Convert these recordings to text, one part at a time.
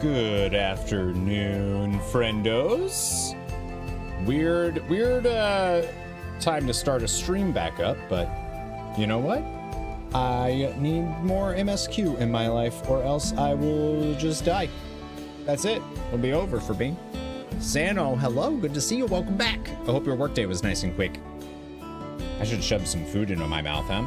Good afternoon, friendos. Weird time to start a stream back up, but you know what? I need more MSQ in my life or else I will just die. That's it. It'll be over for me. Sano, hello. Good to see you. Welcome back. I hope your workday was nice and quick. I should shove some food into my mouth, huh?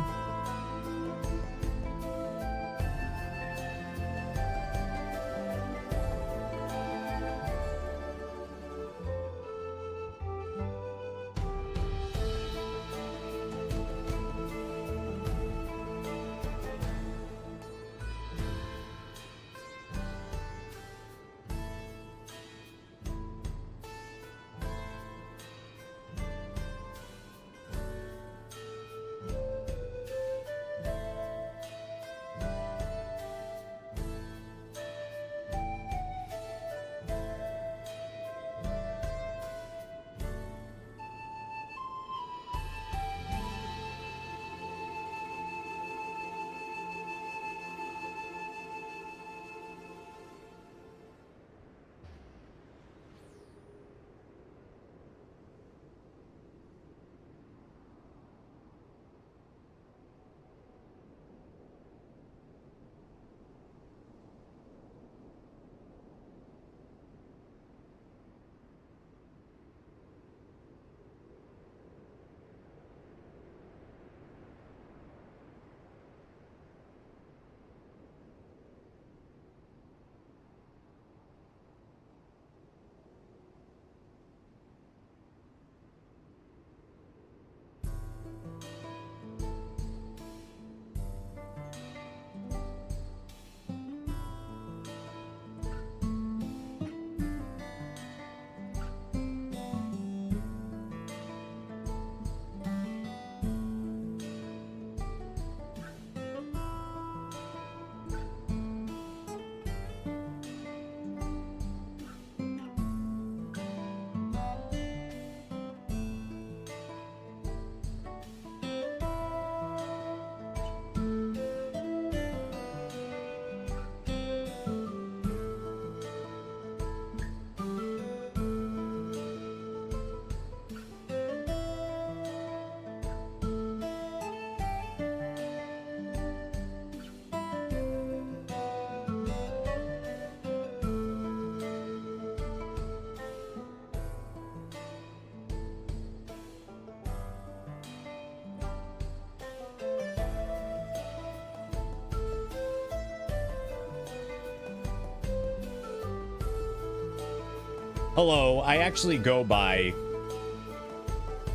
Hello, I actually go by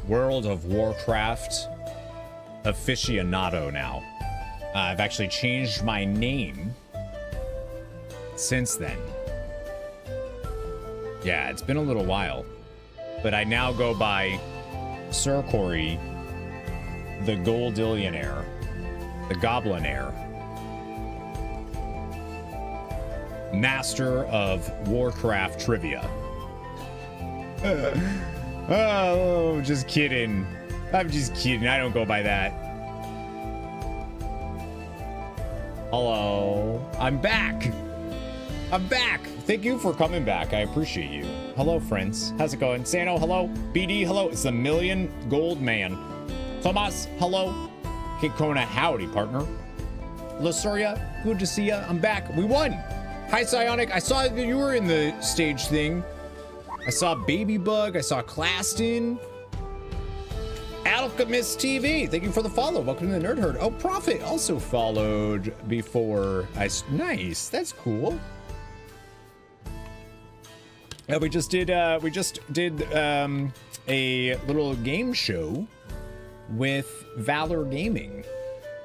World of Warcraft aficionado now. I've actually changed my name since then. Yeah, it's been a little while, but I now go by Sir Corey, the Goldillionaire, the Goblinaire, Master of Warcraft Trivia. Oh, just kidding. I'm just kidding. I don't go by that. Hello. I'm back. I'm back. Thank you for coming back. I appreciate you. Hello, friends. How's it going? Sano, hello. BD, hello. It's the Million Gold Man. Tomas, hello. Kikona, howdy, partner. Lasoria, good to see ya. I'm back. We won. Hi, Psionic. I saw that you were in the stage thing. I saw Baby Bug. I saw Claston. Alchemist TV. Thank you for the follow. Welcome to the Nerd Herd. Oh, Prophet also followed before I... Nice. That's cool. We just did a little game show with Valor Gaming.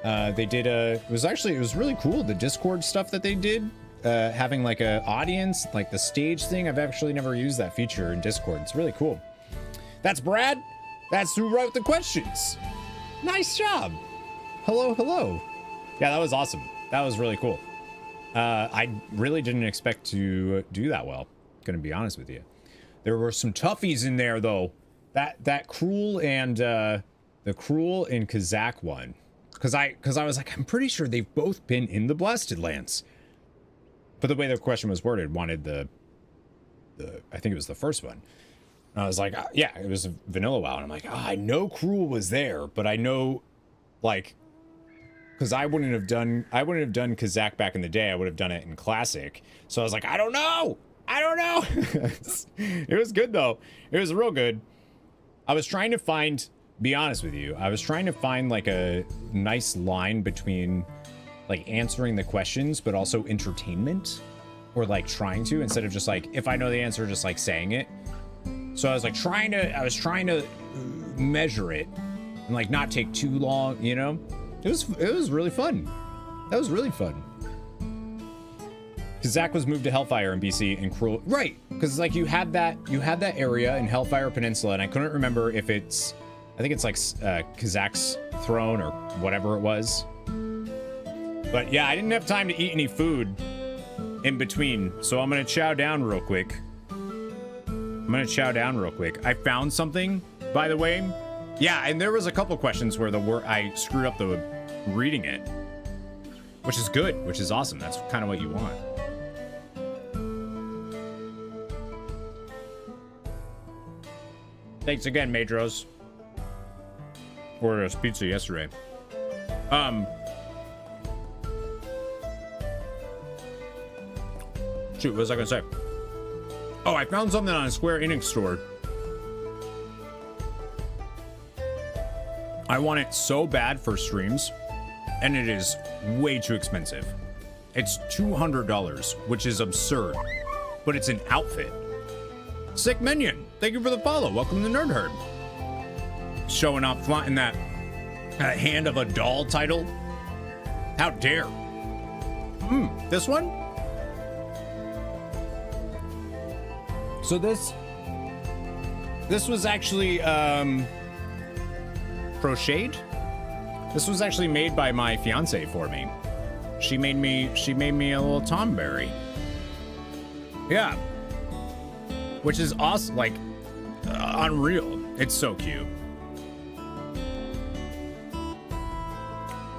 They did it was really cool. The Discord stuff that they did. Having like a audience, like the stage thing. I've actually never used that feature in Discord. It's really cool. That's Brad. That's who wrote the questions. Nice job. Hello, hello. Yeah, that was awesome. That was really cool. I really didn't expect to do that well. Gonna be honest with you. There were some toughies in there though. That Cruel and the Cruel and Kazakh one. Because I was like, I'm pretty sure they've both been in the Blasted Lands. But the way the question was worded wanted the I think it was the first one. And I was like, yeah, it was a vanilla WoW. And I'm like, I know Cruel was there, but I know, like, because I wouldn't have done Kazakh back in the day. I would have done it in Classic. So I was like, I don't know. It was good though. It was real good. I was trying to find, be honest with you, I was trying to find like a nice line between like answering the questions, but also entertainment, or like trying to, instead of just like, if I know the answer, just like saying it. So I was like trying to measure it and like not take too long, you know? It was really fun. That was really fun. Because Zach was moved to Hellfire in BC and Cruel, right? Because like you had that area in Hellfire Peninsula, and I couldn't remember if it's, I think it's like Kazakh's throne or whatever it was. But yeah, I didn't have time to eat any food in between, so I'm gonna chow down real quick. I found something, by the way. Yeah, and there was a couple questions where the word I screwed up the reading it, which is good, which is awesome. That's kind of what you want. Thanks again, Madros. Ordered us pizza yesterday. Shoot, what was I gonna say? Oh, I found something on a Square Enix store. I want it so bad for streams, and it is way too expensive. It's $200, which is absurd, but it's an outfit. Sick Minion, thank you for the follow. Welcome to Nerd Herd. Showing off, flaunting that Hand of a Doll title. How dare. This one? So this was actually crocheted. This was actually made by my fiance for me. She made me a little tomberry. Yeah. Which is awesome, like unreal. It's so cute.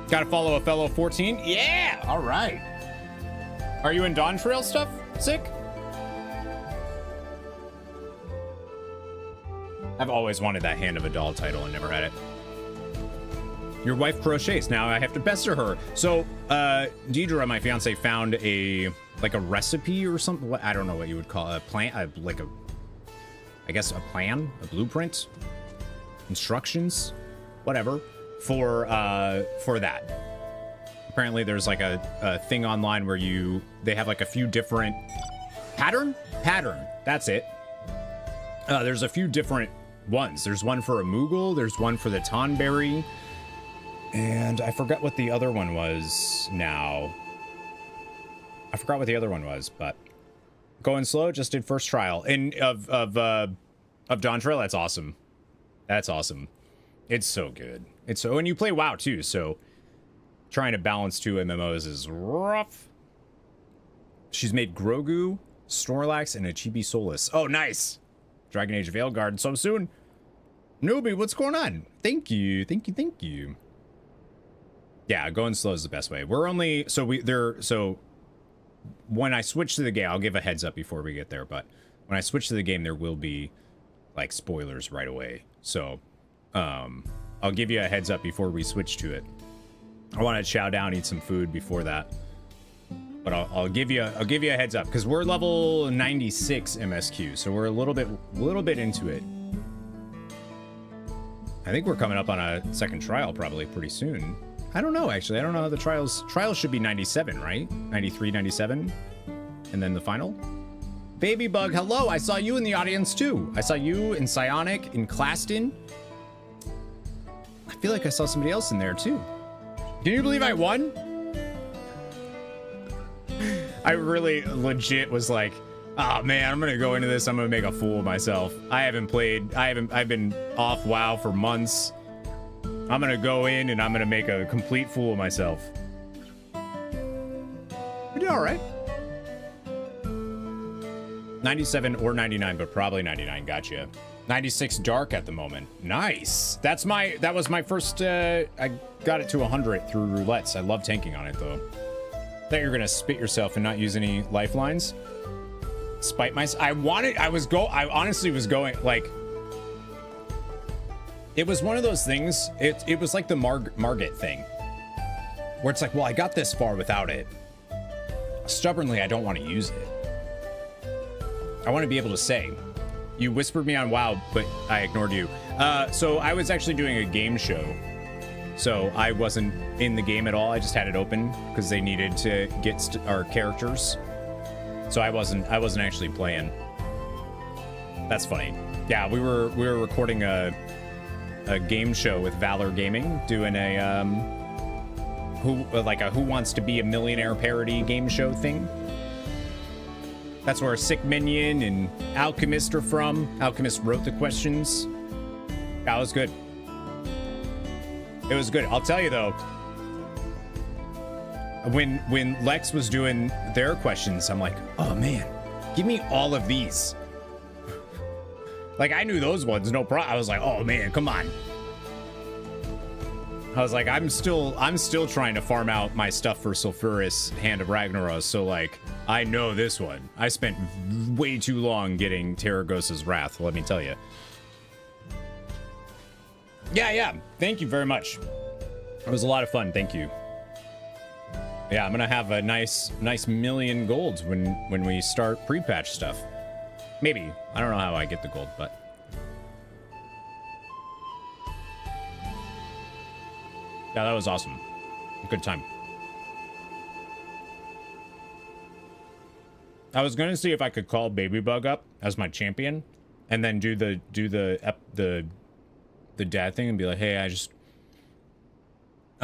Gotta follow a fellow 14. Yeah, all right. Are you in DAWNTRAIL stuff, Sick? I've always wanted that Hand of a Doll title and never had it. Your wife crochets. Now I have to pester her. So, Deidre, my fiance, found a recipe or something. I don't know what you would call a plan. I guess a plan, a blueprint, instructions, whatever, for that. Apparently, there's like a thing online where they have like a few different pattern. That's it. There's a few different ones. There's one for a Moogle. There's one for the Tonberry. And I forgot what the other one was now. I forgot what the other one was, but going slow, just did first trial. And of DAWNTRAIL, that's awesome. That's awesome. It's so good. It's so, and you play WoW too, so trying to balance two MMOs is rough. She's made Grogu, Snorlax, and a Chibi Solus. Oh, nice. Dragon Age Veilguard so soon. Newbie, what's going on? Thank you. Yeah, going slow is the best way. We're only, so when I switch to the game, I'll give a heads up before we get there, but when I switch to the game, there will be like spoilers right away. So, I'll give you a heads up before we switch to it. I want to chow down, eat some food before that. But I'll give you a heads up because we're level 96 MSQ, so we're a little bit into it. I think we're coming up on a second trial probably pretty soon. I don't know, actually. I don't know how the trials should be 97, right? 93, 97, and then the final. Baby Bug, hello. I saw you in the audience too. I saw you in Psionic, in Claston. I feel like I saw somebody else in there too. Can you believe I won? I really legit was like, oh man, I'm gonna go into this, I'm gonna make a fool of myself. I've been off WoW for months. I'm gonna go in and I'm gonna make a complete fool of myself. You did all right. 97 or 99, but probably 99. Gotcha. 96 dark at the moment. Nice. That was my first. I got it to 100 through roulettes. I love tanking on it though. That you're gonna spit yourself and not use any lifelines. Spite myself. I honestly was going like. It was one of those things. It was like the Margit thing, where it's like, well, I got this far without it. Stubbornly, I don't want to use it. I want to be able to say, you whispered me on WoW, but I ignored you. So I was actually doing a game show. So I wasn't in the game at all. I just had it open because they needed to get our characters. So I wasn't actually playing. That's funny. Yeah, we were recording a game show with Valor Gaming, doing a Who Wants to Be a Millionaire parody game show thing. That's where Sick Minion and Alchemist are from. Alchemist wrote the questions. That was good. It was good. I'll tell you though, when Lex was doing their questions, I'm like, oh man, give me all of these. Like I knew those ones, no problem. I was like, oh man, come on. I was like, I'm still trying to farm out my stuff for Sulfuris Hand of Ragnaros, so like I know this one. I spent way too long getting Terragos's Wrath, let me tell you. Yeah. Thank you very much. It was a lot of fun. Thank you. Yeah, I'm gonna have a nice million golds when we start pre-patch stuff. Maybe. I don't know how I get the gold, but yeah, that was awesome. Good time. I was gonna see if I could call Babybug up as my champion, and then do the dad thing and be like, hey, I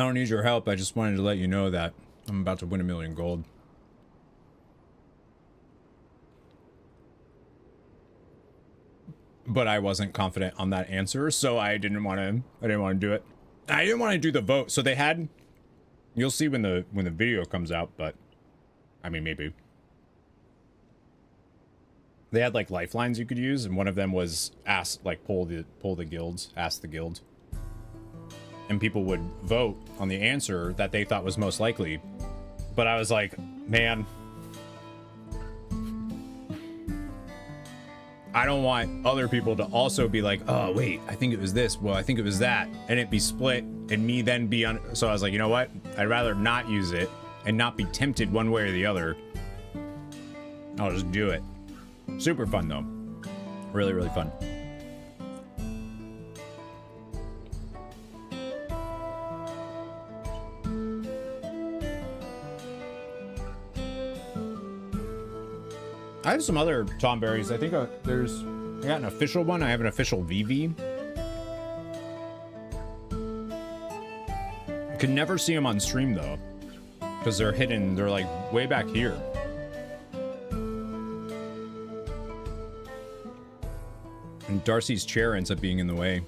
don't need your help. I just wanted to let you know that I'm about to win 1 million gold. But I wasn't confident on that answer, so I didn't want to do it. I didn't want to do the vote. So they had, you'll see when the video comes out, but I mean, maybe. They had like lifelines you could use, and one of them was ask, like pull the guilds, ask the guild. And people would vote on the answer that they thought was most likely. But I was like, man, I don't want other people to also be like, oh wait, I think it was this, well I think it was that, and it be split and me then be on. So I was like, you know what, I'd rather not use it and not be tempted one way or the other. I'll just do it. Super fun though. Really, really fun. I have some other Tomberries. I think I got an official one. I have an official VV. You can never see them on stream though, because they're hidden. They're like way back here. And Darcy's chair ends up being in the way.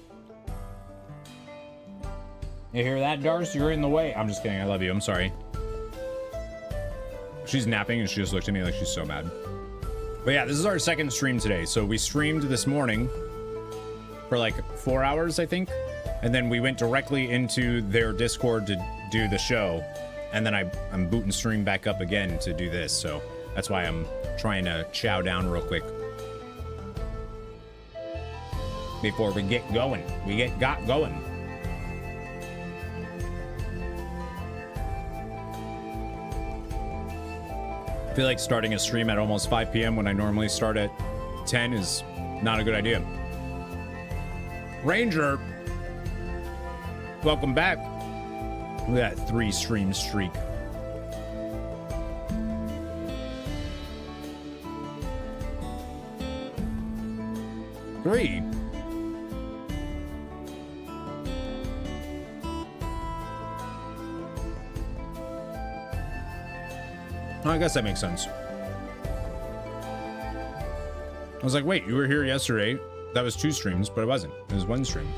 You hear that, Darcy? You're in the way. I'm just kidding. I love you. I'm sorry. She's napping and she just looked at me like she's so mad. But yeah, this is our second stream today. So we streamed this morning for like 4 hours, I think. And then we went directly into their Discord to do the show. And then I'm booting stream back up again to do this. So that's why I'm trying to chow down real quick before we get going. Got going. I feel like starting a stream at almost 5 p.m. when I normally start at 10 is not a good idea. Ranger, welcome back. Look at that 3 stream streak. Three. I guess that makes sense. I was like, wait, you were here yesterday. That was 2 streams, but it wasn't. It was 1 stream.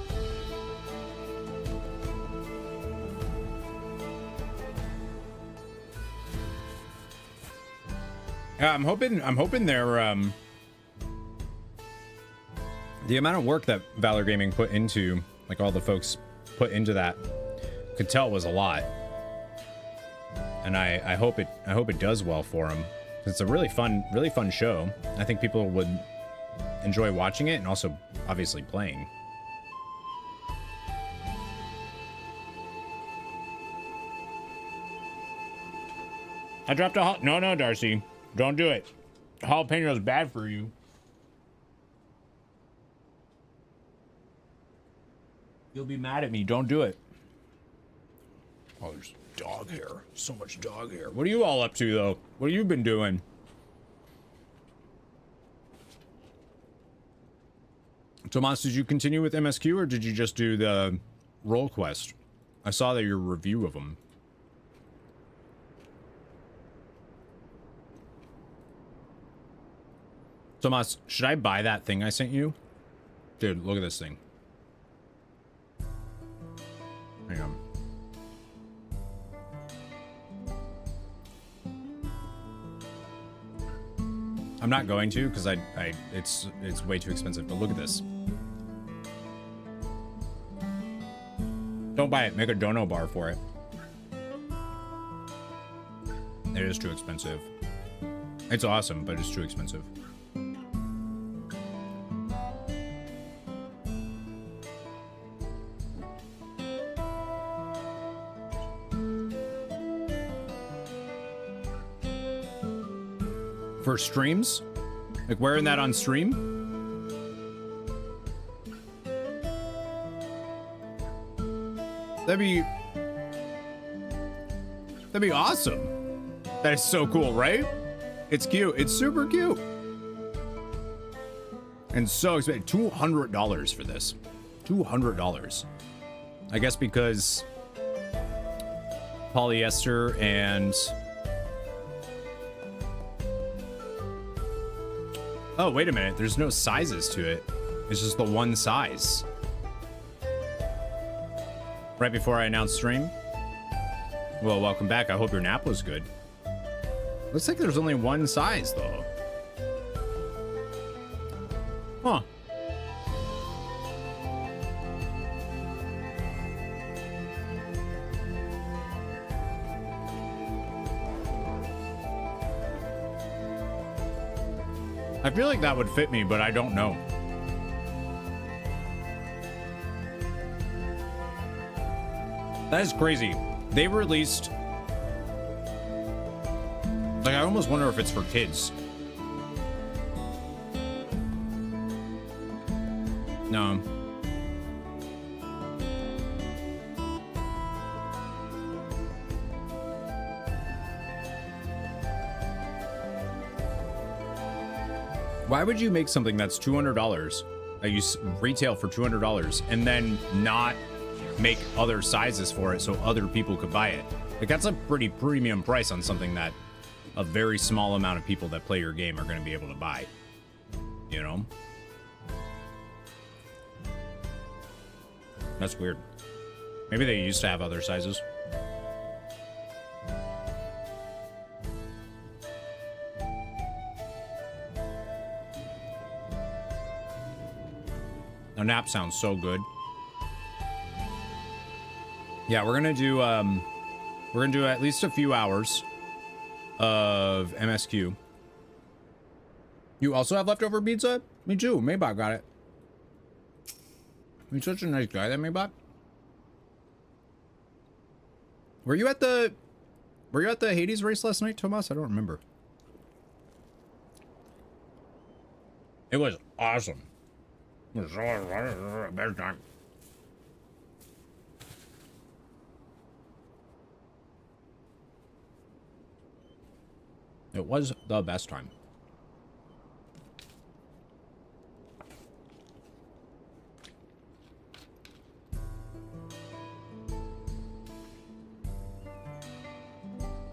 Yeah, I'm hoping they're the amount of work that Valor Gaming put into, like all the folks put into that, could tell was a lot. And and I hope it does well for him. It's a really fun show. I think people would enjoy watching it and also obviously playing. I dropped a no, Darcy, don't do it. Jalapeno's bad for you. You'll be mad at me. Don't do it. Oh, there's dog hair. So much dog hair. What are you all up to, though? What have you been doing? Tomas, did you continue with MSQ or did you just do the role quest? I saw that your review of them. Tomas, should I buy that thing I sent you? Dude, look at this thing. Hang on. I'm not going to because it's way too expensive, but look at this. Don't buy it. Make a dono bar for it. It is too expensive. It's awesome, but it's too expensive. For streams? Like wearing that on stream? That'd be awesome. That is so cool, right? It's cute. It's super cute. And so expensive. $200 for this. $200. I guess because polyester and... Oh, wait a minute. There's no sizes to it. It's just the one size. Right before I announced stream. Well, welcome back. I hope your nap was good. Looks like there's only one size, though. Huh. I feel like that would fit me, but I don't know. That is crazy. They released... Like, I almost wonder if it's for kids. No. Why would you make something that's $200 that you retail for $200 and then not make other sizes for it so other people could buy it? Like, that's a pretty premium price on something that a very small amount of people that play your game are going to be able to buy. You know? That's weird. Maybe they used to have other sizes. A nap sounds so good. Yeah, we're gonna do at least a few hours of MSQ. You also have leftover pizza? Me too. Maybot got it. You're such a nice guy, that Maybot. Were you at the Hades race last night, Tomas? I don't remember. It was awesome. It was best time. It was the best time.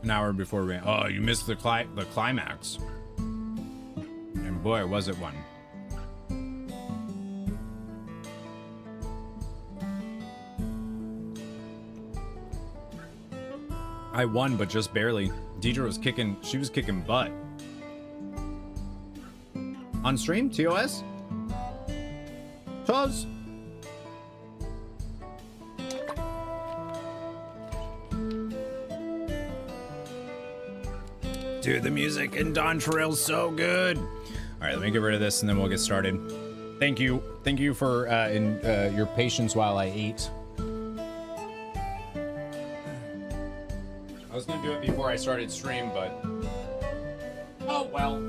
An hour before we... Oh, you missed the climax. And boy, was it one. I won, but just barely. Deidre was kicking... She was kicking butt. On stream? TOS? TOS? Dude, the music in Dawntrail's so good. All right, let me get rid of this and then we'll get started. Thank you for your patience while I ate. I was gonna do it before I started stream, but oh well.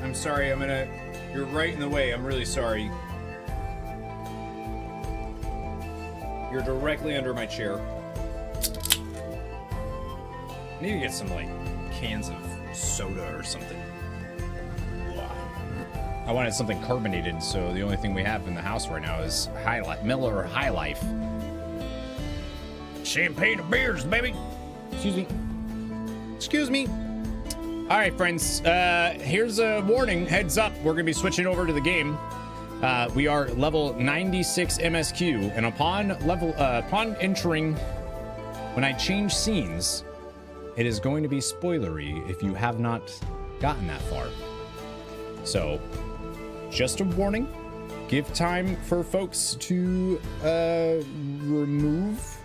I'm sorry, you're right in the way. I'm really sorry. You're directly under my chair. I need to get some, like, cans of soda or something. I wanted something carbonated, so the only thing we have in the house right now is Miller High Life. Champagne and beers, baby! Excuse me. Excuse me. All right, friends, here's a warning, heads up, we're gonna be switching over to the game. We are level 96 MSQ, and upon entering, when I change scenes, it is going to be spoilery if you have not gotten that far. So, just a warning, give time for folks to remove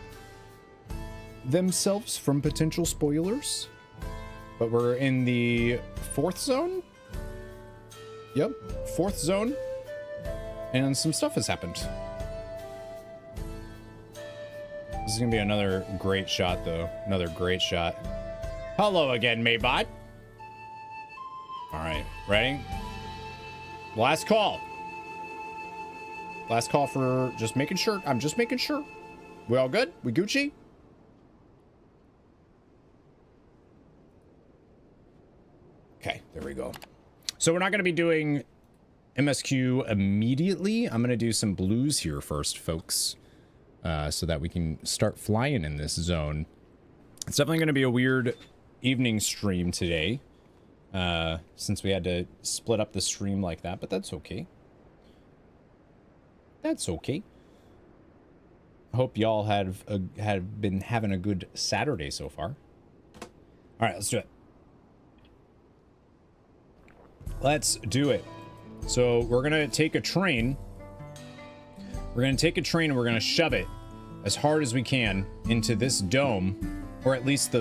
themselves from potential spoilers. But we're in the 4th zone? Yep, 4th zone. And some stuff has happened. This is gonna be another great shot, though. Another great shot. Hello again, Maybot. Alright, ready? Last call. Last call for just making sure. I'm just making sure. We all good? We Gucci? Okay, there we go. So we're not going to be doing MSQ immediately. I'm going to do some blues here first, folks, so that we can start flying in this zone. It's definitely going to be a weird evening stream today, since we had to split up the stream like that, but that's okay. That's okay. I hope y'all have been having a good Saturday so far. All right, let's do it. Let's do it. So we're gonna take a train. We're gonna take a train and we're gonna shove it as hard as we can into this dome, or at least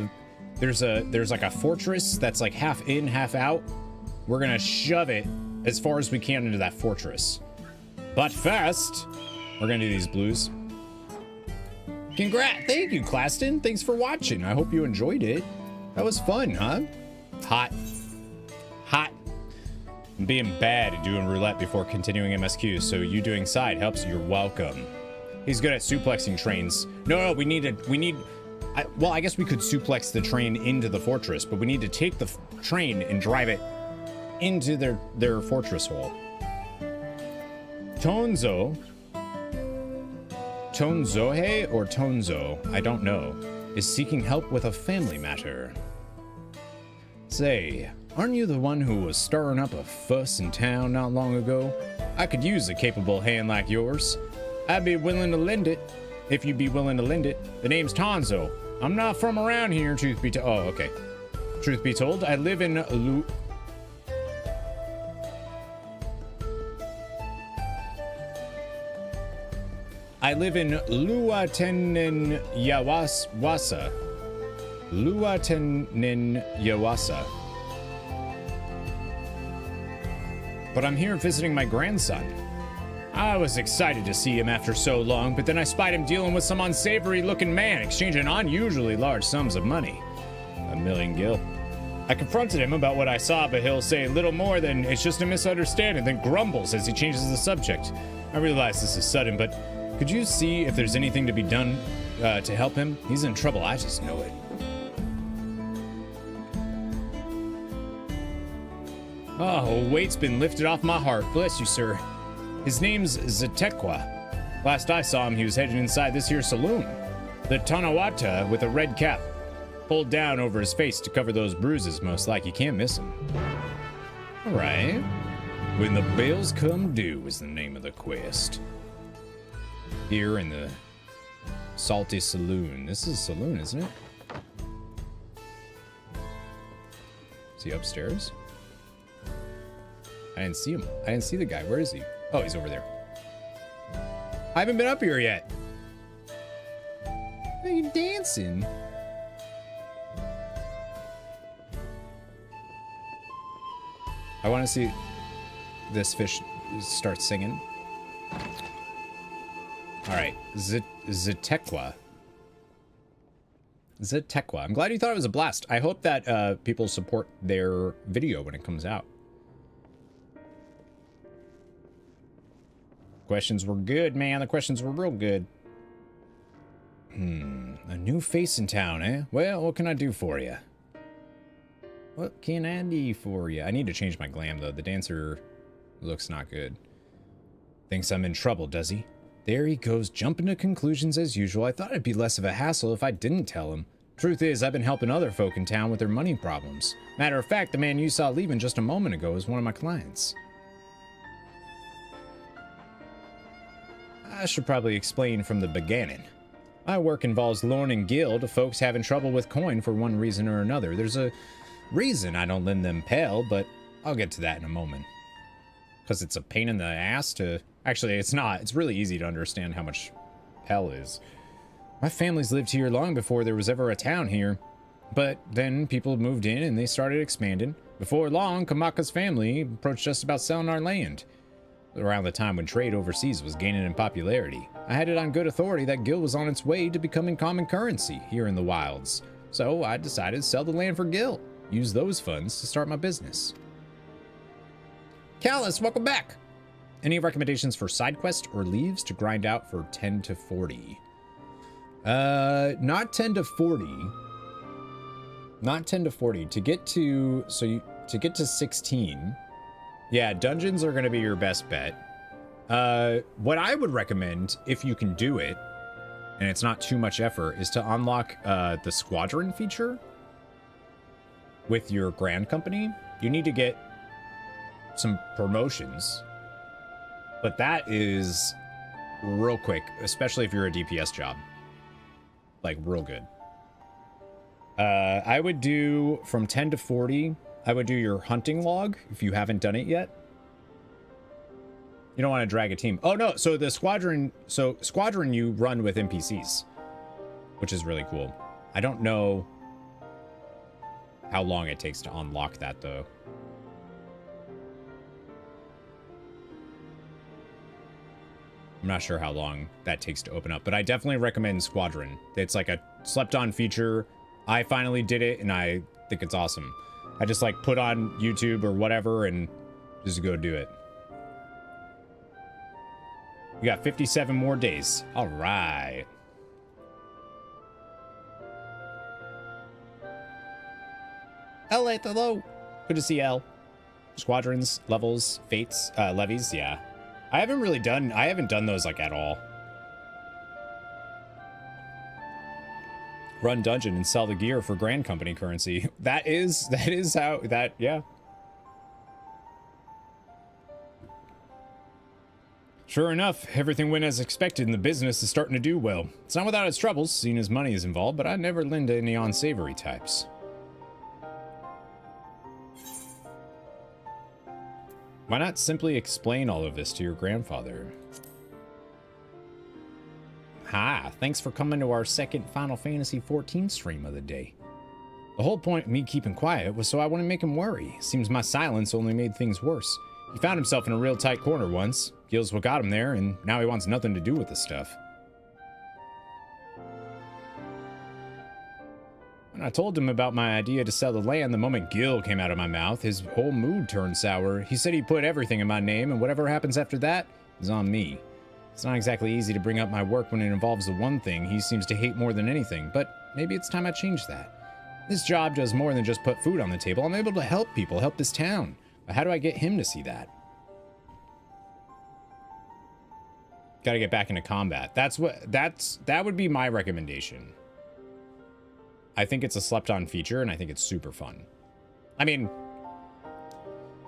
there's like a fortress that's like half in, half out. We're gonna shove it as far as we can into that fortress. But first, we're gonna do these blues. Congrats! Thank you, Claston. Thanks for watching. I hope you enjoyed it. That was fun, huh? Hot. Hot. I'm being bad at doing roulette before continuing MSQ, so you doing side helps. You're welcome. He's good at suplexing trains. No, well, I guess we could suplex the train into the fortress, but we need to take the train and drive it into their fortress hole. Tonzohe or Tonzo, I don't know, is seeking help with a family matter. Say, aren't you the one who was stirring up a fuss in town not long ago? I could use a capable hand like yours. I'd be willing to lend it, if you'd be willing to lend it. The name's Tonzo. I'm not from around here, truth be told. Oh, okay. Truth be told, I live in Luatenin Yawasa. But I'm here visiting my grandson. I was excited to see him after so long, but then I spied him dealing with some unsavory-looking man, exchanging unusually large sums of money. $1 million gil. I confronted him about what I saw, but he'll say little more than it's just a misunderstanding, then grumbles as he changes the subject. I realize this is sudden, but could you see if there's anything to be done to help him? He's in trouble, I just know it. Oh, a weight's been lifted off my heart. Bless you, sir. His name's Zatekwa. Last I saw him, he was heading inside this here saloon. The Tanawata with a red cap, pulled down over his face to cover those bruises, most like. You can't miss him. All right. When the Bells Come Due is the name of the quest. Here in the Salty Saloon. This is a saloon, isn't it? Is he upstairs? I didn't see him. I didn't see the guy. Where is he? Oh, he's over there. I haven't been up here yet. Are you dancing? I want to see this fish start singing. All right, Zetekwa. Zetekwa. I'm glad you thought it was a blast. I hope that people support their video when it comes out. Questions were good, man. The questions were real good. A new face in town, eh? Well, what can I do for you? What can I do for you? I need to change my glam, though. The dancer looks not good. Thinks I'm in trouble, does he? There he goes, jumping to conclusions as usual. I thought it'd be less of a hassle if I didn't tell him. Truth is, I've been helping other folk in town with their money problems. Matter of fact, the man you saw leaving just a moment ago is one of my clients. I should probably explain from the beginning. My work involves loaning Gil to folks having trouble with coin for one reason or another. There's a reason I don't lend them Pell, but I'll get to that in a moment. Because it's a pain in the ass to... Actually, it's not. It's really easy to understand how much Pell is. My family's lived here long before there was ever a town here. But then people moved in and they started expanding. Before long, Kamaka's family approached us about selling our land. Around the time when trade overseas was gaining in popularity. I had it on good authority that Gil was on its way to becoming common currency here in the wilds. So I decided to sell the land for Gil. Use those funds to start my business. Callus, welcome back! Any recommendations for side quest or leaves to grind out for 10 to 40? Not 10 to 40. Not 10 to 40. To get to... to get to 16... Yeah, dungeons are going to be your best bet. What I would recommend, if you can do it, and it's not too much effort, is to unlock the squadron feature with your grand company. You need to get some promotions, but that is real quick, especially if you're a DPS job. Like, real good. I would do from 10 to 40... I would do your hunting log if you haven't done it yet. You don't want to drag a team. Oh no, so the squadron, you run with NPCs, which is really cool. I don't know how long it takes to unlock that though. I'm not sure how long that takes to open up, but I definitely recommend Squadron. It's like a slept on feature. I finally did it and I think it's awesome. I just like put on YouTube or whatever and just go do it. We got 57 more days. All right. L, hello. Good to see L. Squadrons, levels, fates, levies. Yeah. I haven't done those like at all. Run dungeon and sell the gear for Grand Company currency. That is how that, yeah. Sure enough, everything went as expected and the business is starting to do well. It's not without its troubles, seeing as money is involved, but I never lend to any unsavory types. Why not simply explain all of this to your grandfather? Hi, thanks for coming to our second Final Fantasy XIV stream of the day. The whole point of me keeping quiet was so I wouldn't make him worry. Seems my silence only made things worse. He found himself in a real tight corner once. Gil's what got him there, and now he wants nothing to do with the stuff. When I told him about my idea to sell the land, the moment Gil came out of my mouth, his whole mood turned sour. He said he'd put everything in my name, and whatever happens after that is on me. It's not exactly easy to bring up my work when it involves the one thing he seems to hate more than anything, but maybe it's time I change that. This job does more than just put food on the table. I'm able to help people, help this town. But how do I get him to see that? Got to get back into combat. That would be my recommendation. I think it's a slept-on feature, and I think it's super fun. I mean,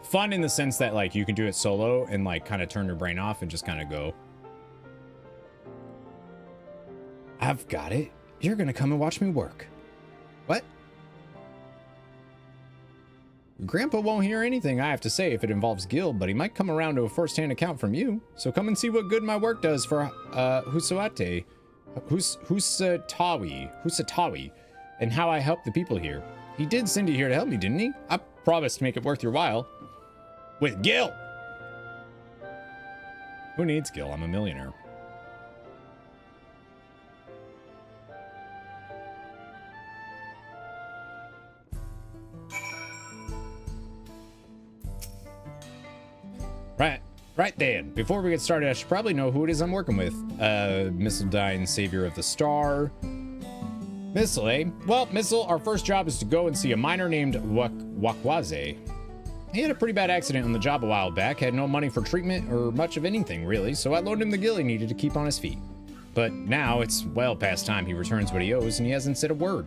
fun in the sense that, like, you can do it solo and, like, kind of turn your brain off and just kind of go. I've got it. You're gonna come and watch me work. What? Grandpa won't hear anything I have to say if it involves Gil, but he might come around to a first-hand account from you. So come and see what good my work does for Husatawi, and how I help the people here. He did send you here to help me, didn't he? I promised to make it worth your while. With Gil! Who needs Gil? I'm a millionaire. Right then. Before we get started, I should probably know who it is I'm working with. Missildine, Savior of the Star. Missil, eh? Well, Missil, our first job is to go and see a miner named Wakwaze. He had a pretty bad accident on the job a while back, had no money for treatment or much of anything, really, so I loaned him the gil he needed to keep on his feet. But now it's well past time he returns what he owes, and he hasn't said a word.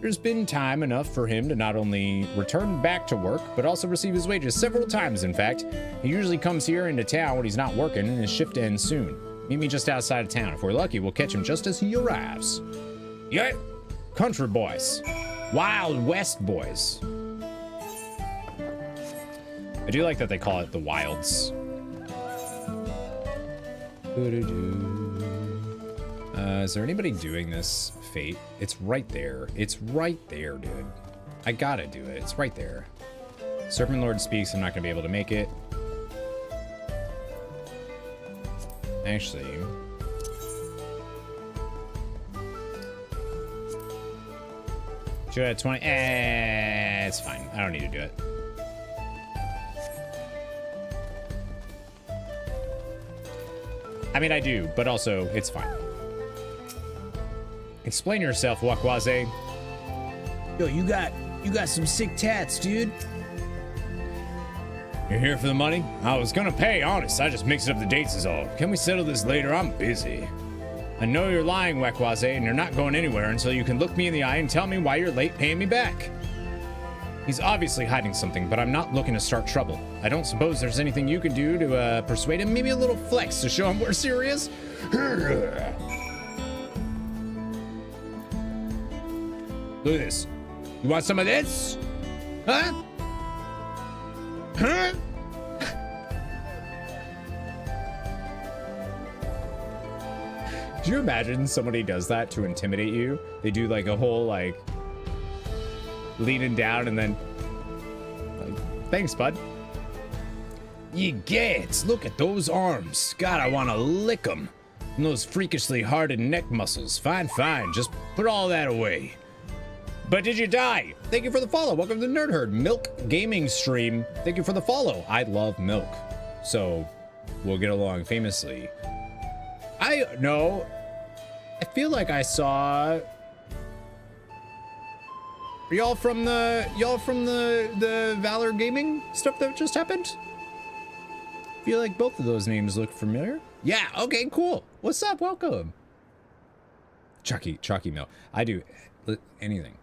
There's been time enough for him to not only return back to work, but also receive his wages several times, in fact. He usually comes here into town when he's not working, and his shift ends soon. Meet me just outside of town. If we're lucky, we'll catch him just as he arrives. Yeah, country boys. Wild West boys. I do like that they call it the Wilds. Is there anybody doing this fate? It's right there. It's right there, dude. I gotta do it. It's right there. Serpent Lord speaks. I'm not gonna be able to make it. Actually, 2 out of 20. It's fine. I don't need to do it. I mean, I do, but also it's fine. Explain yourself, Wakwaze. Yo, you got some sick tats, dude. You're here for the money? I was gonna pay, honest. I just mixed up the dates is all. Can we settle this later? I'm busy. I know you're lying, Wakwaze, and you're not going anywhere until you can look me in the eye and tell me why you're late paying me back. He's obviously hiding something, but I'm not looking to start trouble. I don't suppose there's anything you can do to persuade him. Maybe a little flex to show him we're serious? Look at this. You want some of this? Huh? Huh? Could you imagine somebody does that to intimidate you? They do like a whole like leaning down and then like, thanks, bud. Ye gets, look at those arms. God, I want to lick them. And those freakishly hardened neck muscles. Fine, fine. Just put all that away. But did you die? Thank you for the follow. Welcome to Nerd Herd Milk Gaming Stream. Thank you for the follow. I love milk, so we'll get along famously. I feel like I saw. Are y'all from the Valor Gaming stuff that just happened? I feel like both of those names look familiar. Yeah. Okay. Cool. What's up? Welcome. Chalky milk. I do anything.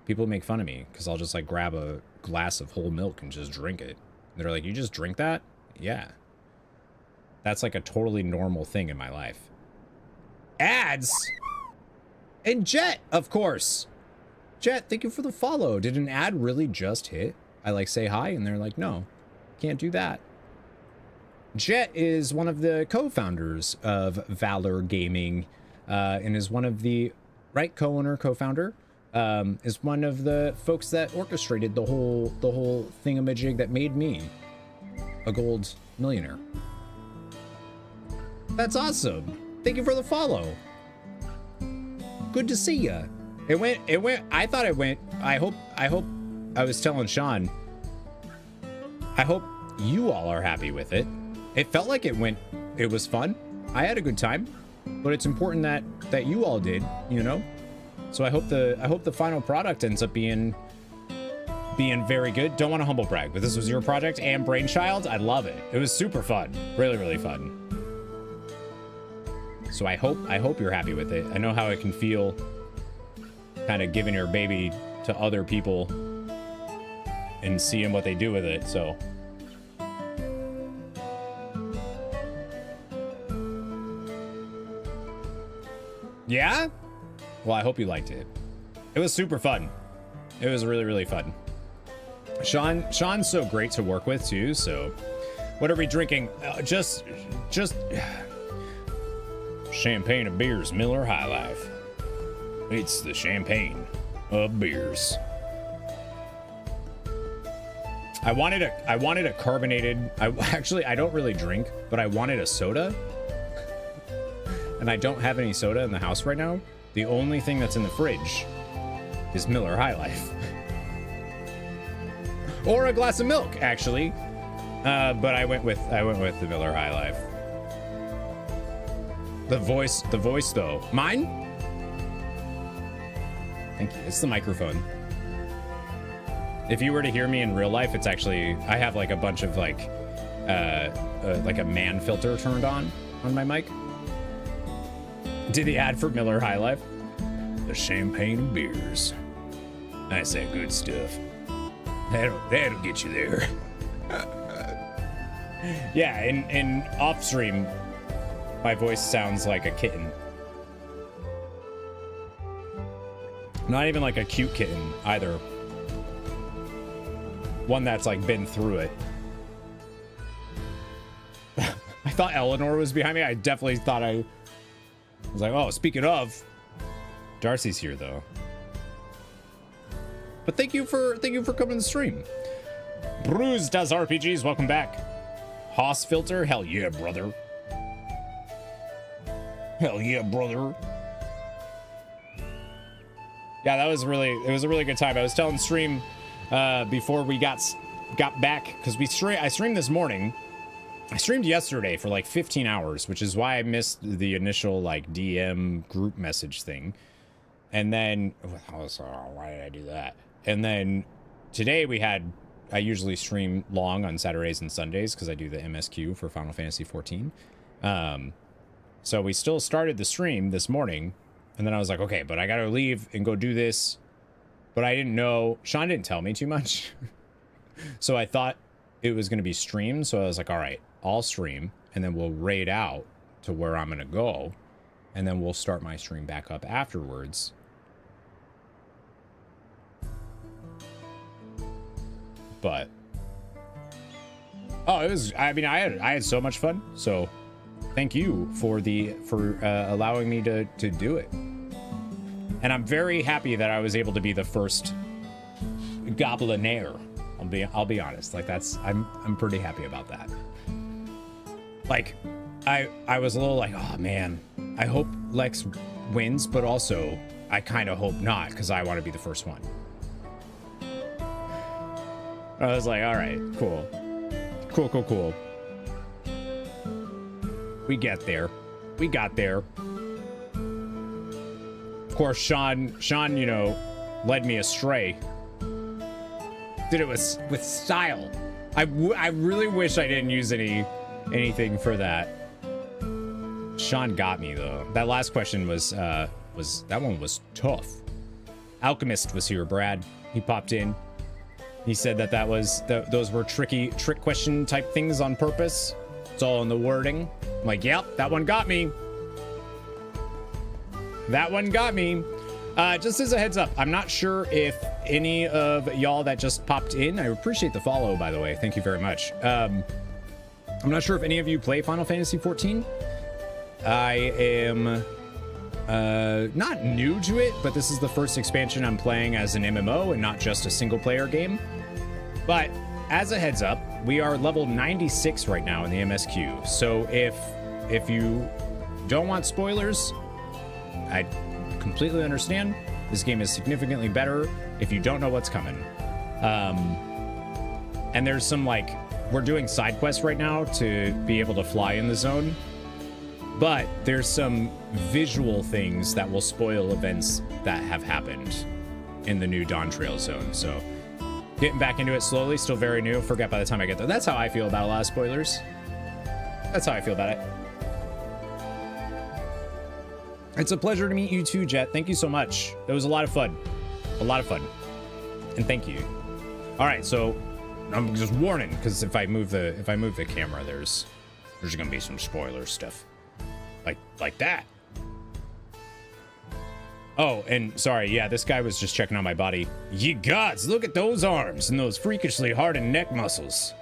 People make fun of me because I'll just like grab a glass of whole milk and just drink it. And they're like, you just drink that? Yeah. That's like a totally normal thing in my life. Ads? And Jet, of course. Jet, thank you for the follow. Did an ad really just hit? I like say hi and they're like, no, can't do that. Jet is one of the co-founders of Valor Gaming and is one of the, right, co-founder. Is one of the folks that orchestrated the whole thingamajig that made me a gold millionaire. That's awesome. Thank you for the follow. Good to see ya. It went, I thought it went, I hope, I was telling Sean, I hope you all are happy with it. It felt like it was fun. I had a good time, but it's important that you all did, you know? So I hope the final product ends up being very good. Don't want to humble brag, but this was your project and brainchild. I love it. It was super fun. Really, really fun. So I hope you're happy with it. I know how it can feel kind of giving your baby to other people and seeing what they do with it. So yeah? Well, I hope you liked it. It was super fun. It was really, really fun. Sean's so great to work with too. So what are we drinking? Just champagne of beers, Miller High Life. It's the champagne of beers. I wanted a carbonated. I don't really drink, but I wanted a soda. And I don't have any soda in the house right now. The only thing that's in the fridge is Miller High Life. Or a glass of milk, actually. But I went with the Miller High Life. The voice though. Mine? Thank you. It's the microphone. If you were to hear me in real life, it's actually, I have like a bunch of like a man filter turned on my mic. Did the ad for Miller High Life? The champagne beers. I say good stuff. That'll get you there. Yeah, in off stream, my voice sounds like a kitten. Not even like a cute kitten either. One that's like been through it. I thought Eleanor was behind me. I definitely thought I was like, oh, speaking of, Darcy's here though. But thank you for coming to the stream. Bruce does RPGs, welcome back. Hoss filter, hell yeah, brother. Hell yeah, brother. Yeah, it was a really good time. I was telling stream before we got back, because I streamed this morning. I streamed yesterday for like 15 hours, which is why I missed the initial like DM group message thing. And then why did I do that? And then today I usually stream long on Saturdays and Sundays because I do the MSQ for Final Fantasy XIV. So we still started the stream this morning, and then I was like, okay, but I gotta leave and go do this. But I didn't know, Sean didn't tell me too much. So I thought it was gonna be streamed. So I was like, all right, I'll stream and then we'll raid out to where I'm gonna go. And then we'll start my stream back up afterwards. But oh, I had so much fun. So thank you for allowing me to do it. And I'm very happy that I was able to be the first goblinaire. I'll be honest. Like I'm pretty happy about that. Like I was a little like, oh man, I hope Lex wins, but also I kind of hope not, because I want to be the first one. I was like, all right, cool. We get there. We got there. Of course, Sean, you know, led me astray. Did it with style. I really wish I didn't use anything for that. Sean got me though. That last question was that one was tough. Alchemist was here, Brad. He popped in. He said those were trick question type things on purpose. It's all in the wording. I'm like, yep, that one got me. That one got me. Just as a heads up, I'm not sure if any of y'all that just popped in, I appreciate the follow, by the way. Thank you very much. I'm not sure if any of you play Final Fantasy XIV. I am not new to it, but this is the first expansion I'm playing as an MMO and not just a single player game. But as a heads up, we are level 96 right now in the MSQ. So if you don't want spoilers, I completely understand. This game is significantly better if you don't know what's coming. And there's some like, we're doing side quests right now to be able to fly in the zone. But there's some visual things that will spoil events that have happened in the new DAWNTRAIL zone. So getting back into it slowly, still very new. Forget by the time I get there. That's how I feel about a lot of spoilers. That's how I feel about it. It's a pleasure to meet you too, Jet. Thank you so much. It was a lot of fun. A lot of fun. And thank you. All right, so I'm just warning, because if I move the camera, there's gonna be some spoiler stuff. Like that. Oh, and sorry, yeah, this guy was just checking on my body. Ye gods, look at those arms and those freakishly hardened neck muscles.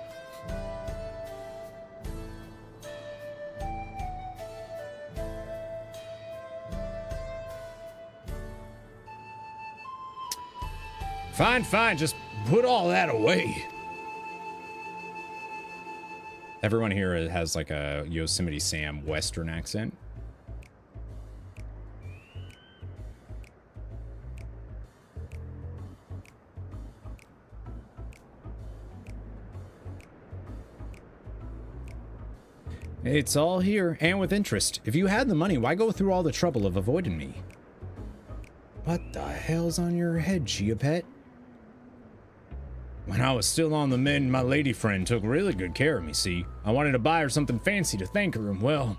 Fine, fine, just put all that away. Everyone here has like a Yosemite Sam Western accent. It's all here, and with interest. If you had the money, why go through all the trouble of avoiding me? What the hell's on your head, Chia Pet? When I was still on the mend, my lady friend took really good care of me, see? I wanted to buy her something fancy to thank her, and well...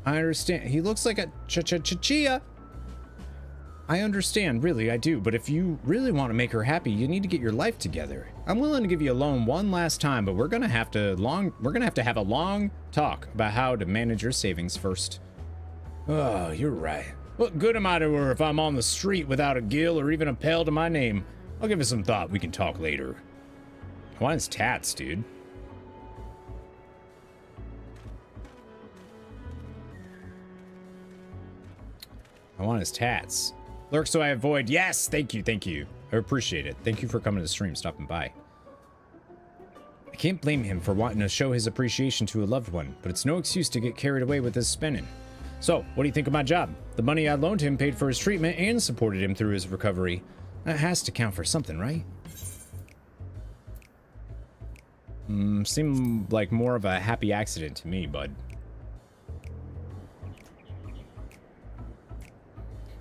I understand. He looks like a Chia. I understand, really, I do. But if you really want to make her happy, you need to get your life together. I'm willing to give you a loan one last time, but we're gonna have to have a long talk about how to manage your savings first. Oh, you're right. What good am I to her if I'm on the street without a gill or even a pell to my name? I'll give it some thought. We can talk later. I want his tats, dude. I want his tats. Lurk so I avoid. Yes, thank you, thank you. I appreciate it. Thank you for coming to the stream, stopping by. I can't blame him for wanting to show his appreciation to a loved one, but it's no excuse to get carried away with his spending. So, what do you think of my job? The money I loaned him paid for his treatment and supported him through his recovery. That has to count for something, right? Seemed like more of a happy accident to me, bud.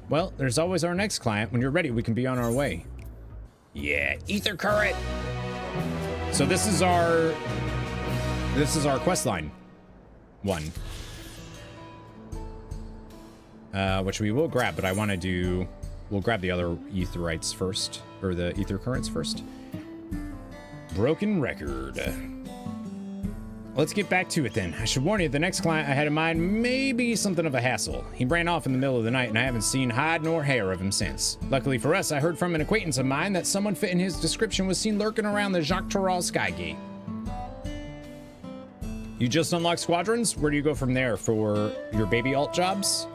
Well, there's always our next client. When you're ready, we can be on our way. Yeah, ether current. So this is our quest line. One. Which we will grab, but I want to do... We'll grab the other etherites first, or the ether currents first. Broken record. Let's get back to it then. I should warn you, the next client I had in mind may be something of a hassle. He ran off in the middle of the night, and I haven't seen hide nor hair of him since. Luckily for us, I heard from an acquaintance of mine that someone fitting his description was seen lurking around the Jacques Tural Skygate. You just unlocked squadrons? Where do you go from there for your baby alt jobs?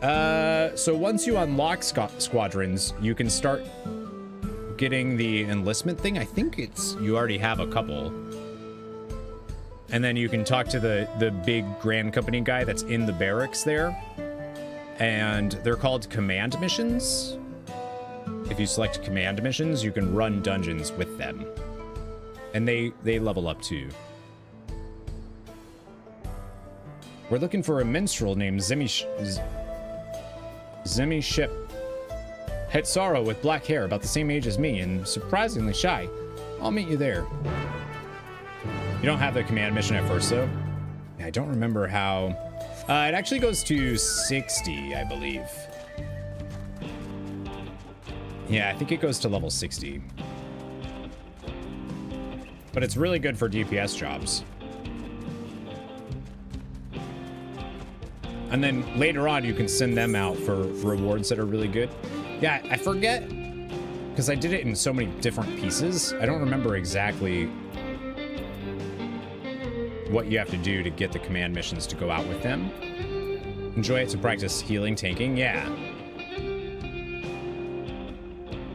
So once you unlock squadrons, you can start getting the enlistment thing. I think you already have a couple. And then you can talk to the big Grand Company guy that's in the barracks there. And they're called command missions. If you select command missions, you can run dungeons with them. And they level up too. We're looking for a minstrel named Zemi Ship. Hetsaro with black hair, about the same age as me, and surprisingly shy. I'll meet you there. You don't have the command mission at first, though? I don't remember how... it actually goes to 60, I believe. Yeah, I think it goes to level 60. But it's really good for DPS jobs. And then later on, you can send them out for rewards that are really good. Yeah, I forget, because I did it in so many different pieces. I don't remember exactly what you have to do to get the command missions to go out with them. Enjoy it to practice healing, tanking, yeah.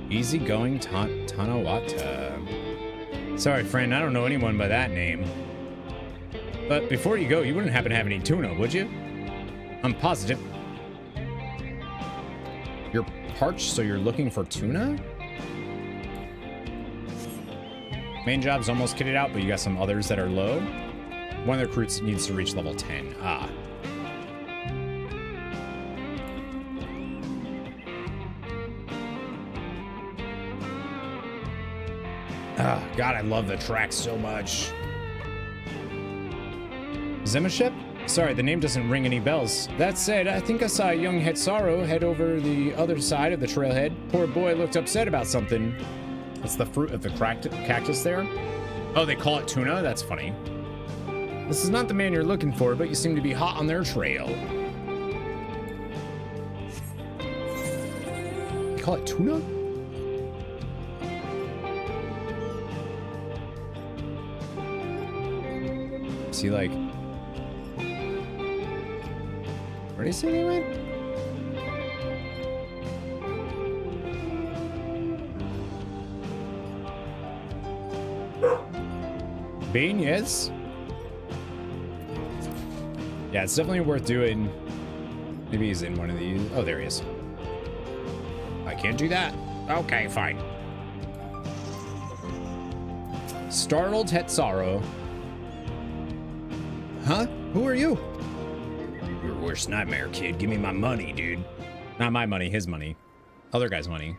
Easygoing Tanawata. Sorry, friend, I don't know anyone by that name. But before you go, you wouldn't happen to have any tuna, would you? I'm positive. You're parched, so you're looking for tuna? Main job's almost kitted out, but you got some others that are low. One of the recruits needs to reach level 10. Ah. God, I love the track so much. Zemashep? Sorry, the name doesn't ring any bells. That said, I think I saw a young Hetsaro head over the other side of the trailhead. Poor boy looked upset about something. That's the fruit of the cactus there? Oh, they call it tuna? That's funny. This is not the man you're looking for, but you seem to be hot on their trail. They call it tuna? Is he like... Where did he say they went? Bean, yes. Yeah, it's definitely worth doing. Maybe he's in one of these. Oh, there he is. I can't do that. Okay, fine. Startled Hetsaro. Huh? Who are you? Your worst nightmare, kid. Give me my money, dude. Not my money, his money. Other guy's money.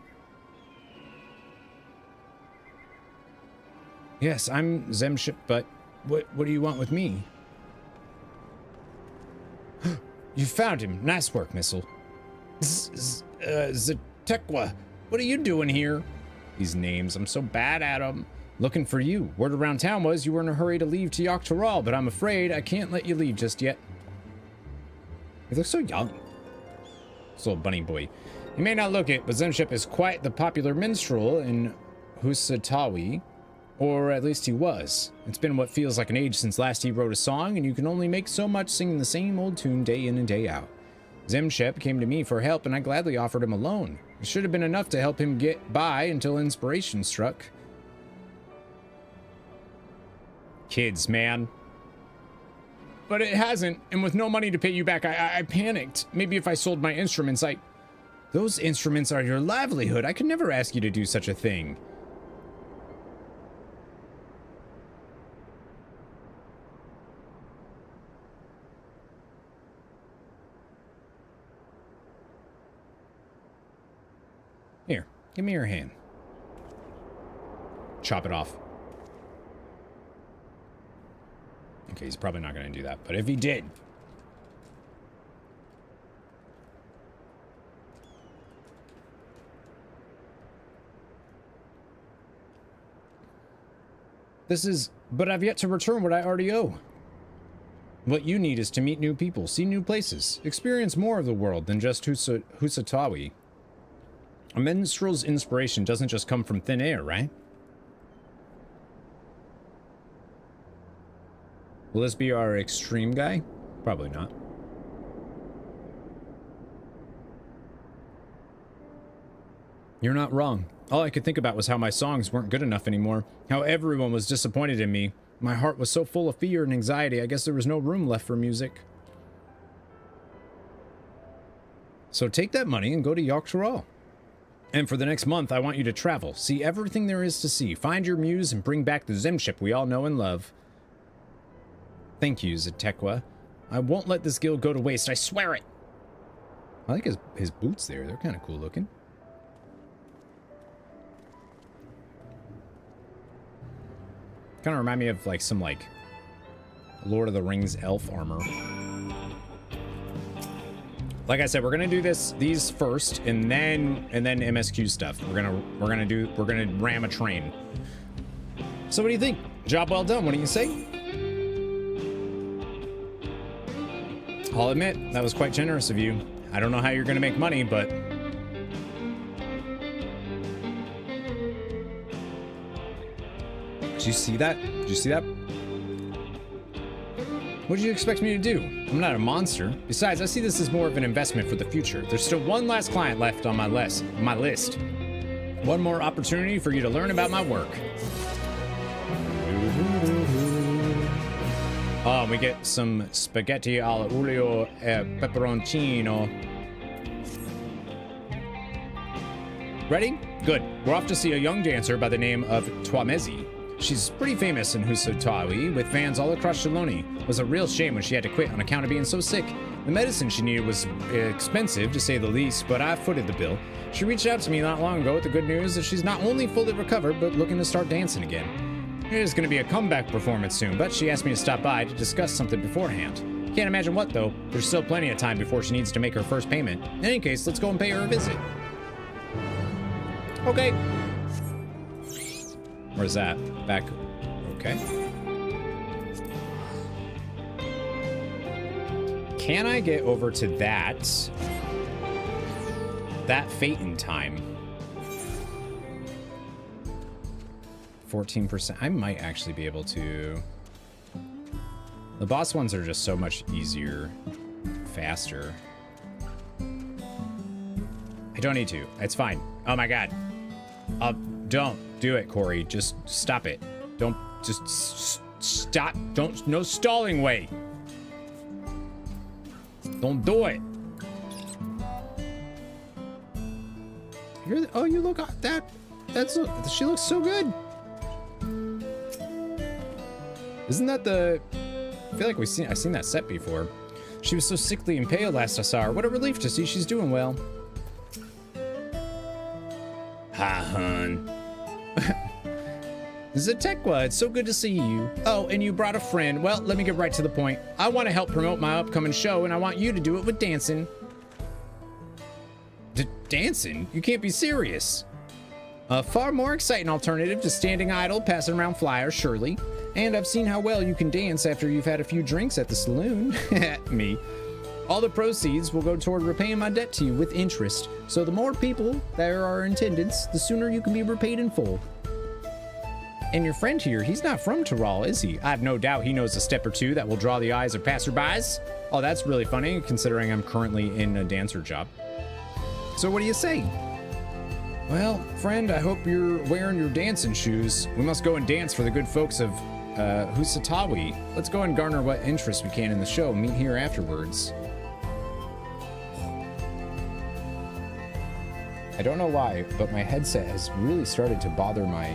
Yes, I'm Zemship, but what do you want with me? You found him. Nice work, Missile. Zatekwa, what are you doing here? These names, I'm so bad at them. Looking for you. Word around town was you were in a hurry to leave to Tural, but I'm afraid I can't let you leave just yet. You look so young. This little bunny boy. You may not look it, but Zemship is quite the popular minstrel in Husatawi. Or at least he was. It's been what feels like an age since last he wrote a song, and you can only make so much singing the same old tune day in and day out. Zemship came to me for help, and I gladly offered him a loan. It should have been enough to help him get by until inspiration struck. Kids, man. But it hasn't, and with no money to pay you back, I panicked. Maybe if I sold my instruments, Those instruments are your livelihood. I could never ask you to do such a thing. Here, give me your hand. Chop it off. Okay, he's probably not going to do that, but if he did... But I've yet to return what I already owe. What you need is to meet new people, see new places, experience more of the world than just Husatawi. A minstrel's inspiration doesn't just come from thin air, right? Will this be our extreme guy? Probably not. You're not wrong. All I could think about was how my songs weren't good enough anymore. How everyone was disappointed in me. My heart was so full of fear and anxiety, I guess there was no room left for music. So take that money and go to Tural. And for the next month, I want you to travel, see everything there is to see, find your muse, and bring back the Zemship we all know and love. Thank you, Zatekwa. I won't let this guild go to waste, I swear it! I like his boots there, they're kind of cool looking. Kind of remind me of like some like Lord of the Rings elf armor. Like I said, we're gonna do these first, and then MSQ stuff. We're gonna ram a train. So what do you think? Job well done. What do you say? I'll admit that was quite generous of you. I don't know how you're gonna make money, but did you see that? Did you see that? What did you expect me to do? I'm not a monster. Besides, I see this as more of an investment for the future. There's still one last client left on my list. One more opportunity for you to learn about my work. Oh, we get some spaghetti alla olio e peperoncino. Ready? Good. We're off to see a young dancer by the name of Twamezi. She's pretty famous in Husatawi, with fans all across Shaloni. It was a real shame when she had to quit on account of being so sick. The medicine she needed was expensive, to say the least, but I footed the bill. She reached out to me not long ago with the good news that she's not only fully recovered, but looking to start dancing again. It is going to be a comeback performance soon, but she asked me to stop by to discuss something beforehand. Can't imagine what, though. There's still plenty of time before she needs to make her first payment. In any case, let's go and pay her a visit. Okay. Where's that? Back. Okay. Can I get over to that fate in time? 14%. I might actually be able to. The boss ones are just so much easier, faster. I don't need to. It's fine. Oh my god. Don't do it, Corey. Just stop it. Don't. Just stop. Don't. No stalling way. Don't do it. Oh, you look that. She looks so good. Isn't that the? I feel like I've seen that set before. She was so sickly and pale last I saw her. What a relief to see she's doing well. Hi, hun. Zetekwa, it's so good to see you. Oh, and you brought a friend. Well, let me get right to the point. I want to help promote my upcoming show, and I want you to do it with dancing. Dancing? You can't be serious. A far more exciting alternative to standing idle, passing around flyers, surely. And I've seen how well you can dance after you've had a few drinks at the saloon. Me. All the proceeds will go toward repaying my debt to you with interest. So the more people there are in attendance, the sooner you can be repaid in full. And your friend here, he's not from Tural, is he? I have no doubt he knows a step or two that will draw the eyes of passerbys. Oh, that's really funny, considering I'm currently in a dancer job. So what do you say? Well, friend, I hope you're wearing your dancing shoes. We must go and dance for the good folks of Husatawi. Let's go and garner what interest we can in the show. Meet here afterwards. I don't know why, but my headset has really started to bother my...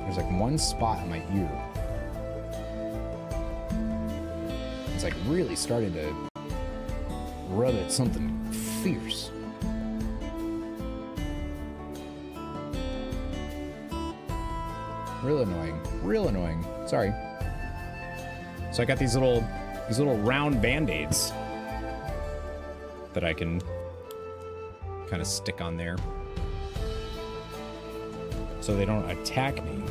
There's like one spot in my ear. It's like really started to rub at something fierce. Real annoying. Real annoying. Sorry. So I got these little round band-aids that I can kind of stick on there so they don't attack me.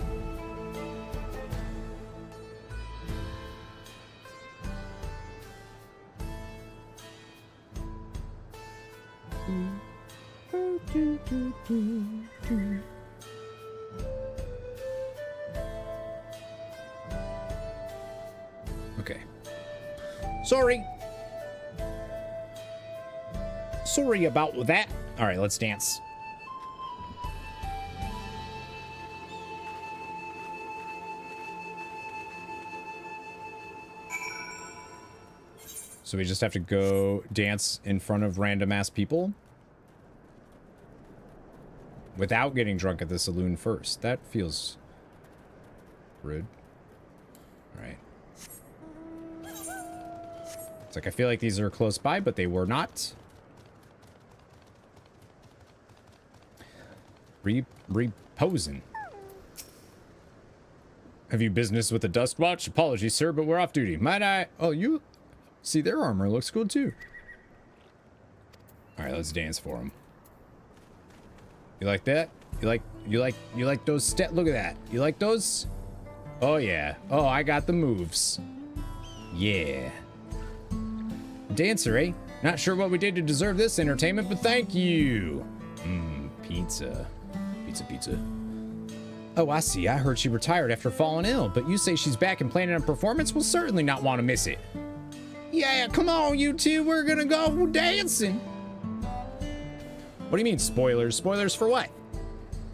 Okay. Sorry. Sorry about that. All right, let's dance. So we just have to go dance in front of random ass people without getting drunk at the saloon first. That feels rude. All right. It's like I feel like these are close by, but they were not. Reposing. Have you business with the Dust Watch? Apologies, sir, but we're off duty. Might I? Oh, you see their armor looks good too. All right, let's dance for them. You like that? You like those look at that. You like those? Oh yeah. Oh, I got the moves. Yeah. Dancer, eh? Not sure what we did to deserve this entertainment, but thank you. Pizza. Pizza. Oh, I see. I heard she retired after falling ill, but you say she's back and planning a performance? We'll certainly not want to miss it. Yeah, come on, you two. We're gonna go dancing. What do you mean, spoilers? Spoilers for what?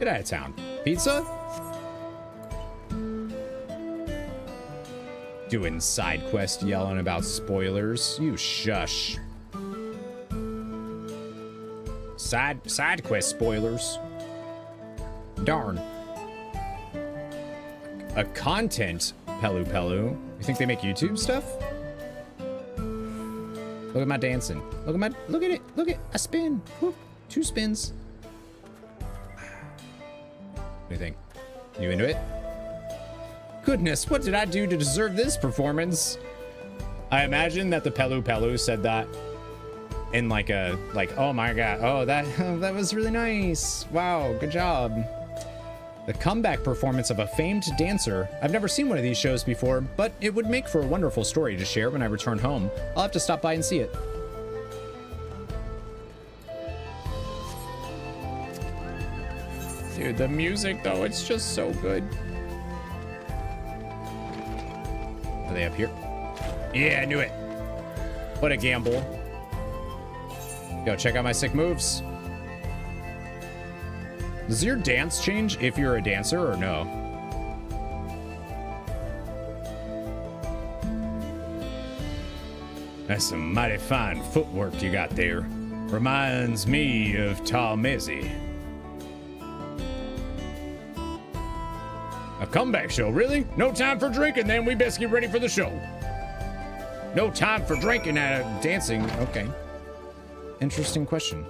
Get out of town. Pizza? Doing side quest yelling about spoilers. You shush. Side quest spoilers. Darn. A content Pelu Pelu. You think they make YouTube stuff? Look at my dancing. Look at it. Look at a spin. Whoop. 2 spins. What do you think? You into it? Goodness, what did I do to deserve this performance? I imagine that the Pelu Pelu said that in like a, like, oh my god, oh that that was really nice. Wow, good job. The comeback performance of a famed dancer. I've never seen one of these shows before, but it would make for a wonderful story to share when I return home. I'll have to stop by and see it. Dude, the music though, it's just so good. Are they up here? Yeah, I knew it. What a gamble. Go check out my sick moves. Does your dance change if you're a dancer or no? That's some mighty fine footwork you got there. Reminds me of Talmezi. A comeback show, really? No time for drinking, then we best get ready for the show. No time for drinking and dancing. Okay. Interesting question.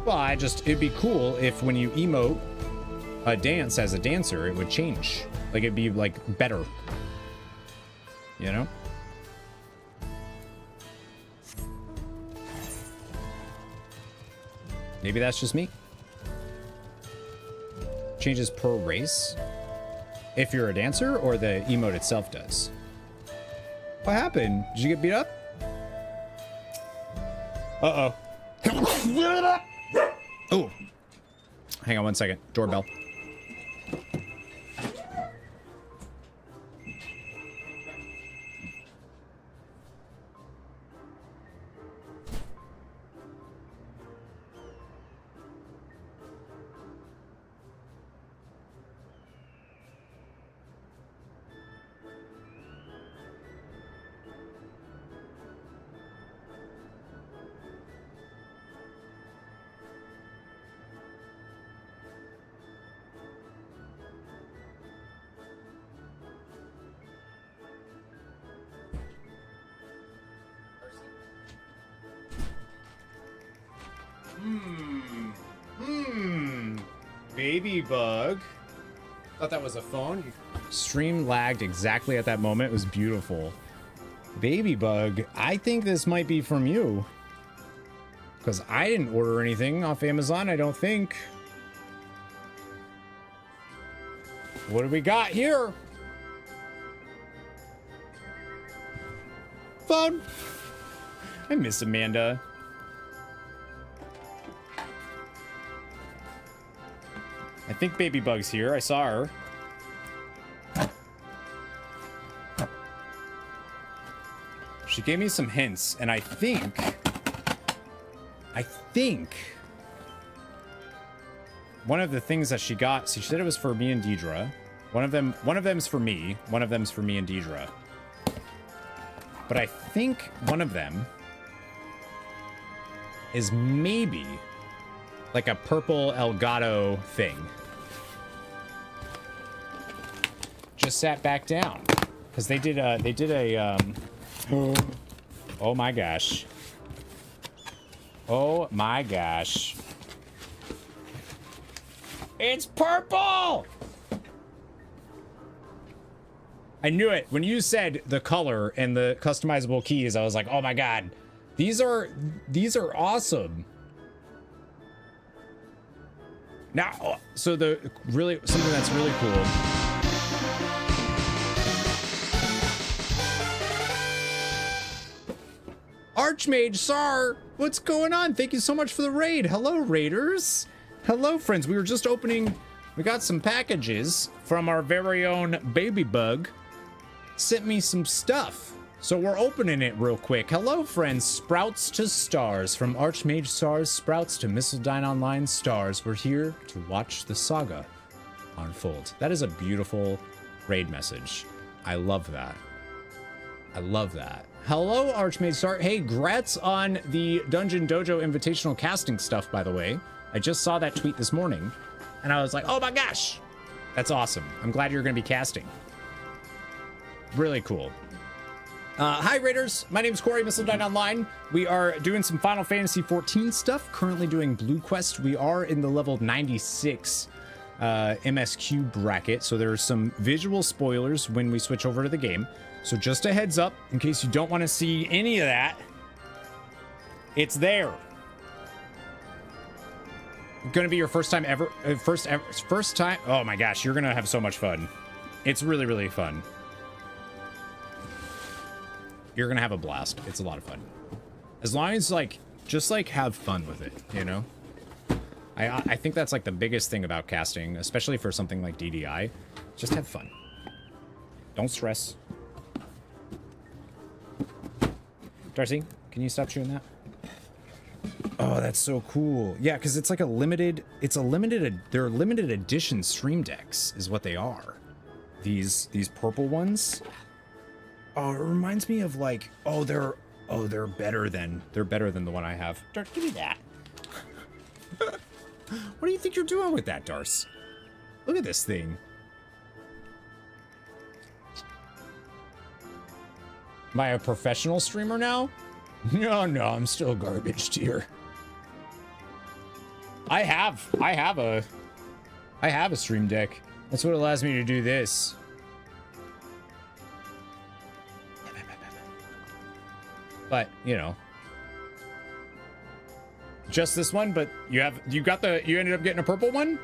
Well, it'd be cool if when you emote a dance as a dancer, it would change. Like, it'd be, like, better. You know? Maybe that's just me. Changes per race? If you're a dancer, or the emote itself does? What happened? Did you get beat up? Uh-oh. Oh. Hang on one second. Doorbell. Baby bug. Thought that was a phone. Stream lagged exactly at that moment. It was beautiful. Baby bug, I think this might be from you. Because I didn't order anything off Amazon, I don't think. What do we got here? Phone. I miss Amanda. I think Baby Bug's here. I saw her. She gave me some hints, and I think one of the things that she got, she said it was for me and Deidre. One of them's for me. One of them's for me and Deidre. But I think one of them is maybe like a purple Elgato thing. Just sat back down because they did a oh my gosh. Oh my gosh. It's purple! I knew it. When you said the color and the customizable keys, I was like, oh my god. These are awesome. Now, so something that's really cool. Archmage Sar, what's going on? Thank you so much for the raid. Hello, raiders. Hello, friends. We were just opening. We got some packages from our very own Baby Bug. Sent me some stuff. So we're opening it real quick. Hello, friends. Sprouts to stars. From Archmage Sar's Sprouts to MissildineOnline stars. We're here to watch the saga unfold. That is a beautiful raid message. I love that. I love that. Hello, Archmage Star. Hey, grats on the Dungeon Dojo Invitational casting stuff, by the way. I just saw that tweet this morning, and I was like, oh my gosh. That's awesome. I'm glad you're going to be casting. Really cool. Hi, Raiders. My name is Corey, MissildineOnline. We are doing some Final Fantasy XIV stuff. Currently doing Blue Quest. We are in the level 96 MSQ bracket, so there are some visual spoilers when we switch over to the game. So just a heads up, in case you don't want to see any of that, it's there. Gonna be your first time ever, first time. Oh my gosh, you're gonna have so much fun. It's really, really fun. You're gonna have a blast. It's a lot of fun. As long as like, just like have fun with it, you know? I think that's like the biggest thing about casting, especially for something like DDI. Just have fun. Don't stress. Darcy, can you stop chewing that? Oh, that's so cool. Yeah, because it's like a limited, they're limited edition stream decks is what they are. These purple ones. Oh, it reminds me of like, they're better than the one I have. Dart, give me that. What do you think you're doing with that, Darce? Look at this thing. Am I a professional streamer now? No, I'm still garbage tier. I have a stream deck. That's what allows me to do this. But, you know, just this one, but you ended up getting a purple one?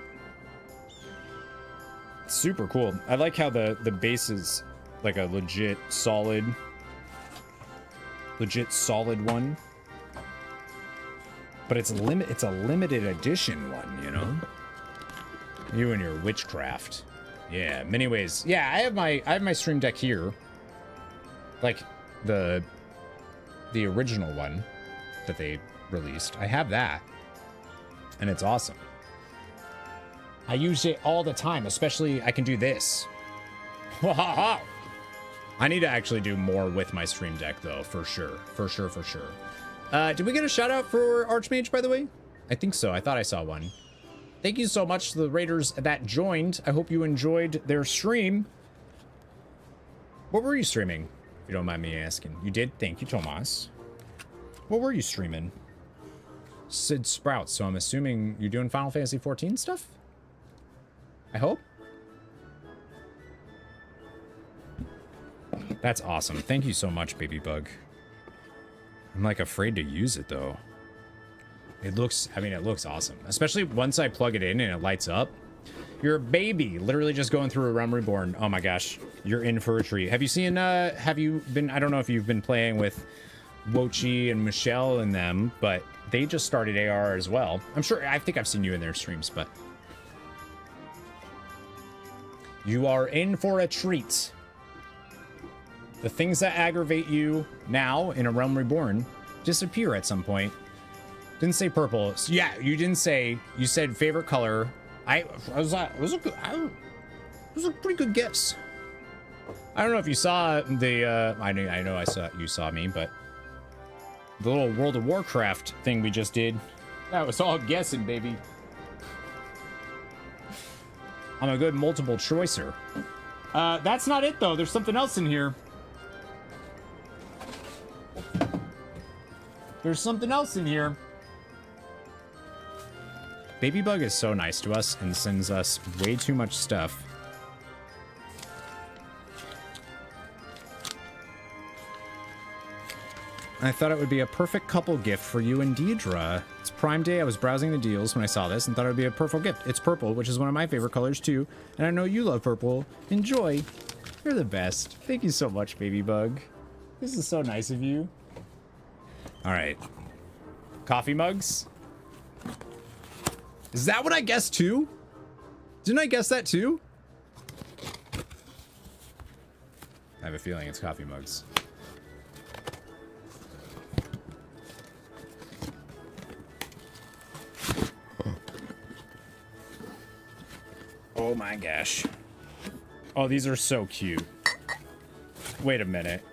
Super cool. I like how the base is like a legit solid one. But it's a limited edition one, you know? You and your witchcraft. Yeah, many ways. Yeah, I have my stream deck here. Like the original one that they released. I have that. And it's awesome. I use it all the time, especially I can do this. I need to actually do more with my stream deck though, for sure. For sure. Did we get a shout out for Archmage, by the way? I think so. I thought I saw one. Thank you so much to the raiders that joined. I hope you enjoyed their stream. What were you streaming? If you don't mind me asking. You did? Thank you, Tomas. What were you streaming? Sid Sprouts. So I'm assuming you're doing Final Fantasy XIV stuff? I hope. That's awesome. Thank you so much, Baby Bug. I'm like afraid to use it though. It looks awesome. Especially once I plug it in and it lights up. You're a baby, literally just going through a Realm Reborn. Oh my gosh, you're in for a treat. Have you seen, I don't know if you've been playing with Wochi and Michelle and them, but they just started AR as well. I think I've seen you in their streams, but you are in for a treat. The things that aggravate you now in a Realm Reborn disappear at some point. Didn't say purple. So yeah, you didn't say. You said favorite color. It was a pretty good guess. I don't know if you saw the. I know you saw me, but the little World of Warcraft thing we just did. That was all guessing, baby. I'm a good multiple choicer. That's not it though. There's something else in here. There's something else in here. Baby Bug is so nice to us and sends us way too much stuff. I thought it would be a perfect couple gift for you and Deidre. It's Prime Day. I was browsing the deals when I saw this and thought it would be a perfect gift. It's purple, which is one of my favorite colors too. And I know you love purple. Enjoy. You're the best. Thank you so much, Baby Bug. This is so nice of you. All right. Coffee mugs. Is that what I guessed too? Didn't I guess that too? I have a feeling it's coffee mugs. Oh my gosh. Oh, these are so cute. Wait a minute.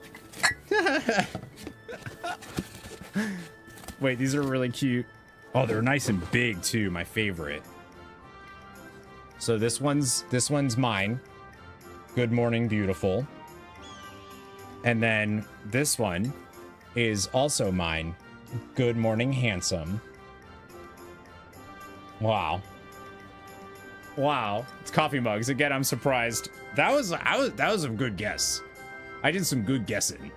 Wait, these are really cute. Oh, they're nice and big too, my favorite. So this one's mine. Good morning, beautiful. And then this one is also mine. Good morning, handsome. Wow. Wow, it's coffee mugs. Again, I'm surprised. That was a good guess. I did some good guessing.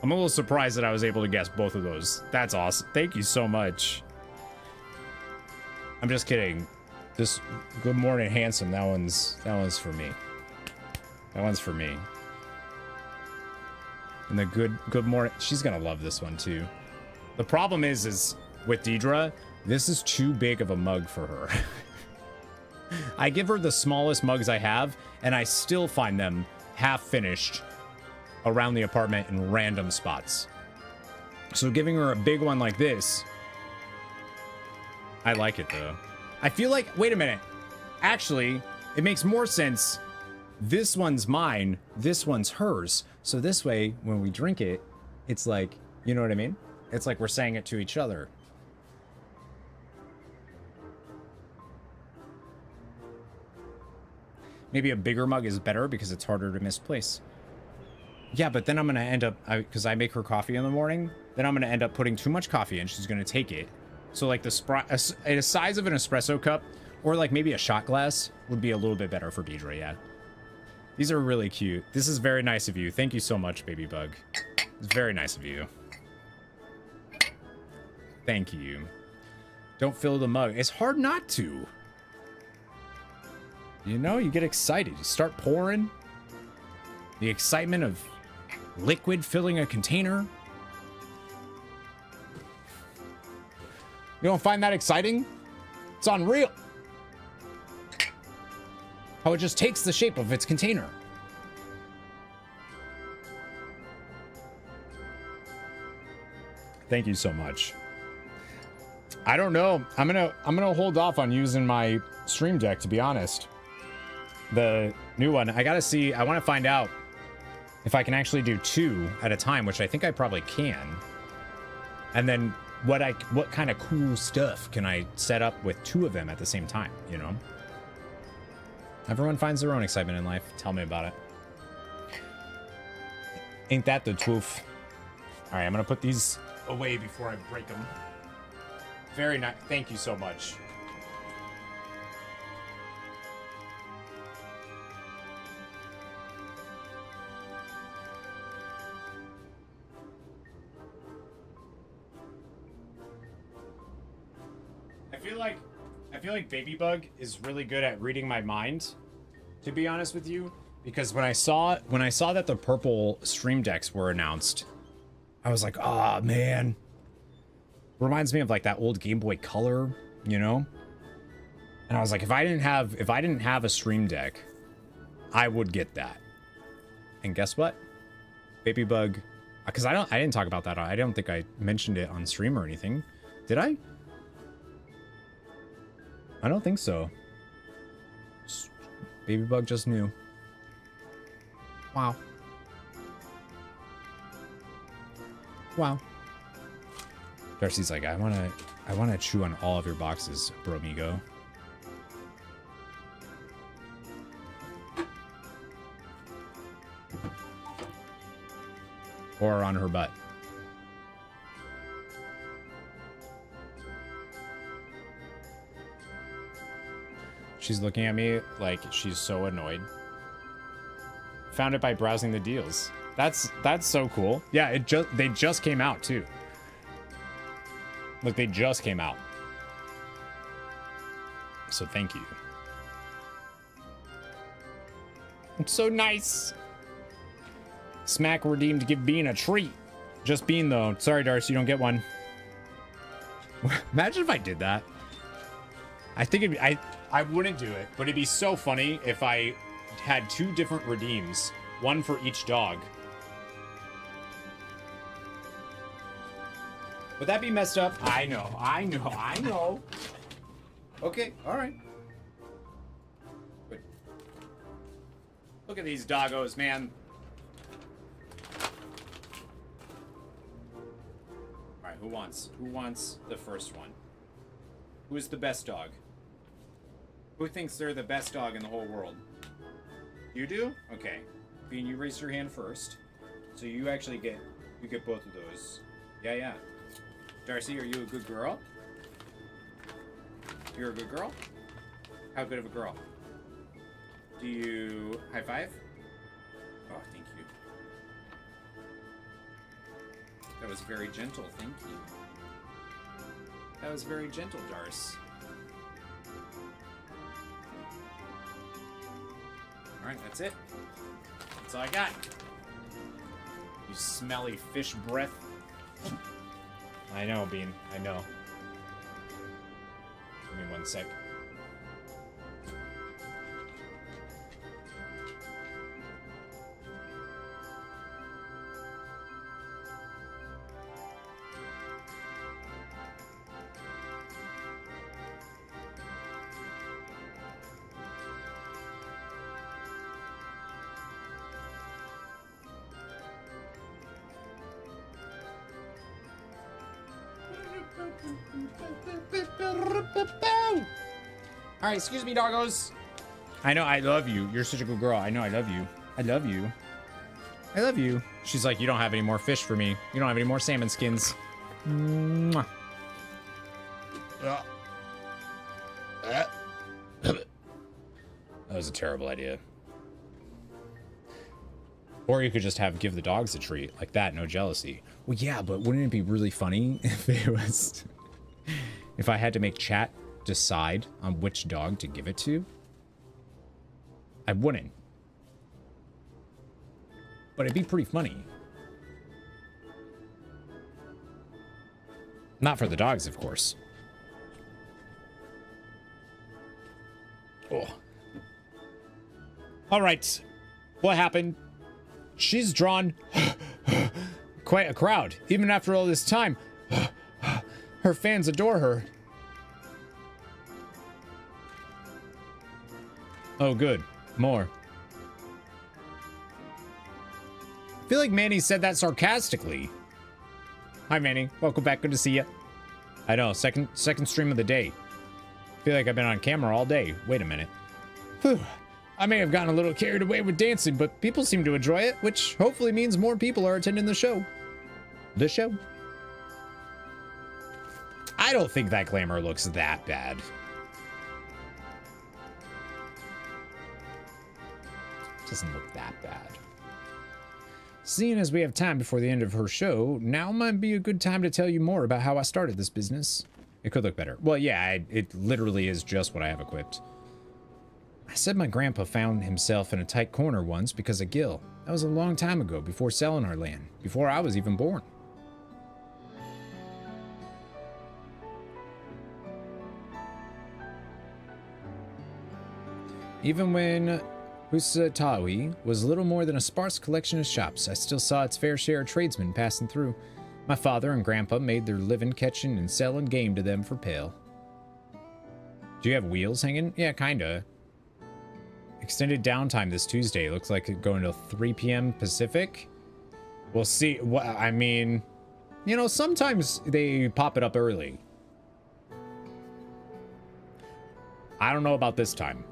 I'm a little surprised that I was able to guess both of those. That's awesome. Thank you so much. I'm just kidding. Just good morning, handsome. That one's for me. That one's for me. And the good morning. She's gonna love this one too. The problem is with Deidre, this is too big of a mug for her. I give her the smallest mugs I have, and I still find them half finished around the apartment in random spots. So giving her a big one like this, I like it though. I feel like, wait a minute. Actually, it makes more sense. This one's mine, this one's hers. So this way, when we drink it, it's like, you know what I mean? It's like we're saying it to each other. Maybe a bigger mug is better because it's harder to misplace. Yeah, but then I'm going to end up, because I make her coffee in the morning, then I'm going to end up putting too much coffee in. She's going to take it. So like the size of an espresso cup or like maybe a shot glass would be a little bit better for Deidre, yeah. These are really cute. This is very nice of you. Thank you so much, Baby Bug. It's very nice of you. Thank you. Don't fill the mug. It's hard not to. You know, you get excited. You start pouring. The excitement of liquid filling a container. You don't find that exciting? It's unreal. How it just takes the shape of its container. Thank you so much. I don't know. I'm gonna hold off on using my Stream Deck, to be honest. The new one. I gotta see. I want to find out if I can actually do 2 at a time, which I think I probably can. And then what kind of cool stuff can I set up with 2 of them at the same time, you know? Everyone finds their own excitement in life. Tell me about it. Ain't that the truth? All right, I'm gonna put these away before I break them. Very nice. Thank you so much. I feel like Baby Bug is really good at reading my mind, to be honest with you, because when I saw that the purple Stream Decks were announced, I was like, oh man. Reminds me of like that old Game Boy Color, you know? And I was like, if I didn't have a Stream Deck, I would get that. And guess what? Baby Bug, because I didn't talk about that. I don't think I mentioned it on stream or anything. Did I? I don't think so. Baby Bug just knew. Wow. Wow. Darcy's like, I wanna chew on all of your boxes, bromigo. Or on her butt. She's looking at me like she's so annoyed. Found it by browsing the deals. That's so cool. Yeah, they just came out too. Look, they just came out. So thank you. It's so nice. Smack redeemed to give Bean a treat. Just Bean though. Sorry, Darcy, you don't get one. Imagine if I did that. I think I wouldn't do it, but it'd be so funny if I had 2 different redeems, one for each dog. Would that be messed up? I know. Okay, all right. Wait. Look at these doggos, man. All right, who wants the first one? Who is the best dog? Who thinks they're the best dog in the whole world? You do? Okay. Bean, you raise your hand first. So you actually get both of those. Yeah. Darcy, are you a good girl? You're a good girl? How good of a girl? Do you high five? Oh, thank you. That was very gentle, thank you. That was very gentle, Darce. Alright, that's it. That's all I got. You smelly fish breath. I know, Bean. I know. Give me 1 sec. All right, excuse me, doggos. I know I love you. You're such a good girl. I know I love you. I love you. I love you. She's like, you don't have any more fish for me. You don't have any more salmon skins. Mwah. That was a terrible idea. Or you could just give the dogs a treat like that, no jealousy. Well, yeah, but wouldn't it be really funny if it was, if I had to make chat decide on which dog to give it to? I wouldn't. But it'd be pretty funny. Not for the dogs, of course. Oh. All right. What happened? She's drawn quite a crowd, even after all this time. Her fans adore her. Oh, good. More. I feel like Manny said that sarcastically. Hi, Manny. Welcome back. Good to see you. I know. Second stream of the day. I feel like I've been on camera all day. Wait a minute. Whew. I may have gotten a little carried away with dancing, but people seem to enjoy it, which hopefully means more people are attending the show. The show. I don't think that glamour looks that bad. Doesn't look that bad. Seeing as we have time before the end of her show, now might be a good time to tell you more about how I started this business. It could look better. Well, yeah, it literally is just what I have equipped. I said my grandpa found himself in a tight corner once because of Gil. That was a long time ago, before selling our land, before I was even born. Even when Husatawi was little more than a sparse collection of shops, I still saw its fair share of tradesmen passing through. My father and grandpa made their living catching and selling game to them for pale. Do you have wheels hanging? Yeah, kinda. Extended downtime this Tuesday. Looks like it's going to 3 p.m. Pacific. We'll see. What I mean, you know, sometimes they pop it up early. I don't know about this time.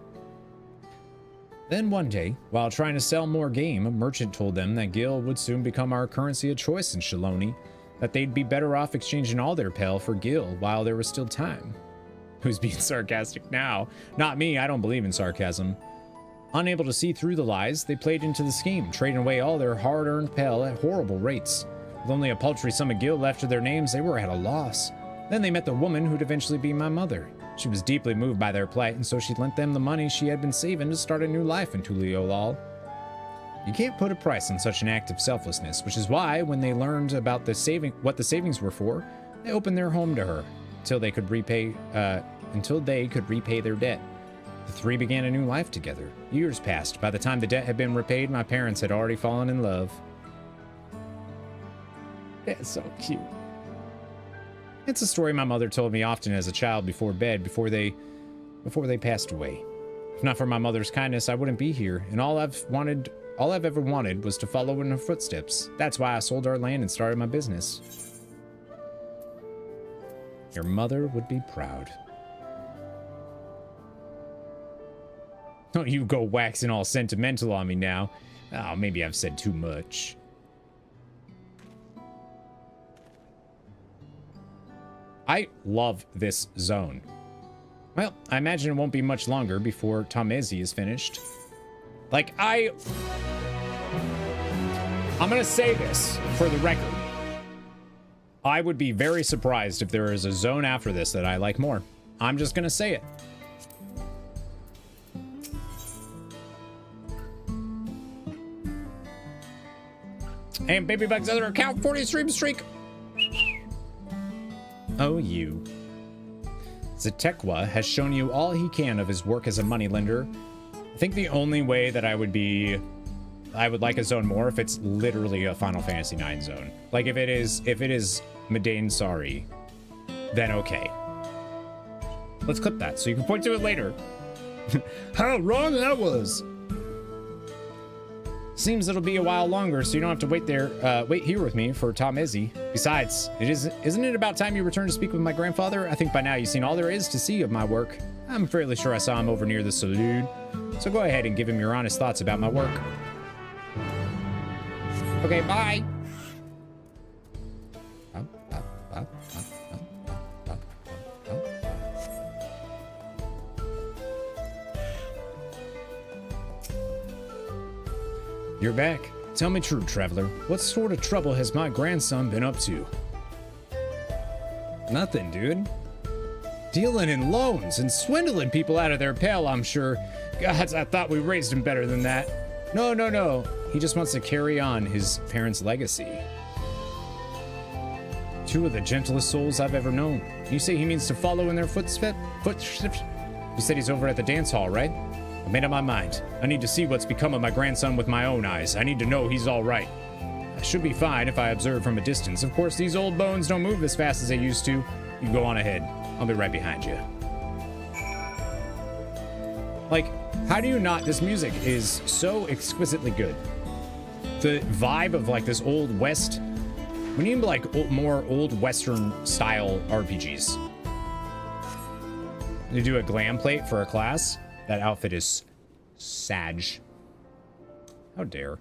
Then one day, while trying to sell more game, a merchant told them that Gil would soon become our currency of choice in Shaloni, that they'd be better off exchanging all their pale for Gil while there was still time. Who's being sarcastic now? Not me, I don't believe in sarcasm. Unable to see through the lies, they played into the scheme, trading away all their hard-earned pale at horrible rates. With only a paltry sum of Gil left to their names, they were at a loss. Then they met the woman who'd eventually be my mother. She was deeply moved by their plight, and so she lent them the money she had been saving to start a new life in Tuliolal. You can't put a price on such an act of selflessness, which is why, when they learned about what the savings were for, they opened their home to her until they could repay their debt. The three began a new life together. Years passed. By the time the debt had been repaid, my parents had already fallen in love. That's so cute. It's a story my mother told me often as a child before bed, before they passed away. If not for my mother's kindness, I wouldn't be here, and all I've ever wanted was to follow in her footsteps. That's why I sold our land and started my business. Your mother would be proud. Don't you go waxing all sentimental on me now. Oh, maybe I've said too much. I love this zone. Well, I imagine it won't be much longer before Tamezi is finished. Like, I'm gonna say this for the record. I would be very surprised if there is a zone after this that I like more. I'm just gonna say it. And Baby Bug's other account, 40 stream streak. Oh, you. Zatekwa has shown you all he can of his work as a moneylender. I think the only way that I would like a zone more if it's literally a Final Fantasy IX zone. Like if it is Madain Sari, then okay. Let's clip that so you can point to it later. How wrong that was. Seems it'll be a while longer, so you don't have to wait here with me for Tom Izzy. Besides, isn't it about time you return to speak with my grandfather? I think by now you've seen all there is to see of my work. I'm fairly sure I saw him over near the saloon. So go ahead and give him your honest thoughts about my work. Okay, bye. You're back. Tell me true, traveler. What sort of trouble has my grandson been up to? Nothing, dude. Dealing in loans and swindling people out of their pay, I'm sure. Gods, I thought we raised him better than that. No. He just wants to carry on his parents' legacy. Two of the gentlest souls I've ever known. You say he means to follow in their footsteps? You said he's over at the dance hall, right? I made up my mind. I need to see what's become of my grandson with my own eyes. I need to know he's all right. I should be fine if I observe from a distance. Of course, these old bones don't move as fast as they used to. You go on ahead. I'll be right behind you. Like, how do you not? This music is so exquisitely good. The vibe of like this old west. We need like more old western style RPGs. You do a glam plate for a class. That outfit is sag. How dare.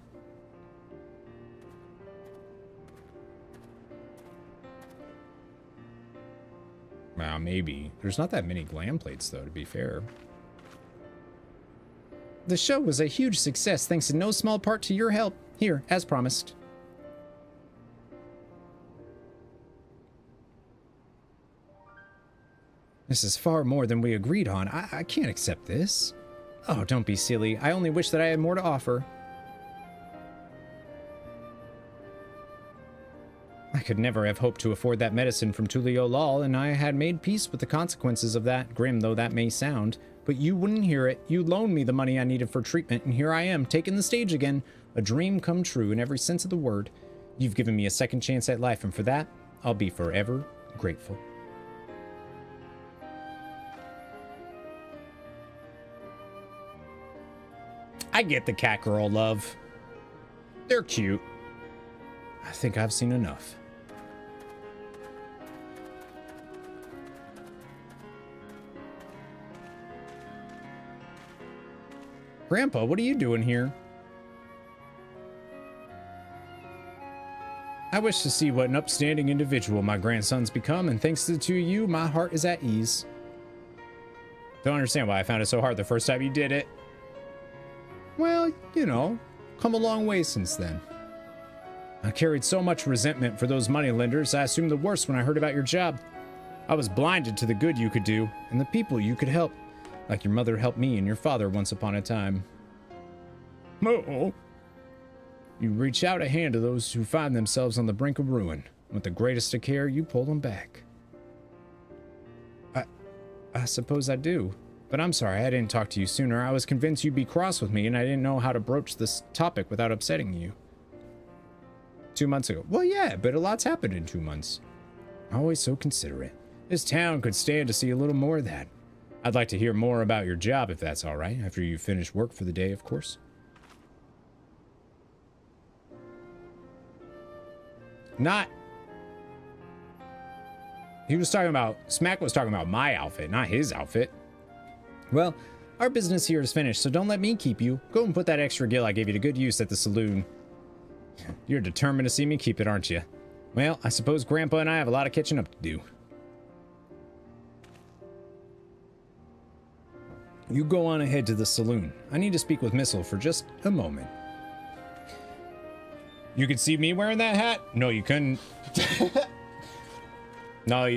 Well, maybe. There's not that many glam plates, though, to be fair. The show was a huge success thanks in no small part to your help. Here, as promised. This is far more than we agreed on. I can't accept this. Oh, don't be silly. I only wish that I had more to offer. I could never have hoped to afford that medicine from Tulio Lal, and I had made peace with the consequences of that, grim though that may sound. But you wouldn't hear it. You loaned me the money I needed for treatment, and here I am, taking the stage again. A dream come true in every sense of the word. You've given me a second chance at life, and for that, I'll be forever grateful. I get the cat girl love. They're cute. I think I've seen enough. Grandpa, what are you doing here? I wish to see what an upstanding individual my grandson's become, and thanks to the two of you, my heart is at ease. Don't understand why I found it so hard the first time you did it. Well, you know, come a long way since then. I carried so much resentment for those moneylenders, I assumed the worst when I heard about your job. I was blinded to the good you could do, and the people you could help, like your mother helped me and your father once upon a time. Oh. You reach out a hand to those who find themselves on the brink of ruin. With the greatest of care, you pull them back. I suppose I do. But I'm sorry, I didn't talk to you sooner. I was convinced you'd be cross with me, and I didn't know how to broach this topic without upsetting you. 2 months ago. Well, yeah, but a lot's happened in 2 months. Always so considerate. This town could stand to see a little more of that. I'd like to hear more about your job, if that's all right, after you finish work for the day, of course. Not... He was talking about... Smack was talking about my outfit, not his outfit. Well, our business here is finished, so don't let me keep you. Go and put that extra gill I gave you to good use at the saloon. You're determined to see me keep it, aren't you? Well, I suppose Grandpa and I have a lot of catching up to do. You go on ahead to the saloon. I need to speak with Missil for just a moment. You could see me wearing that hat? No, you couldn't. No,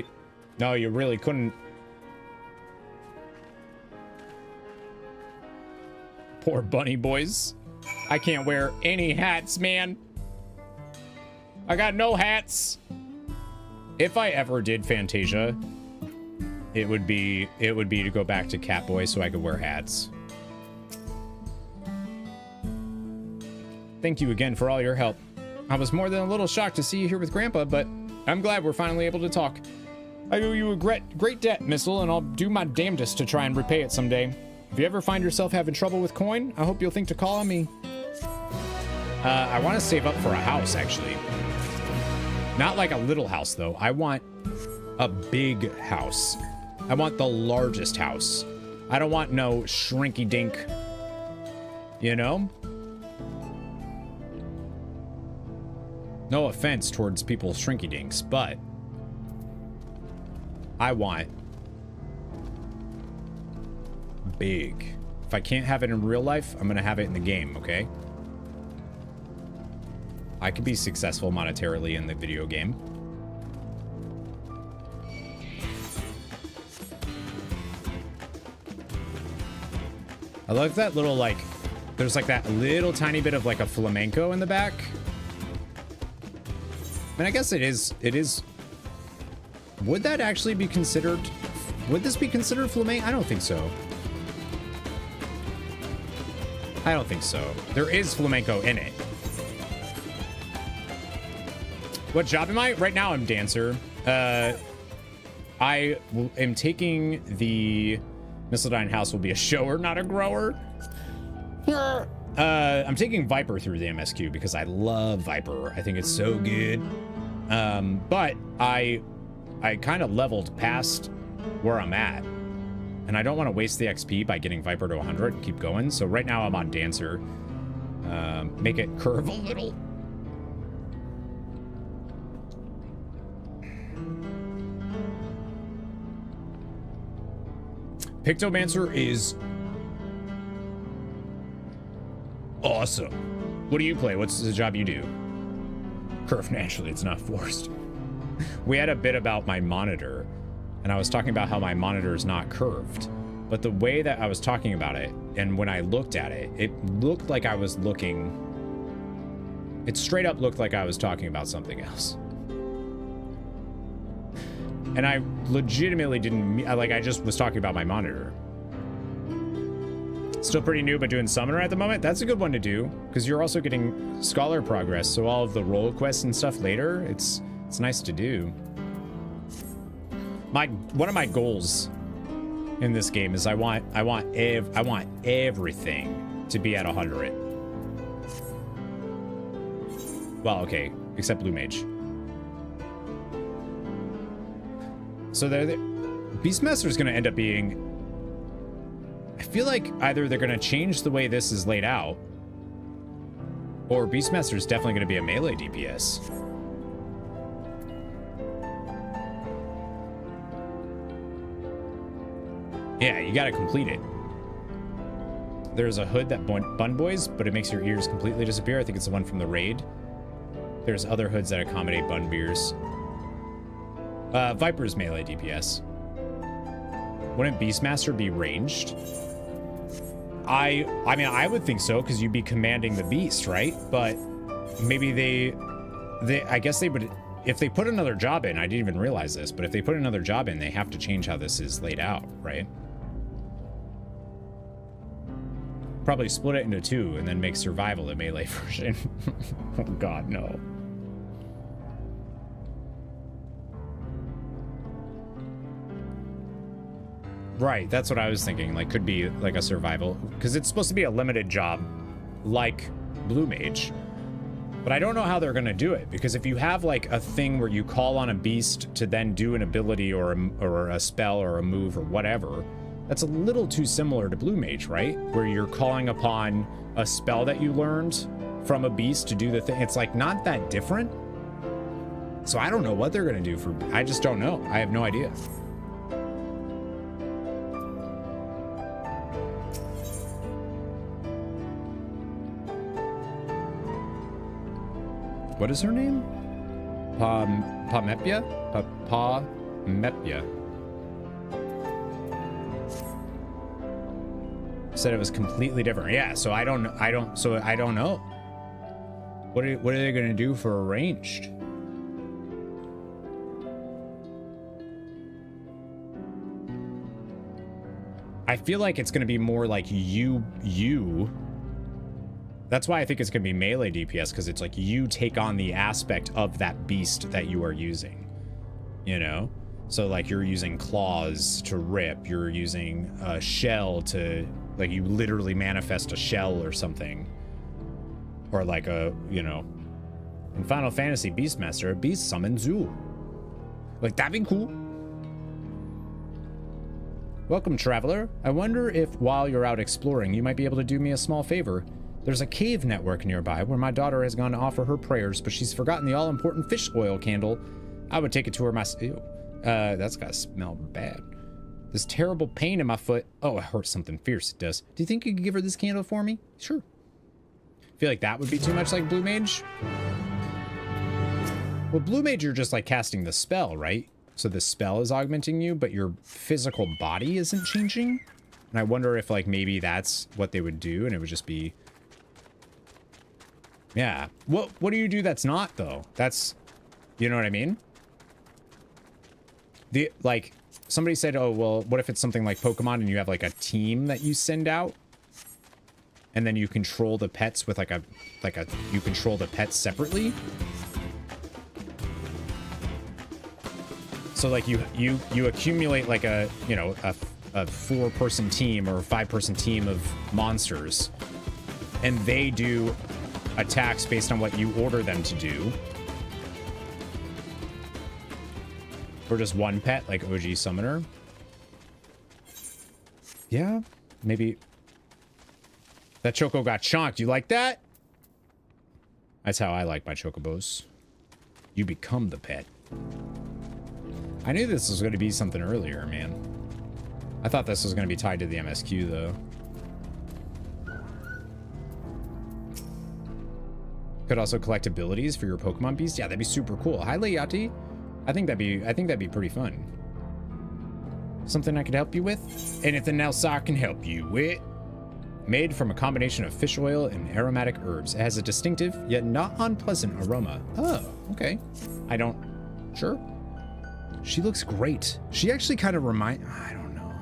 you really couldn't. Poor bunny boys. I can't wear any hats, man. I got no hats. If I ever did Fantasia, it would be to go back to Catboy so I could wear hats. Thank you again for all your help. I was more than a little shocked to see you here with Grandpa, but I'm glad we're finally able to talk. I owe you a great debt, Missile, and I'll do my damnedest to try and repay it someday. If you ever find yourself having trouble with coin, I hope you'll think to call on me. I want to save up for a house, actually. Not like a little house, though. I want a big house. I want the largest house. I don't want no shrinky dink. You know? No offense towards people shrinky dinks, but I want big. If I can't have it in real life, I'm gonna have it in the game, okay? I could be successful monetarily in the video game. I love that little, like, there's like that little tiny bit of like a flamenco in the back. I mean, I guess it is, would that actually be considered, would this be considered flamenco? I don't think so. I don't think so. There is flamenco in it. What job am I? Right now I'm dancer. I am taking the Missildine house will be a shower, not a grower. I'm taking Viper through the MSQ because I love Viper. I think it's so good. But I kind of leveled past where I'm at. And I don't want to waste the XP by getting Viper to 100 and keep going. So right now I'm on dancer. Make it curve a little. Pictomancer is awesome. What do you play? What's the job you do? Curve naturally, it's not forced. We had a bit about my monitor, and I was talking about how my monitor is not curved. But the way that I was talking about it, and when I looked at it, it looked like I was looking... It straight up looked like I was talking about something else. And I legitimately didn't, like, I just was talking about my monitor. Still pretty new, but doing Summoner at the moment. That's a good one to do, because you're also getting Scholar progress, so all of the role quests and stuff later, it's nice to do. One of my goals in this game is I want everything to be at 100. Well, okay, except Blue Mage. So Beastmaster is going to end up being... I feel like either they're going to change the way this is laid out, or Beastmaster is definitely going to be a melee DPS. Yeah, you got to complete it. There's a hood that bun boys, but it makes your ears completely disappear. I think it's the one from the raid. There's other hoods that accommodate bun beers. Viper's melee DPS. Wouldn't Beastmaster be ranged? I mean, I would think so, because you'd be commanding the beast, right? But maybe they I guess they would, if they put another job in, I didn't even realize this, but if they put another job in, they have to change how this is laid out, right? Probably split it into two and then make survival a melee version. Oh god, no. Right, that's what I was thinking. Like, could be like a survival, because it's supposed to be a limited job like Blue Mage. But I don't know how they're gonna do it, because if you have like a thing where you call on a beast to then do an ability or a spell or a move or whatever, that's a little too similar to Blue Mage, right? Where you're calling upon a spell that you learned from a beast to do the thing. It's like not that different. So I don't know what they're gonna do for, I just don't know. I have no idea. What is her name? Pamepia? Pamepia. Said it was completely different. Yeah, so I don't know. What are they gonna do for arranged? I feel like it's gonna be more like you. That's why I think it's gonna be melee DPS, because it's like you take on the aspect of that beast that you are using. You know? So like you're using claws to rip, you're using a shell to, like, you literally manifest a shell or something. Or like a, you know, in Final Fantasy Beastmaster, a beast summons you. Like, that'd be cool. Welcome, traveler. I wonder if while you're out exploring, you might be able to do me a small favor. There's a cave network nearby where my daughter has gone to offer her prayers, but she's forgotten the all-important fish oil candle. I would take it to her myself. Ew. That's gotta smell bad. This terrible pain in my foot. Oh, it hurts something fierce, it does. Do you think you could give her this candle for me? Sure. I feel like that would be too much like Blue Mage. Well, Blue Mage, you're just like casting the spell, right? So the spell is augmenting you, but your physical body isn't changing. And I wonder if like maybe that's what they would do, and it would just be... Yeah. What do you do that's not, though? That's... You know what I mean? Like, somebody said, oh, well, what if it's something like Pokemon and you have like a team that you send out? And then you control the pets with you control the pets separately? So like you accumulate like a, you know, a 4-person team or a 5-person team of monsters, and they do attacks based on what you order them to do. Or just one pet, like OG Summoner. Yeah, maybe. That Choco got chonked. You like that? That's how I like my Chocobos. You become the pet. I knew this was going to be something earlier, man. I thought this was going to be tied to the MSQ, though. Could also collect abilities for your Pokemon beast. Yeah, that'd be super cool. Hi, Layati. I think that'd be pretty fun. Something I could help you with? Anything else I can help you with? Made from a combination of fish oil and aromatic herbs. It has a distinctive, yet not unpleasant aroma. Oh, okay. Sure. She looks great. She actually kind of I don't know.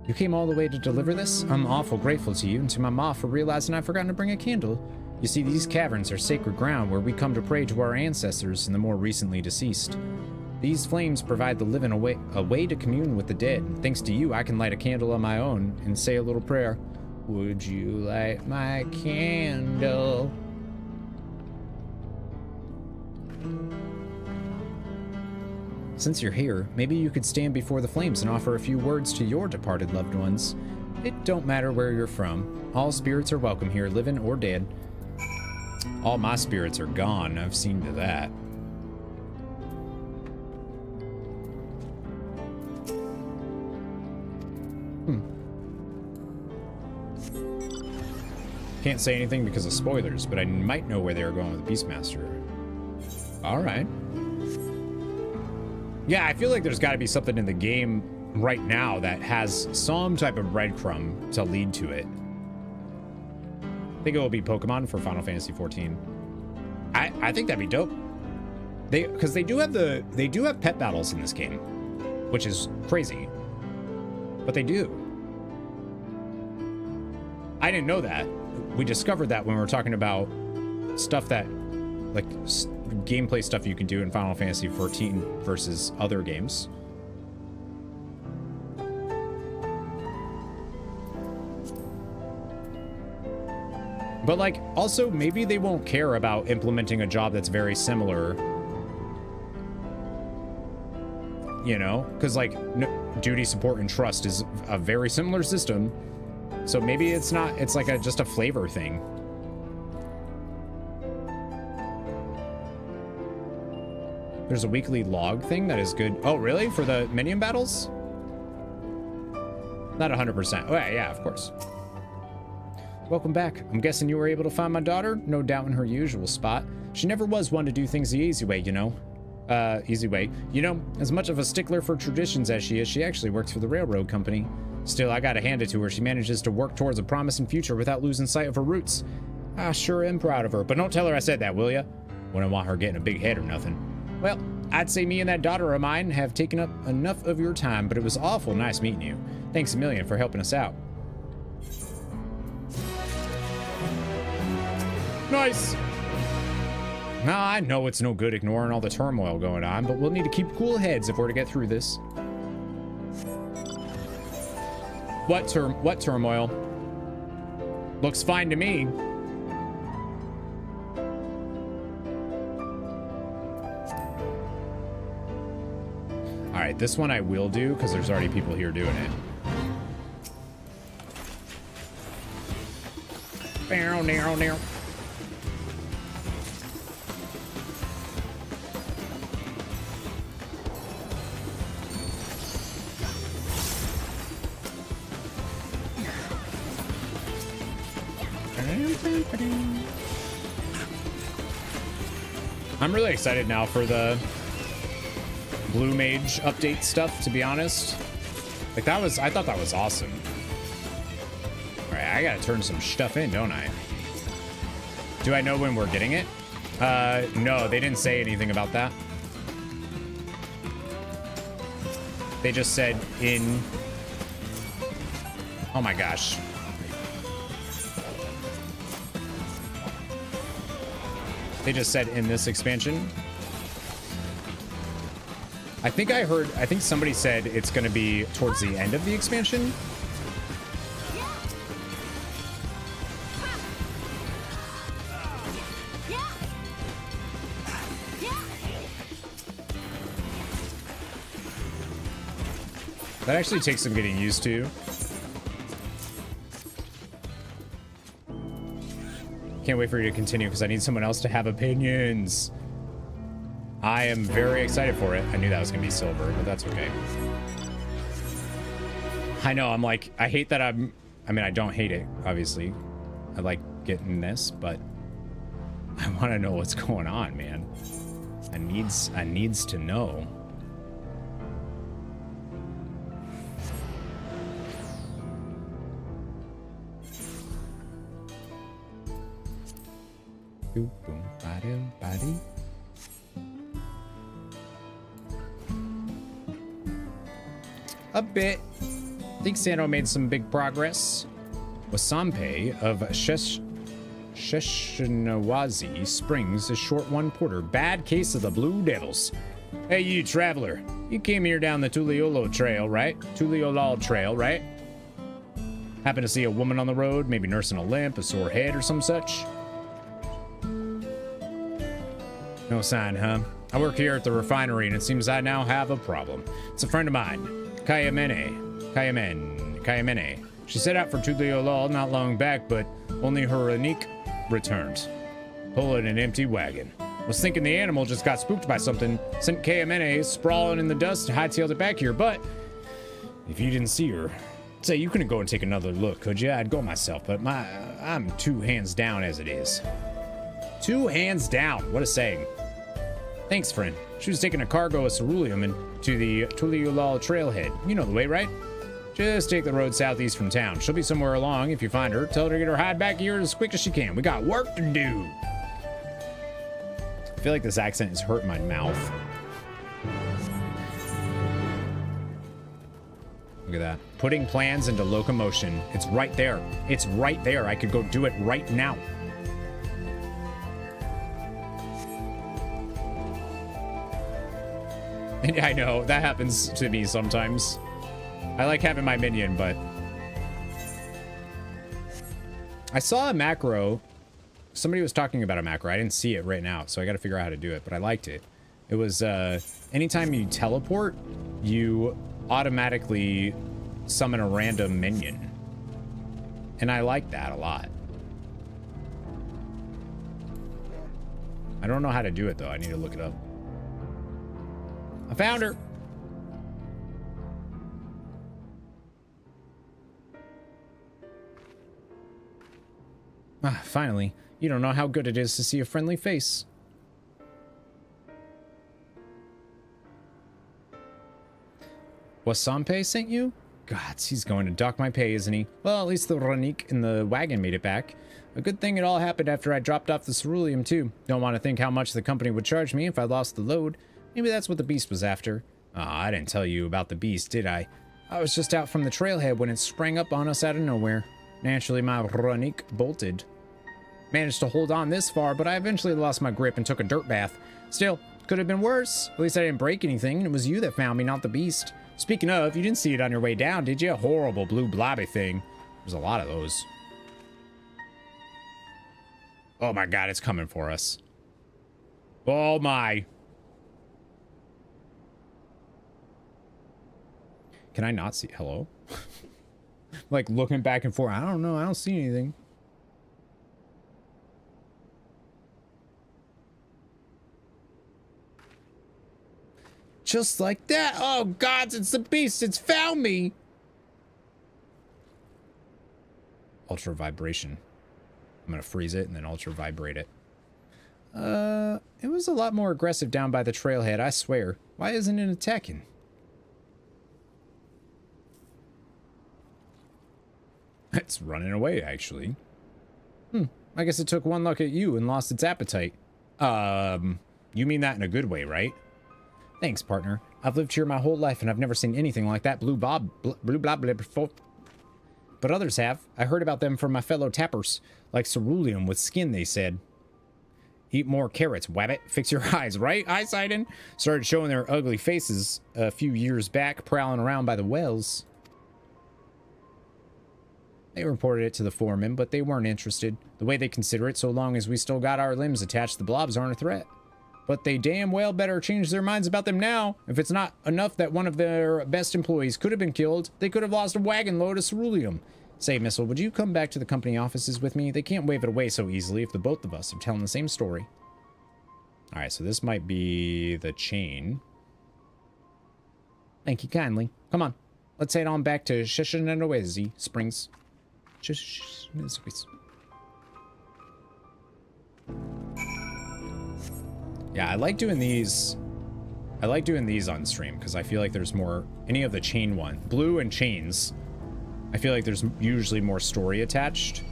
You came all the way to deliver this? I'm awful grateful to you and to my ma for realizing I've forgotten to bring a candle. You see, these caverns are sacred ground where we come to pray to our ancestors and the more recently deceased. These flames provide the living a way to commune with the dead. Thanks to you, I can light a candle on my own and say a little prayer. Would you light my candle? Since you're here, maybe you could stand before the flames and offer a few words to your departed loved ones. It don't matter where you're from. All spirits are welcome here, living or dead. All my spirits are gone. I've seen to that. Can't say anything because of spoilers, but I might know where they are going with the Beastmaster. Alright. Yeah, I feel like there's got to be something in the game right now that has some type of breadcrumb to lead to it. I think it will be Pokemon for Final Fantasy XIV. I think that'd be dope. Because they do have pet battles in this game, which is crazy. But they do. I didn't know that. We discovered that when we were talking about stuff that, like, gameplay stuff you can do in Final Fantasy XIV versus other games. But, like, also, maybe they won't care about implementing a job that's very similar. You know? Because, like, duty, support, and trust is a very similar system. So maybe it's not, it's like just a flavor thing. There's a weekly log thing that is good. Oh, really? For the minion battles? Not 100%. Oh, yeah, of course. Welcome back. I'm guessing you were able to find my daughter? No doubt in her usual spot. She never was one to do things the easy way, you know. Easy way. You know, as much of a stickler for traditions as she is, she actually works for the railroad company. Still, I gotta hand it to her. She manages to work towards a promising future without losing sight of her roots. I sure am proud of her, but don't tell her I said that, will ya? Wouldn't want her getting a big head or nothing. Well, I'd say me and that daughter of mine have taken up enough of your time, but it was awful nice meeting you. Thanks a million for helping us out. Nice! Now, I know it's no good ignoring all the turmoil going on, but we'll need to keep cool heads if we're to get through this. What turmoil? Looks fine to me. All right, this one I will do because there's already people here doing it. Narrow. I'm really excited now for the Blue Mage update stuff, to be honest. Like I thought that was awesome. All right, I gotta turn some stuff in, don't I? Do I know when we're getting it? No, they didn't say anything about that. They just said in... Oh my gosh. They just said in this expansion. I think somebody said it's going to be towards the end of the expansion. That actually takes some getting used to. Can't wait for you to continue because I need someone else to have opinions. I am very excited for it. I knew that was going to be silver, but that's okay. I know, I'm like, I hate that I mean, I don't hate it, obviously. I like getting this, but I want to know what's going on, man. I needs to know. Boom, boom, ba-dum, ba-dee. A bit. I think Sano made some big progress. Wasampe of Sheshinawazi Springs is short one porter. Bad case of the Blue Devils. Hey, you traveler. You came here down the Tuliolol Trail, right? Happen to see a woman on the road, maybe nursing a limp, a sore head, or some such? No sign, huh? I work here at the refinery, and it seems I now have a problem. It's a friend of mine, Kayamene. She set out for Tuliolol not long back, but only her unique returned, pulling an empty wagon. Was thinking the animal just got spooked by something, sent Kayamene sprawling in the dust, hightailed it back here, but if you didn't see her, say you couldn't go and take another look, could you? I'd go myself, but I'm 2 hands down as it is. 2 hands down, what a saying. Thanks, friend. She was taking a cargo of ceruleum to the Tuliolol trailhead. You know the way, right? Just take the road southeast from town. She'll be somewhere along. If you find her, tell her to get her hide back here as quick as she can. We got work to do. I feel like this accent is hurting my mouth. Look at that. Putting plans into locomotion. It's right there. It's right there. I could go do it right now. And I know, that happens to me sometimes. I like having my minion, but... I saw a macro. Somebody was talking about a macro. I didn't see it right now, so I gotta figure out how to do it, but I liked it. It was, anytime you teleport, you automatically summon a random minion. And I like that a lot. I don't know how to do it, though. I need to look it up. I found her. Ah, finally. You don't know how good it is to see a friendly face. Wasampe sent you? Gods, he's going to dock my pay, isn't he? Well, at least the Ranik in the wagon made it back. A good thing it all happened after I dropped off the ceruleum, too. Don't want to think how much the company would charge me if I lost the load. Maybe that's what the beast was after. I didn't tell you about the beast, did I? I was just out from the trailhead when it sprang up on us out of nowhere. Naturally, my Ranik bolted. Managed to hold on this far, but I eventually lost my grip and took a dirt bath. Still, could have been worse. At least I didn't break anything, and it was you that found me, not the beast. Speaking of, you didn't see it on your way down, did you? A horrible blue blobby thing. There's a lot of those. Oh my god, it's coming for us. Oh my. Can I not see? Hello? Like looking back and forth. I don't know. I don't see anything. Just like that. Oh god, it's the beast. It's found me. Ultra vibration. I'm gonna freeze it and then ultra vibrate it. It was a lot more aggressive down by the trailhead, I swear. Why isn't it attacking? It's running away, actually. I guess it took one look at you and lost its appetite. You mean that in a good way, right? Thanks, partner. I've lived here my whole life and I've never seen anything like that blue blob before. But others have. I heard about them from my fellow tappers. Like ceruleum with skin, they said. Eat more carrots, wabbit. Fix your eyes, right? Eyesighting started showing their ugly faces a few years back, prowling around by the wells. They reported it to the foreman, but they weren't interested. The way they consider it, so long as we still got our limbs attached, the blobs aren't a threat. But they damn well better change their minds about them now. If it's not enough that one of their best employees could have been killed, they could have lost a wagon load of ceruleum. Say, Missile, would you come back to the company offices with me? They can't wave it away so easily if the both of us are telling the same story. Alright, so this might be the chain. Thank you kindly. Come on. Let's head on back to Shishinanoezi Springs. Yeah, I like doing these. I like doing these on stream because I feel like there's more. Any of the chain one, blue and chains. I feel like there's usually more story attached.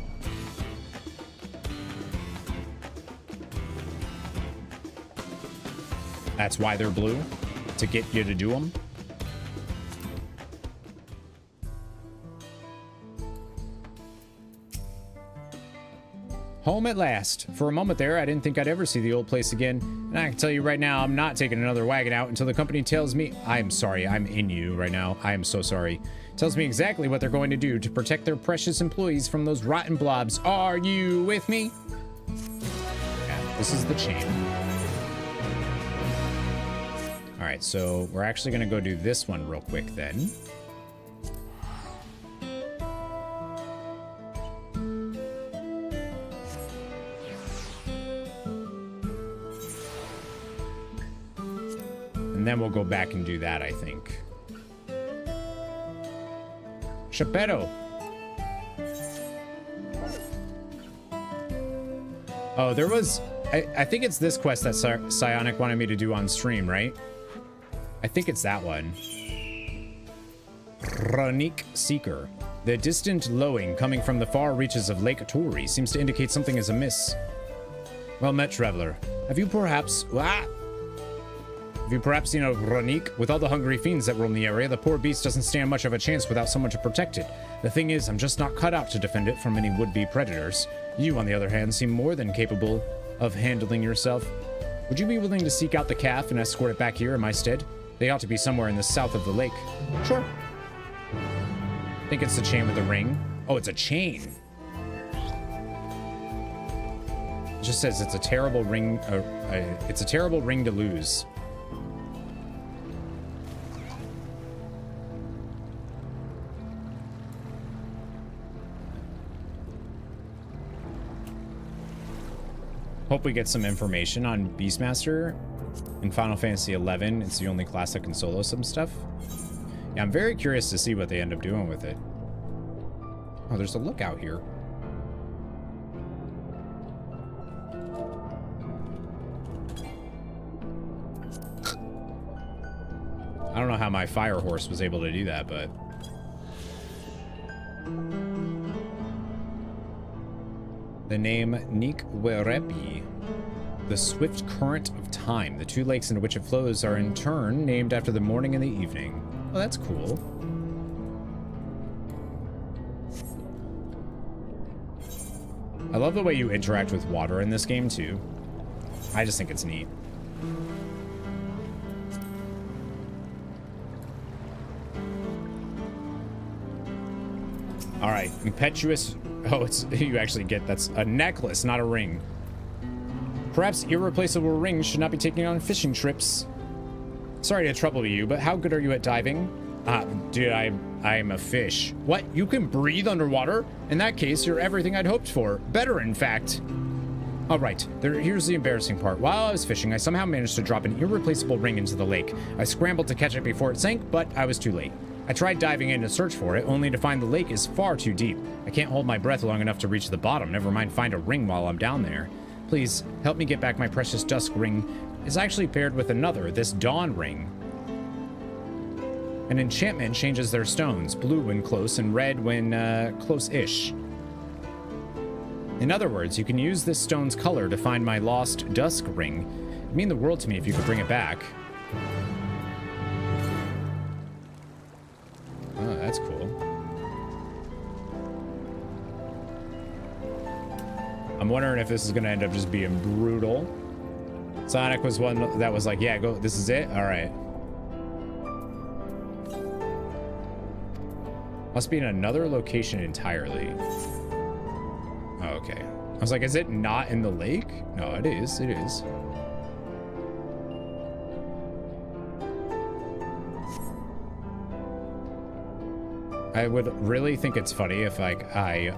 That's why they're blue, to get you to do them. Home at last. For a moment there, I didn't think I'd ever see the old place again. And I can tell you right now, I'm not taking another wagon out until the company tells me... I'm sorry, I'm in you right now. I am so sorry. Tells me exactly what they're going to do to protect their precious employees from those rotten blobs. Are you with me? Yeah, this is the chain. Alright, so we're actually going to go do this one real quick then. And then we'll go back and do that, I think. Chapeto. Oh, there was... I think it's this quest that Psionic wanted me to do on stream, right? I think it's that one. Ranik Seeker. The distant lowing coming from the far reaches of Lake Tori seems to indicate something is amiss. Well met, traveler. Have you perhaps... Have you perhaps seen a Ranik? With all the hungry fiends that roam the area, the poor beast doesn't stand much of a chance without someone to protect it. The thing is, I'm just not cut out to defend it from any would-be predators. You, on the other hand, seem more than capable of handling yourself. Would you be willing to seek out the calf and escort it back here in my stead? They ought to be somewhere in the south of the lake. Sure. I think it's the chain with the ring. Oh, it's a chain. It just says it's a terrible ring. It's a terrible ring to lose. Hope we get some information on Beastmaster in Final Fantasy XI. It's the only class that can solo some stuff. Yeah, I'm very curious to see what they end up doing with it. Oh, there's a lookout here. I don't know how my fire horse was able to do that, but... The name Nikwerepi, the swift current of time. The two lakes into which it flows are in turn named after the morning and the evening. Oh, that's cool. I love the way you interact with water in this game, too. I just think it's neat. All right, impetuous. Oh, it's you actually get that's a necklace, not a ring. Perhaps irreplaceable rings should not be taken on fishing trips. Sorry to trouble you, but how good are you at diving? Dude, I'm a fish. What? You can breathe underwater? In that case, you're everything I'd hoped for. Better, in fact. All right, here's the embarrassing part. While I was fishing, I somehow managed to drop an irreplaceable ring into the lake. I scrambled to catch it before it sank, but I was too late. I tried diving in to search for it, only to find the lake is far too deep. I can't hold my breath long enough to reach the bottom, never mind find a ring while I'm down there. Please, help me get back my precious dusk ring. It's actually paired with another, this dawn ring. An enchantment changes their stones, blue when close and red when close-ish. In other words, you can use this stone's color to find my lost dusk ring. It'd mean the world to me if you could bring it back. Oh, that's cool. I'm wondering if this is going to end up just being brutal. Sonic was one that was like, yeah, go, this is it? All right. Must be in another location entirely. Oh, okay. I was like, is it not in the lake? No, it is. It is. I would really think it's funny if like I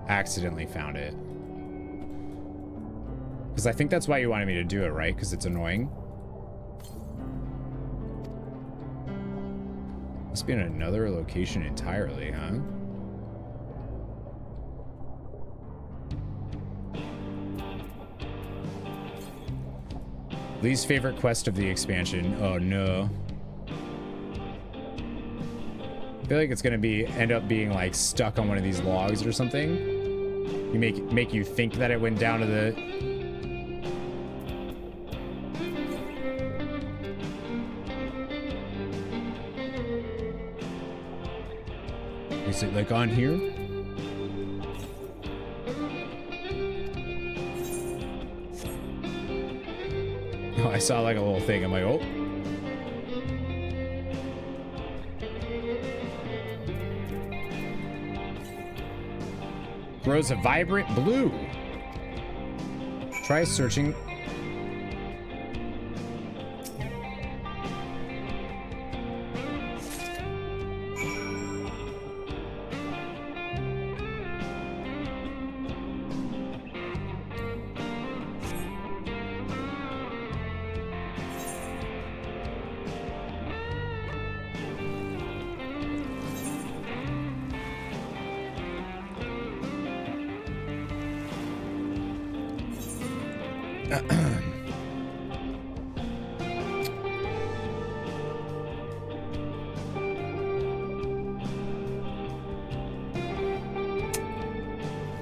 accidentally found it. Because I think that's why you wanted me to do it, right? Because it's annoying. Must be in another location entirely, huh? Lee's favorite quest of the expansion. Oh no. I feel like it's gonna end up being like stuck on one of these logs or something. You make you think that it went down to the... Is it like on here? Oh, I saw like a little thing. I'm like, oh. Grows a vibrant blue. Try searching.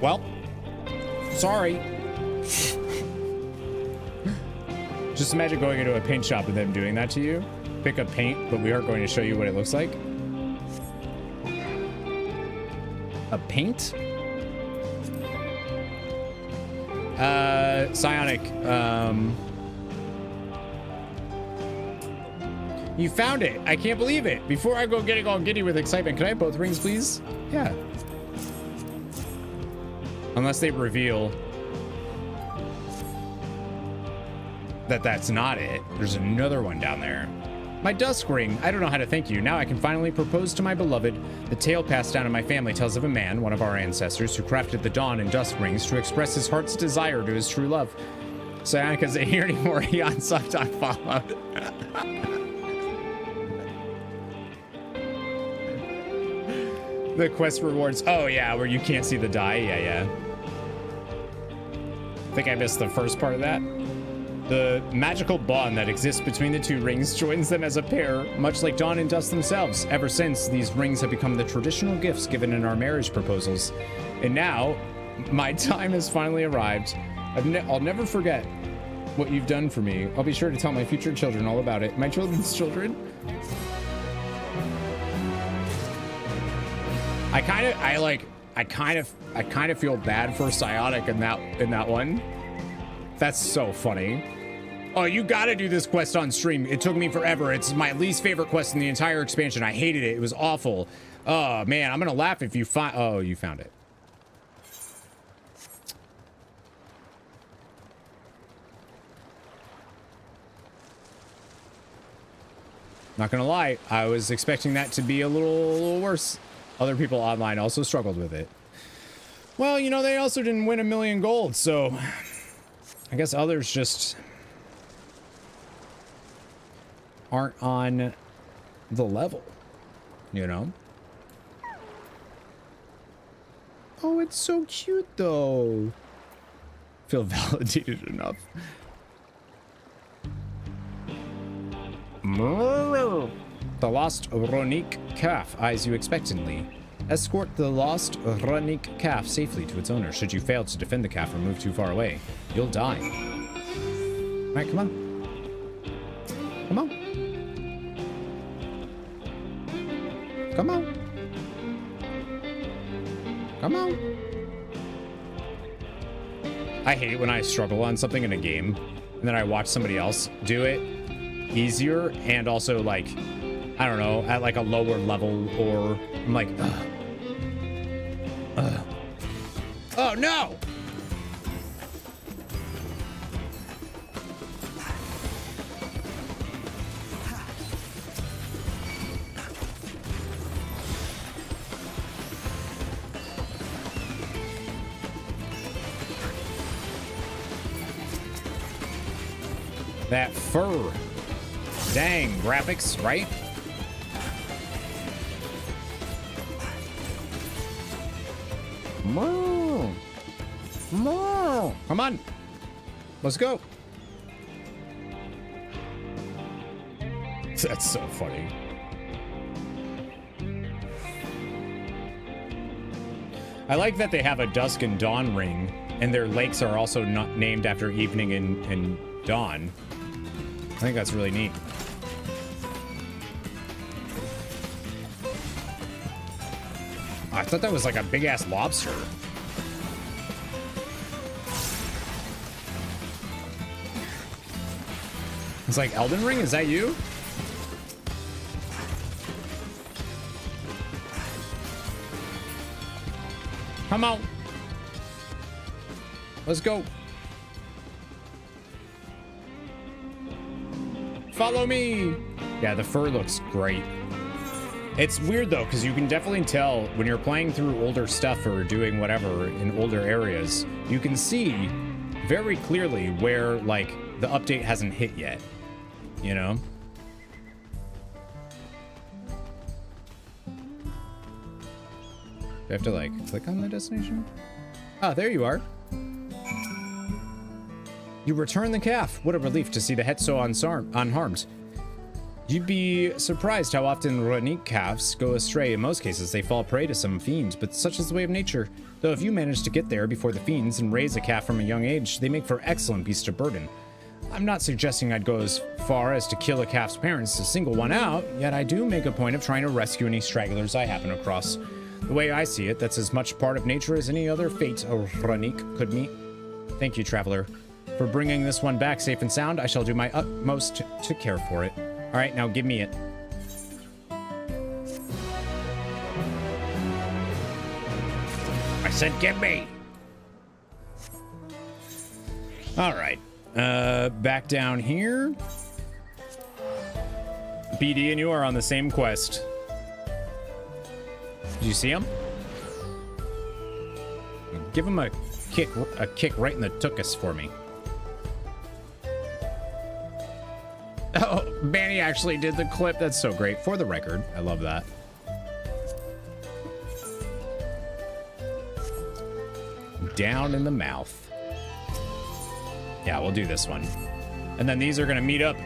Well, sorry. Just imagine going into a paint shop and them doing that to you. Pick up paint, but we aren't going to show you what it looks like. A paint? Psionic, you found it. I can't believe it. Before I go getting all giddy with excitement, can I have both rings, please? Yeah. Unless they reveal that that's not it. There's another one down there. My dusk ring. I don't know how to thank you. Now I can finally propose to my beloved. The tale passed down in my family tells of a man, one of our ancestors, who crafted the dawn and dusk rings to express his heart's desire to his true love. Psionic isn't here anymore. He unsucked, unfollowed. The quest rewards. Oh, yeah, where you can't see the die. Yeah, yeah. I think I missed the first part of that. The magical bond that exists between the two rings joins them as a pair, much like Dawn and Dusk themselves. Ever since, these rings have become the traditional gifts given in our marriage proposals. And now, my time has finally arrived. I'll never forget what you've done for me. I'll be sure to tell my future children all about it. My children's children. I kind of feel bad for Psionic in that one. That's so funny. Oh, you gotta do this quest on stream. It took me forever. It's my least favorite quest in the entire expansion. I hated it. It was awful. Oh man, I'm gonna laugh if you find. Oh, you found it. Not gonna lie, I was expecting that to be a little worse. Other people online also struggled with it. Well, you know, they also didn't win 1,000,000 gold, so I guess others just aren't on the level, you know? Oh, it's so cute, though. Feel validated enough. The lost Ronique calf eyes you expectantly. Escort the lost Ronique calf safely to its owner. Should you fail to defend the calf or move too far away, you'll die. All right, come on. Come on. Come on. Come on. I hate when I struggle on something in a game and then I watch somebody else do it easier and also like, I don't know, at like a lower level, or I'm like, ugh. Oh no! That fur. Dang, graphics, right? Moo. Moo. Come on. Let's go. That's so funny. I like that they have a dusk and dawn ring, and their lakes are also not named after evening and dawn. I think that's really neat. I thought that was like a big ass lobster. It's like, Elden Ring, is that you? Come on. Let's go. Follow me. Yeah, the fur looks great. It's weird though, because you can definitely tell when you're playing through older stuff or doing whatever in older areas, you can see very clearly where like the update hasn't hit yet, you know? Do I have to like click on the destination? Ah, there you are. You return the calf. What a relief to see the het so unharmed. You'd be surprised how often Ronique calves go astray. In most cases, they fall prey to some fiends, but such is the way of nature. Though if you manage to get there before the fiends and raise a calf from a young age, they make for excellent beasts of burden. I'm not suggesting I'd go as far as to kill a calf's parents to single one out, yet I do make a point of trying to rescue any stragglers I happen across. The way I see it, that's as much part of nature as any other fate a Ronique could meet. Thank you, traveler. For bringing this one back safe and sound, I shall do my utmost to care for it. All right, now give me it. I said give me. All right, back down here. BD and you are on the same quest. Did you see him? Give him a kick right in the tuchus for me. Oh, Manny actually did the clip. That's so great. For the record, I love that. Down in the mouth. Yeah, we'll do this one. And then these are gonna meet up.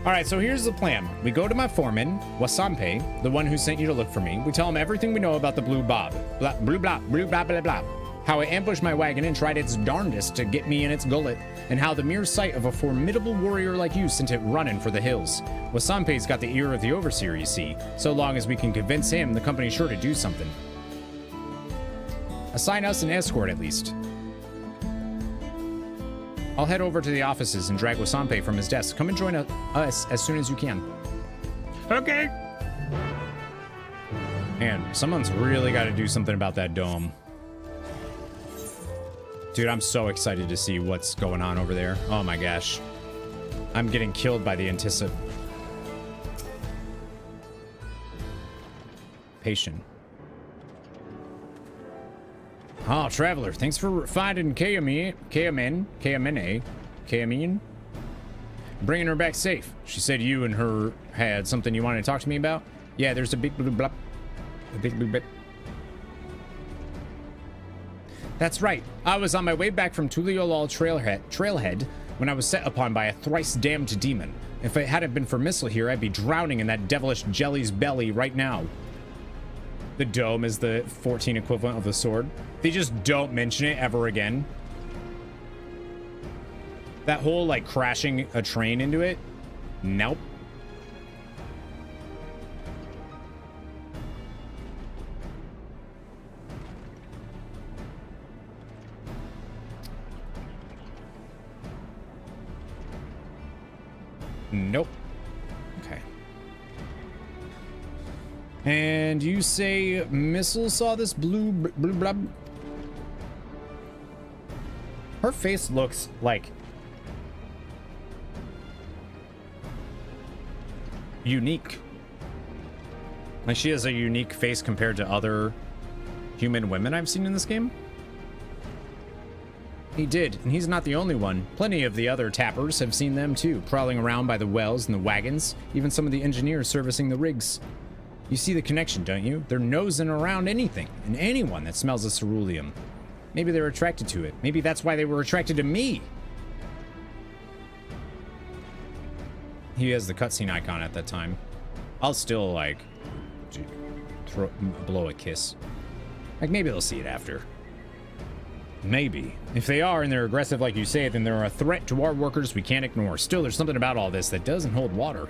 All right, so here's the plan. We go to my foreman, Wasampe, the one who sent you to look for me. We tell him everything we know about the blue bob. Blah, blue blah, blue blah, blah, blah. How it ambushed my wagon and tried its darndest to get me in its gullet, and how the mere sight of a formidable warrior like you sent it running for the hills. Wasampe's got the ear of the overseer, you see. So long as we can convince him, the company's sure to do something. Assign us an escort, at least. I'll head over to the offices and drag Wasampe from his desk. Come and join us as soon as you can. Okay. Man, someone's really got to do something about that dome. Dude, I'm so excited to see what's going on over there. Oh my gosh. I'm getting killed by the anticipation. Oh, traveler, thanks for finding Kayamine. Bringing her back safe. She said you and her had something you wanted to talk to me about. Yeah, there's a big blue blop. A big blue blip. That's right. I was on my way back from Tural Trailhead when I was set upon by a thrice damned demon. If it hadn't been for Missil here, I'd be drowning in that devilish jelly's belly right now. The dome is the 14 equivalent of the sword. They just don't mention it ever again. That whole, like, crashing a train into it? Nope. Nope. Okay. And you say Missil saw this blue blob? Her face looks like unique. Like she has a unique face compared to other human women I've seen in this game. He did, and he's not the only one. Plenty of the other tappers have seen them too, prowling around by the wells and the wagons, even some of the engineers servicing the rigs. You see the connection, don't you? They're nosing around anything and anyone that smells of ceruleum. Maybe they're attracted to it. Maybe that's why they were attracted to me. He has the cutscene icon at that time. I'll still, like, blow a kiss. Like, maybe they'll see it after. Maybe. If they are and they're aggressive like you say, then they're a threat to our workers we can't ignore. Still, there's something about all this that doesn't hold water.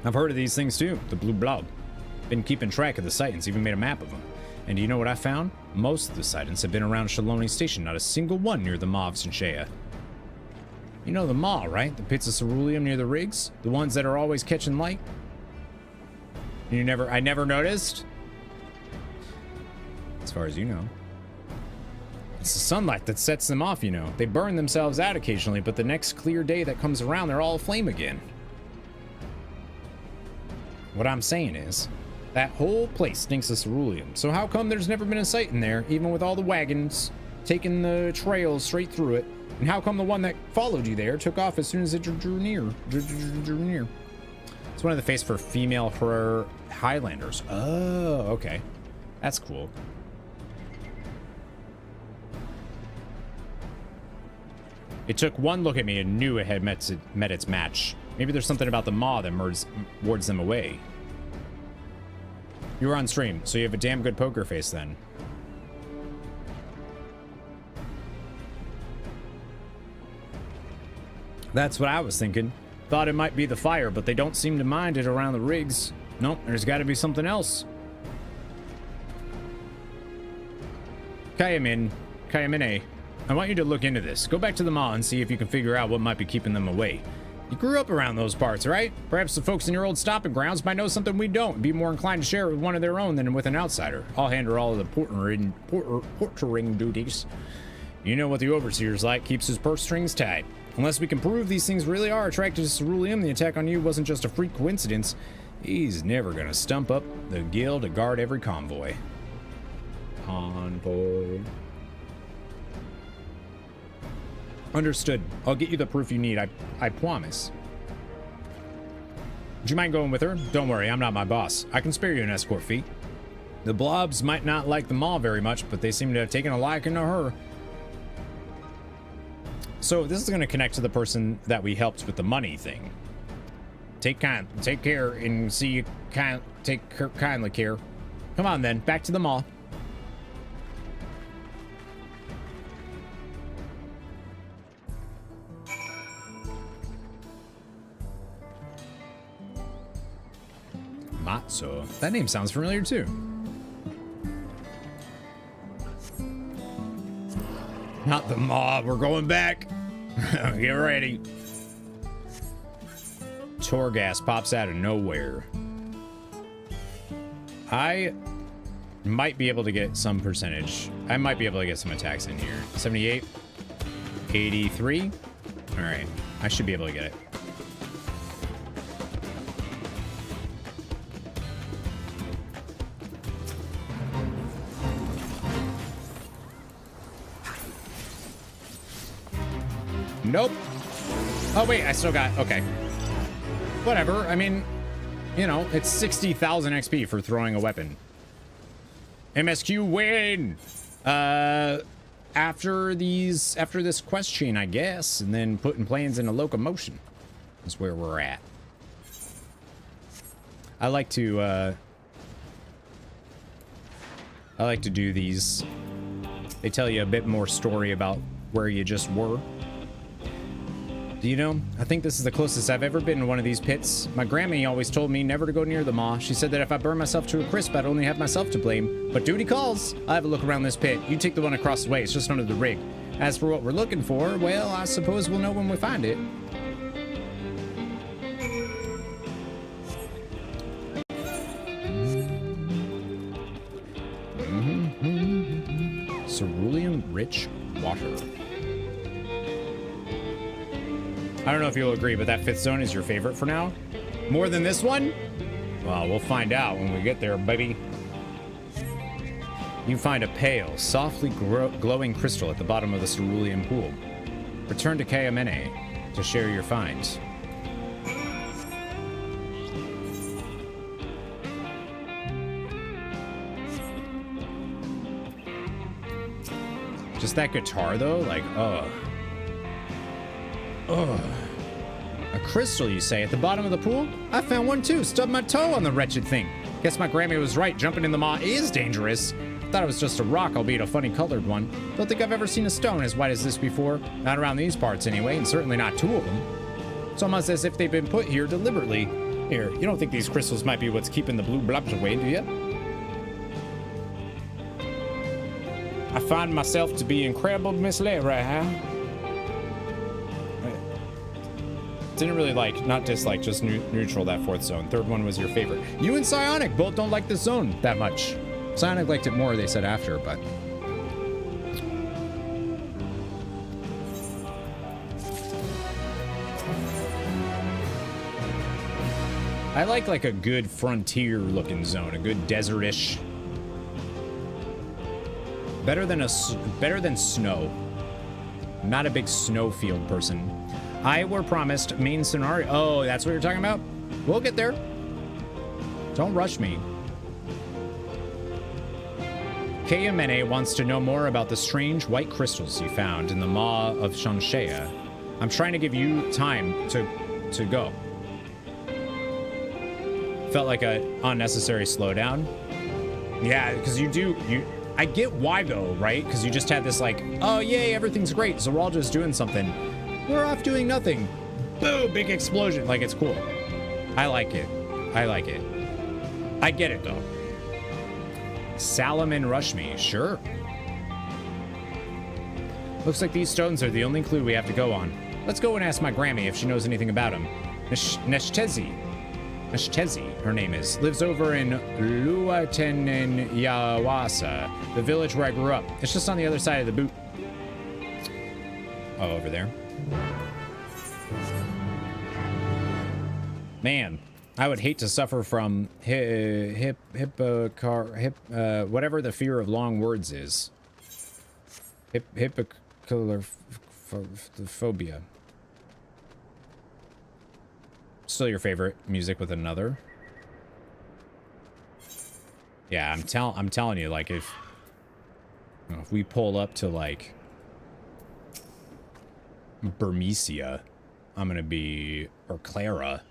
I've heard of these things too, the blue blob. Been keeping track of the sightings, even made a map of them. And do you know what I found? Most of the sightings have been around Shaloni Station, not a single one near the Mavs and Shea. You know the Maw, right? The pits of ceruleum near the rigs? The ones that are always catching light? I never noticed? As far as you know. It's the sunlight that sets them off, you know. They burn themselves out occasionally, but the next clear day that comes around, they're all aflame again. What I'm saying is, that whole place stinks of ceruleum. So how come there's never been a sight in there, even with all the wagons taking the trail straight through it? And how come the one that followed you there took off as soon as it drew near? It's one of the face for female Highlanders. Oh, okay. That's cool. It took one look at me and knew it had met its match. Maybe there's something about the Maw that wards them away. You were on stream, so you have a damn good poker face then. That's what I was thinking. Thought it might be the fire, but they don't seem to mind it around the rigs. Nope, there's got to be something else. Kayamine, I want you to look into this. Go back to the Maw and see if you can figure out what might be keeping them away. You grew up around those parts, right? Perhaps the folks in your old stomping grounds might know something we don't and be more inclined to share it with one of their own than with an outsider. I'll handle all of the portering duties. You know what the overseer's like, keeps his purse strings tight. Unless we can prove these things really are attracted to ceruleum, the attack on you wasn't just a freak coincidence. He's never gonna stump up the guild to guard every convoy. Convoy. Understood. I'll get you the proof you need, I promise. Would you mind going with her? Don't worry, I'm not my boss. I can spare you an escort fee. The blobs might not like the Maw very much, but they seem to have taken a liking to her. So this is going to connect to the person that we helped with the money thing. Take care and see you kindly care. Come on then, back to the mall. Matzo. That name sounds familiar too. Not the mob, we're going back. Get ready. Torghast pops out of nowhere. I might be able to get some percentage. I might be able to get some attacks in here. 78, 83. All right, I should be able to get it. Nope. Oh, wait, I still got... Okay. Whatever. I mean, you know, it's 60,000 XP for throwing a weapon. MSQ win! After this quest chain, I guess, and then putting planes into locomotion is where we're at. I like to do these. They tell you a bit more story about where you just were. Do you know, I think this is the closest I've ever been to one of these pits. My Grammy always told me never to go near the maw. She said that if I burn myself to a crisp, I'd only have myself to blame. But duty calls. I'll have a look around this pit. You take the one across the way. It's just under the rig. As for what we're looking for, well, I suppose we'll know when we find it. Cerulean-rich water. I don't know if you'll agree, but that 5th zone is your favorite for now? More than this one? Well, we'll find out when we get there, baby. You find a pale, softly glowing crystal at the bottom of the cerulean pool. Return to Kayamene to share your finds. Just that guitar, though? Like, ugh. Ugh. A crystal, you say, at the bottom of the pool? I found one too. Stubbed my toe on the wretched thing. Guess my Grammy was right. Jumping in the maw is dangerous. Thought it was just a rock, albeit a funny colored one. Don't think I've ever seen a stone as white as this before. Not around these parts anyway, and certainly not 2 of them. It's almost as if they've been put here deliberately. Here, you don't think these crystals might be what's keeping the blue blobs away, do you? I find myself to be incredible misled right now. Didn't really like, not dislike, just neutral that 4th zone. 3rd one was your favorite. You and Psionic both don't like this zone that much. Psionic liked it more, they said after, but... I like a good frontier looking zone, a good desert-ish. Better than snow. I'm not a big snowfield person. I were promised main scenario. Oh, that's what you're talking about? We'll get there. Don't rush me. Kayamene wants to know more about the strange white crystals you found in the maw of Shanshea. I'm trying to give you time to go. Felt like an unnecessary slowdown. Yeah, because I get why though, right? Because you just had this like, oh yay, everything's great, so we're all just doing something. We're off doing nothing. Boom, big explosion. Like, it's cool. I like it. I like it. I get it, though. Salomon rush me. Sure. Looks like these stones are the only clue we have to go on. Let's go and ask my Grammy if she knows anything about him. Neshtezi, her name is, lives over in Luatenenyawaza, the village where I grew up. It's just on the other side of the boot. Oh, over there. Man, I would hate to suffer from whatever the fear of long words is. Phobia. Still your favorite music with another? Yeah, I'm telling you, like, if we pull up to like Burmecia, I'm gonna be, or Clara,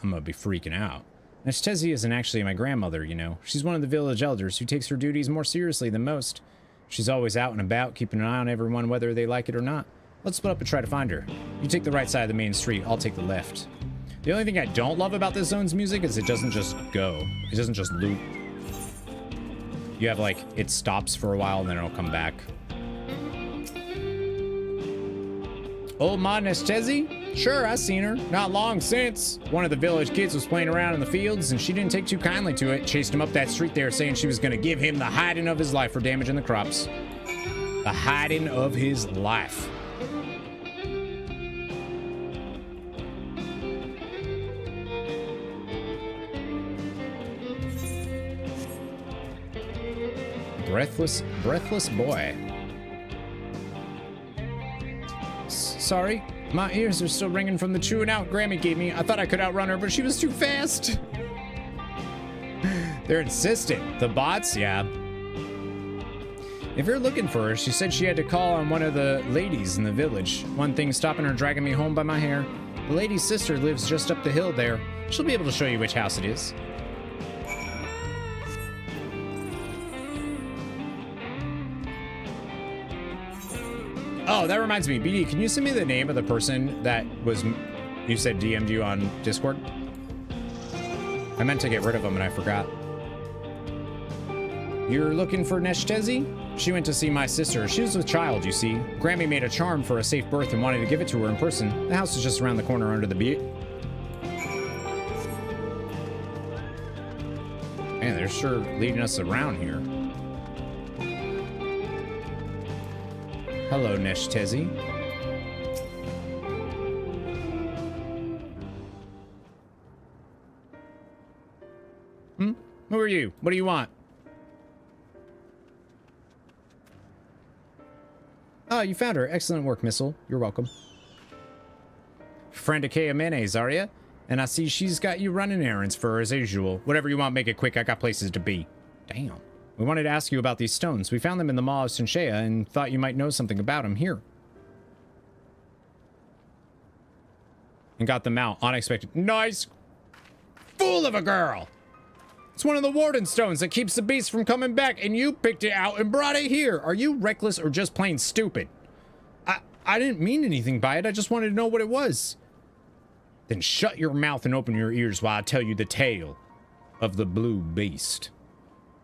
I'm gonna be freaking out. Neshtezi isn't actually my grandmother, you know. She's one of the village elders who takes her duties more seriously than most. She's always out and about, keeping an eye on everyone whether they like it or not. Let's split up and try to find her. You take the right side of the main street, I'll take the left. The only thing I don't love about this zone's music is it doesn't just go. It doesn't just loop. You have like, it stops for a while and then it'll come back. Old Ma Neshtezi? Sure, I seen her. Not long since. One of the village kids was playing around in the fields and she didn't take too kindly to it. Chased him up that street there saying she was gonna give him the hiding of his life for damaging the crops. The hiding of his life. Breathless boy. Sorry, my ears are still ringing from the chewing out Grammy gave me. I thought I could outrun her, but she was too fast. They're insistent. The bots, yeah. If you're looking for her, she said she had to call on one of the ladies in the village. One thing stopping her dragging me home by my hair. The lady's sister lives just up the hill there. She'll be able to show you which house it is. Oh, that reminds me. BD, can you send me the name of the person that was, you said DM'd you on Discord? I meant to get rid of him and I forgot. You're looking for Neshtezi? She went to see my sister. She was a child, you see. Grammy made a charm for a safe birth and wanted to give it to her in person. The house is just around the corner under the beat. Man, they're sure leading us around here. Hello, Neshtezi. Who are you? What do you want? Oh, you found her. Excellent work, Missile. You're welcome. Friend of Kea Mayonnaise, are ya? And I see she's got you running errands for her as usual. Whatever you want, make it quick. I got places to be. Damn. We wanted to ask you about these stones. We found them in the Maw of Sinshea and thought you might know something about them here. And got them out. Unexpected. Nice. Fool of a girl. It's one of the warden stones that keeps the beast from coming back, and you picked it out and brought it here. Are you reckless or just plain stupid? I didn't mean anything by it. I just wanted to know what it was. Then shut your mouth and open your ears while I tell you the tale of the blue beast.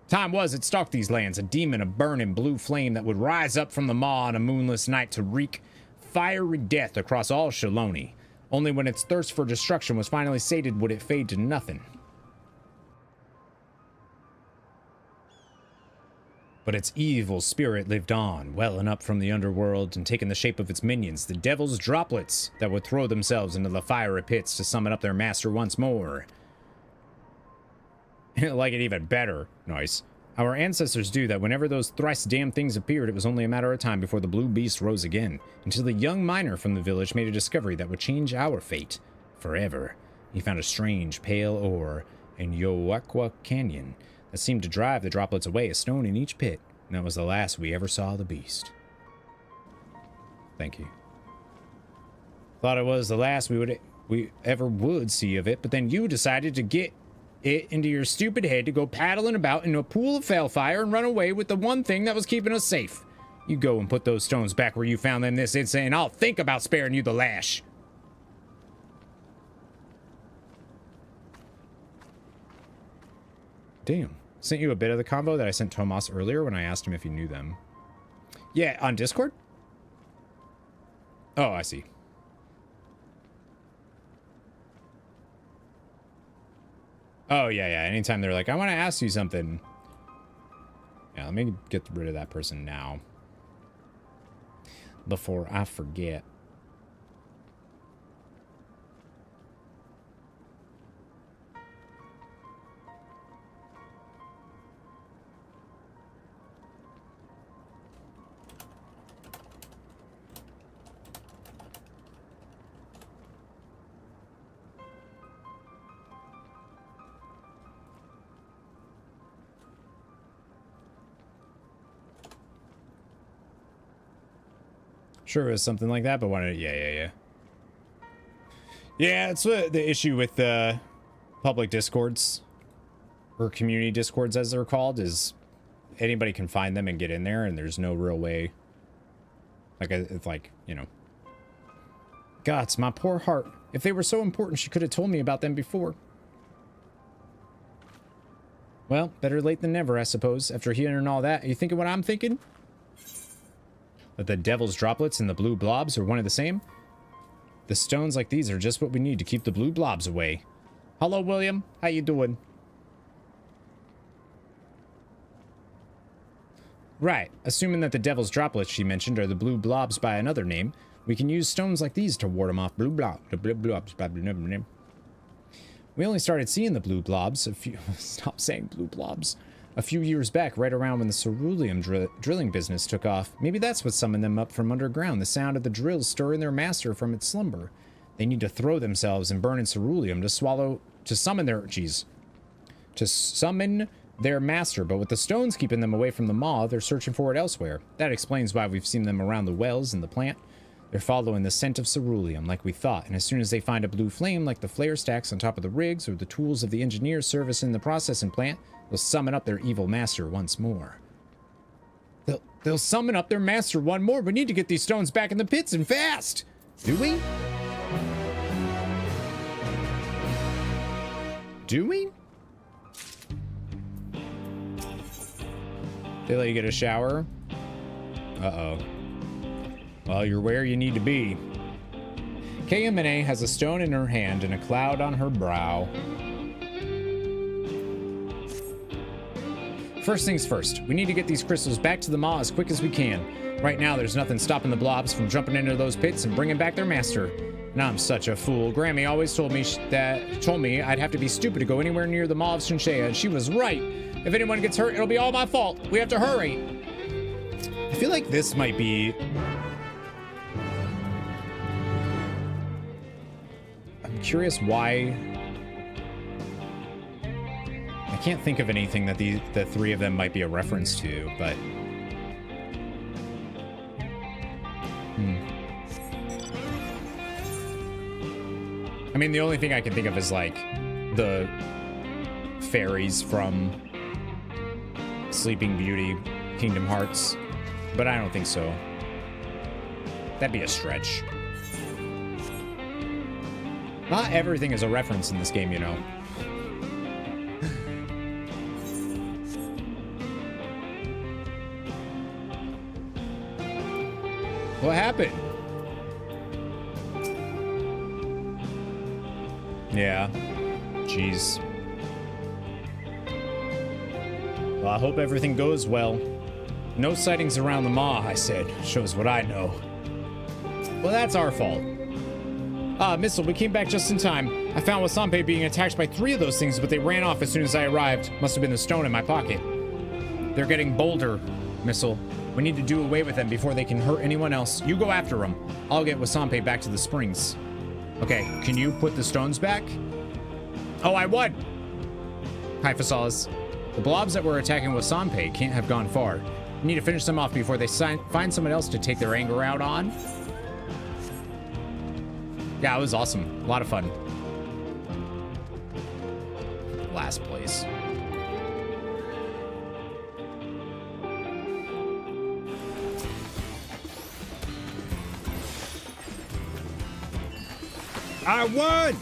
Time was it stalked these lands, a demon of burning blue flame that would rise up from the maw on a moonless night to wreak fiery death across all Shaloni. Only when its thirst for destruction was finally sated would it fade to nothing. But its evil spirit lived on, welling up from the underworld and taking the shape of its minions, the devil's droplets that would throw themselves into the fiery pits to summon up their master once more. Like it even better. Nice. Our ancestors do that whenever those thrice damned things appeared, it was only a matter of time before the blue beast rose again, until the young miner from the village made a discovery that would change our fate forever. He found a strange, pale ore in Yowakwa Canyon that seemed to drive the droplets away, a stone in each pit, and that was the last we ever saw of the beast. Thank you. Thought it was the last we ever would see of it, but then you decided to get it into your stupid head to go paddling about in a pool of fellfire and run away with the one thing that was keeping us safe. You go and put those stones back where you found them this instant, and I'll think about sparing you the lash. Damn. Sent you a bit of the convo that I sent Tomas earlier when I asked him if he knew them. Yeah, on Discord? Oh, I see. Oh, yeah. Anytime they're like, I want to ask you something. Yeah, let me get rid of that person now. Before I forget. Sure, it was something like that, but wanted. Yeah. Yeah, it's the issue with public discords or community discords, as they're called, is anybody can find them and get in there, and there's no real way. Like, it's like, you know. Gods, my poor heart. If they were so important, she could have told me about them before. Well, better late than never, I suppose. After hearing all that, are you thinking what I'm thinking? That the devil's droplets and the blue blobs are one and the same? The stones like these are just what we need to keep the blue blobs away. Hello, William. How you doing? Right. Assuming that the devil's droplets she mentioned are the blue blobs by another name, we can use stones like these to ward them off. Blue blobs. We only started seeing the blue blobs a few... Stop saying blue blobs. A few years back, right around when the ceruleum drilling business took off. Maybe that's what summoned them up from underground, the sound of the drills stirring their master from its slumber. They need to throw themselves and burn in ceruleum to summon their master, but with the stones keeping them away from the maw, they're searching for it elsewhere. That explains why we've seen them around the wells and the plant. They're following the scent of ceruleum, like we thought, and as soon as they find a blue flame, like the flare stacks on top of the rigs or the tools of the engineers servicing the processing plant, they'll summon up their evil master once more. They'll summon up their master one more. We need to get these stones back in the pits and fast! Do we? Do we? They let you get a shower? Uh-oh. Well, you're where you need to be. KMNA has a stone in her hand and a cloud on her brow. First things first, we need to get these crystals back to the maw as quick as we can. Right now, there's nothing stopping the blobs from jumping into those pits and bringing back their master. And I'm such a fool. Grammy always told me I'd have to be stupid to go anywhere near the maw of Shinshea, and she was right. If anyone gets hurt, it'll be all my fault. We have to hurry. I feel like this might be... I'm curious why... I can't think of anything that the three of them might be a reference to, but... I mean, the only thing I can think of is, like, the fairies from Sleeping Beauty, Kingdom Hearts, but I don't think so. That'd be a stretch. Not everything is a reference in this game, you know. What happened? Yeah. Jeez. Well, I hope everything goes well. No sightings around the maw, I said. Shows what I know. Well, that's our fault. Missile, we came back just in time. I found Wasampe being attacked by 3 of those things, but they ran off as soon as I arrived. Must have been the stone in my pocket. They're getting bolder, Missile. We need to do away with them before they can hurt anyone else. You go after them. I'll get Wasampe back to the springs. Okay, can you put the stones back? Oh, I won! Hi, Fasalis. The blobs that were attacking Wasampe can't have gone far. We need to finish them off before they find someone else to take their anger out on. Yeah, it was awesome. A lot of fun. Last place. I won!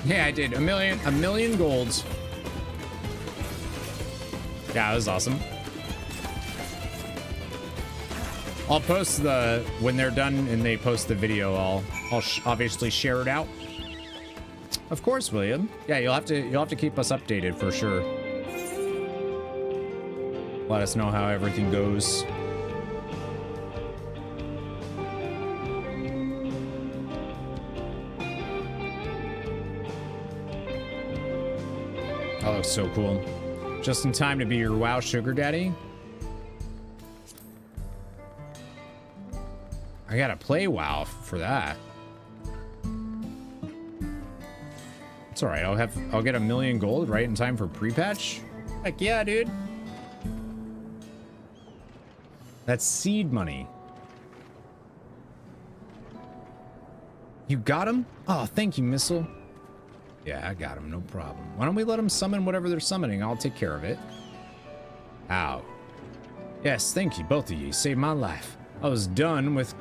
Yeah, I did. A million golds. Yeah, it was awesome. I'll post when they're done and they post the video, I'll obviously share it out. Of course, William. Yeah, you'll have to keep us updated for sure. Let us know how everything goes. That looks so cool. Just in time to be your WoW sugar daddy. I gotta play WoW for that. It's all right. I'll get 1,000,000 gold right in time for pre-patch. Heck yeah, dude. That's seed money. You got him? Oh, thank you, Missile. Yeah, I got him. No problem. Why don't we let them summon whatever they're summoning? I'll take care of it. Ow. Yes, thank you, both of you. You saved my life. I was done with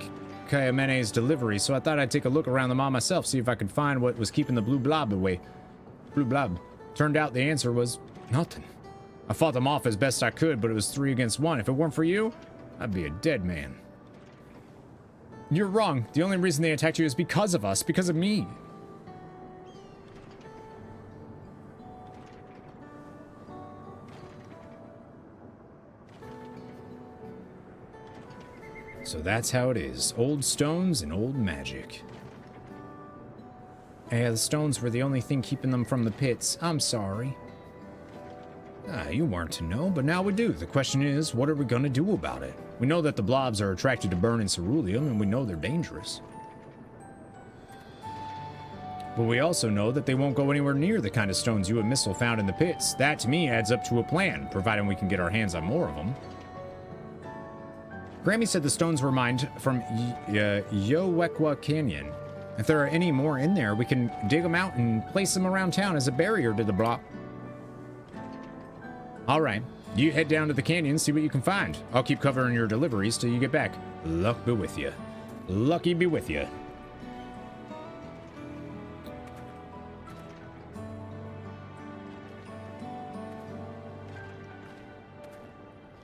Kayamene's delivery, so I thought I'd take a look around the mall myself, see if I could find what was keeping the blue blob away. Blue blob. Turned out the answer was nothing. I fought them off as best I could, but it was 3 against 1. If it weren't for you, I'd be a dead man. You're wrong. The only reason they attacked you is because of us, because of me. So that's how it is. Old stones and old magic. Yeah, the stones were the only thing keeping them from the pits. I'm sorry. Ah, you weren't to know, but now we do. The question is, what are we gonna do about it? We know that the blobs are attracted to burning ceruleum, and we know they're dangerous. But we also know that they won't go anywhere near the kind of stones you and Missile found in the pits. That, to me, adds up to a plan, providing we can get our hands on more of them. Grammy said the stones were mined from Yowekwa Canyon. If there are any more in there, we can dig them out and place them around town as a barrier to the block. All right, you head down to the canyon, see what you can find. I'll keep covering your deliveries till you get back. Luck be with you. Lucky be with you.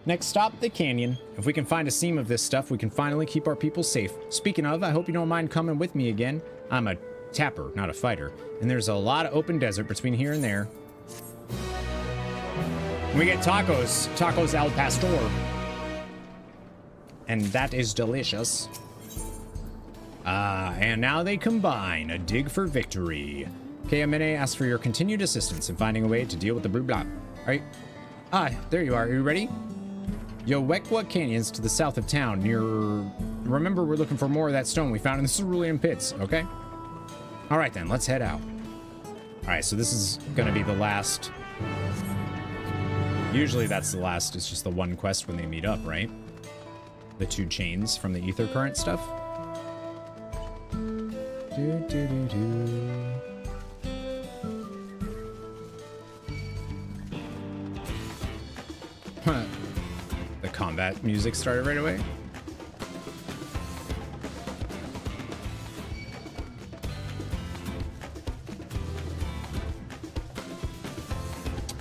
Next stop, the canyon. If we can find a seam of this stuff, we can finally keep our people safe. Speaking of, I hope you don't mind coming with me again. I'm a tapper, not a fighter. And there's a lot of open desert between here and there. We get tacos. Tacos al pastor. And that is delicious. And now they combine. A dig for victory. Kayamene asks for your continued assistance in finding a way to deal with the blue blob. Alright. There you are. Are you ready? Yowekwa Canyon's to the south of town, near... Remember, we're looking for more of that stone we found in the cerulean pits, okay? Alright then, let's head out. Alright, so this is gonna be the last... Usually that's the last, it's just the one quest when they meet up, right? The 2 chains from the ether current stuff. Huh. The combat music started right away.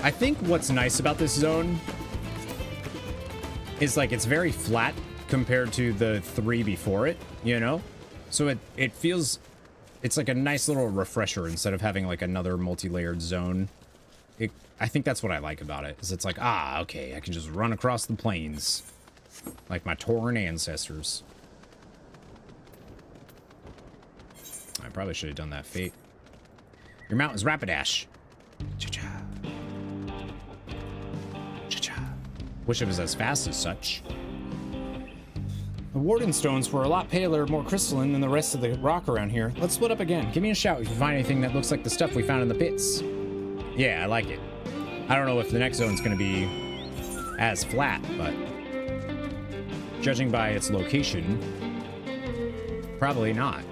I think what's nice about this zone is like it's very flat compared to the 3 before it, you know? So it feels, it's like a nice little refresher instead of having like another multi-layered zone. I think that's what I like about it, is it's like, okay, I can just run across the plains like my Tauran ancestors. I probably should have done that fate. Your mount is Rapidash. Cha-cha. Cha-cha. Wish it was as fast as such. The Warden stones were a lot paler, more crystalline than the rest of the rock around here. Let's split up again. Give me a shout if you find anything that looks like the stuff we found in the pits. Yeah, I like it. I don't know if the next zone's going to be as flat, but judging by its location, probably not.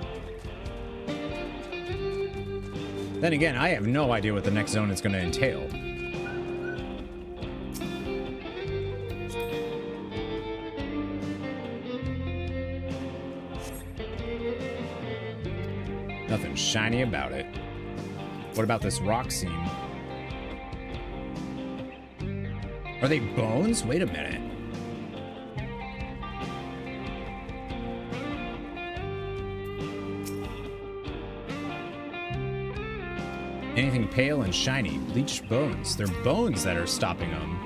Then again, I have no idea what the next zone is going to entail. Nothing shiny about it. What about this rock seam? Are they bones? Wait a minute. Anything pale and shiny. Bleached bones. They're bones that are stopping them.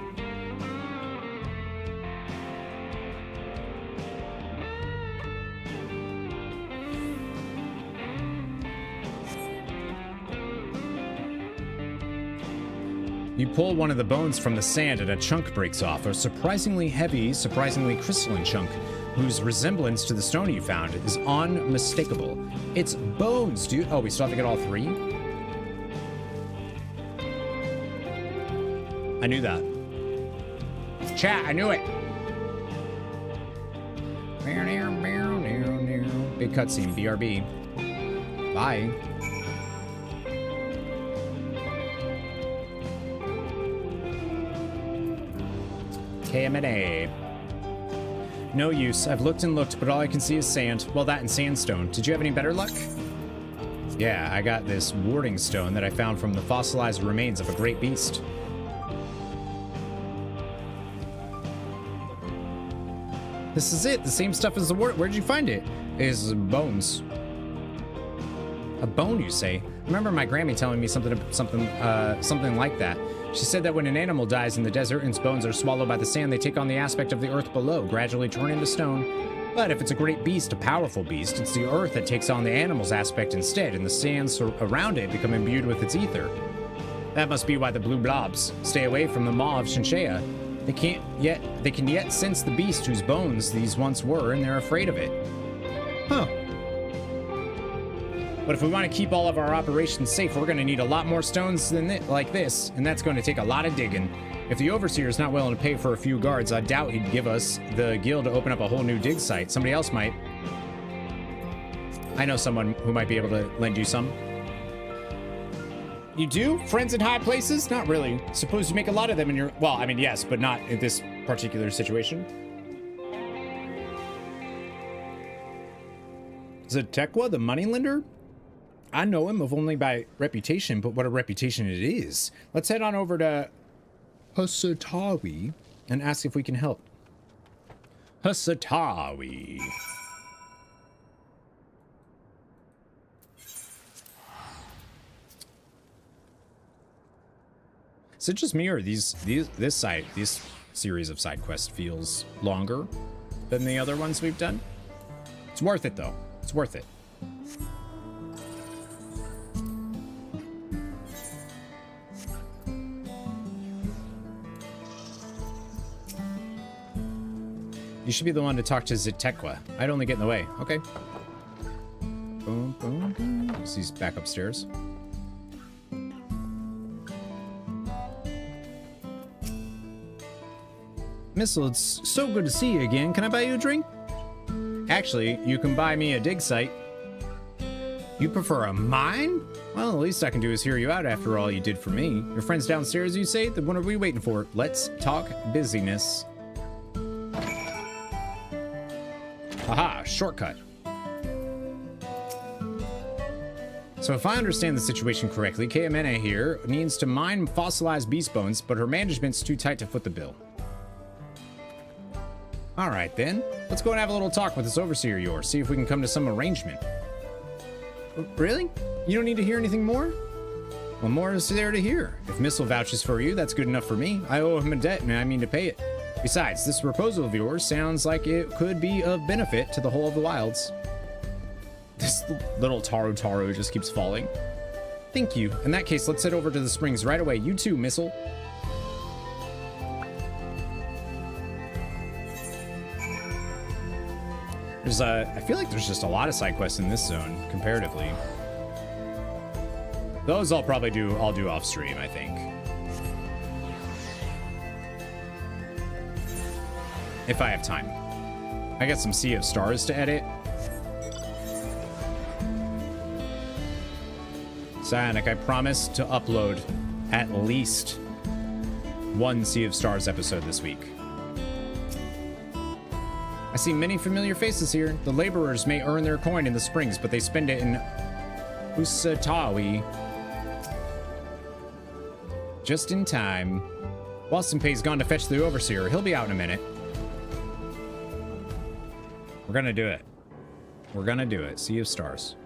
You pull one of the bones from the sand and a chunk breaks off, a surprisingly heavy, surprisingly crystalline chunk whose resemblance to the stone you found is unmistakable. It's bones, dude. Oh, we still have to get all 3? I knew that. Chat, I knew it. Big cutscene, BRB. Bye. KMNA. No use. I've looked and looked, but all I can see is sand. Well, that and sandstone. Did you have any better luck? Yeah, I got this warding stone that I found from the fossilized remains of a great beast. This is it. The same stuff as the ward. Where'd you find it? Is bones. A bone, you say? I remember my Grammy telling me something like that. She said that when an animal dies in the desert and its bones are swallowed by the sand, they take on the aspect of the earth below, gradually turn into stone. But if it's a great beast, a powerful beast, it's the earth that takes on the animal's aspect instead, and the sands around it become imbued with its ether. That must be why the blue blobs stay away from the maw of Shinshea. They can yet sense the beast whose bones these once were, and they're afraid of it. Huh. But if we want to keep all of our operations safe, we're going to need a lot more stones than like this, and that's going to take a lot of digging. If the Overseer is not willing to pay for a few guards, I doubt he'd give us the guild to open up a whole new dig site. Somebody else might. I know someone who might be able to lend you some. You do? Friends in high places? Not really. Suppose you make a lot of them in your... Well, I mean, yes, but not in this particular situation. Zetekwa, the moneylender? I know him, if only by reputation, but what a reputation it is. Let's head on over to Husatawi and ask if we can help. Husatawi. Is it just me, or this series of side quests feels longer than the other ones we've done? It's worth it, though. It's worth it. You should be the one to talk to Zetekwa. I'd only get in the way. Okay. Boom, boom, boom. He's back upstairs. Missile, it's so good to see you again. Can I buy you a drink? Actually, you can buy me a dig site. You prefer a mine? Well, the least I can do is hear you out after all you did for me. Your friend's downstairs, you say? Then what are we waiting for? Let's talk busyness. Aha, shortcut. So if I understand the situation correctly, Kayamene here needs to mine fossilized beast bones, but her management's too tight to foot the bill. All right, then. Let's go and have a little talk with this overseer of yours, see if we can come to some arrangement. Really? You don't need to hear anything more? What more is there to hear? If Missile vouches for you, that's good enough for me. I owe him a debt, and I mean to pay it. Besides, this proposal of yours sounds like it could be of benefit to the whole of the wilds. This little Taru just keeps falling. Thank you. In that case, let's head over to the springs right away. You too, Missile. I feel like there's just a lot of side quests in this zone, comparatively. Those I'll do off stream, I think. If I have time. I got some Sea of Stars to edit. Cyanic, I promise to upload at least one Sea of Stars episode this week. I see many familiar faces here. The laborers may earn their coin in the springs, but they spend it in Usatawi. Just in time. Walstonpay's gone to fetch the overseer. He'll be out in a minute. We're gonna do it. We're gonna do it. Sea of Stars.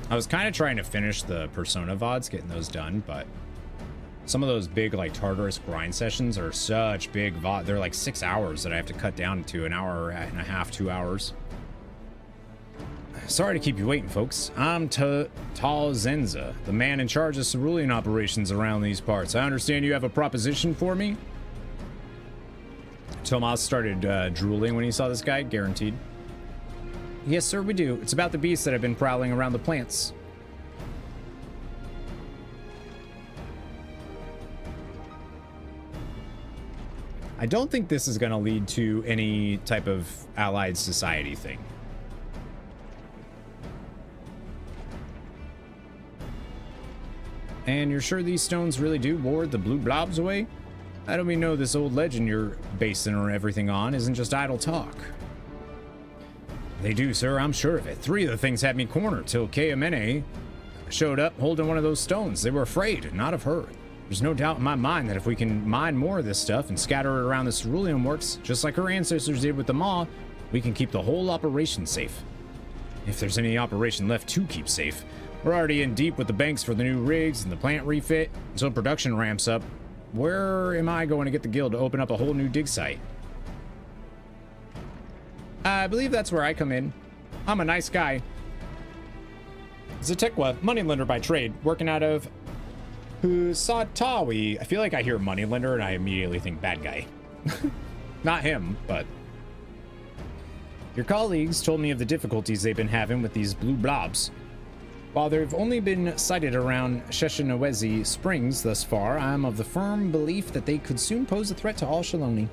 I was kind of trying to finish the Persona VODs, getting those done, but some of those big, like, Tartarus grind sessions are such big VOD. They're like 6 hours that I have to cut down to an hour and a half, 2 hours. Sorry to keep you waiting, folks. I'm Tal Zenza, the man in charge of cerulean operations around these parts. I understand you have a proposition for me? Tomas started drooling when he saw this guy, guaranteed. Yes, sir, we do. It's about the beasts that have been prowling around the plants. I don't think this is going to lead to any type of allied society thing. And you're sure these stones really do ward the blue blobs away? How do we know this old legend you're basing everything on isn't just idle talk? They do, sir, I'm sure of it. 3 of the things had me cornered till KMNA showed up holding one of those stones. They were afraid, not of her. There's no doubt in my mind that if we can mine more of this stuff and scatter it around the cerulean works, just like her ancestors did with the Maw, we can keep the whole operation safe. If there's any operation left to keep safe. We're already in deep with the banks for the new rigs and the plant refit until production ramps up. Where am I going to get the guild to open up a whole new dig site? I believe that's where I come in. I'm a nice guy. Zatekwa, moneylender by trade, working out of Husatawi. I feel like I hear moneylender and I immediately think bad guy. Not him, but... Your colleagues told me of the difficulties they've been having with these blue blobs. While they've only been sighted around Sheshinawezi Springs thus far, I'm of the firm belief that they could soon pose a threat to all Shaloni.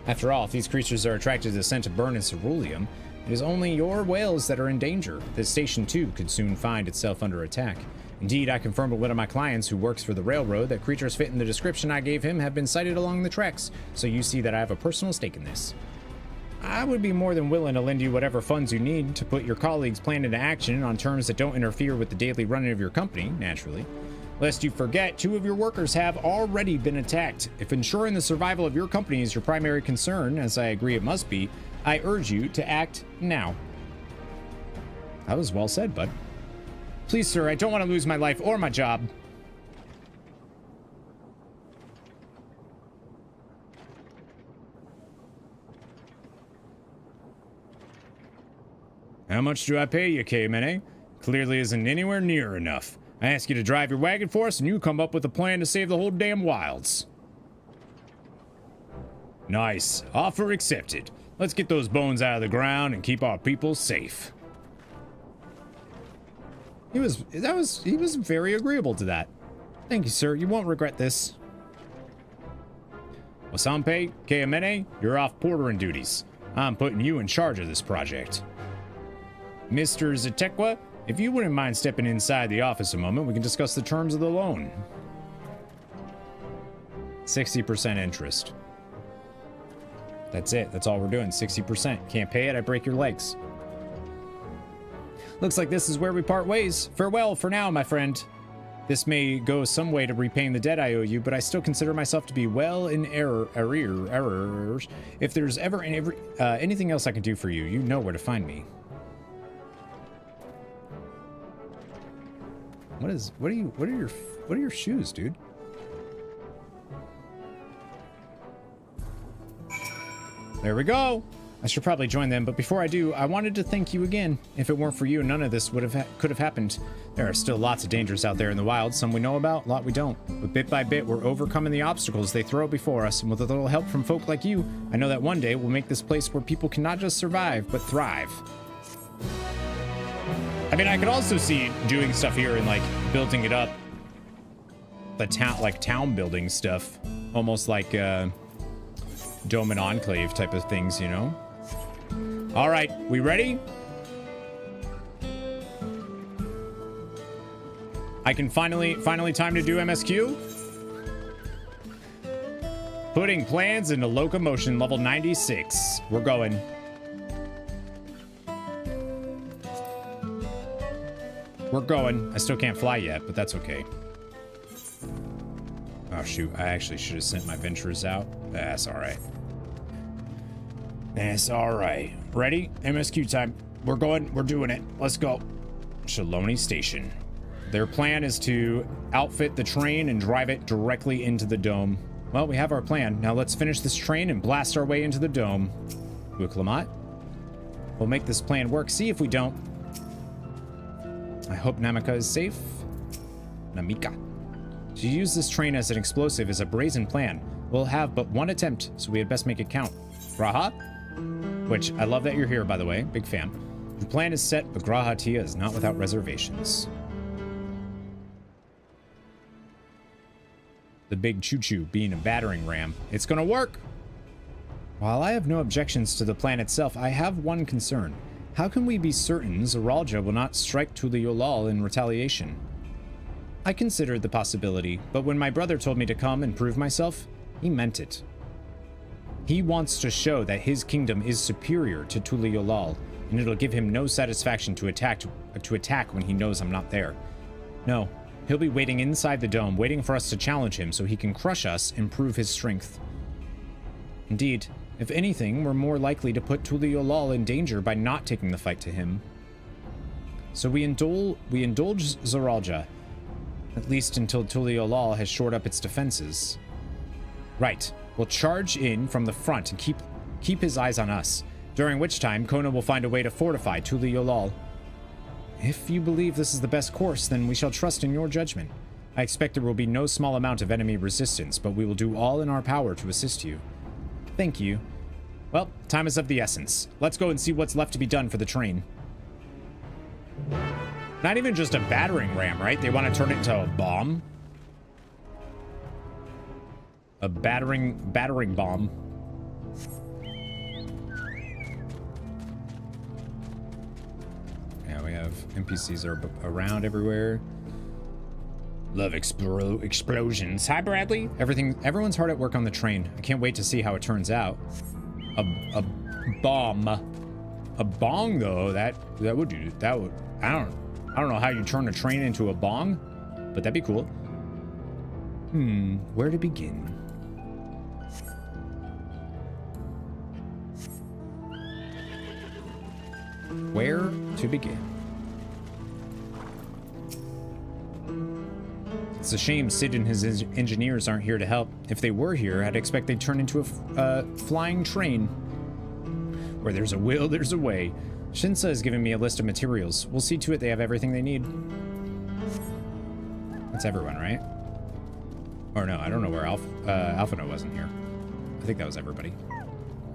After all, if these creatures are attracted to the scent of burn and ceruleum, it is only your whales that are in danger. This station, too, could soon find itself under attack. Indeed, I confirmed with one of my clients who works for the railroad that creatures fitting the description I gave him have been sighted along the tracks, so you see that I have a personal stake in this. I would be more than willing to lend you whatever funds you need to put your colleagues' plan into action on terms that don't interfere with the daily running of your company, naturally. Lest you forget, 2 of your workers have already been attacked. If ensuring the survival of your company is your primary concern, as I agree it must be, I urge you to act now. That was well said, bud. Please, sir, I don't want to lose my life or my job. How much do I pay you, K-Mene? Clearly isn't anywhere near enough. I ask you to drive your wagon for us, and you come up with a plan to save the whole damn wilds. Nice. Offer accepted. Let's get those bones out of the ground and keep our people safe. He was very agreeable to that. Thank you, sir. You won't regret this. Wasampe, K-Mene, you're off portering duties. I'm putting you in charge of this project. Mr. Zatekwa, if you wouldn't mind stepping inside the office a moment, we can discuss the terms of the loan. 60% interest. That's it. That's all we're doing. 60%. Can't pay it, I break your legs. Looks like this is where we part ways. Farewell for now, my friend. This may go some way to repaying the debt I owe you, but I still consider myself to be well in arrears. If there's ever anything else I can do for you, you know where to find me. What are your shoes, dude? There we go. I should probably join them, but before I do, I wanted to thank you again. If it weren't for you, none of this could have happened. There are still lots of dangers out there in the wild, some we know about, a lot we don't. But bit by bit, we're overcoming the obstacles they throw before us, and with a little help from folk like you, I know that one day we'll make this place where people can not just survive, but thrive. I mean, I could also see doing stuff here and like building it up, the town, like town building stuff, almost like Dome and Enclave type of things, you know. All right, we ready? I can finally time to do MSQ. Putting plans into locomotion, level 96. We're going. We're going. I still can't fly yet, but that's okay. Oh, shoot. I actually should have sent my venturers out. That's all right. That's all right. Ready? MSQ time. We're going. We're doing it. Let's go. Shaloni Station. Their plan is to outfit the train and drive it directly into the dome. Well, we have our plan. Now let's finish this train and blast our way into the dome. Wuk Lamat. We'll make this plan work. See if we don't. I hope Namika is safe. Namika. To use this train as an explosive is a brazen plan. We'll have but one attempt, so we had best make it count. Graha? Which, I love that you're here, by the way. Big fan. The plan is set, but Graha Tia is not without reservations. The big choo-choo being a battering ram. It's gonna work! While I have no objections to the plan itself, I have one concern. How can we be certain Zoralja will not strike Tuliolal in retaliation? I considered the possibility, but when my brother told me to come and prove myself, he meant it. He wants to show that his kingdom is superior to Tuliolal, and it'll give him no satisfaction to attack when he knows I'm not there. No, he'll be waiting inside the dome, waiting for us to challenge him so he can crush us and prove his strength. Indeed, if anything, we're more likely to put Tuliolal in danger by not taking the fight to him. So we indulge Zoralja, at least until Tuliolal has shored up its defenses. Right, we'll charge in from the front and keep his eyes on us, during which time Kona will find a way to fortify Tuliolal. If you believe this is the best course, then we shall trust in your judgment. I expect there will be no small amount of enemy resistance, but we will do all in our power to assist you. Thank you. Well, time is of the essence. Let's go and see what's left to be done for the train. Not even just a battering ram, right? They want to turn it into a bomb. A battering bomb. Yeah, we have NPCs are around everywhere. Love explosions. Hi, Bradley. Everyone's hard at work on the train. I can't wait to see how it turns out. A bomb. A bong, though. That would do. That would. I don't know how you turn a train into a bong, but that'd be cool. Where to begin? Where to begin? It's a shame Sid and his engineers aren't here to help. If they were here, I'd expect they'd turn into a flying train. Where there's a will, there's a way. Shinsa has given me a list of materials. We'll see to it they have everything they need. That's everyone, right? Or no, I don't know where Alphino wasn't here. I think that was everybody.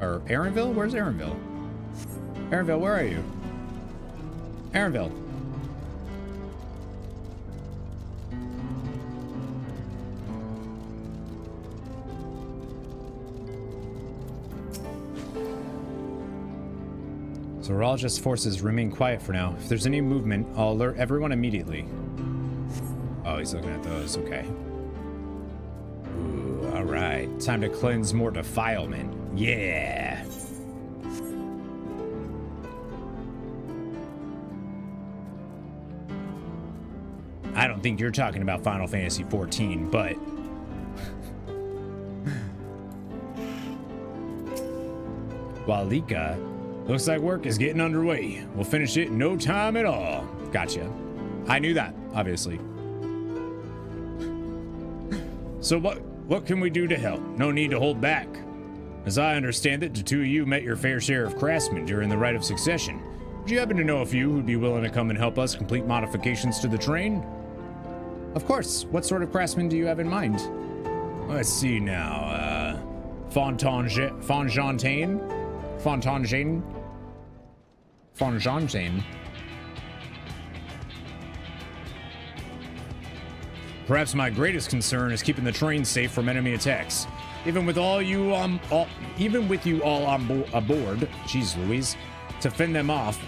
Or Aaronville? Where's Aaronville? Aaronville, where are you? Aaronville. Zoralja's forces remain quiet for now. If there's any movement, I'll alert everyone immediately. Oh, he's looking at those. Okay. Ooh, all right. Time to cleanse more defilement. Yeah. I don't think you're talking about Final Fantasy XIV, but... Walika, looks like work is getting underway. We'll finish it in no time at all. Gotcha. I knew that, obviously. So what can we do to help? No need to hold back. As I understand it, the two of you met your fair share of craftsmen during the Rite of Succession. Do you happen to know a few who'd be willing to come and help us complete modifications to the train? Of course. What sort of craftsmen do you have in mind? Let's see now. Fontaine. Perhaps my greatest concern is keeping the train safe from enemy attacks. Even with you all on aboard, jeez Louise, to fend them off,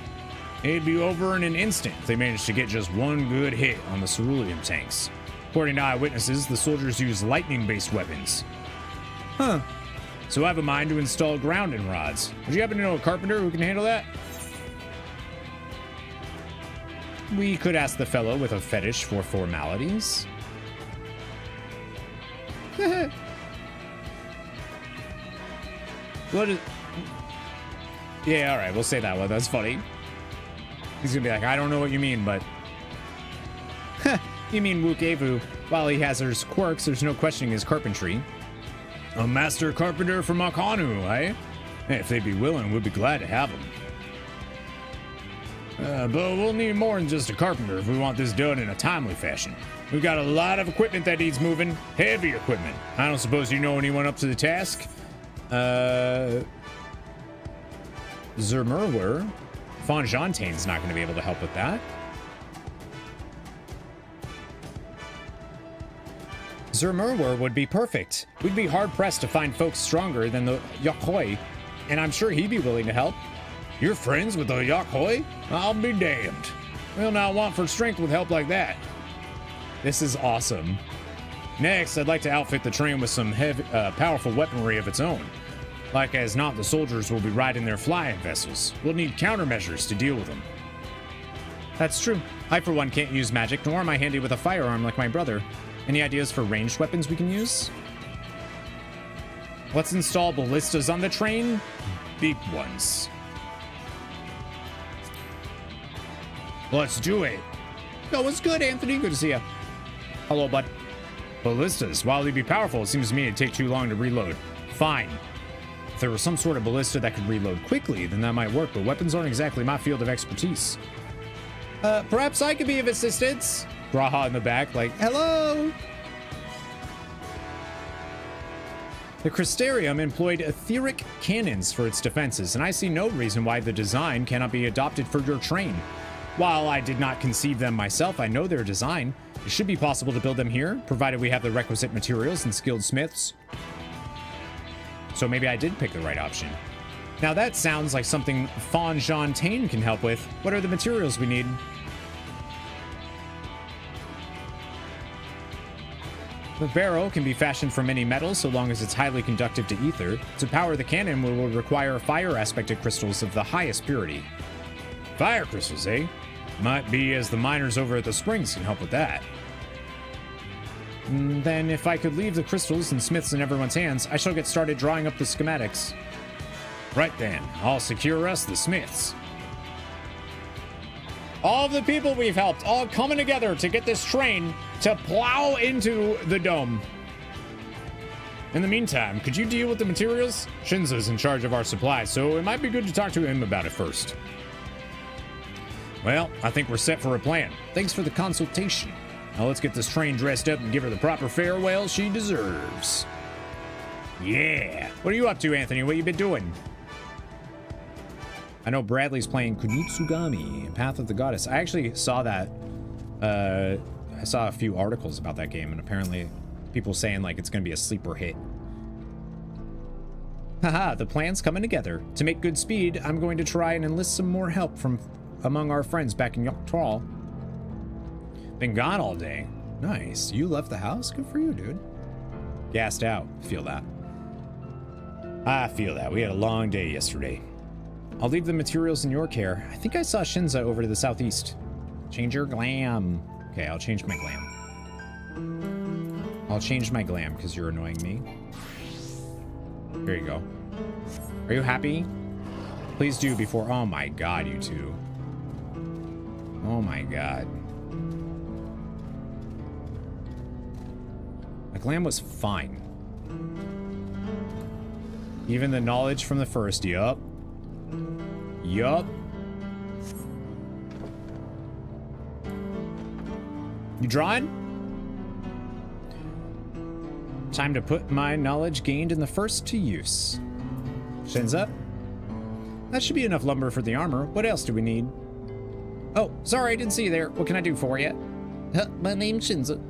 it'd be over in an instant if they managed to get just one good hit on the cerulean tanks. According to eyewitnesses, the soldiers use lightning-based weapons. Huh. So I have a mind to install grounding rods. Would you happen to know a carpenter who can handle that? We could ask the fellow with a fetish for formalities. What is... Yeah, all right, we'll say that one. That's funny. He's gonna be like, I don't know what you mean, but... You mean Wuk Evu. While he has his quirks, there's no questioning his carpentry. A master carpenter from Akanu, eh? Hey, if they'd be willing, we'd be glad to have him. But we'll need more than just a carpenter if we want this done in a timely fashion. We've got a lot of equipment that needs moving. Heavy equipment. I don't suppose you know anyone up to the task? Zermerwer. Fonjantaine's not going to be able to help with that. Zermurwer would be perfect. We'd be hard-pressed to find folks stronger than the Yakhoi, and I'm sure he'd be willing to help. You're friends with the Yakhoi? I'll be damned. We'll not want for strength with help like that. This is awesome. Next, I'd like to outfit the train with some heavy, powerful weaponry of its own. Like as not, the soldiers will be riding their flying vessels. We'll need countermeasures to deal with them. That's true. I, for one, can't use magic, nor am I handy with a firearm like my brother. Any ideas for ranged weapons we can use? Let's install ballistas on the train. Big ones. Let's do it. Yo, what's good, Anthony? Good to see you. Hello, bud. Ballistas. While they'd be powerful, it seems to me it'd take too long to reload. Fine. If there was some sort of ballista that could reload quickly, then that might work, but weapons aren't exactly my field of expertise. Perhaps I could be of assistance. Graha in the back, like, hello! The Crystarium employed etheric cannons for its defenses, and I see no reason why the design cannot be adopted for your train. While I did not conceive them myself, I know their design. It should be possible to build them here, provided we have the requisite materials and skilled smiths. So maybe I did pick the right option. Now that sounds like something Fawn Jean-Tain can help with. What are the materials we need? The barrel can be fashioned from any metal so long as it's highly conductive to ether. To power the cannon, we will require fire aspected crystals of the highest purity. Fire crystals, eh? Might be as the miners over at the springs can help with that. Then if I could leave the crystals and smiths in everyone's hands, I shall get started drawing up the schematics. Right then, I'll secure us the smiths. All of the people we've helped, all coming together to get this train to plow into the dome. In the meantime, could you deal with the materials? Shinza's in charge of our supplies, so it might be good to talk to him about it first. Well, I think we're set for a plan. Thanks for the consultation. Now let's get this train dressed up and give her the proper farewell she deserves. Yeah. What are you up to, Anthony? What you been doing? I know Bradley's playing Kunitsugami, Path of the Goddess. I actually saw that. I saw a few articles about that game, and apparently people saying like it's going to be a sleeper hit. Haha, the plan's coming together. To make good speed, I'm going to try and enlist some more help from among our friends back in Tural. Been gone all day. Nice. You left the house? Good for you, dude. Gassed out. Feel that. I feel that. We had a long day yesterday. I'll leave the materials in your care. I think I saw Shinza over to the southeast. Change your glam. Okay, I'll change my glam. I'll change my glam because you're annoying me. There you go. Are you happy? Please do before... Oh my god, you two. Oh my god. My glam was fine. Even the knowledge from the first, yup. Yup. You drawing? Time to put my knowledge gained in the first to use. Shinza? That should be enough lumber for the armor. What else do we need? Oh, sorry, I didn't see you there. What can I do for you? My name's Shinza.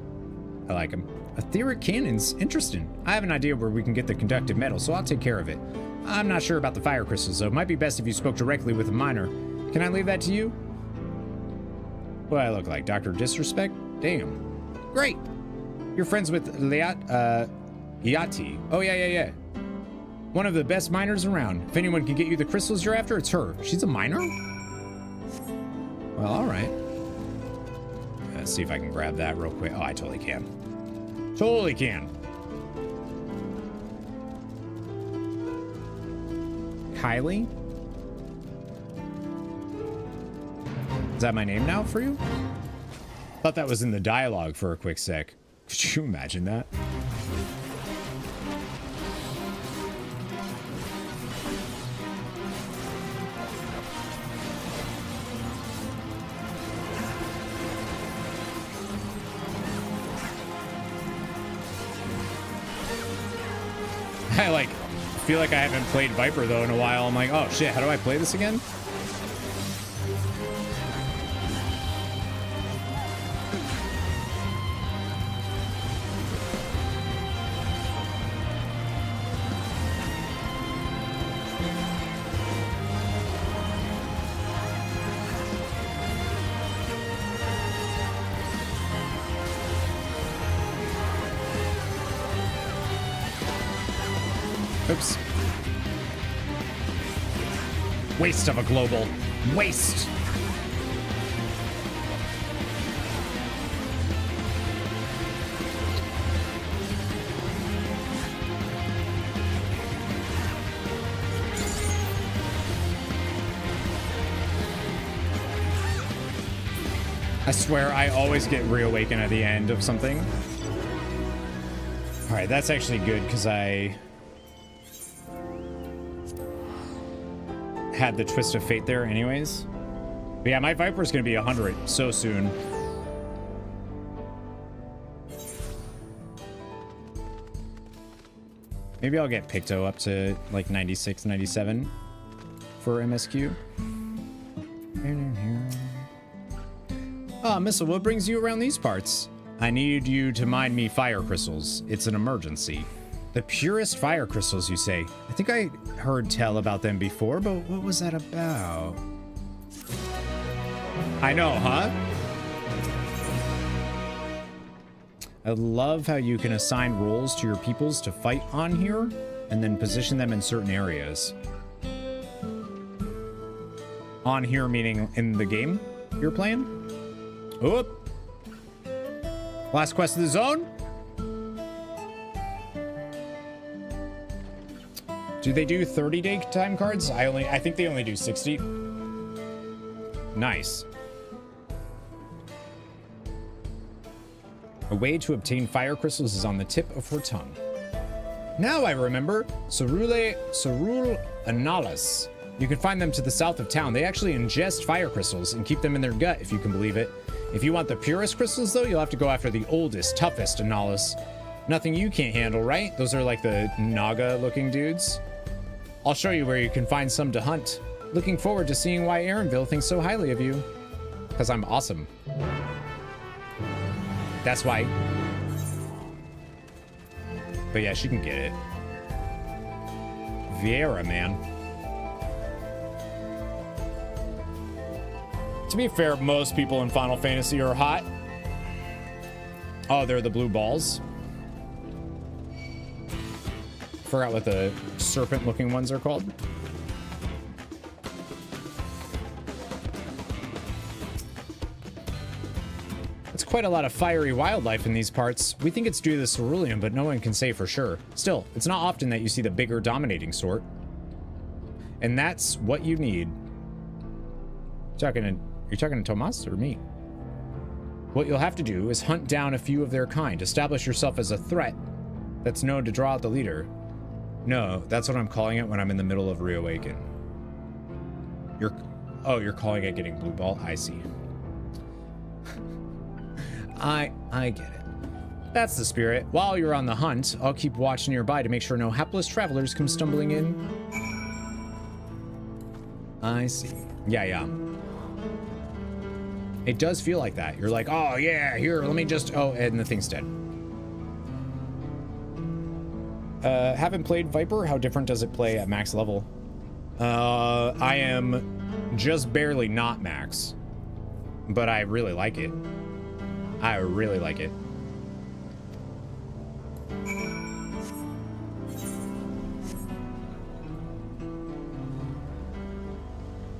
I like him. Etheric cannons? Interesting. I have an idea where we can get the conductive metal, so I'll take care of it. I'm not sure about the fire crystals, though. It might be best if you spoke directly with a miner. Can I leave that to you? What do I look like? Dr. Disrespect? Damn. Great! You're friends with Iati. Oh, yeah. One of the best miners around. If anyone can get you the crystals you're after, it's her. She's a miner? Well, alright. Let's see if I can grab that real quick. Oh, I totally can. Totally can. Kylie? Is that my name now for you? Thought that was in the dialogue for a quick sec. Could you imagine that? I feel like I haven't played Viper though in a while. I'm like, oh shit, how do I play this again? Oops. Waste of a global. Waste. I swear I always get reawakened at the end of something. All right, that's actually good because I had the twist of fate there anyways. But yeah, my Viper's gonna be 100 so soon. Maybe I'll get Picto up to like 96, 97 for MSQ. Ah, Missile, what brings you around these parts? I need you to mine me fire crystals. It's an emergency. The purest fire crystals, you say? I think I heard tell about them before, but what was that about? I know, huh? I love how you can assign roles to your peoples to fight on here, and then position them in certain areas. On here meaning in the game you're playing? Oop. Last quest of the zone. Do they do 30-day time cards? I think they only do 60. Nice. A way to obtain fire crystals is on the tip of her tongue. Now I remember. Cerul Analis. You can find them to the south of town. They actually ingest fire crystals and keep them in their gut, if you can believe it. If you want the purest crystals, though, you'll have to go after the oldest, toughest Analis. Nothing you can't handle, right? Those are like the Naga-looking dudes. I'll show you where you can find some to hunt. Looking forward to seeing why Aaronville thinks so highly of you. Because I'm awesome. That's why. But yeah, she can get it. Vieira, man. To be fair, most people in Final Fantasy are hot. Oh, they're the blue balls. Forgot what the serpent-looking ones are called. It's quite a lot of fiery wildlife in these parts. We think it's due to the cerulean, but no one can say for sure. Still, it's not often that you see the bigger dominating sort. And that's what you need. You're talking to Tomas or me? What you'll have to do is hunt down a few of their kind. Establish yourself as a threat that's known to draw out the leader. No, that's what I'm calling it when I'm in the middle of Reawaken. You're calling it getting blue ball? I see. I get it. That's the spirit. While you're on the hunt, I'll keep watch nearby to make sure no hapless travelers come stumbling in. I see. Yeah. It does feel like that. You're like, oh yeah, here, let me just, oh, and the thing's dead. Haven't played Viper. How different does it play at max level? I am just barely not max, but I really like it. I really like it.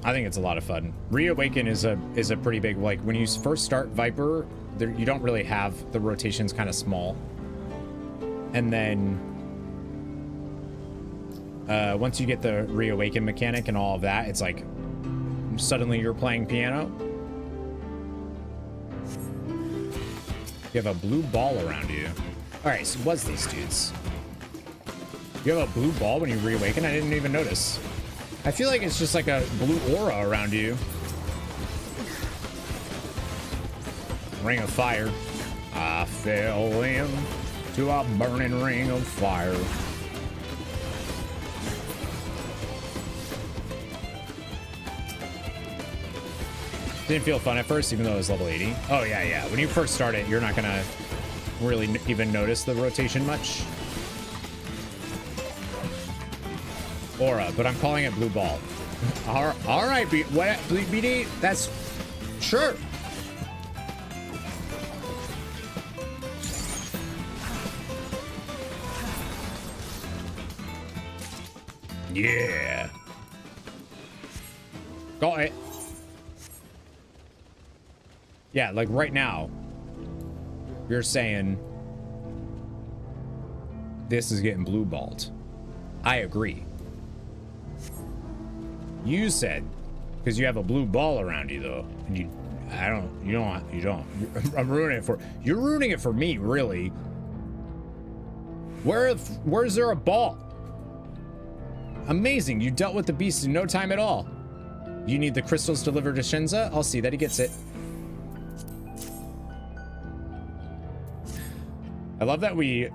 I think it's a lot of fun. Reawaken is a pretty big, like when you first start Viper, you don't really have the rotations, kind of small. And then once you get the Reawaken mechanic and all of that, it's like suddenly you're playing piano. You have a blue ball around you. All right, so what's these dudes? You have a blue ball when you reawaken? I didn't even notice. I feel like it's just like a blue aura around you. Ring of fire. I fell into a burning ring of fire. Didn't feel fun at first, even though it was level 80. Oh, yeah. When you first start it, you're not gonna really even notice the rotation much. Aura, but I'm calling it blue ball. All right, BD, that's sure. Yeah. Got it. Yeah, like right now, you're saying this is getting blue balled. I agree. You said, because you have a blue ball around you though, and you don't. I'm ruining it you're ruining it for me, really. Where's there a ball? Amazing, you dealt with the beast in no time at all. You need the crystals delivered to Shinza? I'll see that he gets it. I love that we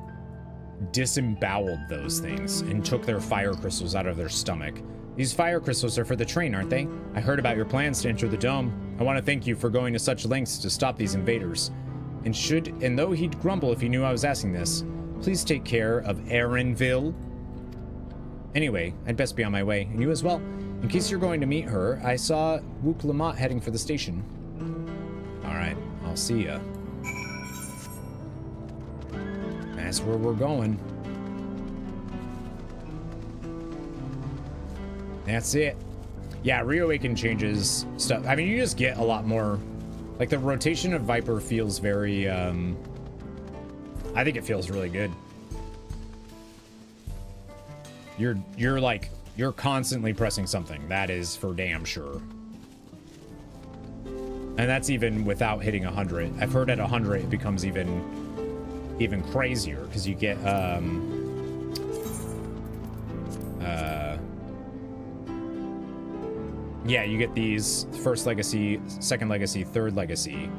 disemboweled those things and took their fire crystals out of their stomach. These fire crystals are for the train, aren't they? I heard about your plans to enter the dome. I want to thank you for going to such lengths to stop these invaders. And though he'd grumble if he knew I was asking this, please take care of Erinville. Anyway, I'd best be on my way, and you as well. In case you're going to meet her, I saw Wuk Lamat heading for the station. Alright, I'll see ya. That's where we're going. That's it. Yeah, Reawaken changes stuff. I mean, you just get a lot more. Like, the rotation of Viper feels very, I think it feels really good. You're constantly pressing something. That is for damn sure. And that's even without hitting 100. I've heard at 100 it becomes even crazier because you get yeah, you get these first legacy, second legacy, third legacy,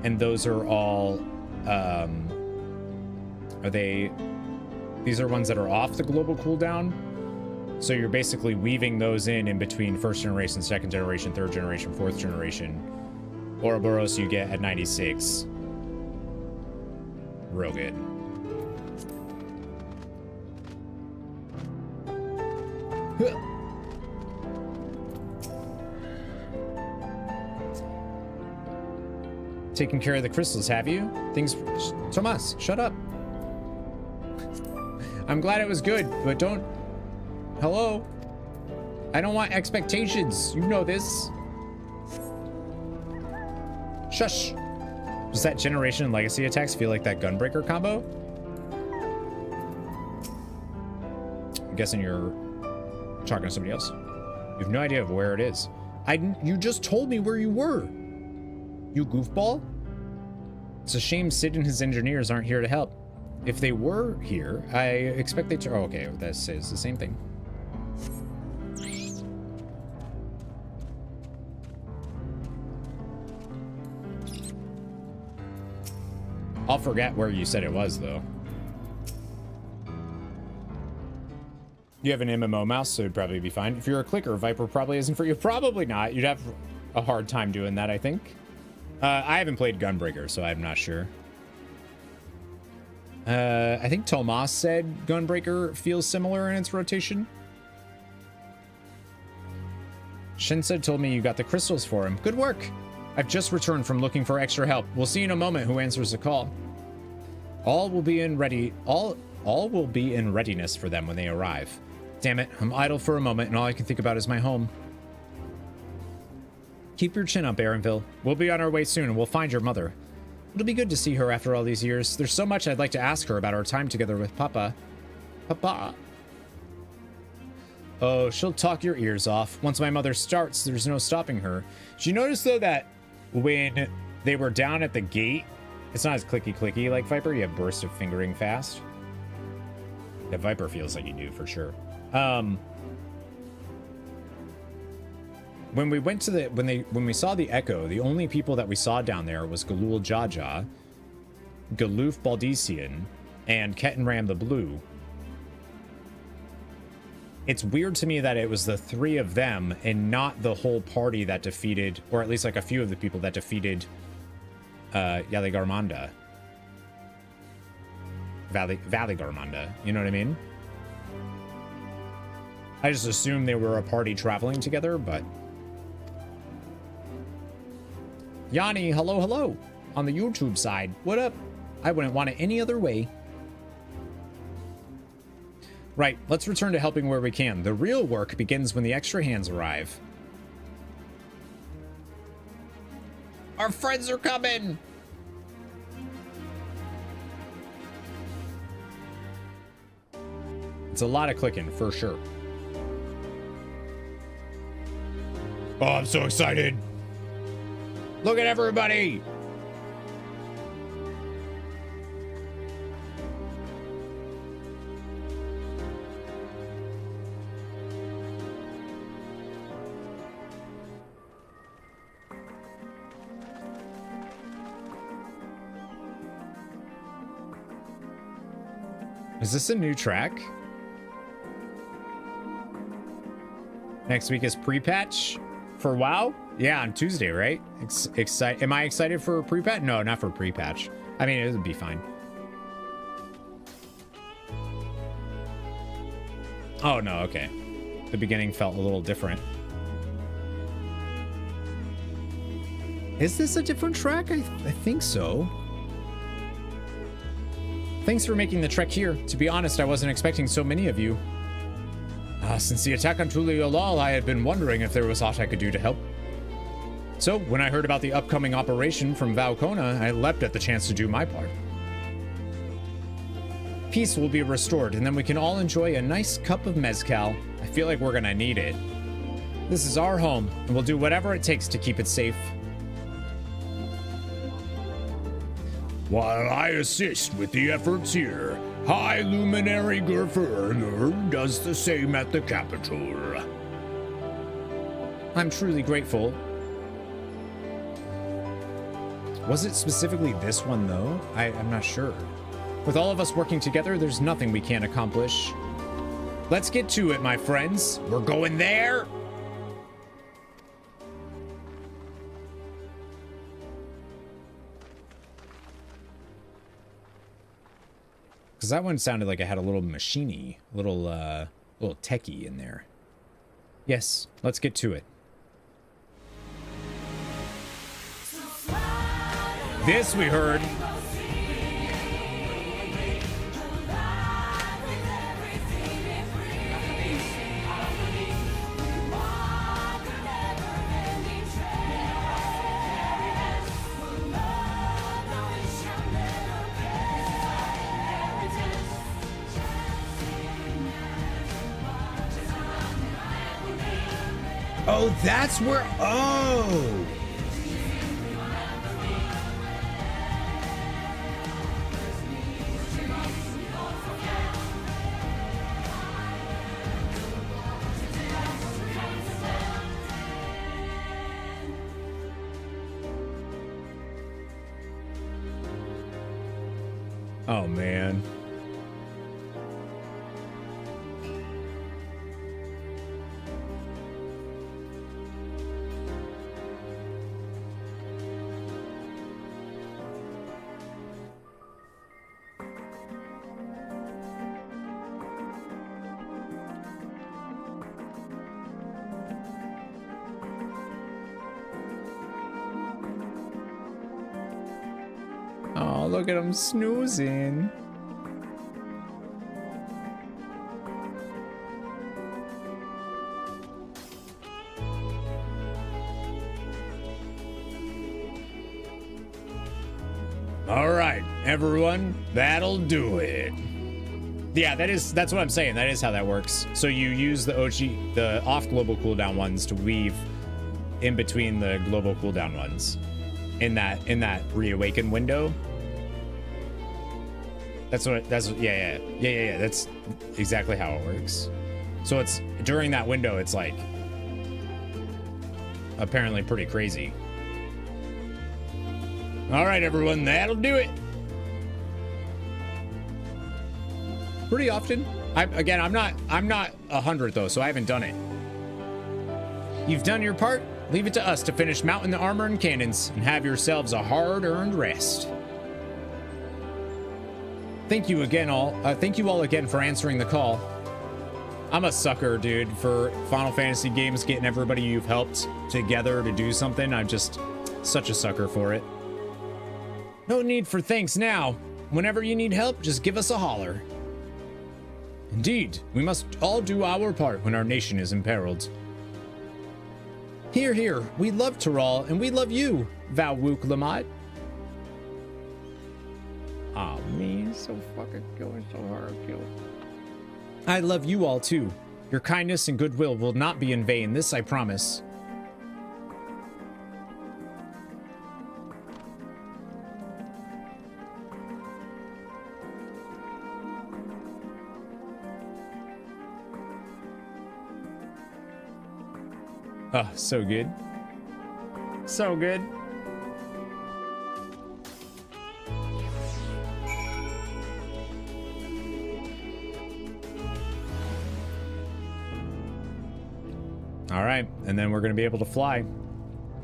and those are all these are ones that are off the global cooldown, so you're basically weaving those in between first generation, second generation, third generation, fourth generation. Ouroboros you get at 96. Real good. Taking care of the crystals, have you? Things... Tomas, shut up. I'm glad it was good, but don't... Hello? I don't want expectations. You know this. Shush. Does that generation and legacy attacks feel like that gunbreaker combo? I'm guessing you're talking to somebody else. You have no idea of where it is. You just told me where you were. You goofball. It's a shame Sid and his engineers aren't here to help. If they were here, I expect they to... Oh, okay, that says the same thing. I'll forget where you said it was, though. You have an MMO mouse, so it'd probably be fine. If you're a clicker, Viper probably isn't for you. Probably not. You'd have a hard time doing that, I think. I haven't played Gunbreaker, so I'm not sure. I think Tomas said Gunbreaker feels similar in its rotation. Shinsa told me you got the crystals for him. Good work. I've just returned from looking for extra help. We'll see in a moment who answers the call. All will be in readiness for them when they arrive. Damn it, I'm idle for a moment and all I can think about is my home. Keep your chin up, Erinville. We'll be on our way soon and we'll find your mother. It'll be good to see her after all these years. There's so much I'd like to ask her about our time together with Papa. Papa. Oh, she'll talk your ears off. Once my mother starts, there's no stopping her. Did you notice, though, that when they were down at the gate, it's not as clicky-clicky like Viper. You have bursts of fingering fast. Yeah, Viper feels like you do, for sure. When we went to the... When we saw the Echo, the only people that we saw down there was Galul Jaja, Galoof Baldician, and Ketenram the Blue. It's weird to me that it was the three of them and not the whole party that defeated, or at least like a few of the people that defeated Yali Garmanda. Valley Garmanda, you know what I mean? I just assumed they were a party traveling together, but... Yanni, hello, hello! On the YouTube side, what up? I wouldn't want it any other way. Right, let's return to helping where we can. The real work begins when the extra hands arrive. Our friends are coming! It's a lot of clicking, for sure. Oh, I'm so excited! Look at everybody! Is this a new track? Next week is pre-patch for WoW? Yeah, on Tuesday, right? Am I excited for a pre-patch? No, not for pre-patch. I mean, it would be fine. Oh, no, okay. The beginning felt a little different. Is this a different track? I think so. Thanks for making the trek here. To be honest, I wasn't expecting so many of you. Since the attack on Tural, I had been wondering if there was aught I could do to help. So, when I heard about the upcoming operation from Valkona, I leapt at the chance to do my part. Peace will be restored, and then we can all enjoy a nice cup of mezcal. I feel like we're gonna need it. This is our home, and we'll do whatever it takes to keep it safe. While I assist with the efforts here, High Luminary Gerferner does the same at the capital. I'm truly grateful. Was it specifically this one, though? I'm not sure. With all of us working together, there's nothing we can't accomplish. Let's get to it, my friends. We're going there. Because that one sounded like it had a little machine-y, little techie in there. Yes, let's get to it. This we heard. Oh, that's where... Oh! Oh, man. Oh, look at him snoozing. All right, everyone, that'll do it. Yeah, that's what I'm saying. That is how that works. So you use the off global cooldown ones to weave in between the global cooldown ones in that reawaken window. Yeah. That's exactly how it works. So it's during that window, it's like apparently pretty crazy. All right, everyone, that'll do it. Pretty often. I'm not 100 though, so I haven't done it. You've done your part. Leave it to us to finish mounting the armor and cannons and have yourselves a hard-earned rest. Thank you all again for answering the call. I'm a sucker, dude, for Final Fantasy games, getting everybody you've helped together to do something. I'm just such a sucker for it. No need for thanks now. Whenever you need help, just give us a holler. Indeed, we must all do our part when our nation is imperiled. Here, here, we love Tural, and we love you, Val Wuk Lamat. Aw, man, so fucking going so hard, kill. I love you all, too. Your kindness and goodwill will not be in vain, this I promise. Oh, so good. So good. All right, and then we're going to be able to fly.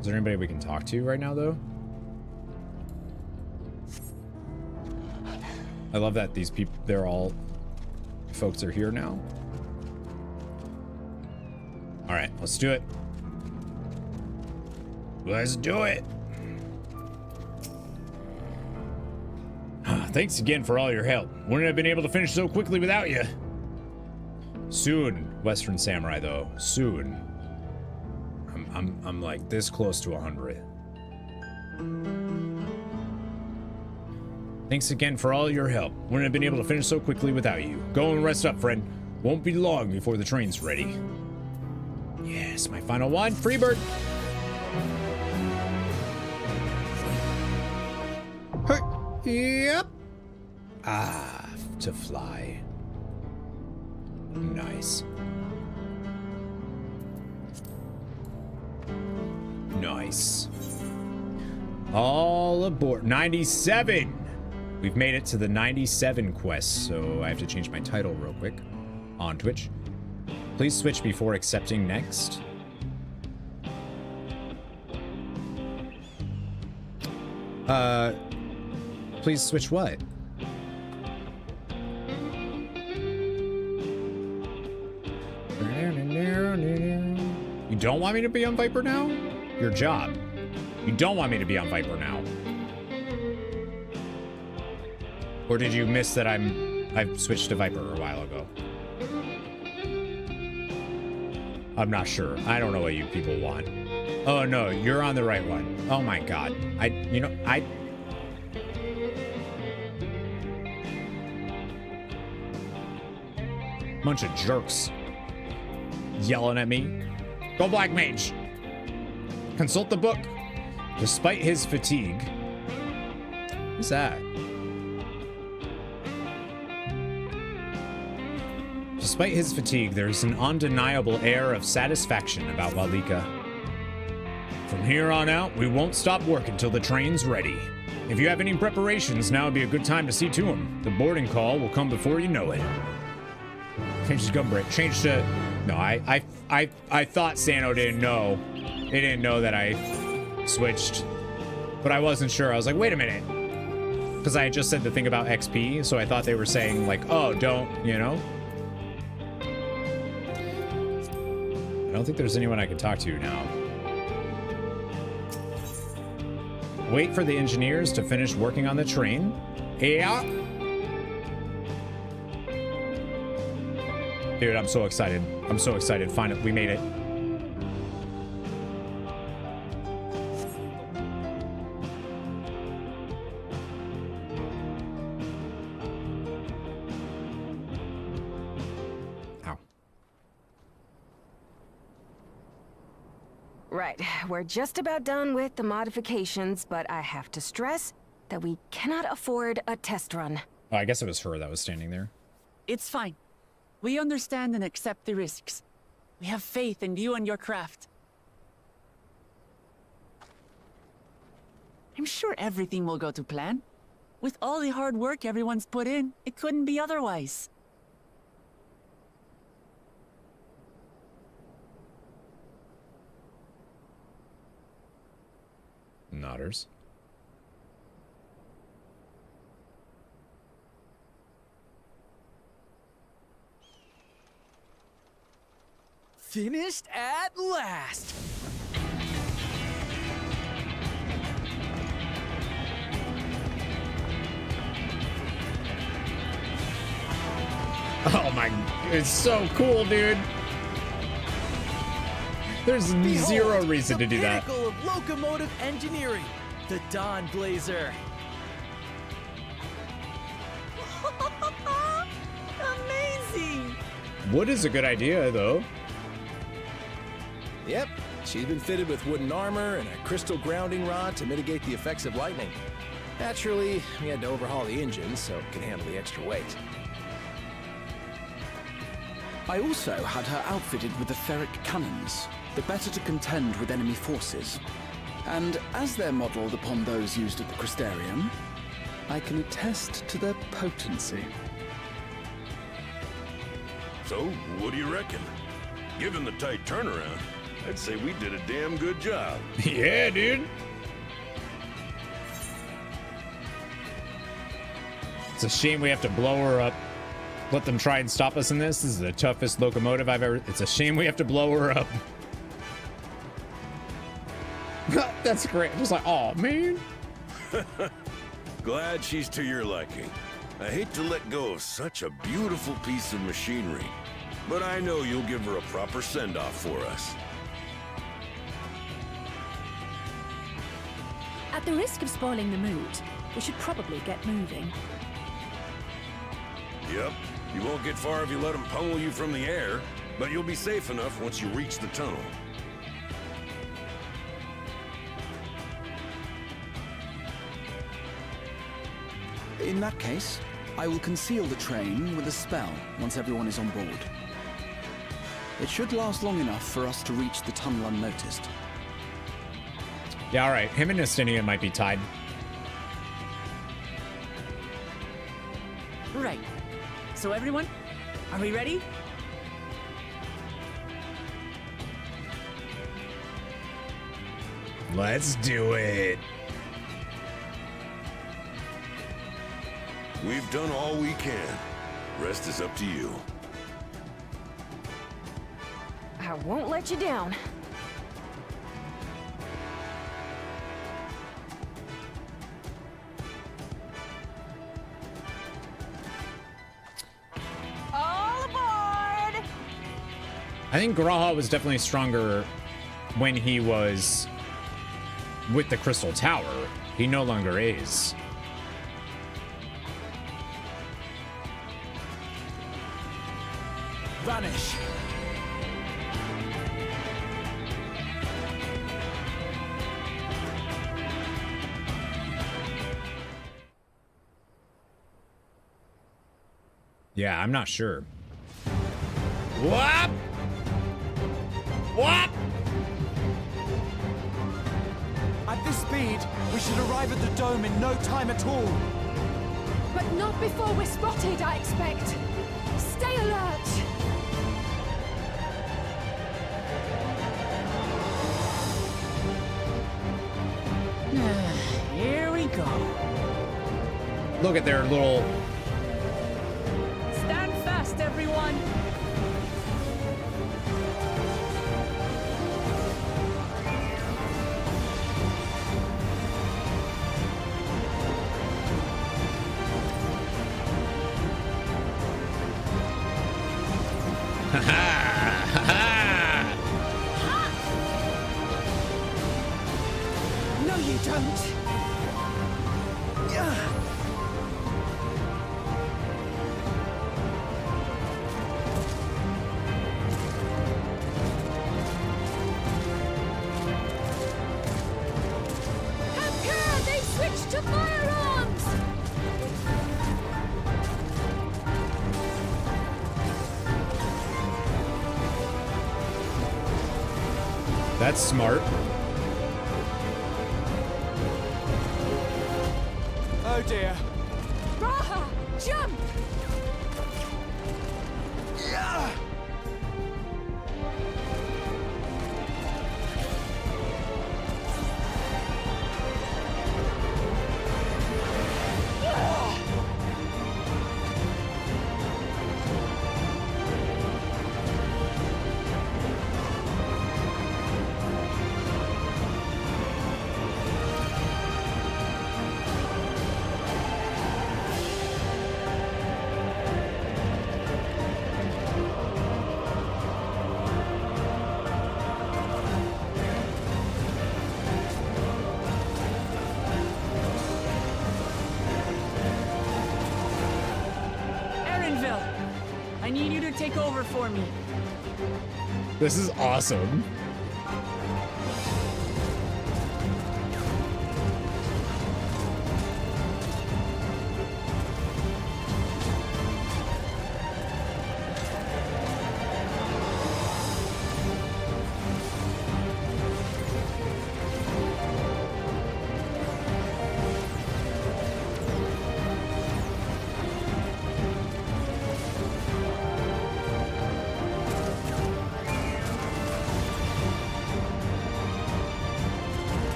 Is there anybody we can talk to right now, though? I love that these people, they're all folks are here now. All right, let's do it. Let's do it. Thanks again for all your help. Wouldn't have been able to finish so quickly without you. Soon, Western Samurai, though. Soon. I'm like this close to 100. Thanks again for all your help. Wouldn't have been able to finish so quickly without you. Go and rest up, friend. Won't be long before the train's ready. Yes, my final one. Freebird. Yep. Ah, to fly. Nice. Nice. All aboard. 97. We've made it to the 97 quest, so I have to change my title real quick on Twitch. Please switch before accepting next. Please switch what? You don't want me to be on Viper now? Your job. You don't want me to be on Viper now. Or did you miss that I've switched to Viper a while ago? I'm not sure. I don't know what you people want. Oh no, you're on the right one. Oh my god. Bunch of jerks yelling at me. Go Black Mage. Consult the book. Despite his fatigue. Who's that? Despite his fatigue, there's an undeniable air of satisfaction about Walika. From here on out, we won't stop work until the train's ready. If you have any preparations, now would be a good time to see to them. The boarding call will come before you know it. Change to gun break. Change to... No, I thought Sano didn't know. They didn't know that I switched. But I wasn't sure. I was like, wait a minute. Because I had just said the thing about XP, so I thought they were saying, like, oh, don't, you know? I don't think there's anyone I can talk to now. Wait for the engineers to finish working on the train. Yeah. Dude, I'm so excited. I'm so excited. Finally, we made it. Ow. Right, we're just about done with the modifications, but I have to stress that we cannot afford a test run. Oh, I guess it was her that was standing there. It's fine. We understand and accept the risks. We have faith in you and your craft. I'm sure everything will go to plan. With all the hard work everyone's put in, it couldn't be otherwise. Nodders. Finished at last! Oh my, it's so cool, dude. There's Behold, zero reason to do that. The pinnacle of locomotive engineering, the Dawn Blazer. Amazing! Wood is a good idea, though. Yep, she's been fitted with wooden armor and a crystal grounding rod to mitigate the effects of lightning. Naturally, we had to overhaul the engine so it could handle the extra weight. I also had her outfitted with the ferric cannons, the better to contend with enemy forces. And as they're modelled upon those used at the Crystarium, I can attest to their potency. So, what do you reckon? Given the tight turnaround, I'd say we did a damn good job. Yeah, dude. It's a shame we have to blow her up. Let them try and stop us in this. This is the toughest locomotive I've ever... It's a shame we have to blow her up. That's great. Just like, oh, man. Glad she's to your liking. I hate to let go of such a beautiful piece of machinery, but I know you'll give her a proper send-off for us. At the risk of spoiling the mood, we should probably get moving. Yep, you won't get far if you let them pummel you from the air, but you'll be safe enough once you reach the tunnel. In that case, I will conceal the train with a spell once everyone is on board. It should last long enough for us to reach the tunnel unnoticed. Yeah, all right. Him and Nestinian might be tied. Right. So everyone, are we ready? Let's do it. We've done all we can. Rest is up to you. I won't let you down. All aboard! I think Graha was definitely stronger when he was with the Crystal Tower. He no longer is. Vanish. Yeah, I'm not sure. What? What? At this speed, we should arrive at the dome in no time at all. But not before we're spotted, I expect. Stay alert! Here we go. Look at their little... Stand fast, everyone. No, you don't. Captain, they switched to firearms! That's smart. Oh dear. Raha, jump! take over for me. This is awesome.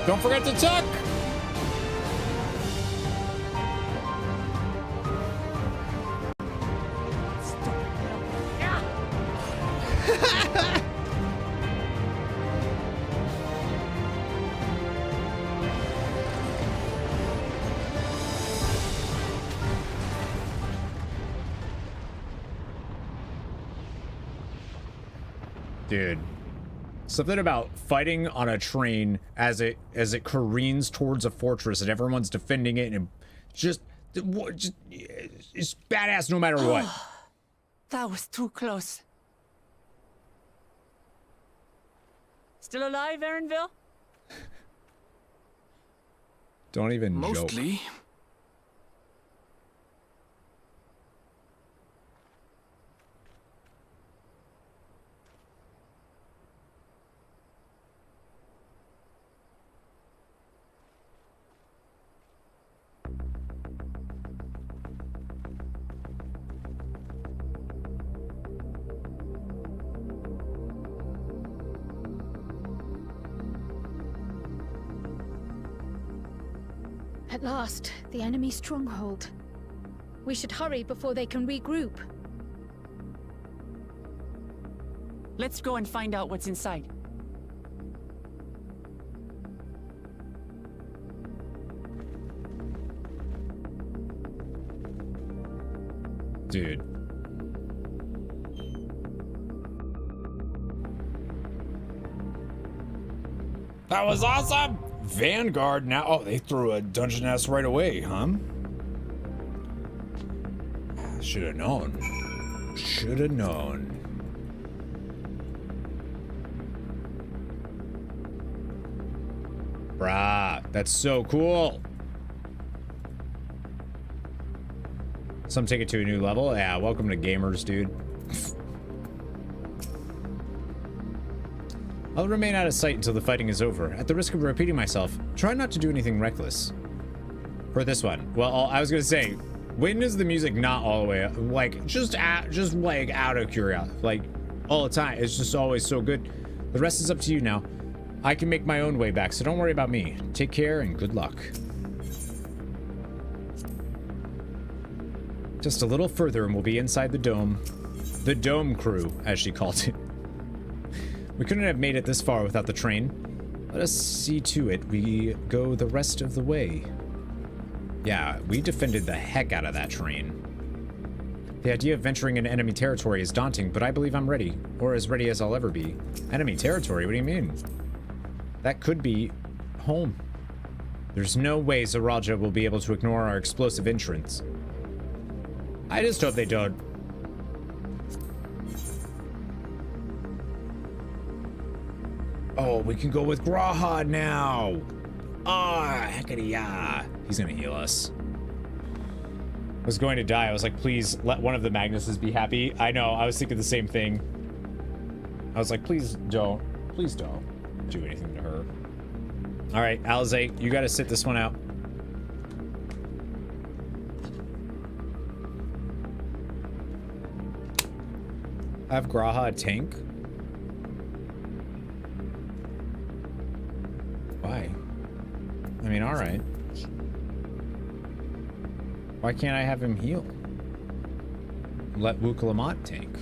Don't forget to tuck! Dude. Something about fighting on a train as it careens towards a fortress and everyone's defending it, and just it's badass no matter what. That was too close. Still alive, Erinville? Don't even joke. Mostly. At last, the enemy stronghold. We should hurry before they can regroup. Let's go and find out what's inside. Dude. That was awesome! Vanguard now. Oh, they threw a dungeon ass right away, huh? Should have known. Should have known. Brah, that's so cool. Some take it to a new level. Yeah, welcome to gamers, dude. I'll remain out of sight until the fighting is over. At the risk of repeating myself, try not to do anything reckless. For this one, well, I was gonna say, when is the music not all the way up? Like, just like out of curiosity, like all the time. It's just always so good. The rest is up to you now. I can make my own way back, so don't worry about me. Take care and good luck. Just a little further and we'll be inside the dome. The dome crew, as she called it. We couldn't have made it this far without the train. Let us see to it we go the rest of the way. Yeah, we defended the heck out of that train. The idea of venturing into enemy territory is daunting, but I believe I'm ready. Or as ready as I'll ever be. Enemy territory? What do you mean? That could be home. There's no way Zaraja will be able to ignore our explosive entrance. I just hope they don't. Oh, we can go with Grahad now. Ah, heckity yeah. He's gonna heal us. I was going to die. I was like, please let one of the Magnuses be happy. I know, I was thinking the same thing. I was like, please don't do anything to her. All right, Alizé, you gotta sit this one out. Have Graha tank? Why? I mean, alright. Why can't I have him heal? Let Wuk Lamat tank.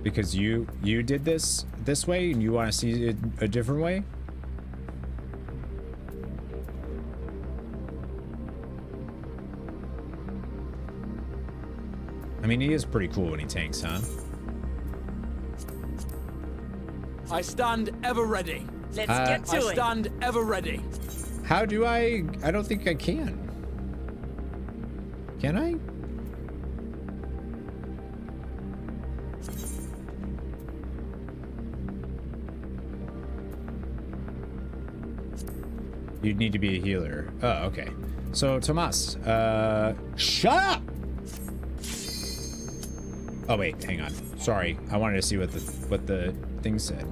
Because you did this way and you want to see it a different way? I mean, he is pretty cool when he tanks, huh? I stand ever ready. Let's get to I it. stand ever ready. How do I don't think I can. Can I? You'd need to be a healer. Oh, okay. So, Tomas, shut up! Oh, wait, hang on. Sorry, I wanted to see what the thing said.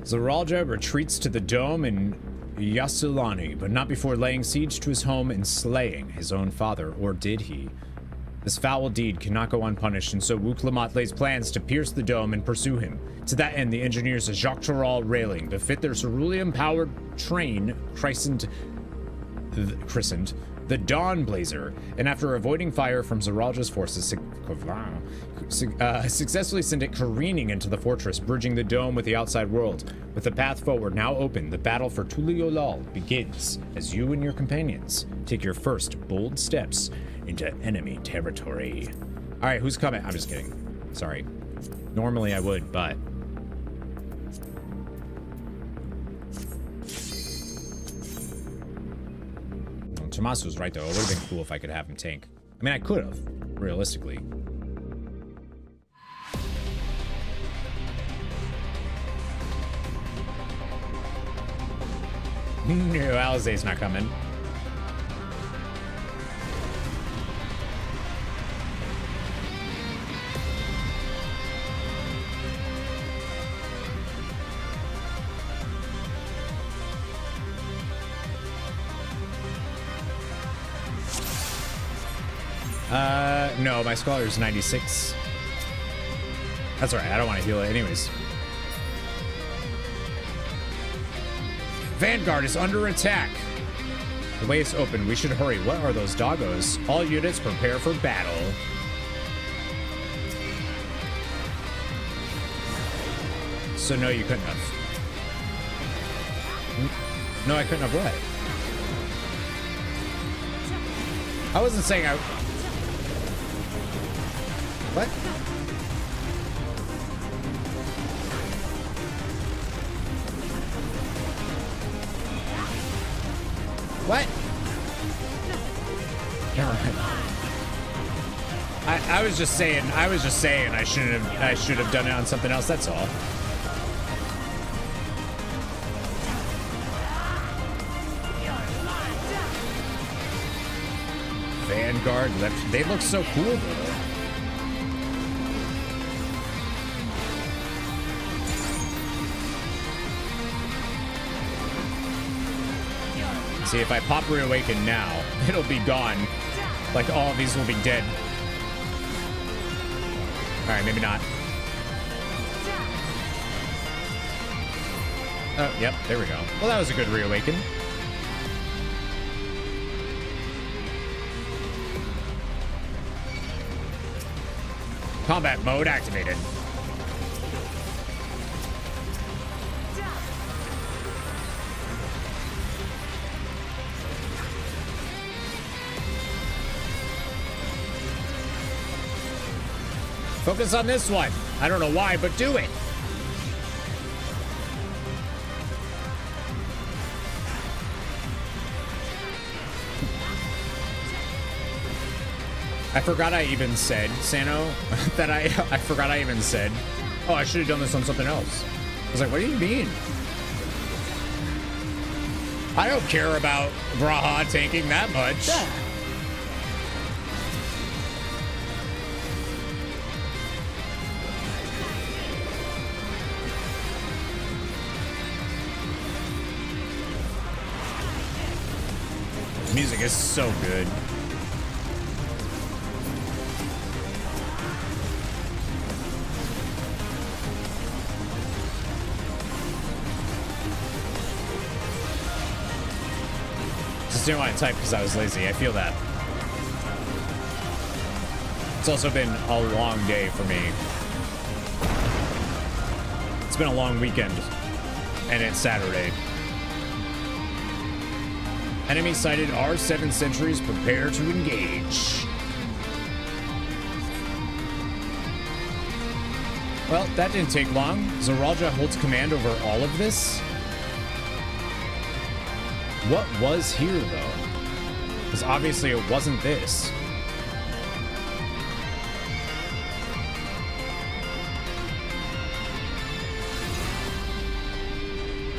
Zaralja retreats to the dome in Yasulani, but not before laying siege to his home and slaying his own father, or did he? This foul deed cannot go unpunished, and so Wuk Lamat lays plans to pierce the dome and pursue him. To that end, the engineers of Jacques Tural railing befit their cerulean-powered train christened the Dawn Blazer, and after avoiding fire from Zaralja's forces, successfully send it careening into the fortress, bridging the dome with the outside world. With the path forward now open, the battle for Tuliolal begins as you and your companions take your first bold steps into enemy territory. All right, who's coming? I'm just kidding. Sorry. Normally I would, but... Tomas was right, though. It would have been cool if I could have him tank. I mean, I could have, realistically. No, Alizé's not coming. No, my scholar is 96. That's alright, I don't want to heal it anyways. Vanguard is under attack. The way is open, we should hurry. What are those doggos? All units prepare for battle. So no, you couldn't have. No, I couldn't have what? I wasn't saying I... What? What? Never mind. I was just saying I should have done it on something else, that's all. Vanguard left. They look so cool though. See, if I pop Reawaken now, it'll be gone. Like, all of these will be dead. Alright, maybe not. Oh, yep, there we go. Well, that was a good Reawaken. Combat mode activated. Focus on this one. I don't know why, but do it. I forgot I even said, Sano, that I forgot I even said, oh, I should have done this on something else. I was like, what do you mean? I don't care about Braha tanking that much. There. Music is so good. Just didn't want to type because I was lazy. I feel that. It's also been a long day for me. It's been a long weekend, and it's Saturday. Enemy sighted R7 sentries, prepare to engage. Well, that didn't take long. Zoralja holds command over all of this. What was here, though? Because obviously it wasn't this.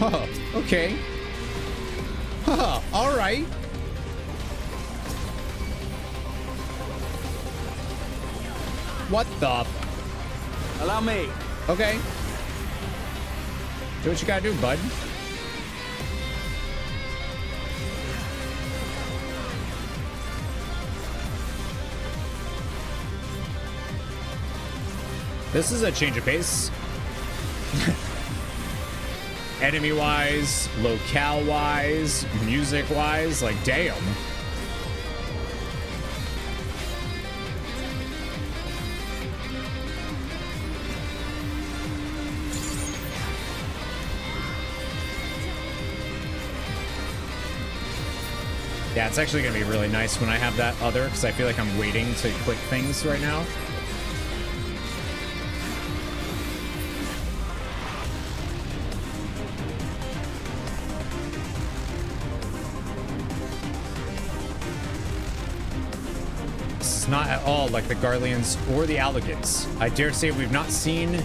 Oh, okay. Huh, all right. What the? Allow me. Okay. Do what you gotta do, bud. This is a change of pace. Enemy-wise, locale-wise, music-wise, like, damn. Yeah, it's actually gonna be really nice when I have that other, because I feel like I'm waiting to click things right now. Not at all like the Garleans or the Alligans. I dare say we've not seen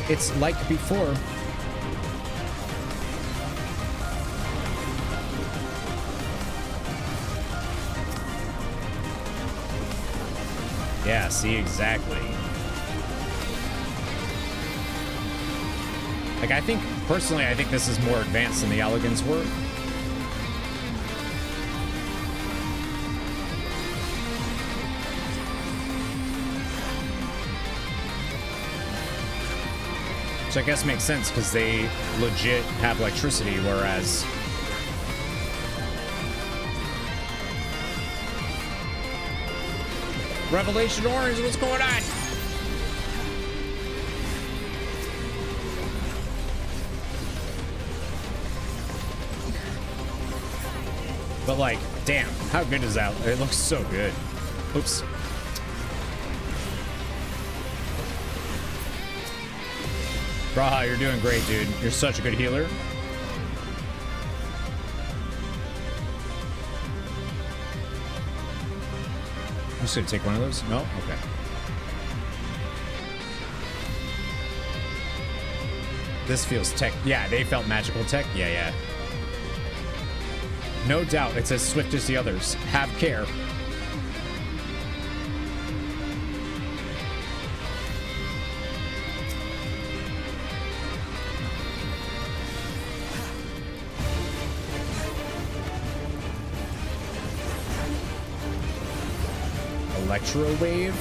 its like before. Yeah, see, exactly. Like, I think, personally, I think this is more advanced than the Alligans were. Which I guess makes sense because they legit have electricity, whereas Revelation Orange, what's going on? But like, damn, how good is that? It looks so good. Oops. Braha, you're doing great, dude. You're such a good healer. I'm just gonna take one of those. No? Okay. This feels tech. Yeah, they felt magical tech. Yeah, yeah. No doubt it's as swift as the others. Have care. Electro wave.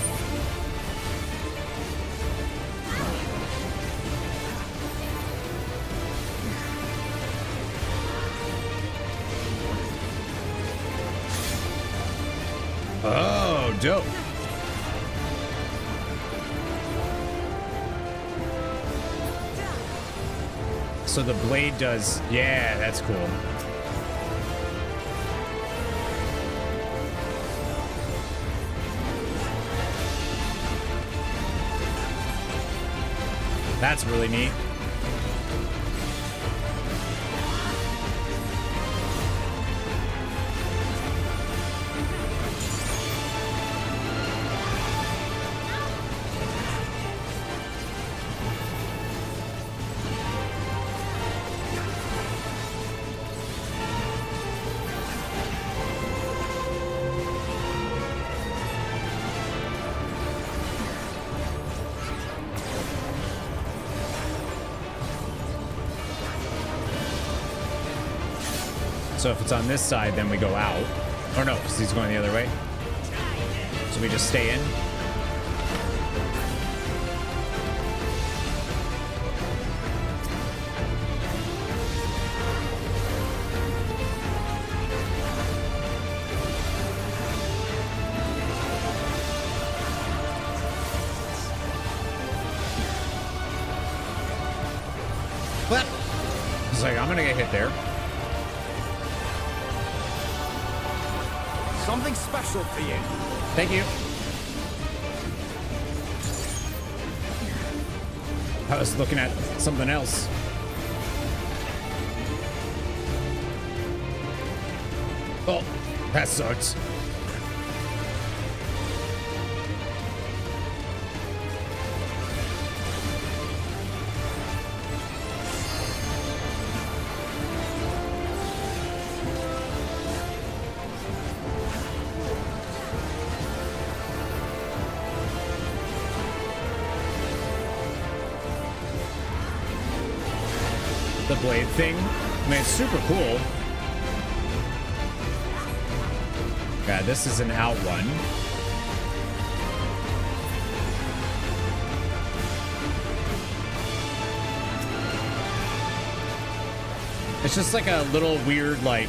Oh, dope. So the blade does, yeah, that's cool. That's really neat. So if it's on this side, then we go out. Or no, because he's going the other way. So we just stay in. Flip! It's like, I'm gonna get hit there. Something special for you. Thank you. I was looking at something else. Oh, that sucks. The blade thing, I mean, it's super cool. God, this is an out one. It's just like a little weird, like,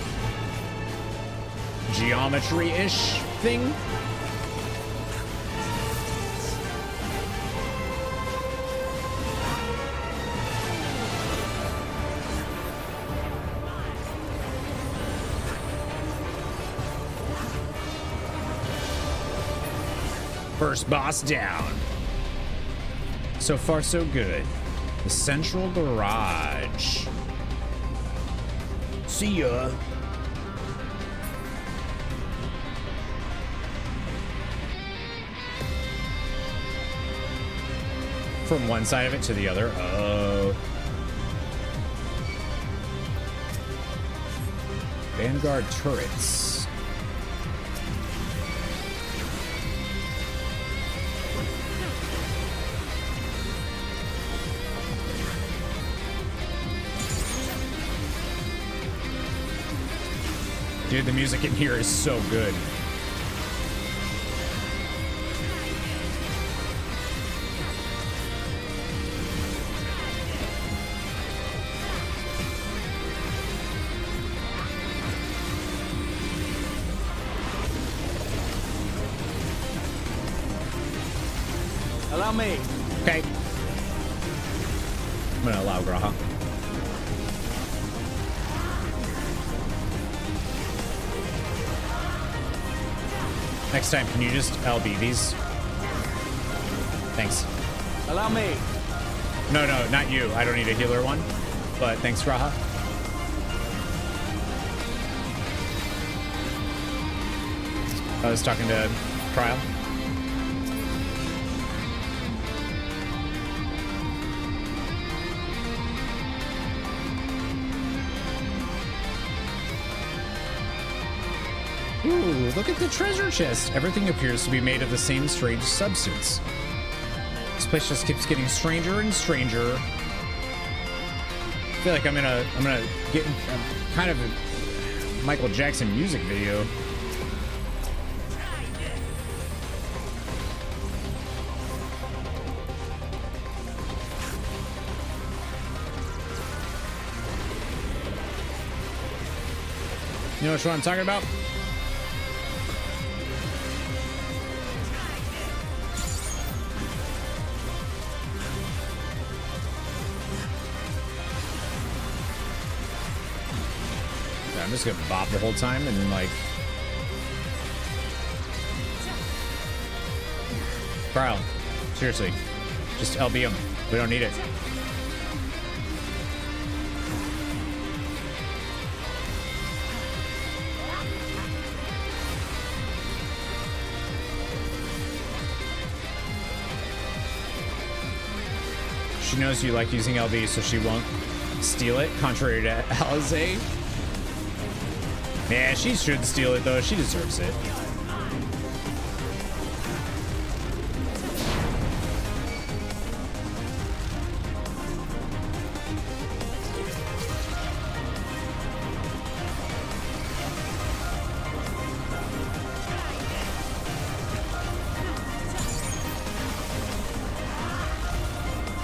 geometry-ish thing. First boss down. So far, so good. The central garage. See ya. From one side of it to the other. Oh. Vanguard turrets. Dude, the music in here is so good. Allow me. Okay. I'm gonna allow Graha. Next time, can you just LB these? Thanks. Allow me. No, not you. I don't need a healer one. But thanks, Graha. I was talking to Trial. Ooh, look at the treasure chest. Everything appears to be made of the same strange substance. This place just keeps getting stranger and stranger. I feel like I'm gonna get kind of a Michael Jackson music video. You know what I'm talking about? I'm just gonna bop the whole time and then, like, Trial, seriously, just LB him. We don't need it. She knows you like using LB, so she won't steal it, contrary to Alize. Yeah, she should steal it, though. She deserves it.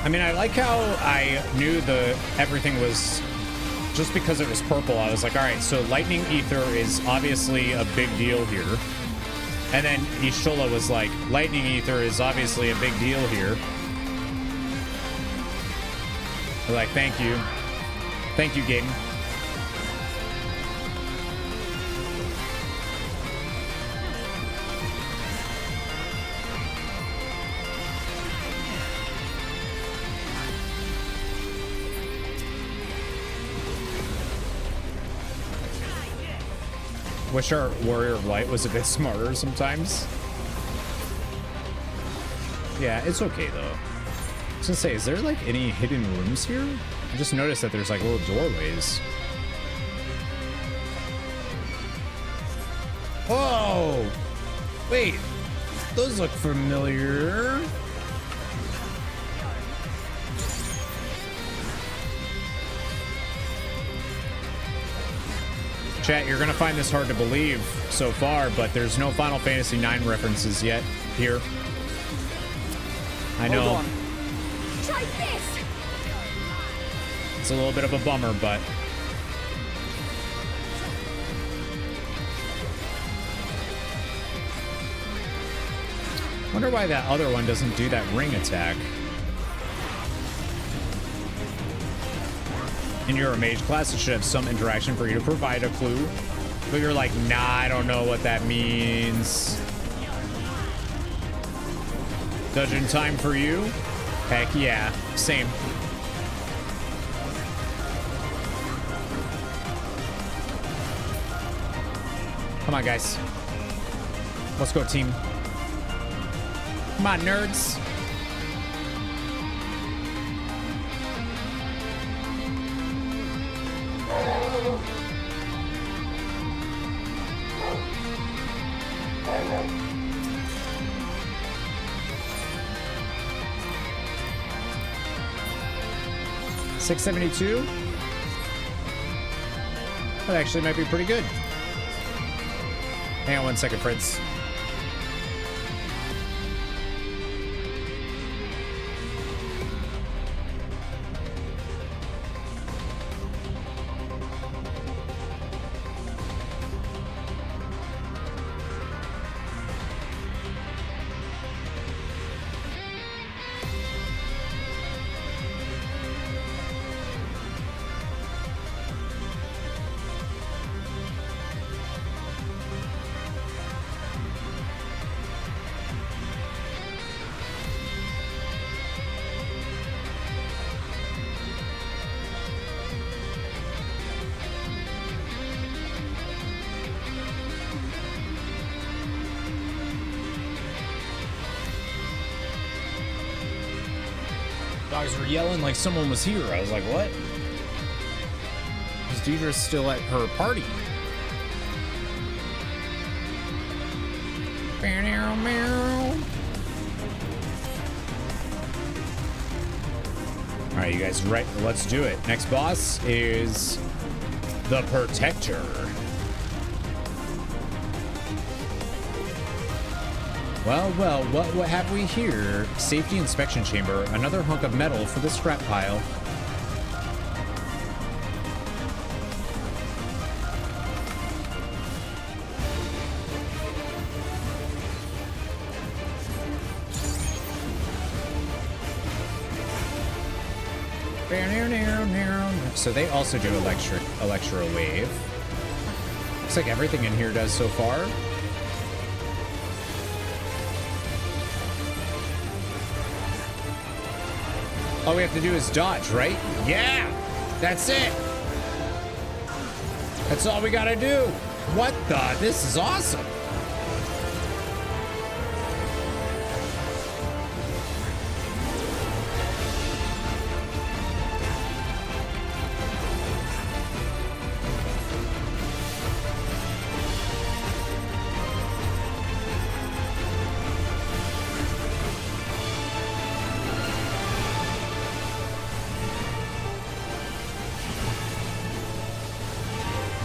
I mean, I like how I knew everything was just because it was purple. I was like, all right, so lightning ether is obviously a big deal here. And then Ishola was like, lightning ether is obviously a big deal here. We're like, thank you. Thank you, Gaten. Wish our Warrior of Light was a bit smarter sometimes. Yeah, it's okay though. I was gonna say, is there like any hidden rooms here? I just noticed that there's like little doorways. Whoa! Wait, those look familiar. Chat, you're gonna find this hard to believe so far, but there's no Final Fantasy IX references yet here. I know. Hold on. Try this! It's a little bit of a bummer, but wonder why that other one doesn't do that ring attack. In your mage class, it should have some interaction for you to provide a clue. But you're like, nah, I don't know what that means. Dungeon time for you? Heck yeah, same. Come on, guys. Let's go, team. Come on, nerds. $672. That actually might be pretty good. Hang on 1 second, friends. Dogs were yelling like someone was here. I was like, what? Is Deidre's still at her party? All right, you guys, right? Let's do it. Next boss is the Protector. Well, what have we here? Safety inspection chamber. Another hunk of metal for the scrap pile. So they also do electro wave. Looks like everything in here does so far. All we have to do is dodge, right? Yeah, that's it. That's all we gotta do. What the? This is awesome.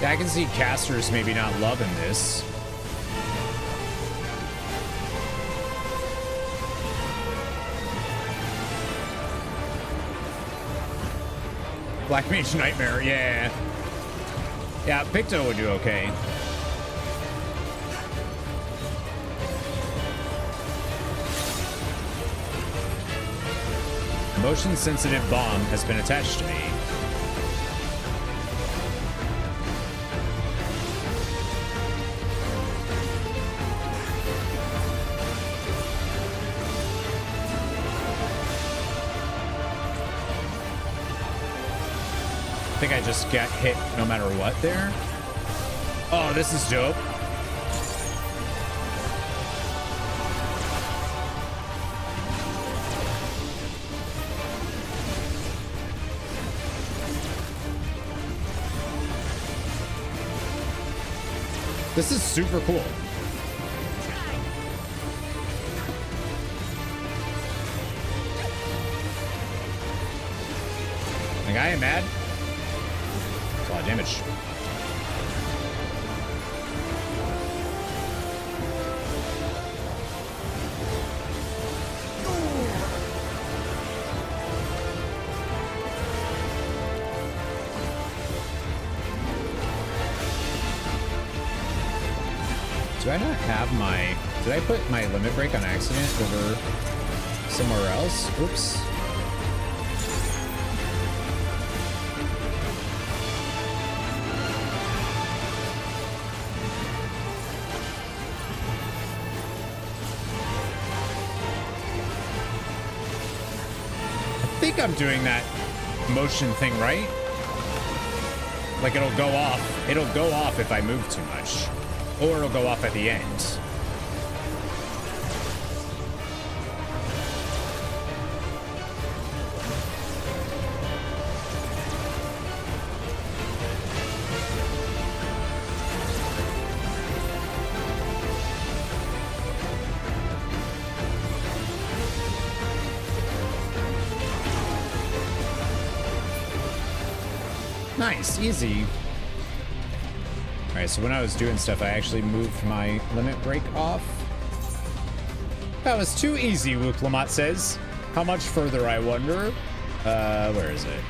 I can see casters maybe not loving this. Black Mage Nightmare, yeah. Yeah, Picto would do okay. Motion sensitive bomb has been attached to me. I think I just get hit no matter what there. Oh, this is dope. This is super cool. Like, I am mad. That's a lot of damage. Do I not have my... Did I put my limit break on accident over somewhere else? Oops. I think I'm doing that motion thing right. Like it'll go off. It'll go off if I move too much. Or it'll go off at the end. Nice, easy. All right, so when I was doing stuff, I actually moved my limit break off. That was too easy, Wuk Lamat says. How much further, I wonder? Where is it?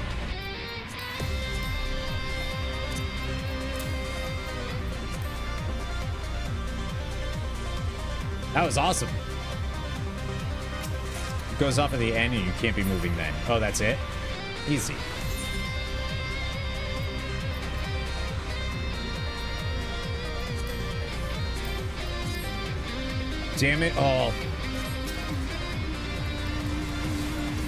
That was awesome. It goes off at the end and you can't be moving then. Oh, that's it? Easy. Damn it all.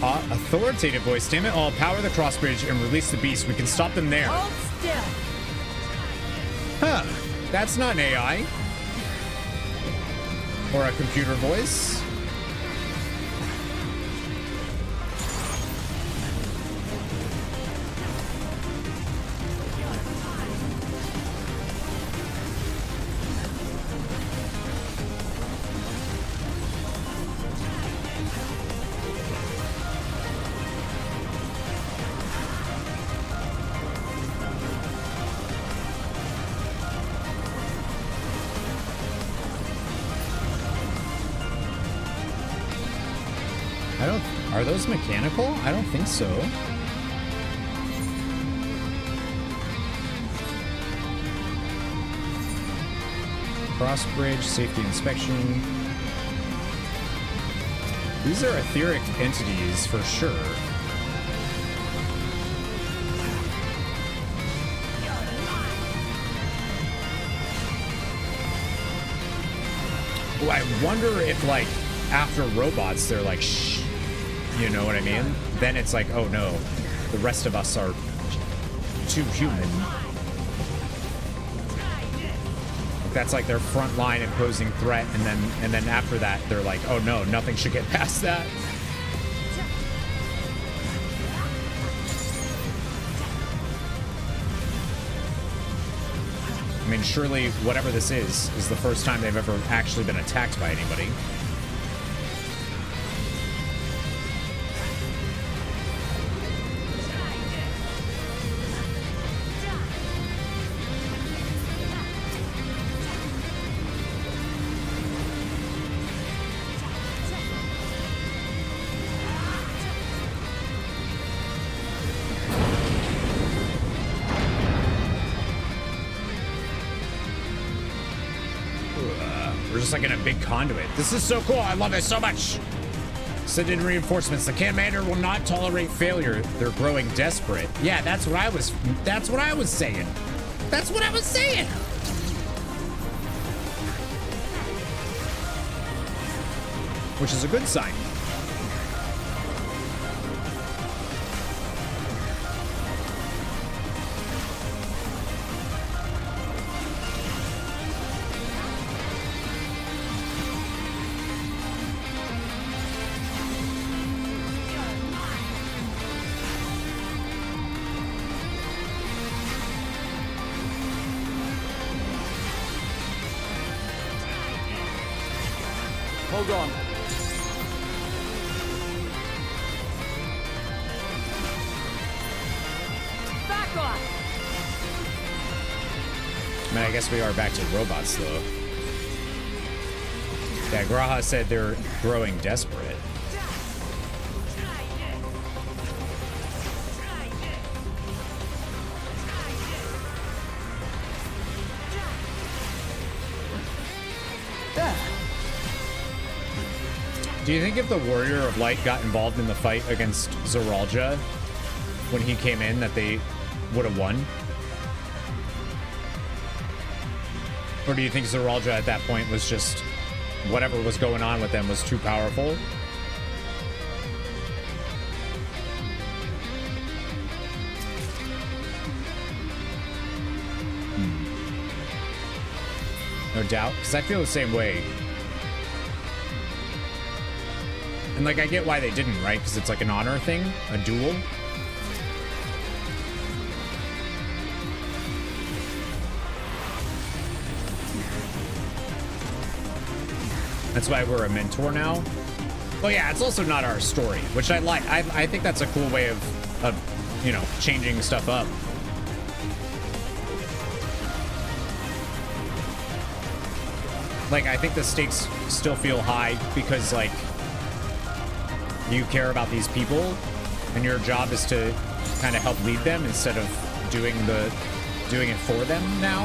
Authoritative voice. Damn it all. Power the cross bridge and release the beast. We can stop them there. Hold still. Huh. That's not an AI. Or a computer voice. Are those mechanical? I don't think so. Cross bridge, safety inspection. These are etheric entities for sure. Ooh, I wonder if, like, after robots, they're like, shh. You know what I mean? Then it's like, oh no, the rest of us are too human. That's like their front line imposing threat, and then after that, they're like, oh no, nothing should get past that. I mean, surely whatever this is the first time they've ever actually been attacked by anybody. Like in a big conduit. This is so cool. I love it so much. Send in reinforcements. The commander will not tolerate failure. They're growing desperate. Yeah, that's what I was saying. That's what I was saying. Which is a good sign. Hold on. Back off! I mean, I guess we are back to robots, though. Yeah, Graha said they're growing desperate. Do you think if the Warrior of Light got involved in the fight against Zeralja when he came in that they would have won? Or do you think Zeralja at that point was just whatever was going on with them was too powerful? No doubt, because I feel the same way. And like, I get why they didn't, right? Because it's like an honor thing, a duel. That's why we're a mentor now. Well, yeah, it's also not our story, which I like. I think that's a cool way of you know, changing stuff up. Like, I think the stakes still feel high because, like, you care about these people and your job is to kind of help lead them instead of doing it for them now.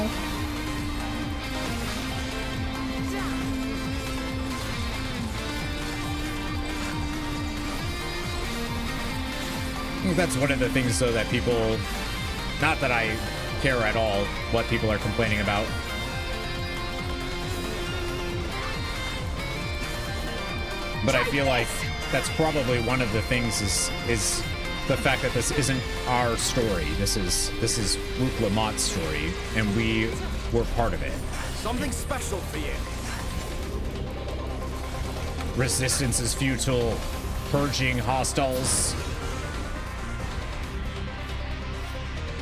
I think that's one of the things, though, that people, not that I care at all what people are complaining about. But I feel like that's probably one of the things is the fact that this isn't our story. This is Wuk Lamat's story, and we were part of it. Something special for you. Resistance is futile. Purging hostiles.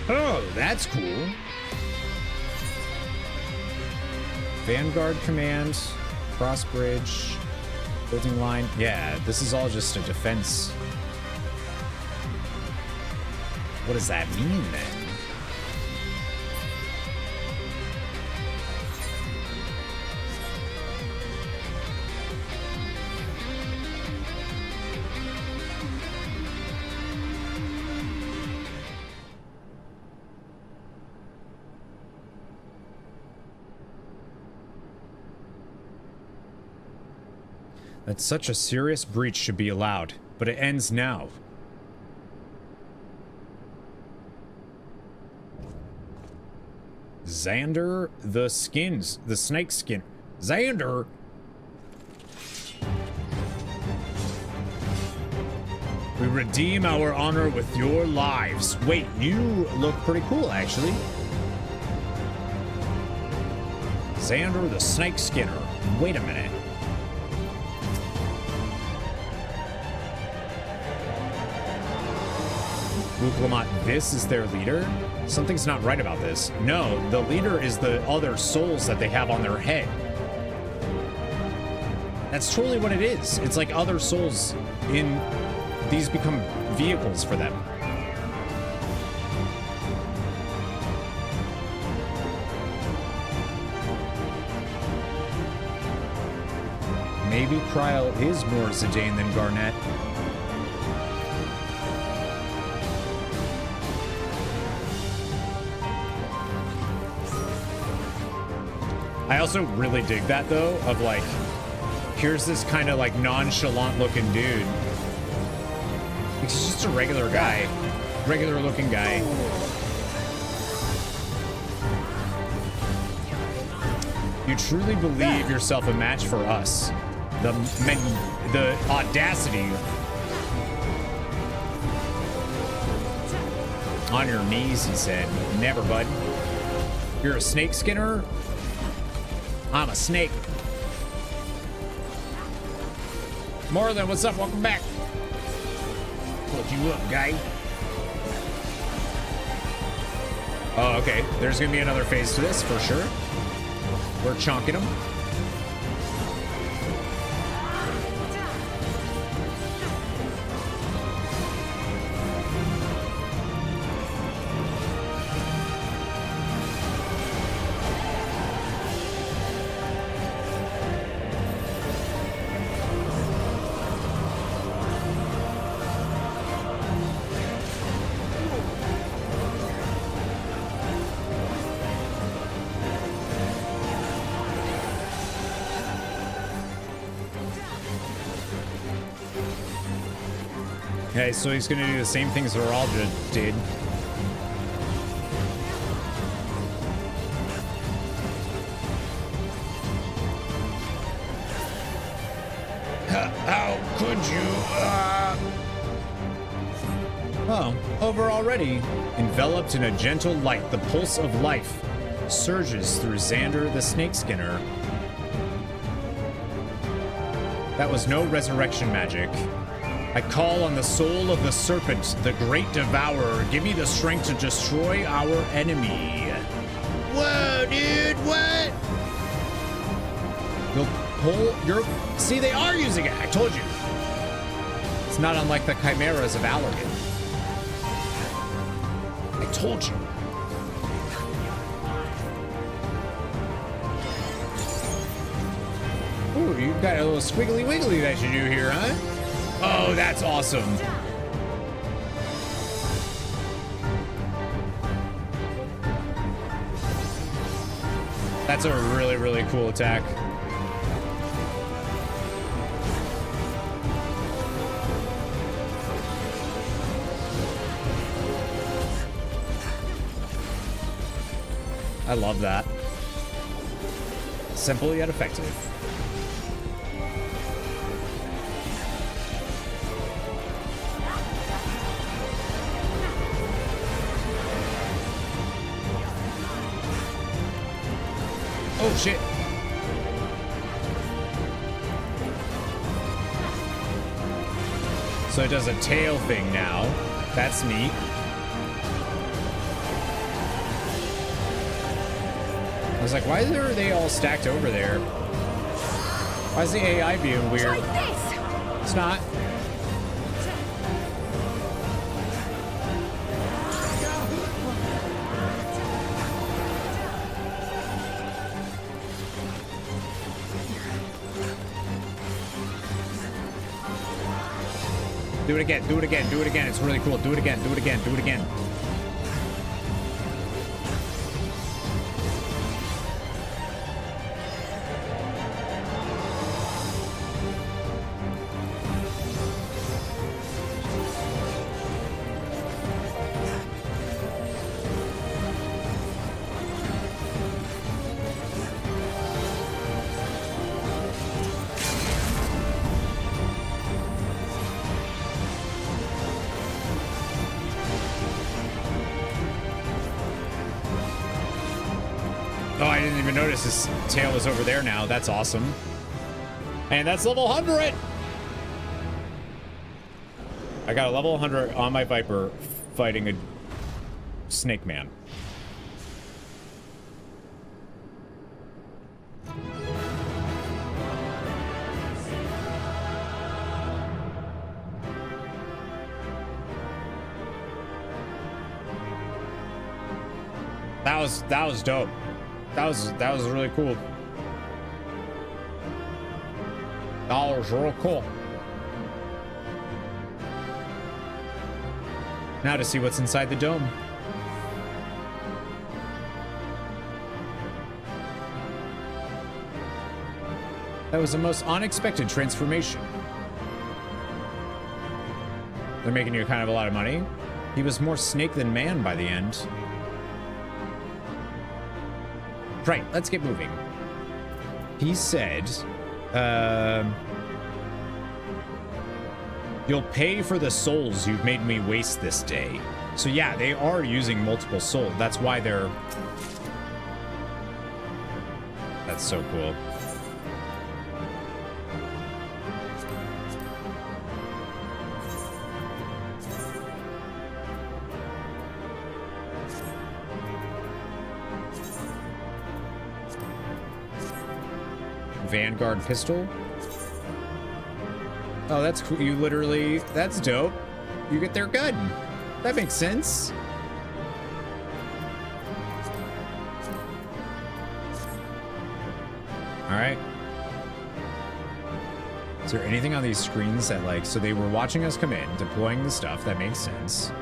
Oh, that's cool. Vanguard command, cross bridge. Building line. Yeah, this is all just a defense. What does that mean then? That such a serious breach should be allowed, but it ends now. Xander the snake skin. Xander! We redeem our honor with your lives. Wait, you look pretty cool, actually. Xander the snake skinner. Wait a minute. Wuk Lamat, this is their leader? Something's not right about this. No, the leader is the other souls that they have on their head. That's totally what it is. It's like other souls in... These become vehicles for them. Maybe Kryl is more Zidane than Garnet. I also really dig that, though, of like, here's this kind of like nonchalant looking dude. He's just a regular guy. Regular looking guy. You truly believe yourself a match for us. The audacity. On your knees, he said. Never, bud. You're a snake skinner? I'm a snake. Marlon, what's up? Welcome back. Look you up, guy. Oh, okay. There's gonna be another phase to this for sure. We're chonking them. Okay, so he's gonna do the same things Tural did. How could you? Oh, over already. Enveloped in a gentle light, the pulse of life surges through Xander the Snake Skinner. That was no resurrection magic. I call on the soul of the serpent, the great devourer. Give me the strength to destroy our enemy. Whoa, dude, what? You'll pull your... See, they are using it. I told you. It's not unlike the chimeras of Allergan. I told you. Ooh, you've got a little squiggly wiggly that you do here, huh? Oh, that's awesome. That's a really, really cool attack. I love that. Simple yet effective. Oh shit. So it does a tail thing now. That's neat. I was like, why are they all stacked over there? Why is the AI being weird? It's not. Do it again, do it again, do it again. It's really cool. Do it again, do it again, do it again. Notice his tail is over there now. That's awesome. And that's level 100. I got a level 100 on my Viper fighting a snake man. That was dope. That was really cool. That was real cool. Now to see what's inside the dome. That was the most unexpected transformation. They're making you kind of a lot of money. He was more snake than man by the end. Right, let's get moving. He said, you'll pay for the souls you've made me waste this day. So yeah, they are using multiple souls. That's why they're... That's so cool. Vanguard pistol. Oh, that's cool. You literally, that's dope. You get their gun. That makes sense. All right. Is there anything on these screens that like, so they were watching us come in, deploying the stuff. That makes sense.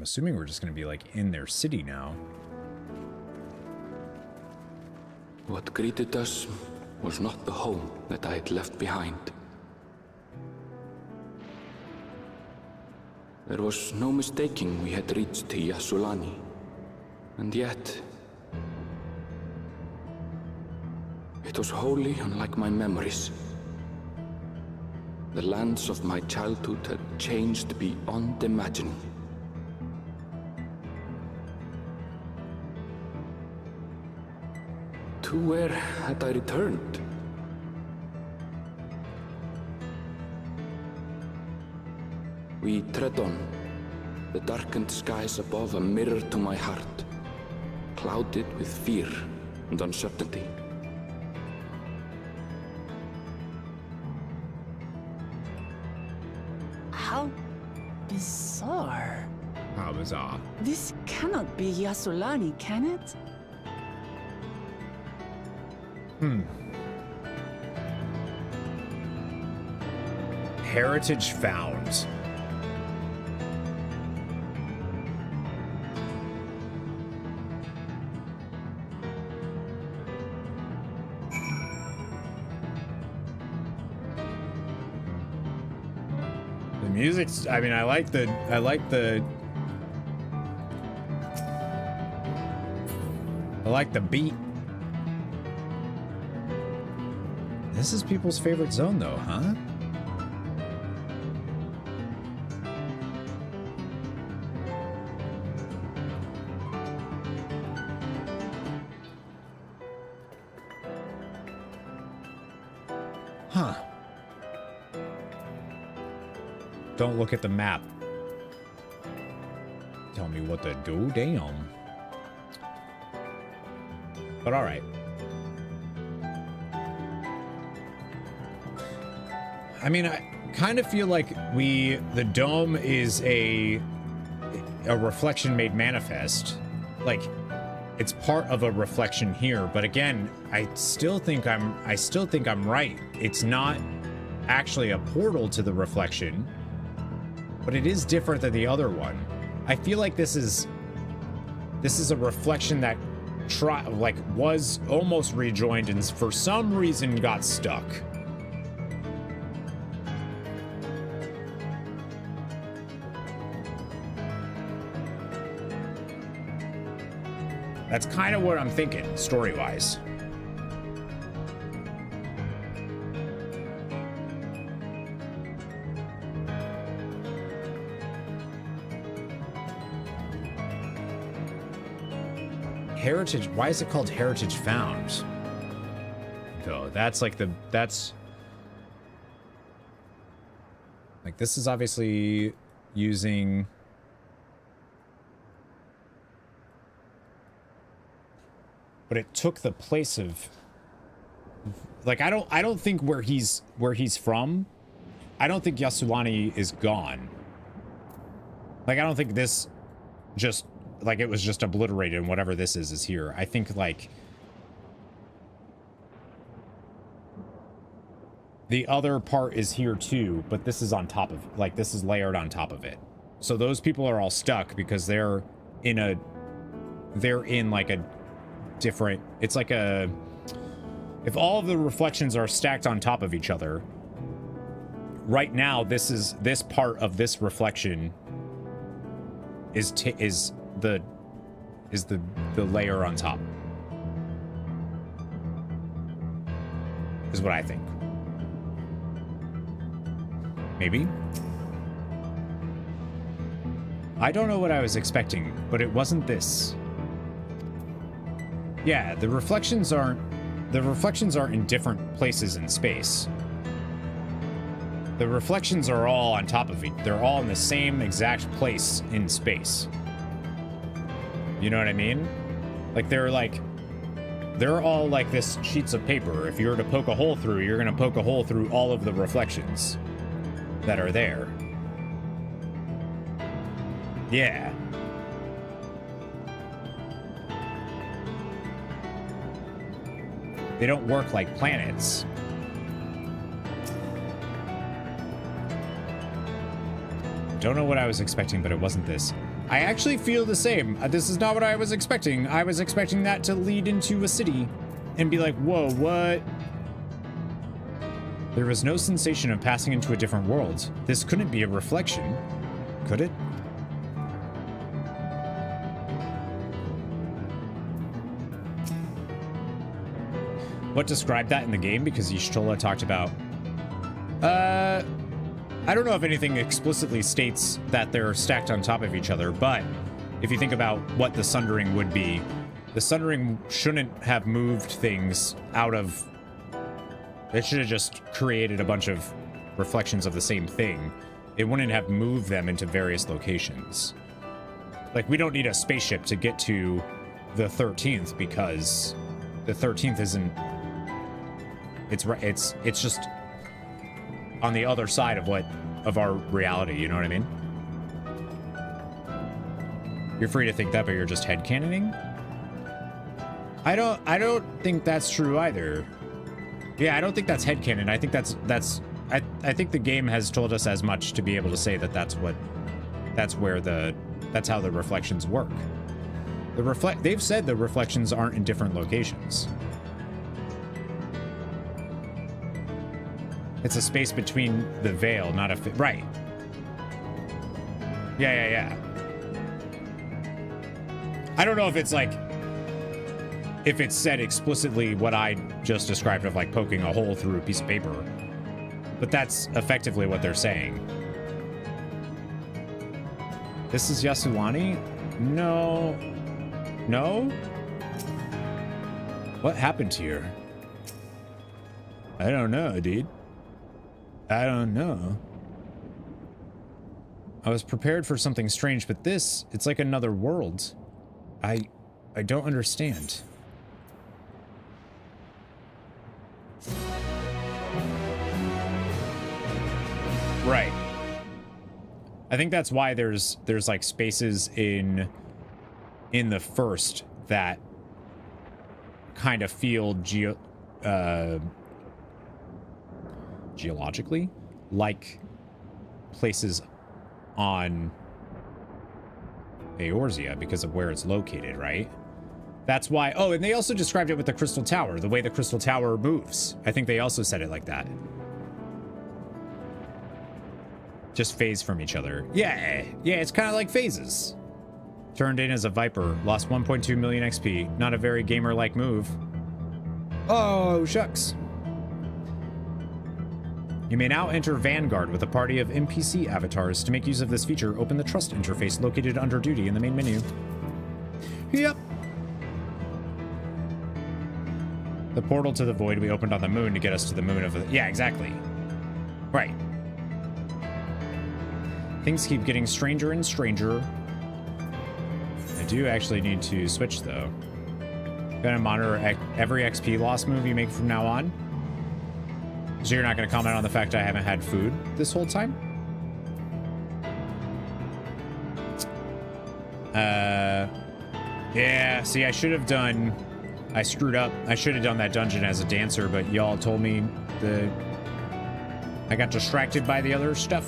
assuming we're just going to be like in their city now. What greeted us was not the home that I had left behind. There was no mistaking we had reached Yassulani, and yet it was wholly unlike my memories. The lands of my childhood had changed beyond imagining. To where had I returned? We tread on, the darkened skies above a mirror to my heart, clouded with fear and uncertainty. How bizarre. How bizarre. This cannot be Yassulani, can it? Heritage found. The music's, I mean, I like the beat. This is people's favorite zone though, huh? Huh. Don't look at the map. Tell me what to do, damn. But all right. I mean, I kind of feel like the dome is a reflection made manifest. Like, it's part of a reflection here, but again, I still think I'm right. It's not actually a portal to the reflection, but it is different than the other one. I feel like this is a reflection that was almost rejoined and for some reason got stuck. That's kind of what I'm thinking, story-wise. Heritage, why is it called Heritage Found? Though, that's like this is obviously using... But it took the place of, like, I don't think where he's from, I don't think Yassulani is gone. Like, I don't think this just, like, it was just obliterated and whatever this is here. I think, like, the other part is here too, but this is on top of, like, this is layered on top of it. So those people are all stuck because they're in like a different, it's like a, if all of the reflections are stacked on top of each other right now, this part of this reflection is the layer on top, is what I think. Maybe. I don't know what I was expecting, but it wasn't this. Yeah, the reflections aren't in different places in space. The reflections are all on top of each. They're all in the same exact place in space. You know what I mean? Like they're all like this sheets of paper. If you were to poke a hole through, you're gonna poke a hole through all of the reflections that are there. Yeah. They don't work like planets. Don't know what I was expecting, but it wasn't this. I actually feel the same. This is not what I was expecting. I was expecting that to lead into a city and be like, whoa, what? There was no sensation of passing into a different world. This couldn't be a reflection, could it? What described that in the game? Because Y'shtola talked about... I don't know if anything explicitly states that they're stacked on top of each other, but if you think about what the Sundering would be, the Sundering shouldn't have moved things out of... It should have just created a bunch of reflections of the same thing. It wouldn't have moved them into various locations. Like, we don't need a spaceship to get to the 13th because the 13th isn't... It's just on the other side of our reality, you know what I mean? You're free to think that, but you're just headcanoning? I don't think that's true either. Yeah, I don't think that's headcanon. I think I think the game has told us as much to be able to say that that's how the reflections work. They've said the reflections aren't in different locations. It's a space between the veil, not a right. Yeah. I don't know if it's like, if it's said explicitly what I just described of like poking a hole through a piece of paper, but that's effectively what they're saying. This is Yasulani? No. What happened here? I don't know, dude. I don't know. I was prepared for something strange, but this, it's like another world. I don't understand. Right. I think that's why there's like spaces in the first that kind of feel geologically like places on Eorzea because of where it's located, right? That's why. Oh, and they also described it with the Crystal Tower, the way the Crystal Tower moves. I think they also said it like that. Just phase from each other. Yeah, it's kind of like phases. Turned in as a Viper, lost 1.2 million XP. Not a very gamer-like move. Oh, shucks. You may now enter Vanguard with a party of NPC avatars. To make use of this feature, open the Trust interface located under Duty in the main menu. Yep. The portal to the void we opened on the moon to get us to the moon of the... Yeah, exactly. Right. Things keep getting stranger and stranger. I do actually need to switch, though. Gonna monitor every XP loss move you make from now on. So you're not going to comment on the fact I haven't had food this whole time? Yeah, see, I should have done... I screwed up. I should have done that dungeon as a dancer, but y'all told me that I got distracted by the other stuff.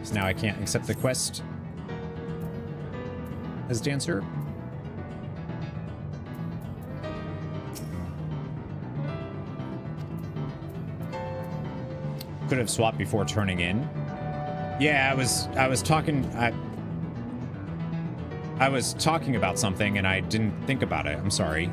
So now I can't accept the quest as dancer. Could have swapped before turning in. Yeah, I was talking I was talking about something and I didn't think about it. I'm sorry.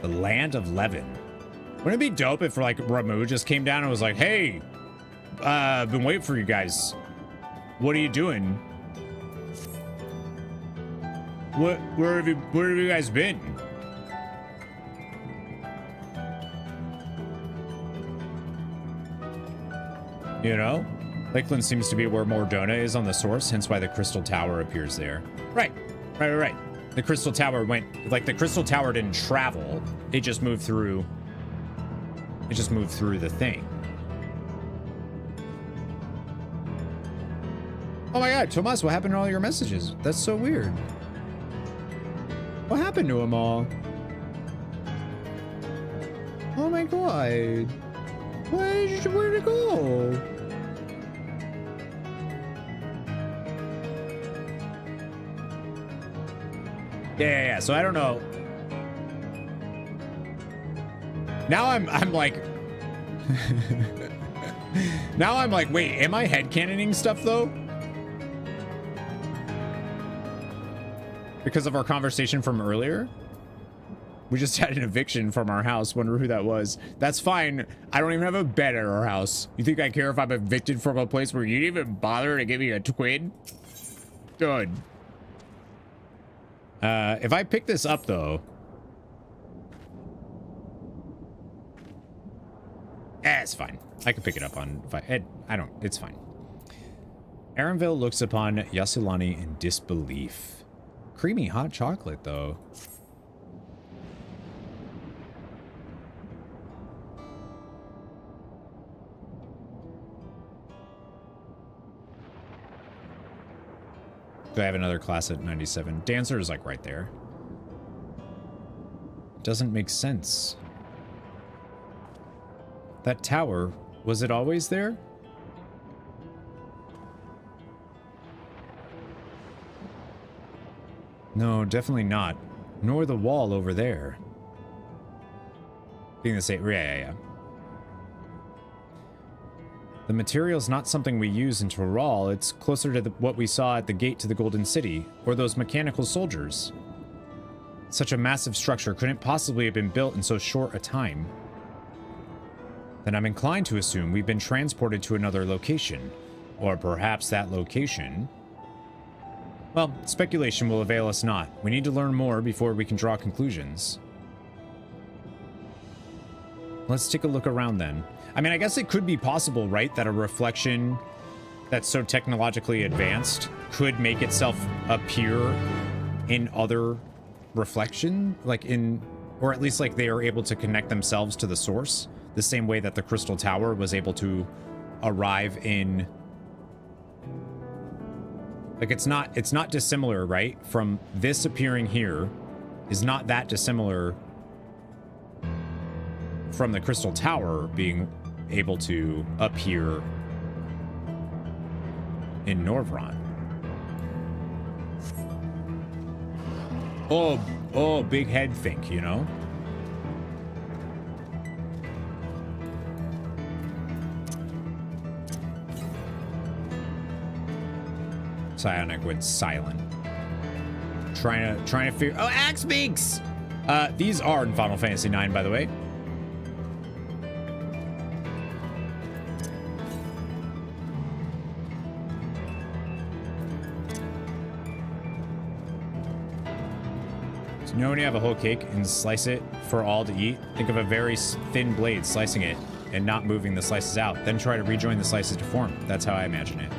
The Land of Levin. Wouldn't it be dope if, like, Ramu just came down and was like, hey, I've been waiting for you guys. What are you doing? Where have you guys been? You know? Lakeland seems to be where Mordona is on the source, hence why the Crystal Tower appears there. Right. The Crystal Tower went, like, the Crystal Tower didn't travel. It just moved through... It just moved through the thing. Oh my god, Tomas, what happened to all your messages? That's so weird. What happened to them all? Oh my god. Where'd it go? Yeah. So I don't know. Now I'm like now I'm like, wait, am I headcanoning stuff though? Because of our conversation from earlier? We just had an eviction from our house. Wonder who that was. That's fine. I don't even have a bed at our house. You think I care if I'm evicted from a place where you didn't even bother to give me a twin? Good. If I pick this up though. It's fine. I can pick it up on. I don't. It's fine. Arenville looks upon Yassilani in disbelief. Creamy hot chocolate, though. Do I have another class at 97? Dancer is like right there. Doesn't make sense. That tower, was it always there? No, definitely not. Nor the wall over there. Being the same, yeah. The material's not something we use in Tural. It's closer to what we saw at the gate to the Golden City, or those mechanical soldiers. Such a massive structure couldn't possibly have been built in so short a time. Then I'm inclined to assume we've been transported to another location, or perhaps that location... Well, speculation will avail us not. We need to learn more before we can draw conclusions. Let's take a look around then. I mean, I guess it could be possible, right, that a reflection that's so technologically advanced could make itself appear in other reflection, like in, or at least like they are able to connect themselves to the source, the same way that the Crystal Tower was able to arrive in. Like it's not dissimilar, right? From this appearing here is not that dissimilar from the Crystal Tower being able to appear in Norvron. Oh, big head think, you know? Psionic went silent. Trying to figure. Oh, Axe Beaks! These are in Final Fantasy IX, by the way. So you know when you have a whole cake and slice it for all to eat? Think of a very thin blade slicing it and not moving the slices out. Then try to rejoin the slices to form. That's how I imagine it.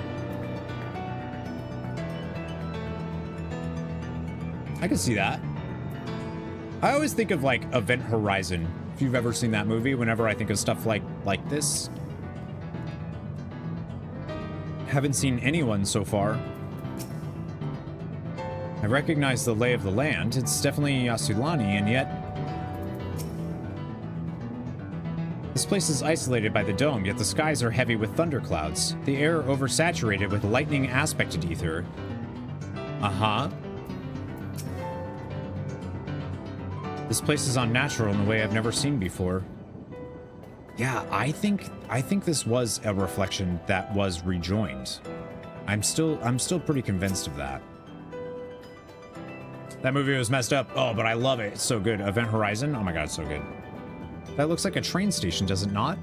I can see that. I always think of like Event Horizon. If you've ever seen that movie, whenever I think of stuff like this. Haven't seen anyone so far. I recognize the lay of the land. It's definitely Yassilani, and yet... This place is isolated by the dome, yet the skies are heavy with thunderclouds. The air oversaturated with lightning aspected ether. Uh-huh. This place is unnatural in a way I've never seen before. Yeah, I think this was a reflection that was rejoined. I'm still pretty convinced of that. That movie was messed up. Oh, but I love it. It's so good. Event Horizon. Oh my god, it's so good. That looks like a train station, does it not?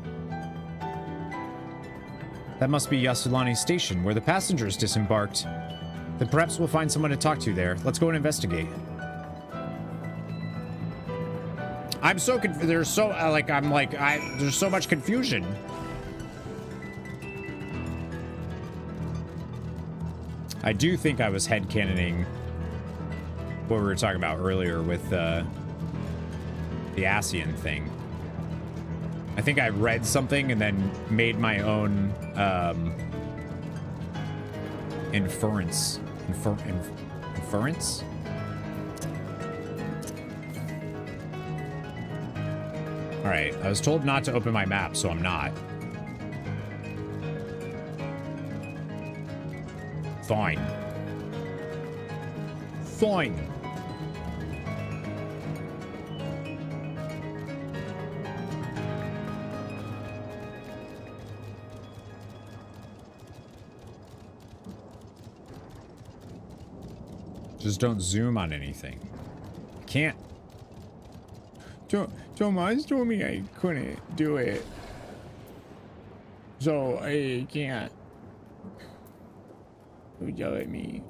That must be Yassilani Station, where the passengers disembarked. Then perhaps we'll find someone to talk to there. Let's go and investigate. I'm so confused. There's so there's so much confusion. I do think I was headcanoning what we were talking about earlier with the Asian thing. I think I read something and then made my own inference. Inference? Alright, I was told not to open my map, so I'm not. Fine. Fine. Just don't zoom on anything. Can't. Tomas told me I couldn't do it. So I can't. Don't yell at me.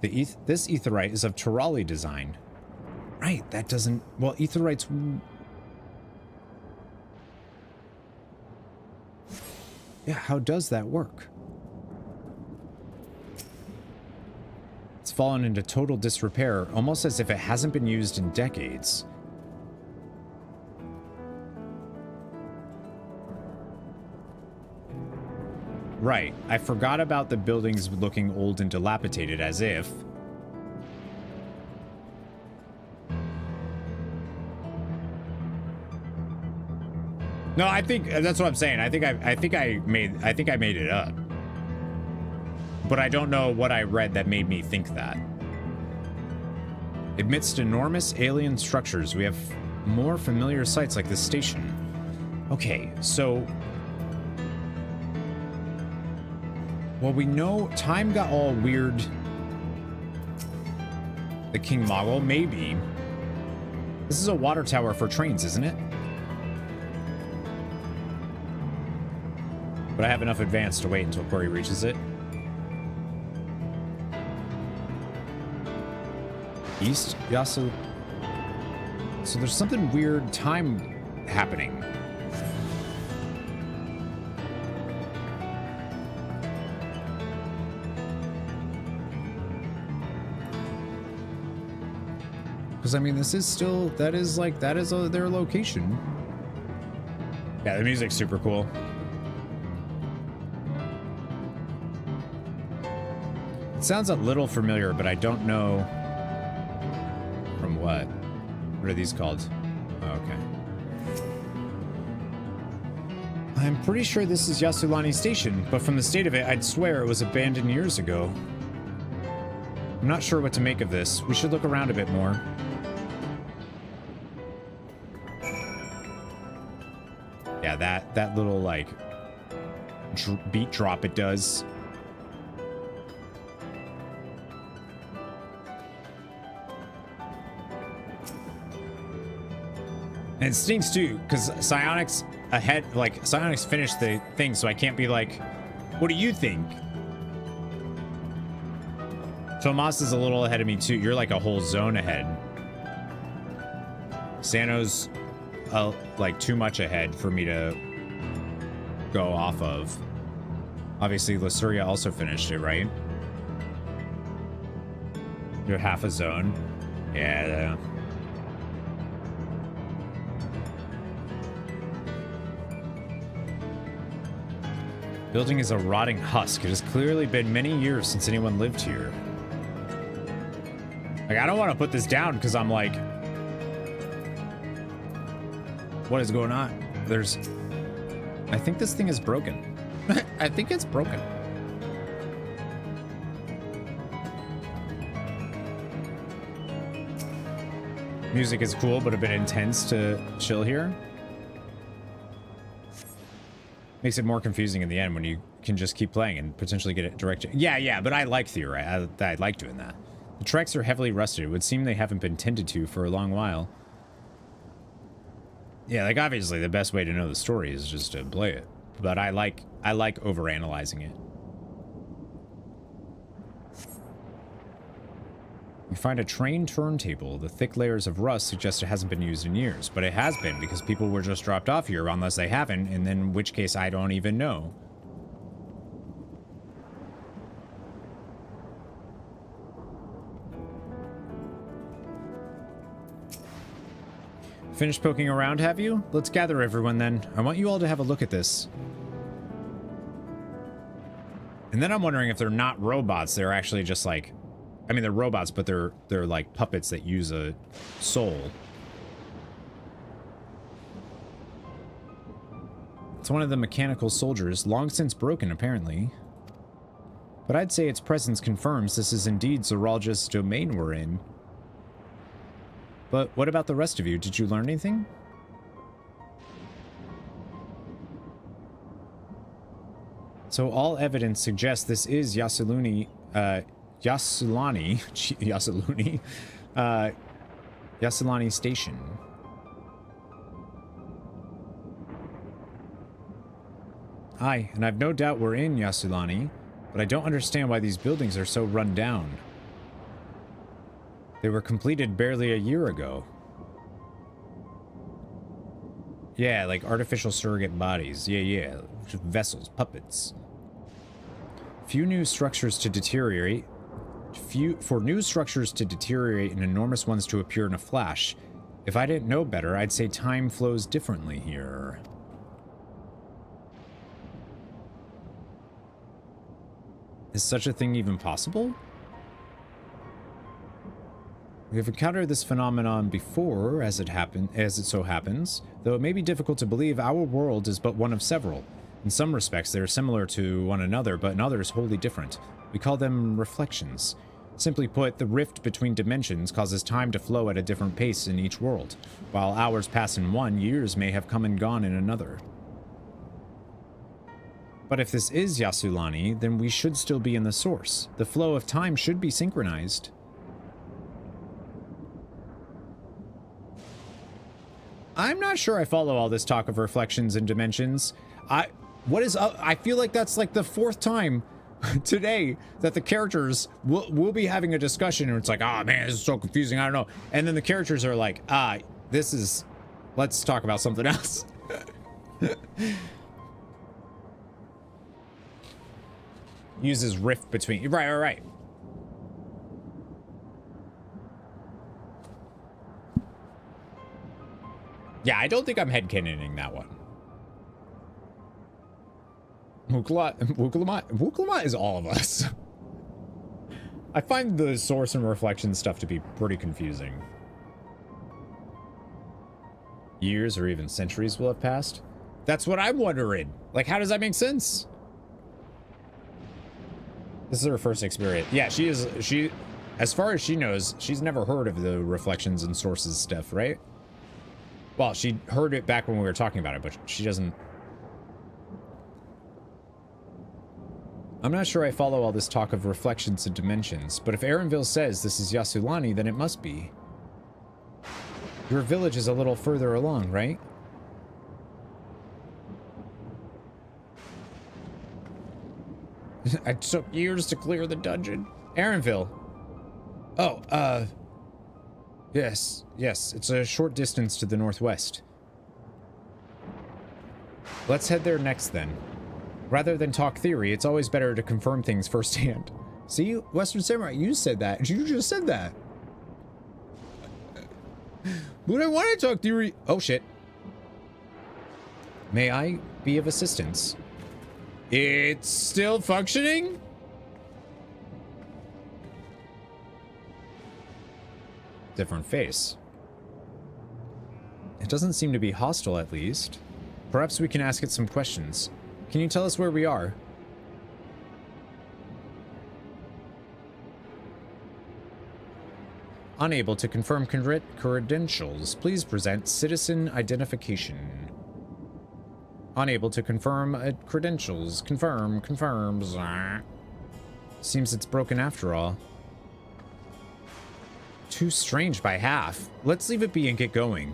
This aetheryte is of Turali design. Right, that doesn't... Well, aetherytes... Yeah, how does that work? It's fallen into total disrepair, almost as if it hasn't been used in decades. Right, I forgot about the buildings looking old and dilapidated, as if... No, I think that's what I'm saying. I think I made it up. But I don't know what I read that made me think that. Amidst enormous alien structures, we have more familiar sights like this station. Okay, so... Well, we know time got all weird. The King Mogul, maybe. This is a water tower for trains, isn't it? But I have enough advance to wait until Corey reaches it. East Yasu. So there's something weird time happening. Because I mean, this is still, that is their location. Yeah, the music's super cool. It sounds a little familiar, but I don't know from what. What are these called? Oh, okay. I'm pretty sure this is Yasulani Station, but from the state of it, I'd swear it was abandoned years ago. I'm not sure what to make of this. We should look around a bit more. Yeah, that little, like, beat drop it does. And it stinks too, because Psionics ahead, like, Psionics finished the thing, so I can't be like, what do you think? Tomas is a little ahead of me too. You're like a whole zone ahead. Sano's like too much ahead for me to go off of. Obviously, Lasuria also finished it, right? You're half a zone. Yeah. Building is a rotting husk. It has clearly been many years since anyone lived here. Like, I don't want to put this down because I'm like, what is going on? I think this thing is broken. I think it's broken. Music is cool, but a bit intense to chill here. Makes it more confusing in the end when you can just keep playing and potentially get it directed. Yeah, but I like theory. I like doing that. The tracks are heavily rusted. It would seem they haven't been tended to for a long while. Yeah, like obviously the best way to know the story is just to play it. But I like overanalyzing it. You find a train turntable. The thick layers of rust suggest it hasn't been used in years, but it has been because people were just dropped off here unless they haven't, and then in which case I don't even know. Finished poking around, have you? Let's gather everyone then. I want you all to have a look at this. And then I'm wondering if they're not robots, they're actually just like, I mean, they're robots, but they're like puppets that use a soul. It's one of the mechanical soldiers, long since broken, apparently. But I'd say its presence confirms this is indeed Zoralja's domain we're in. But what about the rest of you? Did you learn anything? So all evidence suggests this is Yasulani, Yasulani Station. Aye, and I've no doubt we're in Yasulani, but I don't understand why these buildings are so run down. They were completed barely a year ago. Yeah, like artificial surrogate bodies. Yeah. Vessels, puppets. For new structures to deteriorate and enormous ones to appear in a flash. If I didn't know better, I'd say time flows differently here. Is such a thing even possible? We have encountered this phenomenon before, as it so happens, though it may be difficult to believe our world is but one of several. In some respects, they are similar to one another, but in others, wholly different. We call them reflections. Simply put, the rift between dimensions causes time to flow at a different pace in each world. While hours pass in one, years may have come and gone in another. But if this is Yasulani, then we should still be in the source. The flow of time should be synchronized. I'm not sure I follow all this talk of reflections and dimensions. What is up? I feel like that's like the fourth time today that the characters will be having a discussion and it's like, oh man, this is so confusing, I don't know. And then the characters are like, let's talk about something else. Uses rift between, right. Yeah, I don't think I'm headcanoning that one. Wuk Lamat is all of us. I find the source and reflection stuff to be pretty confusing. Years or even centuries will have passed. That's what I'm wondering. Like, how does that make sense? This is her first experience. Yeah, she, as far as she knows, she's never heard of the reflections and sources stuff, right? Well, she heard it back when we were talking about it, but she doesn't. I'm not sure I follow all this talk of reflections and dimensions, but if Erenville says this is Yasulani, then it must be. Your village is a little further along, right? I took years to clear the dungeon. Erenville. Oh, yes, it's a short distance to the northwest. Let's head there next then. Rather than talk theory, it's always better to confirm things firsthand. See, Western Samurai, you said that. You just said that. But I want to talk theory. Oh, shit. May I be of assistance? It's still functioning? Different face. It doesn't seem to be hostile, at least. Perhaps we can ask it some questions. Can you tell us where we are? Unable to confirm credentials. Please present citizen identification. Unable to confirm credentials. Confirms. Seems it's broken after all. Too strange by half. Let's leave it be and get going.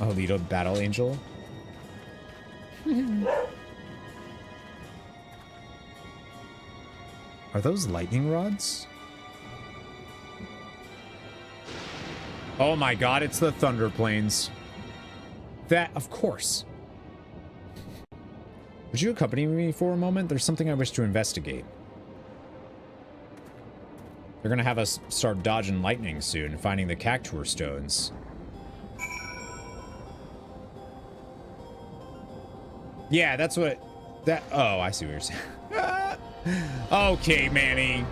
Oh, Lido Battle Angel. Are those lightning rods? Oh my god, it's the Thunder Plains. That, of course. Would you accompany me for a moment? There's something I wish to investigate. They're gonna have us start dodging lightning soon, finding the Cactuar stones. Yeah, that's what That, oh, I see what you're saying. Okay, Manny.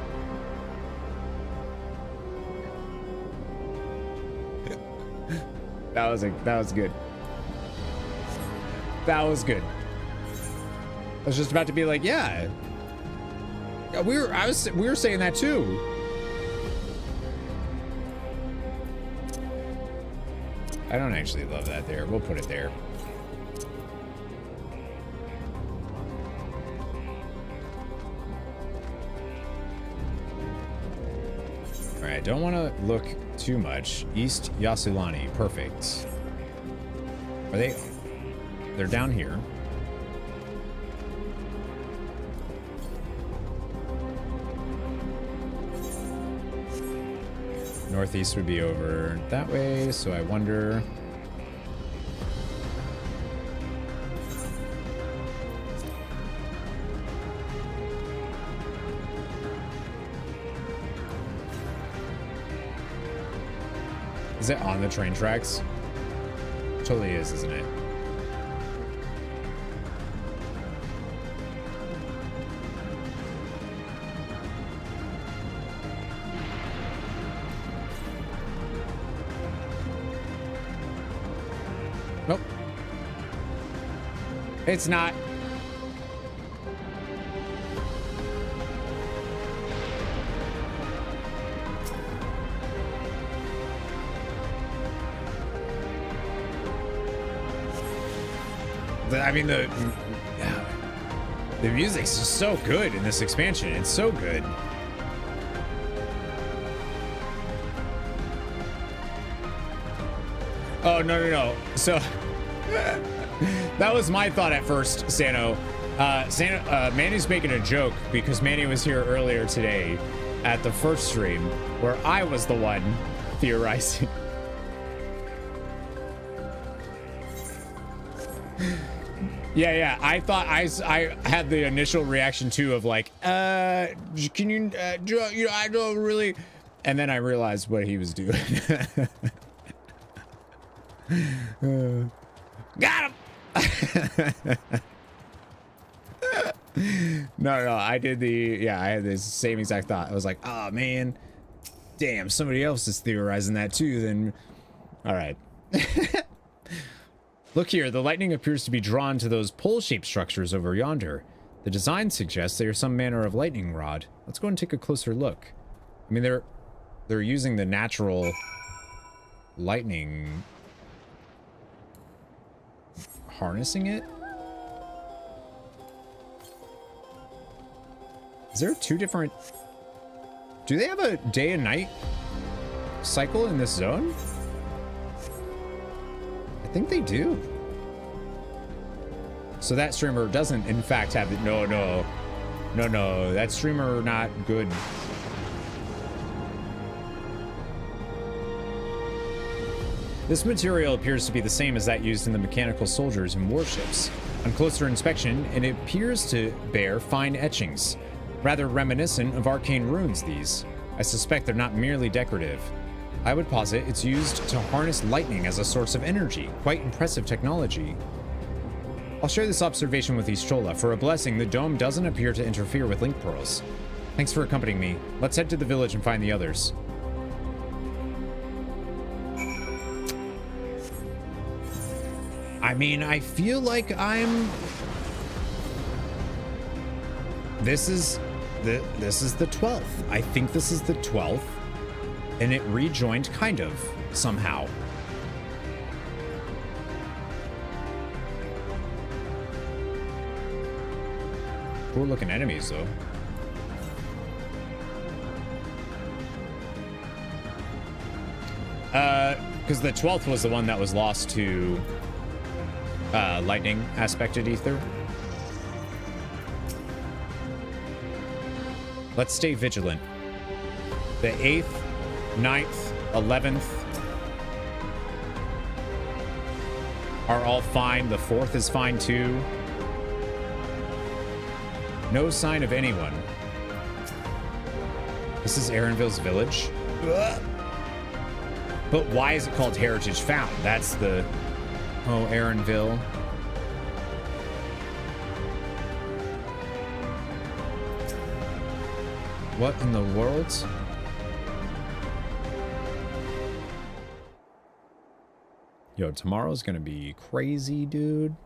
That was good. That was good. I was just about to be like, yeah. We were saying that too. I don't actually love that there. We'll put it there. All right, don't want to look too much. East Yasulani, perfect. Are they? They're down here. Northeast would be over that way, so I wonder. Is it on the train tracks? Totally is, isn't it? Nope. It's not. I mean, the music's just so good in this expansion. It's so good. Oh, no. So that was my thought at first, Sano. Manny's making a joke because Manny was here earlier today at the first stream where I was the one theorizing. Yeah. I thought I had the initial reaction too of like, can you, I don't really, and then I realized what he was doing. Got him. No, I did I had the same exact thought. I was like, oh man, damn, somebody else is theorizing that too. Then, all right. Look here, the lightning appears to be drawn to those pole-shaped structures over yonder. The design suggests they are some manner of lightning rod. Let's go and take a closer look. I mean, they're using the natural lightning, harnessing it. Is there two different? Do they have a day and night cycle in this zone? I think they do. So that streamer doesn't, in fact, have it. No. That streamer not good. This material appears to be the same as that used in the mechanical soldiers and warships. On closer inspection, it appears to bear fine etchings, rather reminiscent of arcane runes. These, I suspect, they're not merely decorative. I would posit it's used to harness lightning as a source of energy. Quite impressive technology. I'll share this observation with Ishtola. For a blessing, the dome doesn't appear to interfere with link pearls. Thanks for accompanying me. Let's head to the village and find the others. I mean, I feel like I'm... This is the 12th. I think this is the 12th. And it rejoined kind of somehow. Cool looking enemies though. Because the 12th was the one that was lost to lightning aspected ether. Let's stay vigilant. The 8th, 9th, 11th are all fine. The 4th is fine too. No sign of anyone. This is Aaronville's village. But why is it called Heritage Found? That's the... Oh, Aaronville. What in the world? Yo, tomorrow's gonna be crazy, dude.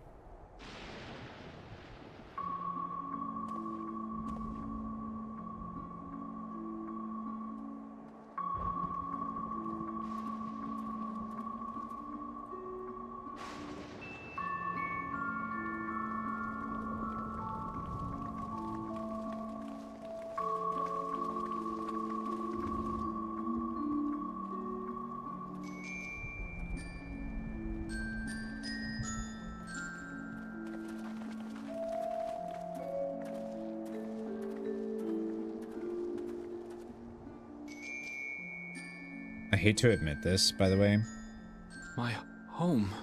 I hate to admit this, by the way. My home.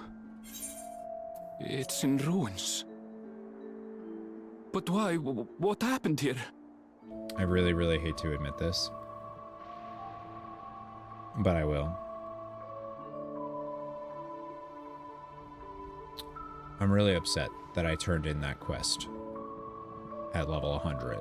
It's in ruins. But why? What happened here? I really, really hate to admit this. But I will. I'm really upset that I turned in that quest at level 100.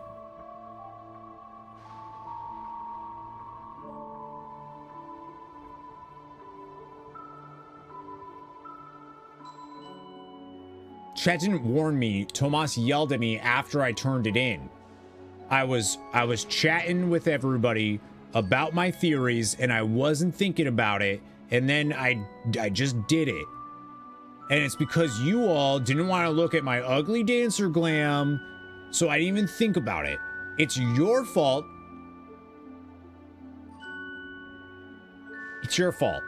Chat didn't warn me. Tomas yelled at me after I turned it in. I was chatting with everybody about my theories and I wasn't thinking about it, and then I just did it. And it's because you all didn't want to look at my ugly dancer glam, so I didn't even think about it. It's your fault. It's your fault.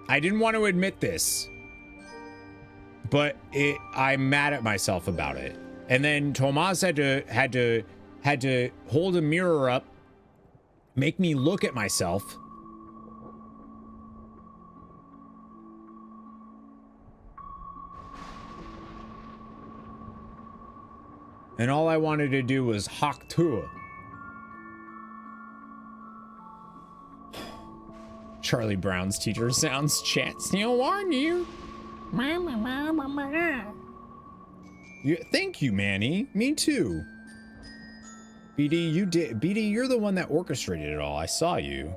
I didn't want to admit this, but I'm mad at myself about it. And then Tomas had to hold a mirror up, make me look at myself. And all I wanted to do was hawk to her. Charlie Brown's teacher sounds chat. Still warn you. Thank you, Manny. Me too. BD, you're the one that orchestrated it all. I saw you.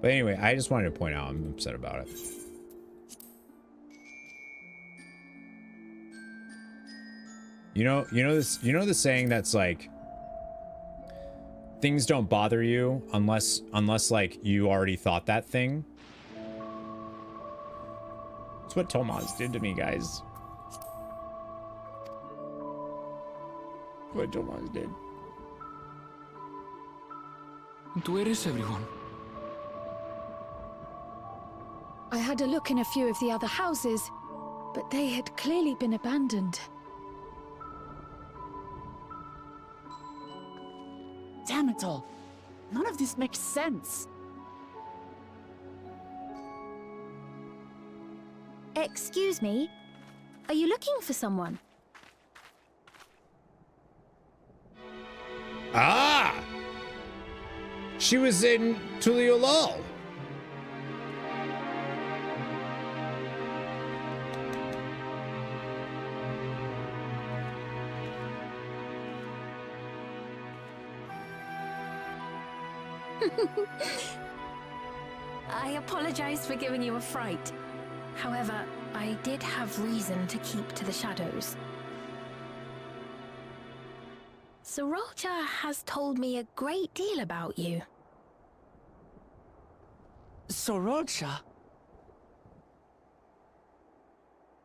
But anyway, I just wanted to point out I'm upset about it. You know the saying that's like, things don't bother you unless like you already thought that thing. That's what Tomas did to me, guys. What Tomas did. And where is everyone? I had a look in a few of the other houses, but they had clearly been abandoned. Damn it all. None of this makes sense. Excuse me? Are you looking for someone? Ah! She was in Tural. I apologize for giving you a fright. However, I did have reason to keep to the shadows. Sorolcha has told me a great deal about you. Sorolcha?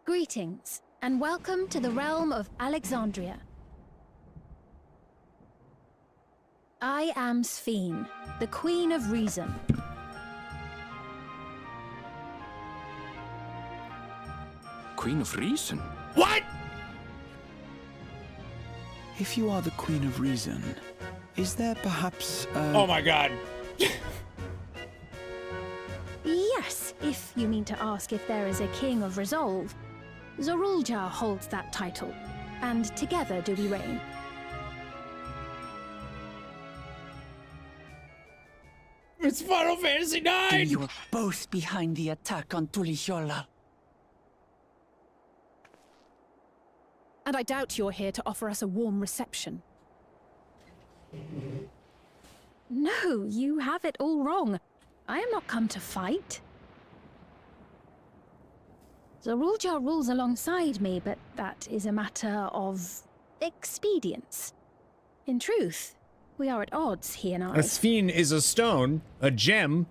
Greetings, and welcome to the realm of Alexandria. I am Sphene, the Queen of Reason. Queen of Reason? What? If you are the Queen of Reason, is there perhaps Oh my god. Yes, if you mean to ask if there is a King of Resolve. Zorulja holds that title, and together do we reign. It's Final Fantasy IX! You were both behind the attack on Tulishola. And I doubt you're here to offer us a warm reception. No, you have it all wrong. I am not come to fight. Zorulja rules alongside me, but that is a matter of expedience. In truth, we are at odds, he and I. A sphen is a stone, a gem.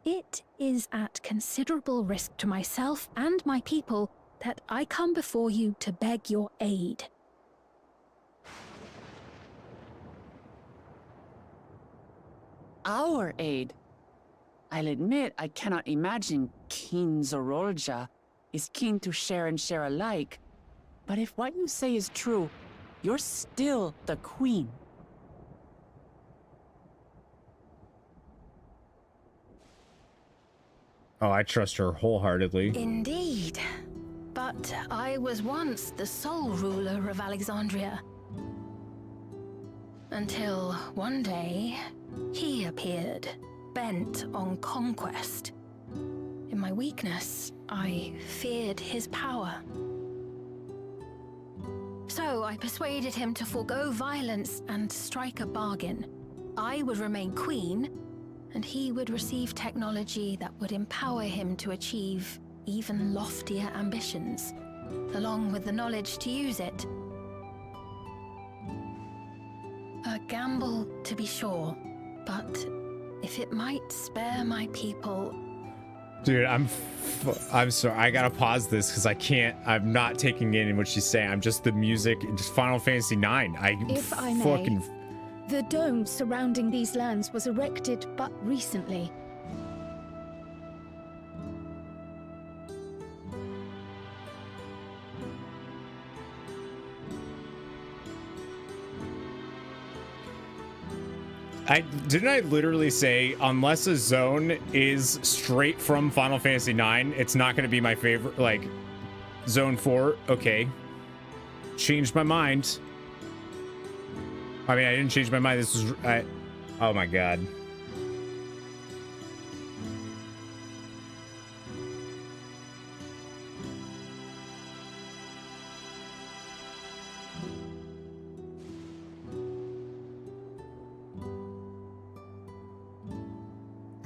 It is at considerable risk to myself and my people that I come before you to beg your aid. Our aid? I'll admit I cannot imagine King Zorulja is keen to share and share alike. But if what you say is true, you're still the queen. Oh, I trust her wholeheartedly. Indeed. But I was once the sole ruler of Alexandria. Until one day, he appeared, bent on conquest. In my weakness, I feared his power. So I persuaded him to forego violence and strike a bargain. I would remain queen, and he would receive technology that would empower him to achieve even loftier ambitions, along with the knowledge to use it. A gamble, to be sure, but if it might spare my people... Dude, I'm sorry. I gotta pause this because I can't. I'm not taking in what she's saying. I'm just the music, just Final Fantasy IX. If I may, the dome surrounding these lands was erected but recently. Didn't I literally say, unless a zone is straight from Final Fantasy IX, it's not going to be my favorite, like, Zone 4? Okay. Changed my mind. I mean, I didn't change my mind. This was, oh my god.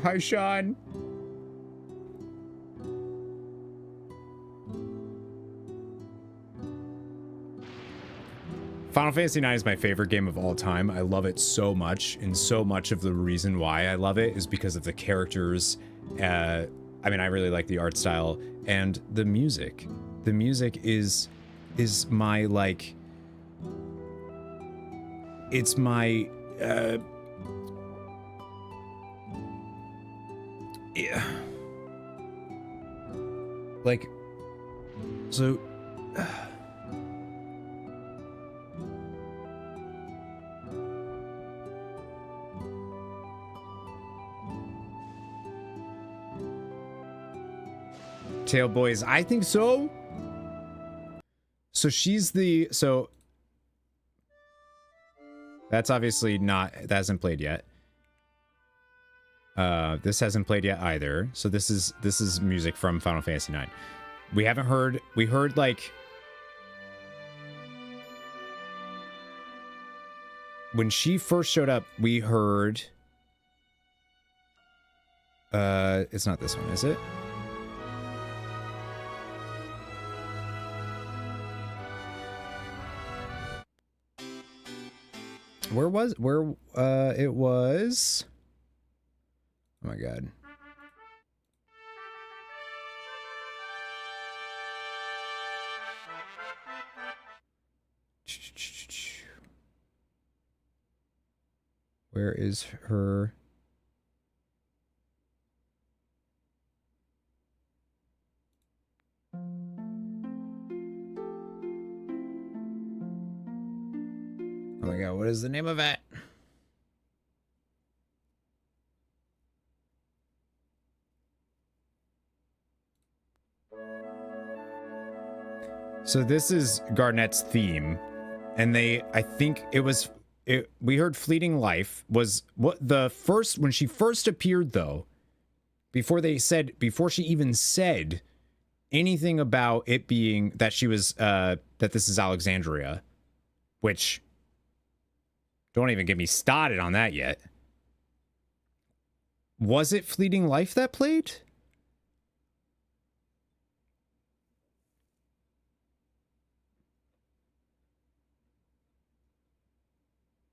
Hi, Sean. Final Fantasy IX is my favorite game of all time. I love it so much, and so much of the reason why I love it is because of the characters. I mean, I really like the art style and the music. The music is my, like, it's my, yeah. Like, so Tail Boys, I think so. So she's the, so that's obviously not, that hasn't played yet. This hasn't played yet either. So this is music from Final Fantasy IX. We haven't heard, we heard like when she first showed up, we heard it's not this one, is it? Where it was, oh my god. Where is her? Oh my god, what is the name of it? So this is Garnet's theme, and I think we heard Fleeting Life was what the first, when she first appeared though, before she even said anything about it being that she was, that this is Alexandria, which Don't even get me started on that yet. Was it Fleeting Life that played?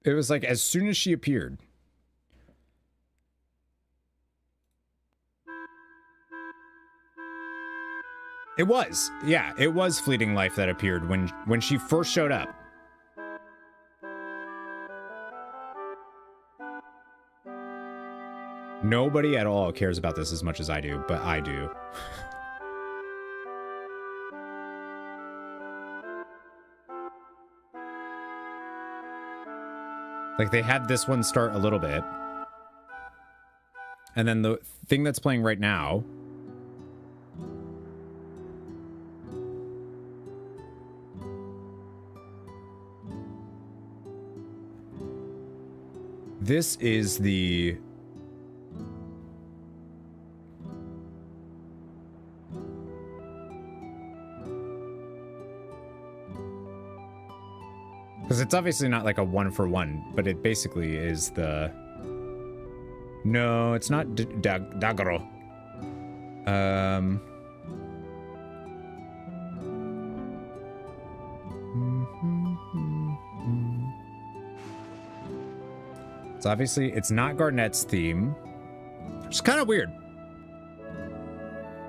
It was like as soon as she appeared. It was. Yeah, it was Fleeting Life that appeared when she first showed up. Nobody at all cares about this as much as I do, but I do. Like, they had this one start a little bit. And then the thing that's playing right now... This is the... Because it's obviously not like a 1-for-1, but it basically is the... No, it's not Dagaro. It's obviously, it's not Garnet's theme. Which is kind of weird.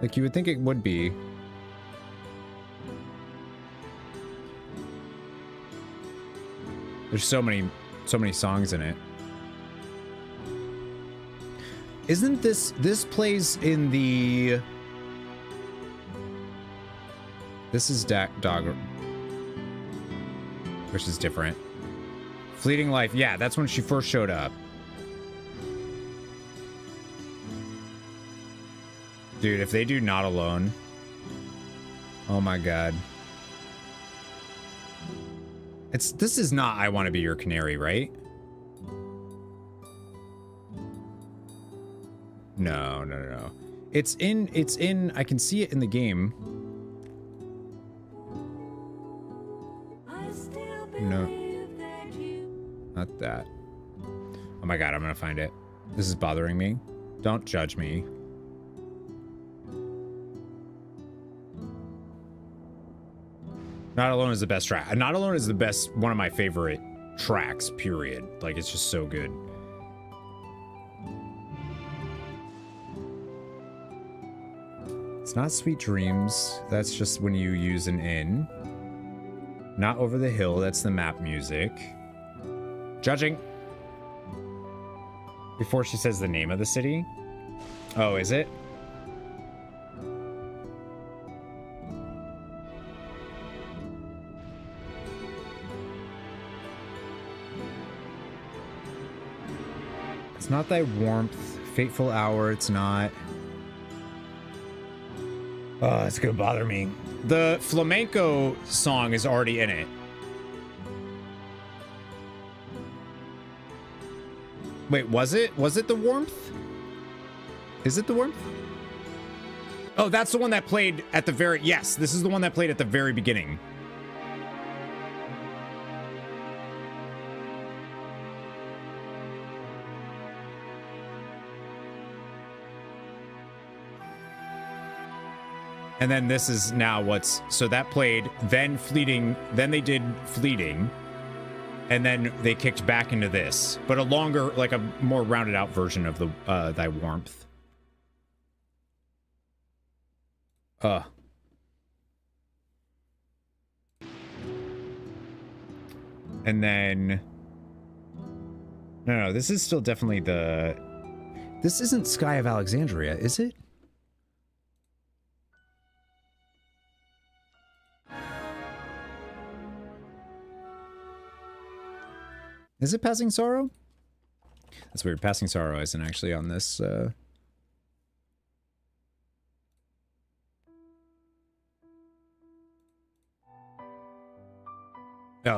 Like, you would think it would be. There's so many songs in it. Isn't this plays in the... This is Dog, which is different. Fleeting Life, yeah, that's when she first showed up. Dude, if they do Not Alone... Oh my god. This is not I Want to Be Your Canary, right? No. It's in, I can see it in the game. No. Not that. Oh my god, I'm gonna find it. This is bothering me. Don't judge me. Not Alone is the best track. Not Alone is the best, one of my favorite tracks, period. Like, it's just so good. It's not Sweet Dreams. That's just when you use an in. Not Over the Hill. That's the map music. Judging. Before she says the name of the city. Oh, is it? It's not Thy Warmth. Fateful Hour, it's not. Oh, it's gonna bother me. The flamenco song is already in it. Wait, was it? Was it The Warmth? Is it The Warmth? Oh, that's the one that played at the very... Yes, this is the one that played at the very beginning. And then this is now what's... So that played, then Fleeting, then they did Fleeting, and then they kicked back into this. But a longer, like a more rounded out version of the Thy Warmth. And then... No, this is still definitely the... This isn't Sky of Alexandria, is it? Is it Passing Sorrow? That's weird. Passing Sorrow isn't actually on this. Oh,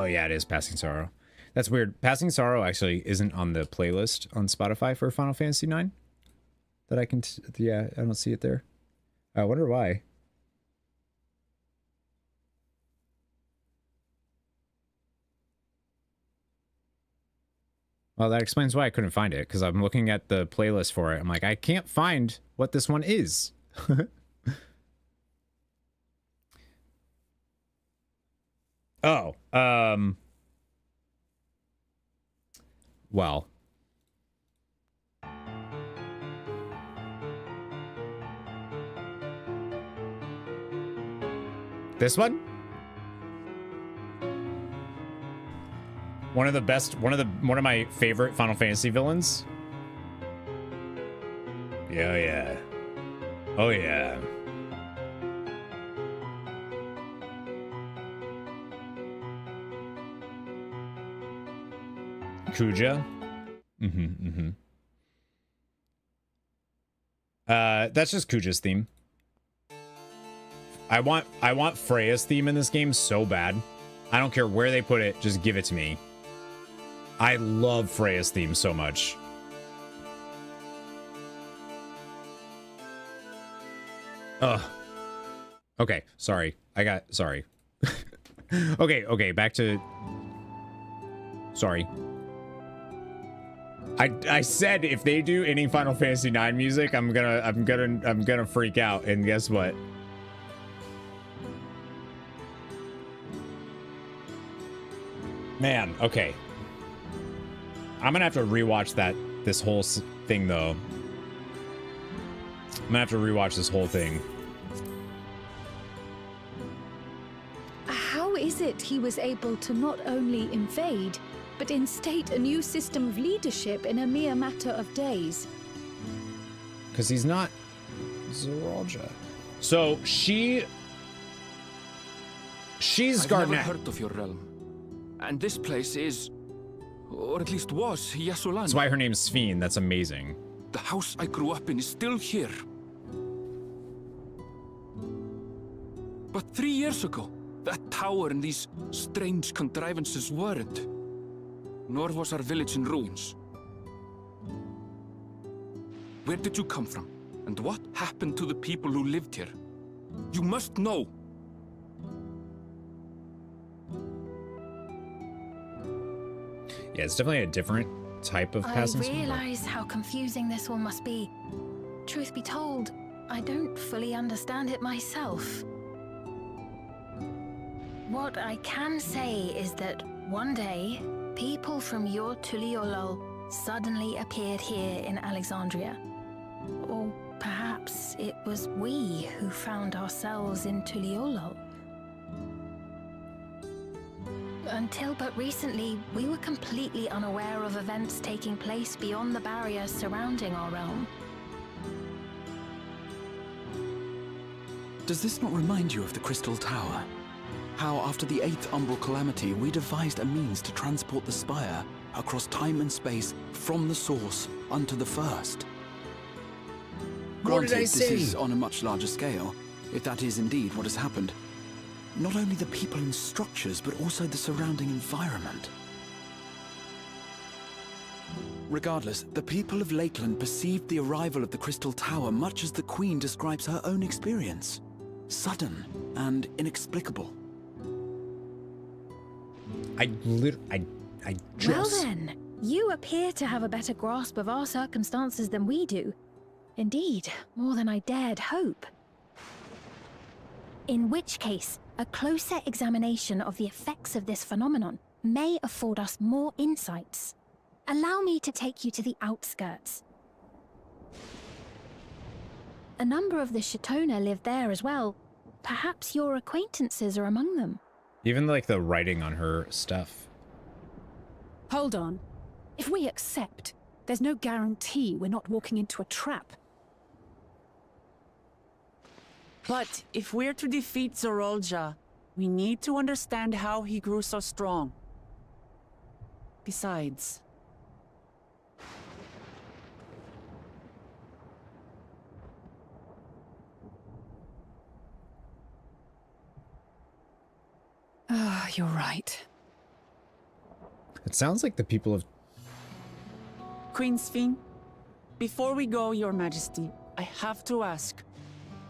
yeah, it is Passing Sorrow. That's weird. Passing Sorrow actually isn't on the playlist on Spotify for Final Fantasy IX. That I can... Yeah, I don't see it there. I wonder why. Well, that explains why I couldn't find it, because I'm looking at the playlist for it. I'm like, I can't find what this one is. Oh, well. This one? One of one of my favorite Final Fantasy villains. Yeah, yeah. Oh yeah. Kuja. That's just Kuja's theme. I want Freya's theme in this game so bad. I don't care where they put it, just give it to me. I love Freya's theme so much. Ugh. Okay, sorry. Sorry. Okay, back to... Sorry. I said if they do any Final Fantasy IX music, I'm gonna freak out, and guess what? Man, okay. I'm gonna have to rewatch this whole thing, though. I'm gonna have to rewatch this whole thing. How is it he was able to not only invade, but instate a new system of leadership in a mere matter of days? Because he's not Zoraja. So she's I've never heard of your realm. And this place is, or at least was, Yasulan. That's why her name's Sphene. That's amazing. The house I grew up in is still here. But 3 years ago, that tower and these strange contrivances weren't. Nor was our village in ruins. Where did you come from? And what happened to the people who lived here? You must know. Yeah, it's definitely a different type of passing. I realize how confusing this all must be. Truth be told, I don't fully understand it myself. What I can say is that one day, people from your Tuliolol suddenly appeared here in Alexandria. Or perhaps it was we who found ourselves in Tuliolol. Until but recently, we were completely unaware of events taking place beyond the barriers surrounding our realm. Does this not remind you of the Crystal Tower? How after the 8th Umbral Calamity, we devised a means to transport the Spire across time and space from the source unto the first. Granted, this is on a much larger scale, if that is indeed what has happened. Not only the people and structures, but also the surrounding environment. Regardless, the people of Lakeland perceived the arrival of the Crystal Tower much as the Queen describes her own experience. Sudden and inexplicable. I just... Well then, you appear to have a better grasp of our circumstances than we do. Indeed, more than I dared hope. In which case, a closer examination of the effects of this phenomenon may afford us more insights. Allow me to take you to the outskirts. A number of the Shatona live there as well. Perhaps your acquaintances are among them. Even like the writing on her stuff. Hold on. If we accept, there's no guarantee we're not walking into a trap. But if we're to defeat Zoraja, we need to understand how he grew so strong. Besides... You're right. It sounds like the people of... Queen Sphene, before we go, Your Majesty, I have to ask.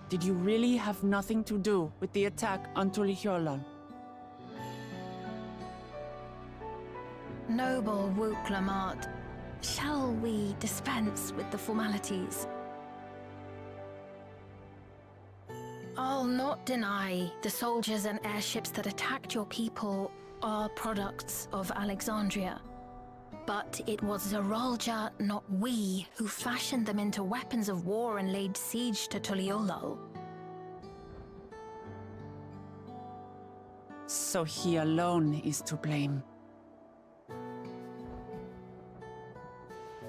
Did you really have nothing to do with the attack on Tuliolol? Noble Wuk Lamat, shall we dispense with the formalities? I'll not deny the soldiers and airships that attacked your people are products of Alexandria. But it was Zeralja, not we, who fashioned them into weapons of war and laid siege to Tuliolol. So he alone is to blame.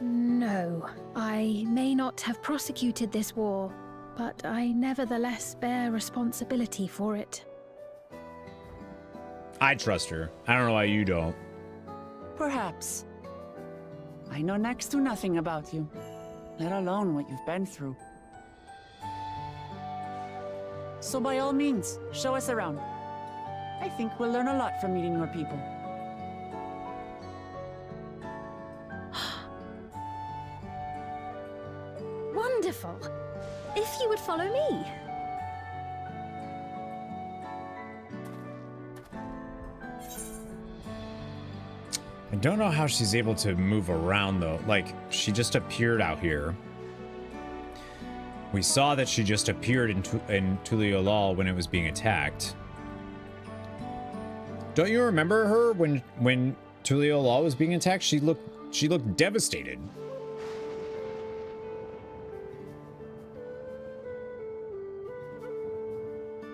No, I may not have prosecuted this war, but I nevertheless bear responsibility for it. I trust her. I don't know why you don't. Perhaps. I know next to nothing about you, let alone what you've been through. So by all means, show us around. I think we'll learn a lot from meeting your people. Wonderful. If you would follow me. I don't know how she's able to move around though. Like, she just appeared out here. We saw that she just appeared in Tuliolol when it was being attacked. Don't you remember her when Tuliolol was being attacked? She looked devastated.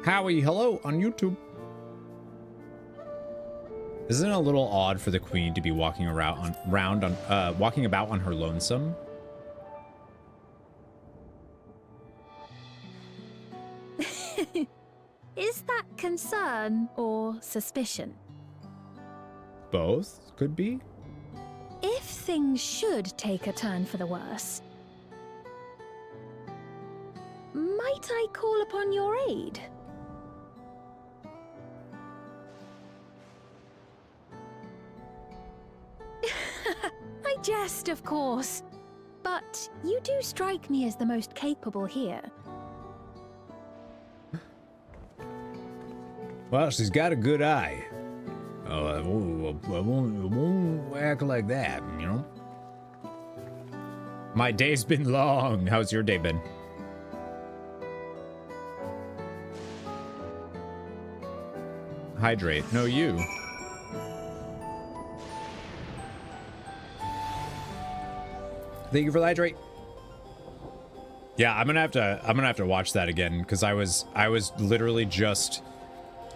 Howie, hello on YouTube. Isn't it a little odd for the queen to be walking walking about on her lonesome? Is that concern or suspicion? Both could be. If things should take a turn for the worse, might I call upon your aid? I jest, of course, but you do strike me as the most capable here. Well, she's got a good eye. I won't act like that, you know? My day's been long. How's your day been? Hydrate. No, you. Thank you for the hydrate. Yeah, I'm gonna have to watch that again because I was literally just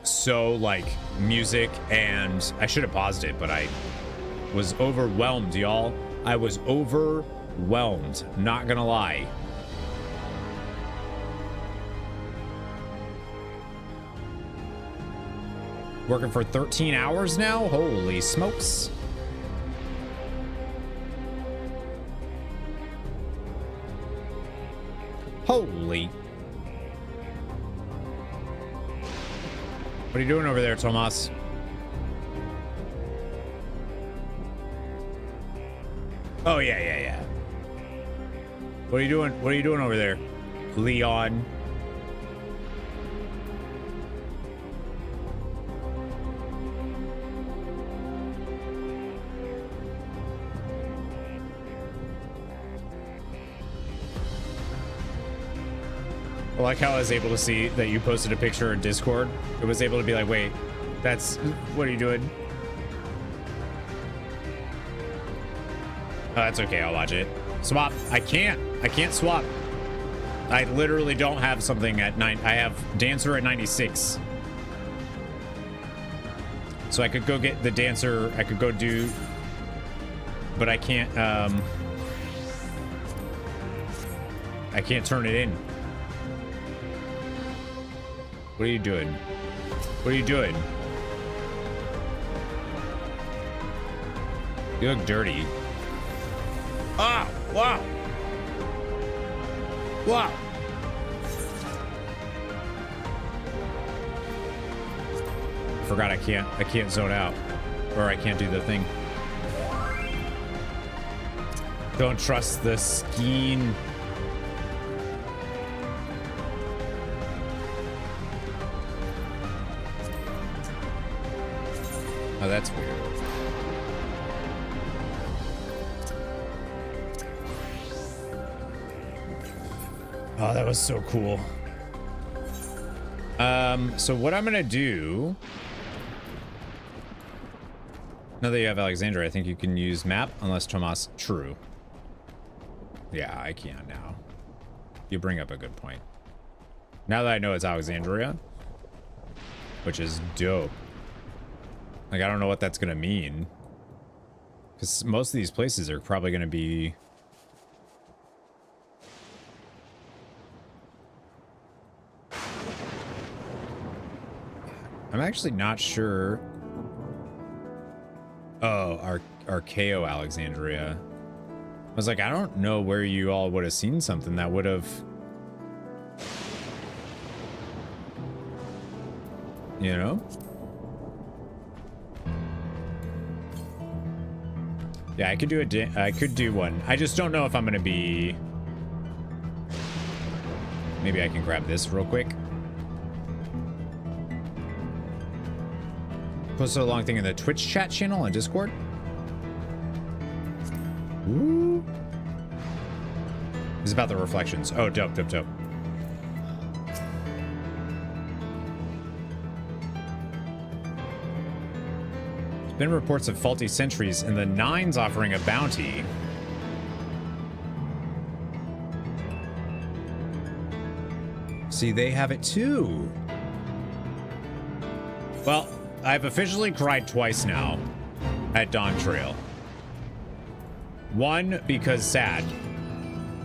so like music, and I should have paused it, but I was overwhelmed, y'all. I was overwhelmed, not gonna lie. Working for 13 hours now? Holy smokes. Holy. What are you doing over there, Tomas? Oh, yeah. What are you doing? What are you doing over there, Leon? I like how I was able to see that you posted a picture in Discord. It was able to be like, wait, that's, what are you doing? Oh, that's okay, I'll watch it. Swap, I can't swap. I literally don't have something at 9. I have Dancer at 96. So I could go get the Dancer, I could go do, but I can't turn it in. What are you doing? What are you doing? You look dirty. Ah! Wow! Wow! Forgot I can't zone out. Or I can't do the thing. Don't trust the skein. Oh, that's weird. Oh, that was so cool. So what I'm gonna do, now that you have Alexandria, I think you can use map unless Tomas. True. Yeah, I can now. You bring up a good point. Now that I know it's Alexandria, which is dope. Like, I don't know what that's gonna mean, because most of these places are probably gonna be. I'm actually not sure. Oh, Archeo Alexandria. I was like, I don't know where you all would have seen something that would have, you know? Yeah, I could do I could do one. I just don't know if I'm gonna be. Maybe I can grab this real quick. Posted a long thing in the Twitch chat channel on Discord. Ooh. It's about the reflections. Oh, dope, dope, dope. There's been reports of faulty sentries and the Nines offering a bounty. See, they have it too. Well, I've officially cried twice now at DAWNTRAIL. One, because sad.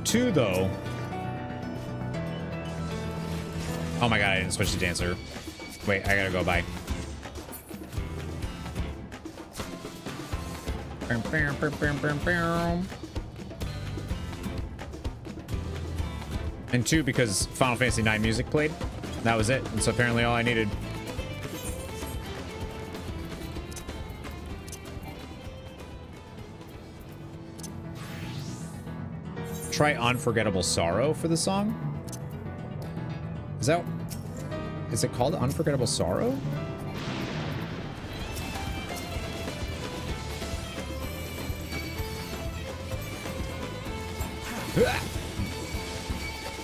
Two, though. Oh my god, I didn't switch to Dancer. Wait, I gotta go by. And two, because Final Fantasy IX music played. That was it. That's apparently all I needed. Try Unforgettable Sorrow for the song? Is it called Unforgettable Sorrow?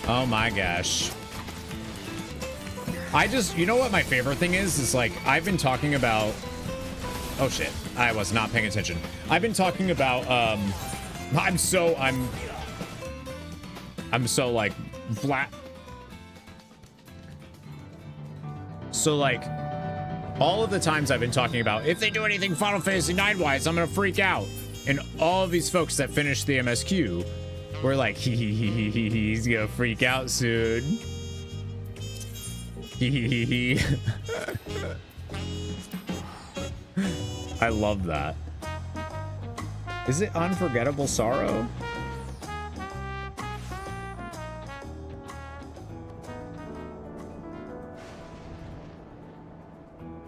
Oh my gosh. You know what my favorite thing is like, I've been talking about, oh shit, I was not paying attention. I've been talking about, I'm so like flat. So like all of the times I've been talking about, if they do anything Final Fantasy IX wise, I'm gonna freak out. And all of these folks that finished the MSQ were like, he's gonna freak out soon. I love that. Is it Unforgettable Sorrow?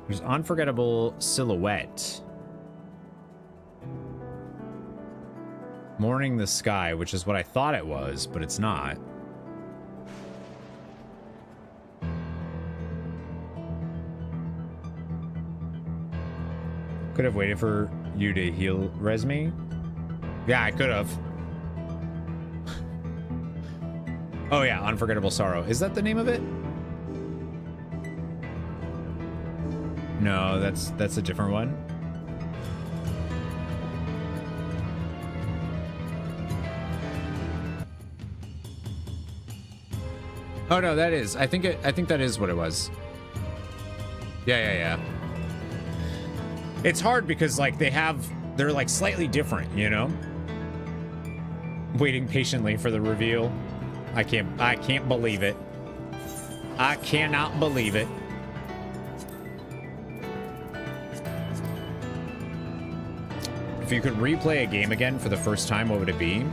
There's Unforgettable Silhouette. Mourning the Sky, which is what I thought it was, but it's not. Could have waited for you to heal Resme. Yeah, I could have. Oh yeah, Unforgettable Sorrow. Is that the name of it? No, that's a different one. Oh no, that is. I think that is what it was. Yeah. It's hard because like they're like slightly different, you know? Waiting patiently for the reveal. I can't believe it. I cannot believe it. If you could replay a game again for the first time, what would it be?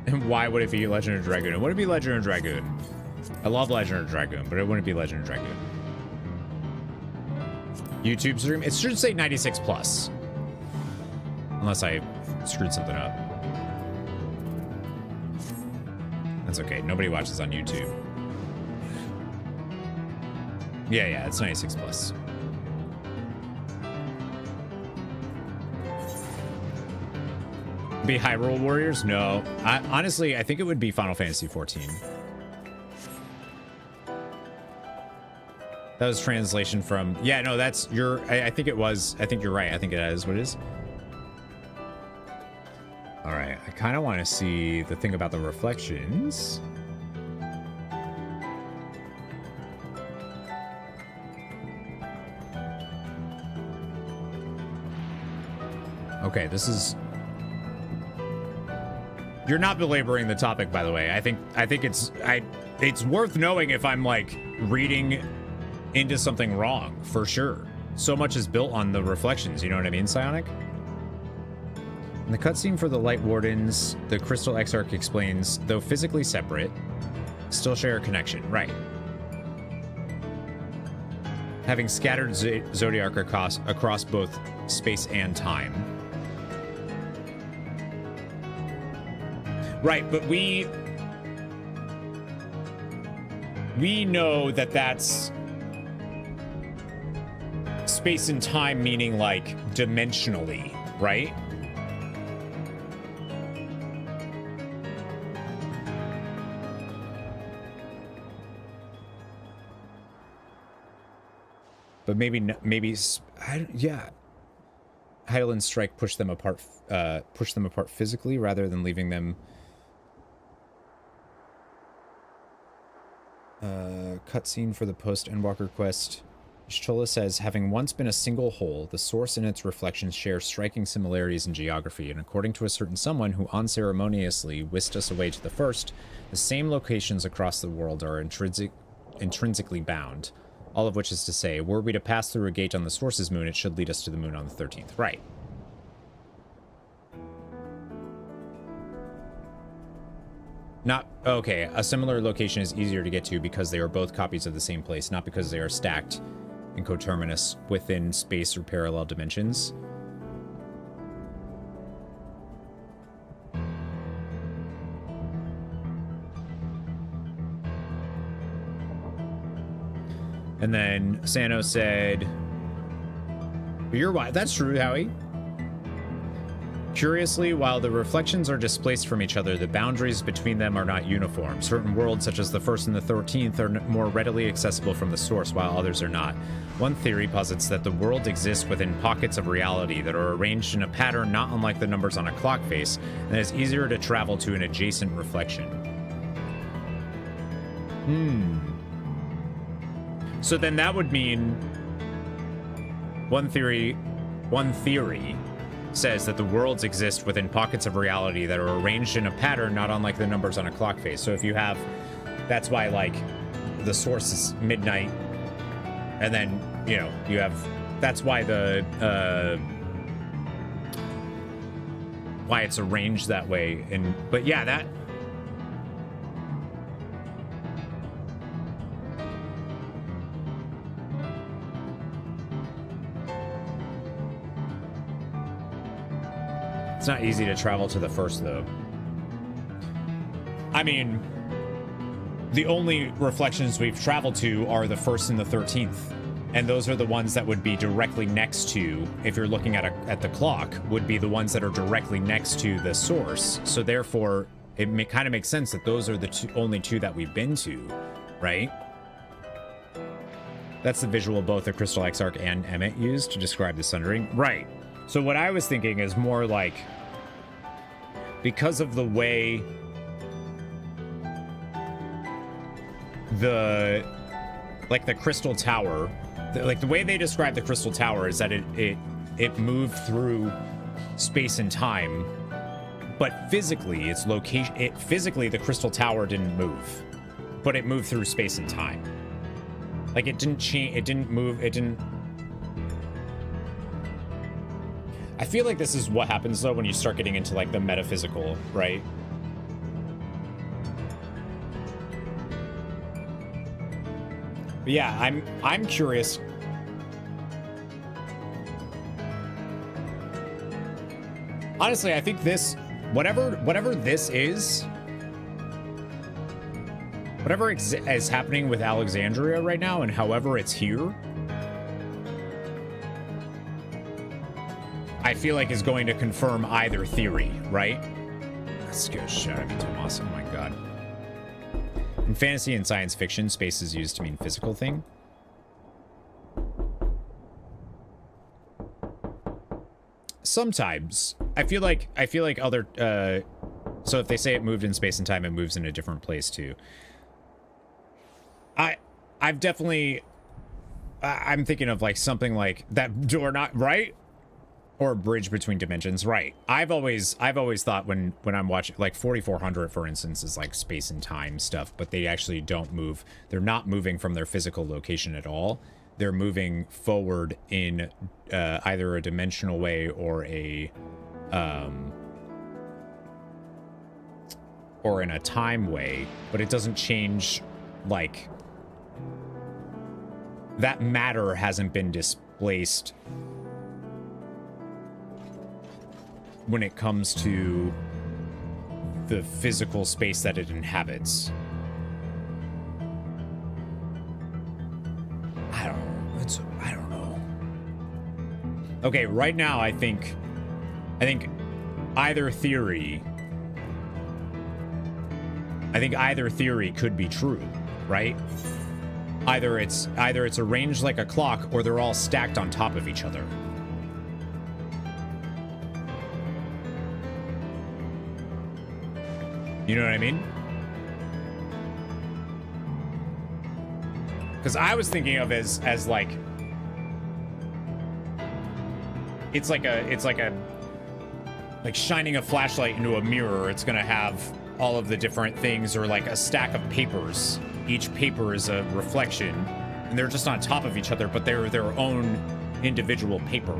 And why would it be Legend of Dragoon? It wouldn't be Legend of Dragoon. I love Legend of Dragoon, but it wouldn't be Legend of Dragoon. YouTube stream? It should say 96 plus. Unless I screwed something up. That's okay. Nobody watches on YouTube. Yeah, it's 96 plus. be Hyrule Warriors? No. Honestly, I think it would be Final Fantasy XIV. That was translation from... Yeah, no, that's your... I think it was... I think you're right. I think it is what it is. All right. I kind of want to see the thing about the reflections. Okay, this is... You're not belaboring the topic, by the way. I think it's worth knowing if I'm like reading into something wrong, for sure. So much is built on the reflections, you know what I mean, Psionic? In the cutscene for the Light Wardens, the Crystal Exarch explains, though physically separate, still share a connection, right? Having scattered Zodiac across both space and time. Right, but we know that that's space and time, meaning like dimensionally, right? But maybe yeah. Hydaelyn's strike pushed them apart physically rather than leaving them. Cutscene for the post-Endwalker quest. Y'shtola says, having once been a single whole, the source and its reflections share striking similarities in geography, and according to a certain someone who unceremoniously whisked us away to the first, the same locations across the world are intrinsically bound. All of which is to say, were we to pass through a gate on the source's moon, it should lead us to the moon on the 13th. Right. Not... Okay, a similar location is easier to get to because they are both copies of the same place, not because they are stacked and coterminous within space or parallel dimensions. And then Sano said, you're right. That's true, Howie. Curiously, while the reflections are displaced from each other, the boundaries between them are not uniform. Certain worlds, such as the 1st and the 13th, are more readily accessible from the source, while others are not. One theory posits that the world exists within pockets of reality that are arranged in a pattern not unlike the numbers on a clock face, and is easier to travel to an adjacent reflection. So then that would mean one theory says that the worlds exist within pockets of reality that are arranged in a pattern not unlike the numbers on a clock face. So if you have, that's why like the source is midnight, and then, you know, you have, that's why the why it's arranged that way. And but yeah, that it's not easy to travel to the first, though. I mean, the only reflections we've traveled to are the 1st and the 13th. And those are the ones that would be directly next to, if you're looking at the clock, would be the ones that are directly next to the source. So therefore, it kind of makes sense that those are the only two that we've been to, right? That's the visual both the Crystal Exarch and Emmett used to describe the sundering. Right. So what I was thinking is more like, because of the way the Crystal Tower, the way they describe the Crystal Tower is that it moved through space and time, but physically its location, physically the Crystal Tower didn't move, but it moved through space and time. Like it didn't change, it didn't move, it didn't. I feel like this is what happens though when you start getting into like the metaphysical, right? But yeah, I'm curious. Honestly, I think this, whatever this is, whatever is happening with Alexandria right now, and however it's here, I feel like is going to confirm either theory, right? That scares shit out of me, Tomas. Oh my god. In fantasy and science fiction, space is used to mean physical thing. Sometimes. I feel like other so if they say it moved in space and time, it moves in a different place too. I'm thinking of like something like that door, not right? Or a bridge between dimensions, right? I've always thought when I'm watching, like 4400, for instance, is like space and time stuff, but they actually don't move. They're not moving from their physical location at all. They're moving forward in either a dimensional way or in a time way, but it doesn't change, like, that matter hasn't been displaced when it comes to the physical space that it inhabits. I don't know. Okay, right now I think either theory could be true, right? Either it's arranged like a clock or they're all stacked on top of each other. You know what I mean? Because I was thinking of as like it's like shining a flashlight into a mirror. It's gonna have all of the different things, or like a stack of papers. Each paper is a reflection, and they're just on top of each other, but they're their own individual paper.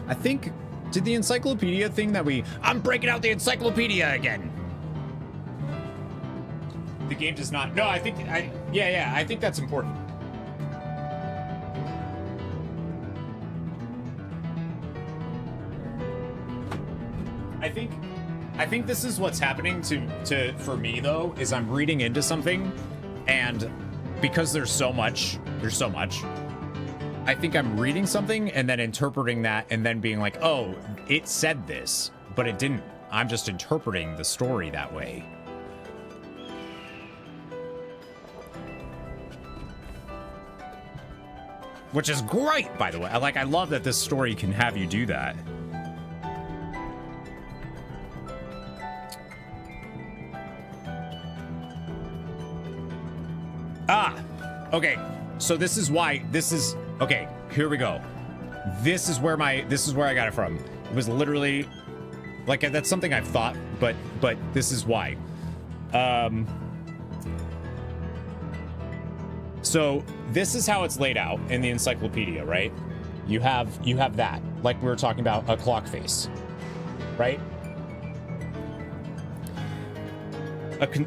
I think, did the encyclopedia thing that I'm breaking out the encyclopedia again. The game does not, no, I think that's important. I think this is what's happening for me though, is I'm reading into something, and because there's so much, I think I'm reading something and then interpreting that and then being like, oh, it said this, but it didn't. I'm just interpreting the story that way. Which is great, by the way. I love that this story can have you do that. Okay, so this is why, okay, here we go. This is where I got it from. It was literally, like, that's something I've thought, but this is why. So this is how it's laid out in the encyclopedia, right? You have that, like we were talking about, a clock face, right?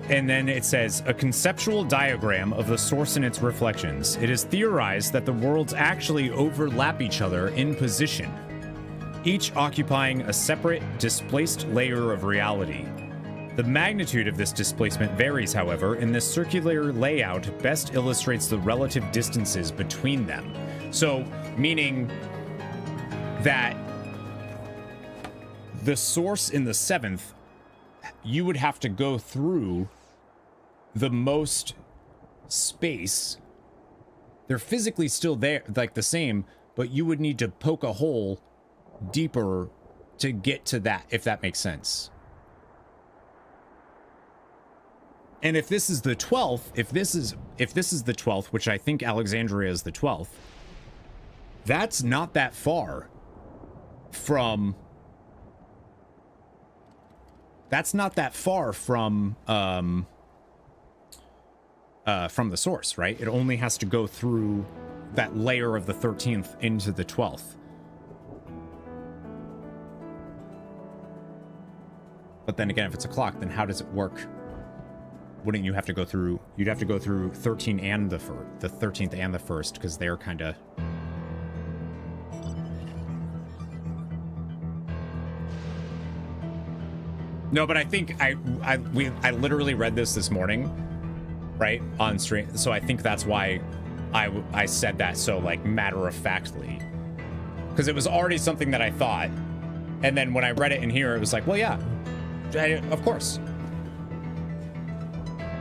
And then it says, a conceptual diagram of the source and its reflections. It is theorized that the worlds actually overlap each other in position, each occupying a separate, displaced layer of reality. The magnitude of this displacement varies, however, and this circular layout best illustrates the relative distances between them. So, meaning that the source in the 7th, you would have to go through the most space. They're physically still there, like the same, but you would need to poke a hole deeper to get to that, if that makes sense. And if this is the 12th, if this is the 12th, which I think Alexandria is the 12th, that's not that far from the source, right? It only has to go through that layer of the 13th into the 12th. But then again, if it's a clock, then how does it work? Wouldn't you have to go through, you'd have to go through 13 and the 13th and the 1st, because they're kind of... No, but I think I literally read this morning, right, on stream. So I think that's why I said that so like matter-of-factly. Because it was already something that I thought. And then when I read it in here, it was like, well, yeah, of course.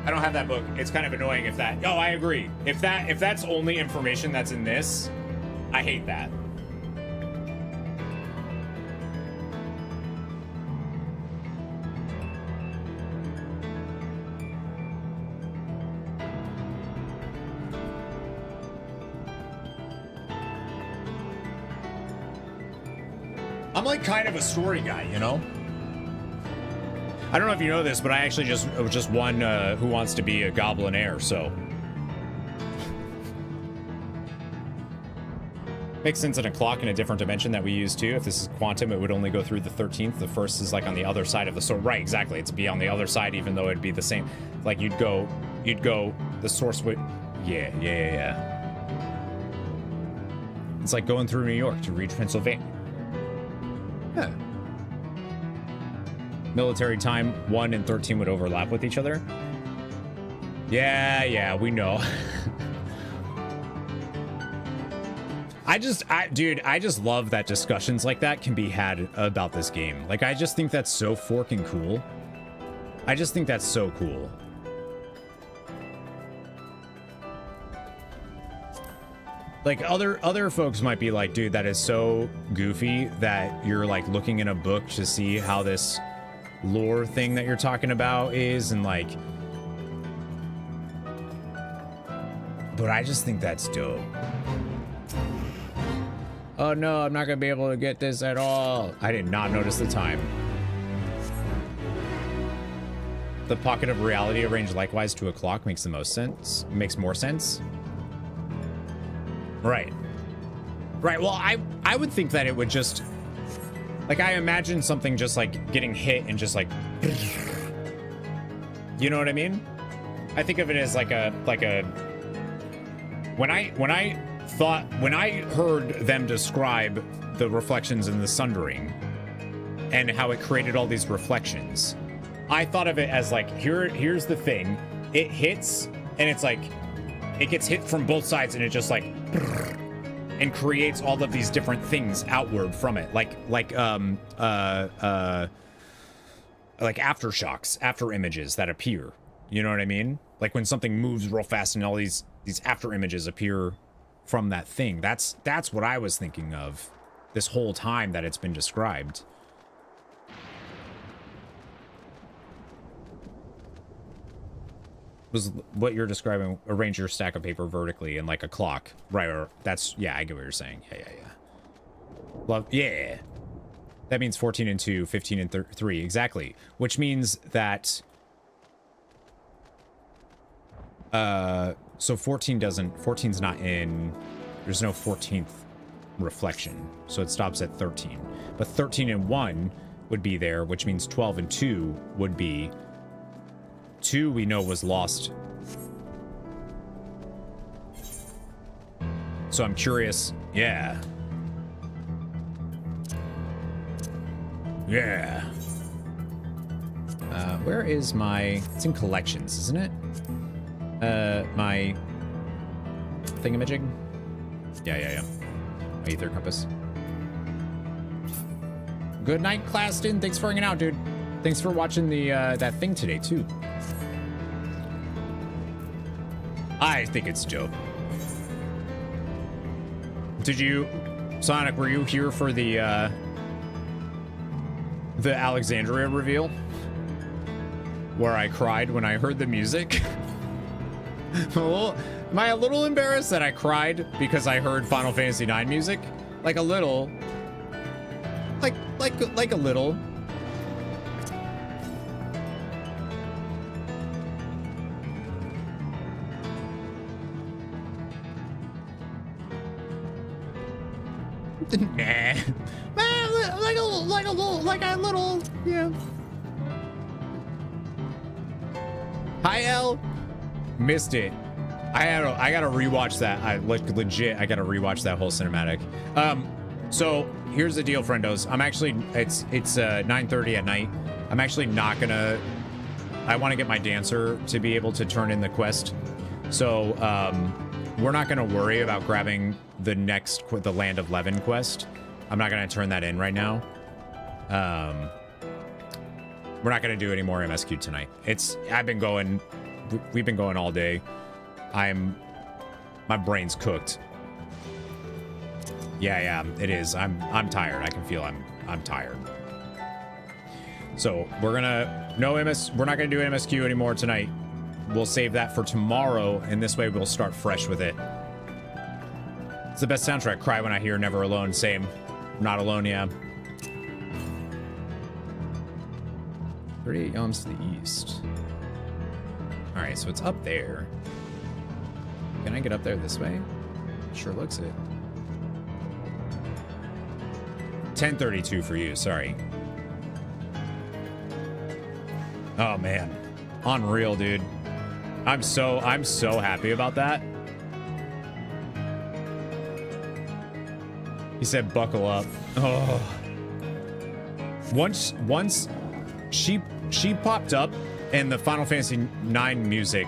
I don't have that book. It's kind of annoying if that... Oh, I agree. If that's only information that's in this, I hate that. I'm like kind of a story guy, you know? I don't know if you know this, but I actually just won Who Wants to Be a Goblinaire, so. Makes sense in a clock in a different dimension that we use too. If this is quantum, it would only go through the 13th. The first is like on the other side of the source. Right, exactly. It's be on the other side, even though it'd be the same. Like you'd go, the source would, yeah. It's like going through New York to reach Pennsylvania. Huh. Military time 1 and 13 would overlap with each other. Yeah, we know. I just love that discussions like that can be had about this game. Like, I just think that's so forking cool. I just think that's so cool. Like, other folks might be like, dude, that is so goofy that you're like looking in a book to see how this lore thing that you're talking about is, and like, but I just think that's dope. Oh no, I'm not gonna be able to get this at all. I did not notice the time. The pocket of reality arranged likewise to a clock makes the most sense. Makes more sense. Right. Well, I would think that it would just, like, I imagine something just like getting hit and just like, you know what I mean? I think of it as like a when I heard them describe the reflections in the Sundering and how it created all these reflections, I thought of it as like, here's the thing. It hits and it's like, it gets hit from both sides and it just like, and creates all of these different things outward from it. Like aftershocks, after images that appear. You know what I mean? Like when something moves real fast and all these after images appear from that thing. That's what I was thinking of this whole time that it's been described. Was what you're describing, arrange your stack of paper vertically in like a clock. Right, or that's, yeah, I get what you're saying. Yeah. Love, yeah. That means 14 and 2, 15 and 3, exactly. Which means that, so 14's not in, there's no 14th reflection. So it stops at 13. But 13 and 1 would be there, which means 12 and 2 would be, 2 we know was lost. So I'm curious. Yeah. Where is my... It's in collections, isn't it? My... thingamajig? Yeah. My ether compass. Good night, Claston. Thanks for hanging out, dude. Thanks for watching the that thing today, too. I think it's dope. Did you, Sonic, were you here for the Alexandria reveal? Where I cried when I heard the music? Am I a little embarrassed that I cried because I heard Final Fantasy IX music? Like a little. Like a little. Nah. Like a little, yeah. Hi, L. Missed it. I gotta rewatch that. I gotta rewatch that whole cinematic. So here's the deal, friendos. I'm actually, it's 9:30 at night. I'm actually not gonna, I want to get my dancer to be able to turn in the quest. So, we're not gonna worry about grabbing the next the Land of Levin quest. I'm not gonna turn that in right now. We're not gonna do any more MSQ tonight. We've been going all day. My brain's cooked. Yeah, it is. I'm tired. I can feel I'm tired. So we're not gonna do an MSQ anymore tonight. We'll save that for tomorrow, and this way we'll start fresh with it. It's the best soundtrack. Cry when I hear Never Alone. Same. Not alone, yeah. 38 Elms to the east. All right, so it's up there. Can I get up there this way? Sure looks it. 1032 for you, sorry. Oh man, unreal, dude. I'm so happy about that. He said buckle up. Oh. Once she popped up in the Final Fantasy IX music,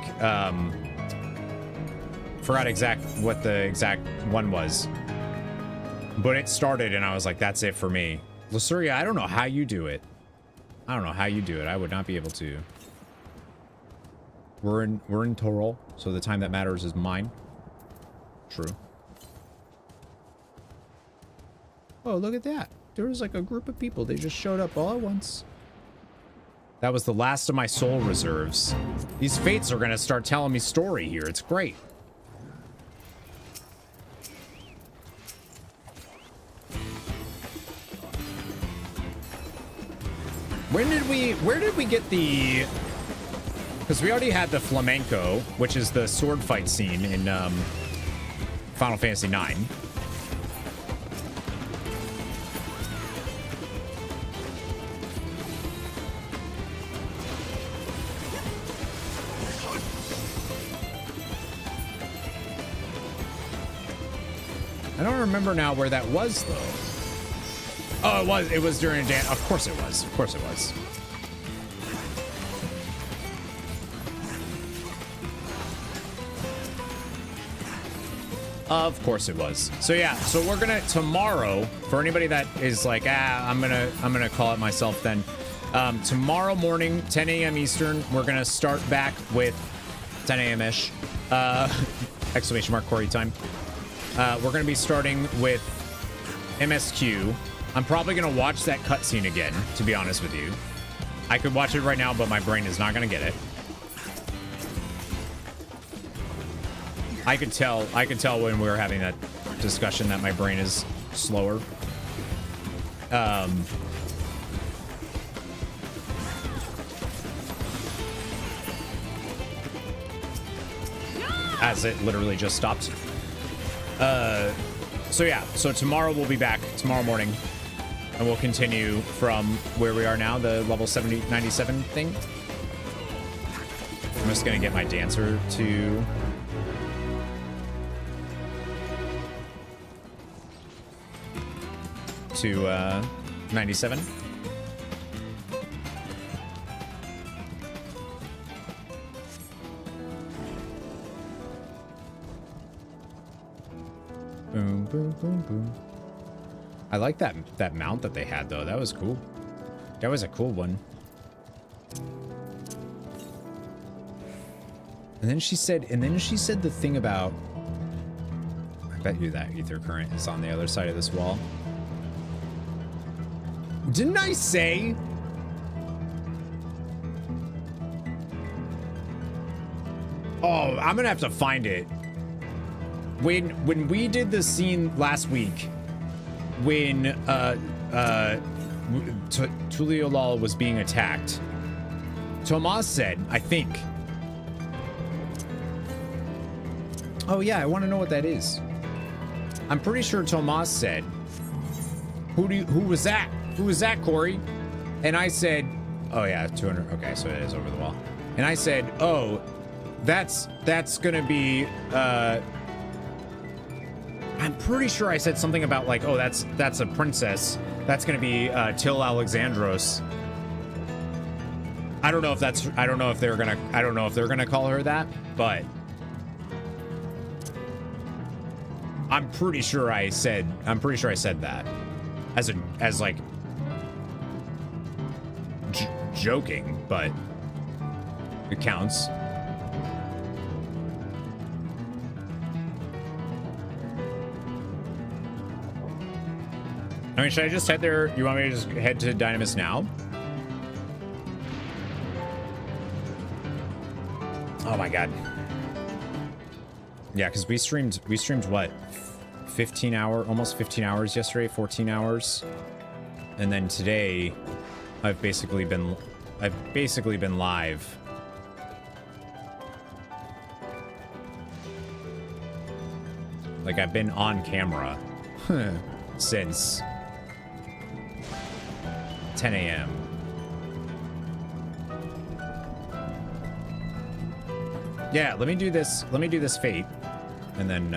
forgot what the exact one was. But it started and I was like, that's it for me. Lusuria, I don't know how you do it. I don't know how you do it. I would not be able to. We're in Tural, so the time that matters is mine. True. Oh, look at that. There was like a group of people. They just showed up all at once. That was the last of my soul reserves. These fates are gonna start telling me story here. It's great. Where did we get the... Because we already had the flamenco, which is the sword fight scene in Final Fantasy IX. I don't remember now where that was, though. Oh, it was during a dance. Of course it was. Of course it was. Of course it was. So yeah, so we're gonna tomorrow, for anybody that is like, I'm gonna call it myself then. Tomorrow morning, 10 a.m. Eastern, we're gonna start back with 10 a.m.-ish. Exclamation mark Corey time. We're gonna be starting with MSQ. I'm probably gonna watch that cutscene again, to be honest with you. I could watch it right now, but my brain is not gonna get it. I could tell when we were having that discussion that my brain is slower. As it literally just stopped. So yeah, so tomorrow we'll be back, tomorrow morning, and we'll continue from where we are now, the level 97 thing. I'm just gonna get my dancer to... to 97. Boom, boom, boom, boom. I like that mount that they had though. That was cool. That was a cool one. And then she said the thing about, I bet you that ether current is on the other side of this wall. Didn't I say? Oh, I'm gonna have to find it. When we did the scene last week, when Tuliolal was being attacked, Tomas said, I think. Oh yeah, I want to know what that is. I'm pretty sure Tomas said, who was that? Who was that, Corey? And I said, oh yeah, 200. Okay, so it is over the wall. And I said, oh, that's gonna be. I'm pretty sure I said something about like, oh, that's a princess. That's gonna be Till Alexandros. I don't know if they're gonna call her that, but I'm pretty sure I said that as like joking, but it counts. I mean, should I just head there? You want me to just head to Dynamis now? Oh my god. Yeah, because we streamed what? 15 hour, almost 15 hours yesterday, 14 hours. And then today I've basically been live. Like I've been on camera since 10 a.m. Yeah, let me do this fate. And then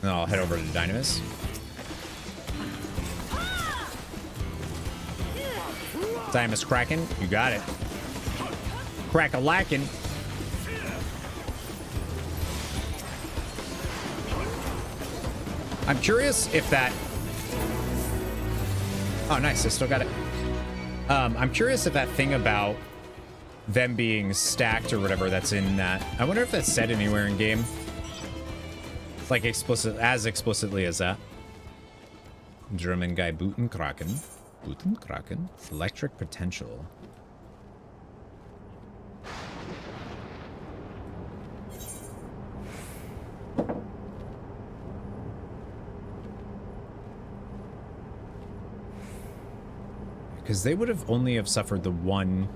I'll head over to Dynamis. Dynamis Kraken, you got it. Crack-a-lackin'. I'm curious if that... Oh, nice, I still got it. I'm curious if that thing about them being stacked or whatever that's in that... I wonder if that's said anywhere in game. Like as explicitly as that. German guy Booten Kraken. Booten Kraken. Electric potential. Because they would have only have suffered the one...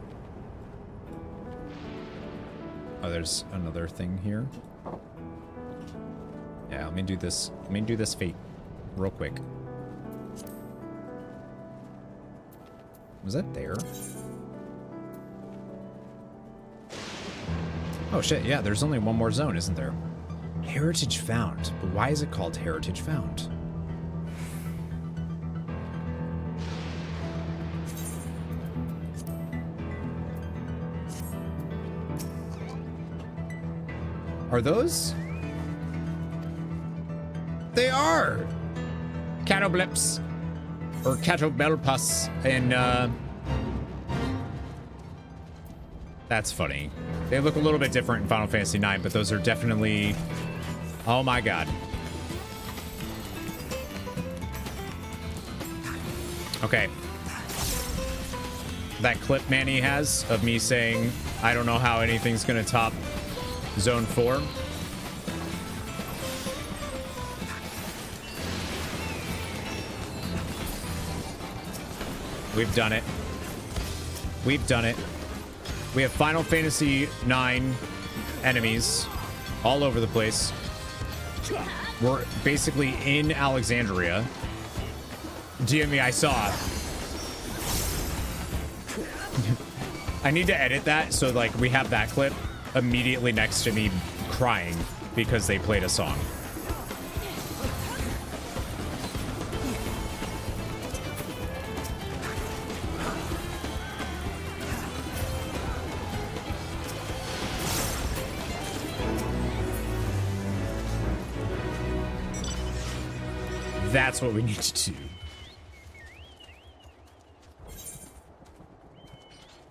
Oh, there's another thing here. Yeah, let me do this. Let me do this fate real quick. Was that there? Oh shit, yeah, there's only one more zone, isn't there? Heritage found. But why is it called Heritage Found? Are those? They are! Catoblips. Or Catobelpus in, That's funny. They look a little bit different in Final Fantasy IX, but those are definitely... Oh my god. Okay. That clip Manny has of me saying, I don't know how anything's gonna top Zone 4. We've done it. We've done it. We have Final Fantasy IX enemies all over the place. We're basically in Alexandria. GME, I saw. I need to edit that so like we have that clip immediately next to me crying because they played a song. That's what we need to do.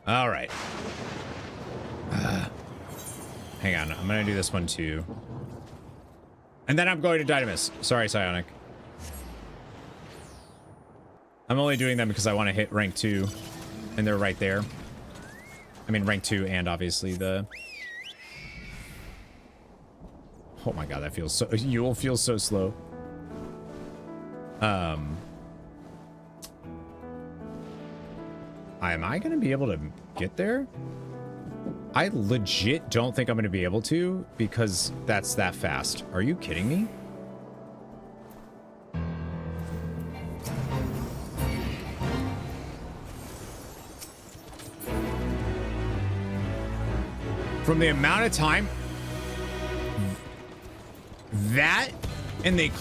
All right. Hang on. I'm going to do this one too. And then I'm going to Dynamis. Sorry, Psionic. I'm only doing them because I want to hit rank 2. And they're right there. I mean, rank 2 and obviously the... Oh my god, that feels so... You will feel so slow. Am I going to be able to get there? I legit don't think I'm going to be able to because that's that fast. Are you kidding me? From the amount of time that and they...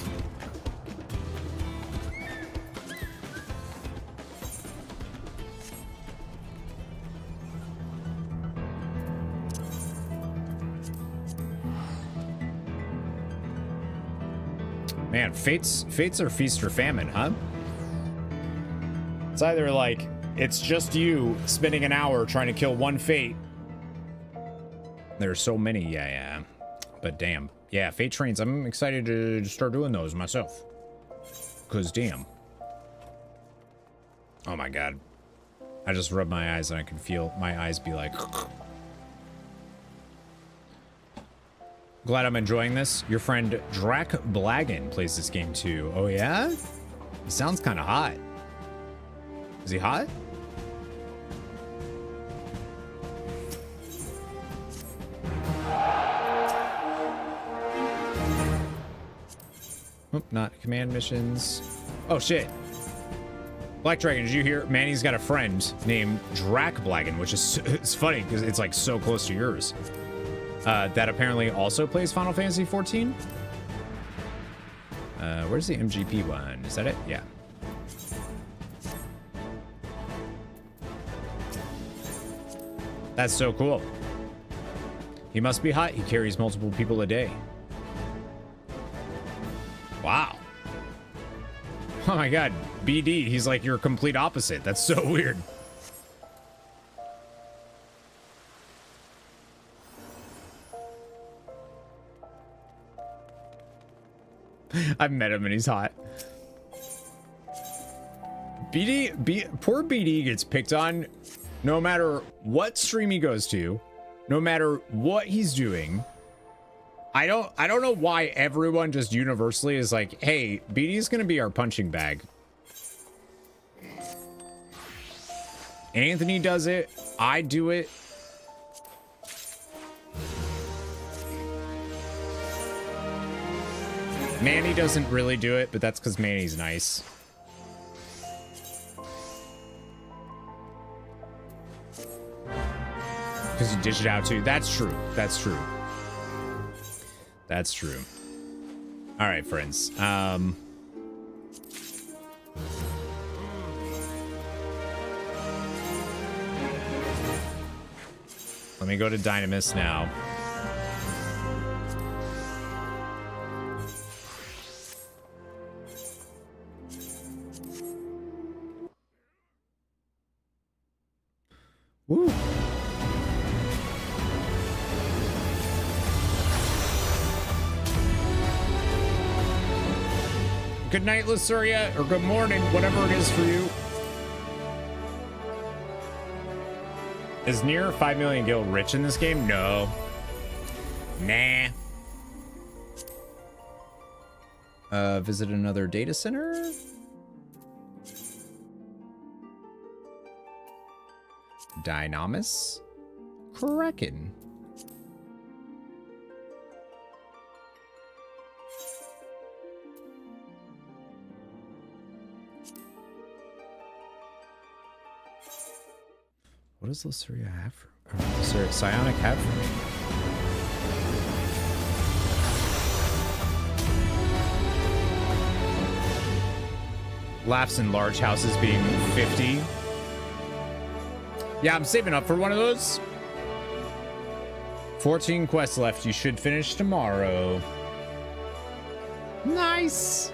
Man, fates are feast or famine, huh? It's either like it's just you spending an hour trying to kill one fate. There's so many, yeah. But damn. Yeah, fate trains. I'm excited to start doing those myself. Cause damn. Oh my god. I just rubbed my eyes and I can feel my eyes be like. Glad I'm enjoying this. Your friend Drac Blagan plays this game too. Oh yeah? He sounds kind of hot. Is he hot? Oh, not command missions. Oh shit. Black Dragon, did you hear? Manny's got a friend named Drac Blagan, which is it's funny because it's like so close to yours. That apparently also plays Final Fantasy XIV. Where's the MGP one? Is that it? Yeah. That's so cool. He must be hot. He carries multiple people a day. Wow. Oh my god. BD, he's like your complete opposite. That's so weird. I've met him and he's hot. Poor BD gets picked on no matter what stream he goes to, no matter what he's doing. I don't know why everyone just universally is like, hey, BD's gonna be our punching bag. Anthony does it. I do it. Manny doesn't really do it, but that's because Manny's nice. Because you dish it out too. That's true. That's true. That's true. All right, friends. Let me go to Dynamis now. Woo. Good night, Luceria, or good morning, whatever it is for you. Is near 5 million gil rich in this game? No. Nah. Visit another data center? Dynamis? Kraken. What does Luceria have for Psionic have for me? Laughs in large houses being 50. Yeah, I'm saving up for one of those. 14 quests left. You should finish tomorrow. Nice.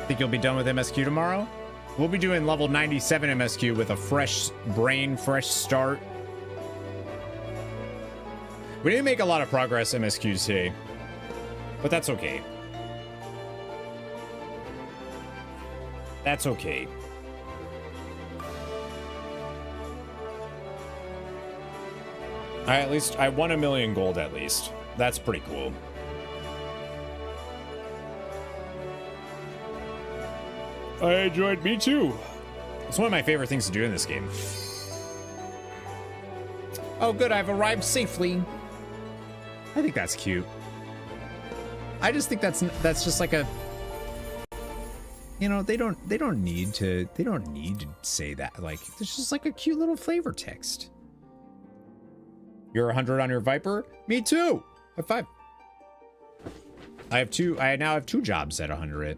Think you'll be done with MSQ tomorrow? We'll be doing level 97 MSQ with a fresh brain, fresh start. We didn't make a lot of progress MSQ today, but that's okay. That's okay. At least I won 1 million gold at least. That's pretty cool. I enjoyed me too. It's one of my favorite things to do in this game. Oh good, I've arrived safely. I think that's cute. I just think that's just like a, you know, they don't need to say that. Like, it's just like a cute little flavor text. You're 100 on your Viper? Me too. High five. I now have 2 jobs at 100.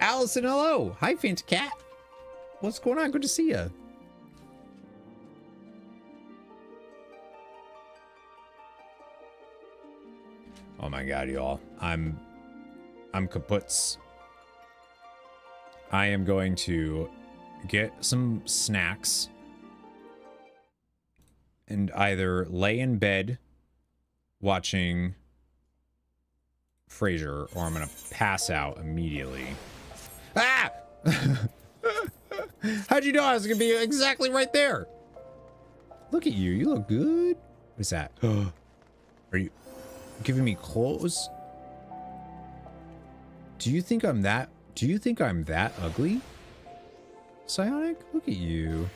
Allison, hello. Hi, Faint Cat. What's going on? Good to see you. Oh my god, y'all. I'm I'm kaputs. I am going to get some snacks and either lay in bed watching Frasier, or I'm gonna pass out immediately. Ah! How'd you know I was gonna be exactly right there? Look at you. You look good. What is that? Are you giving me clothes? Do you think I'm that? Do you think I'm that ugly? Psionic? Look at you.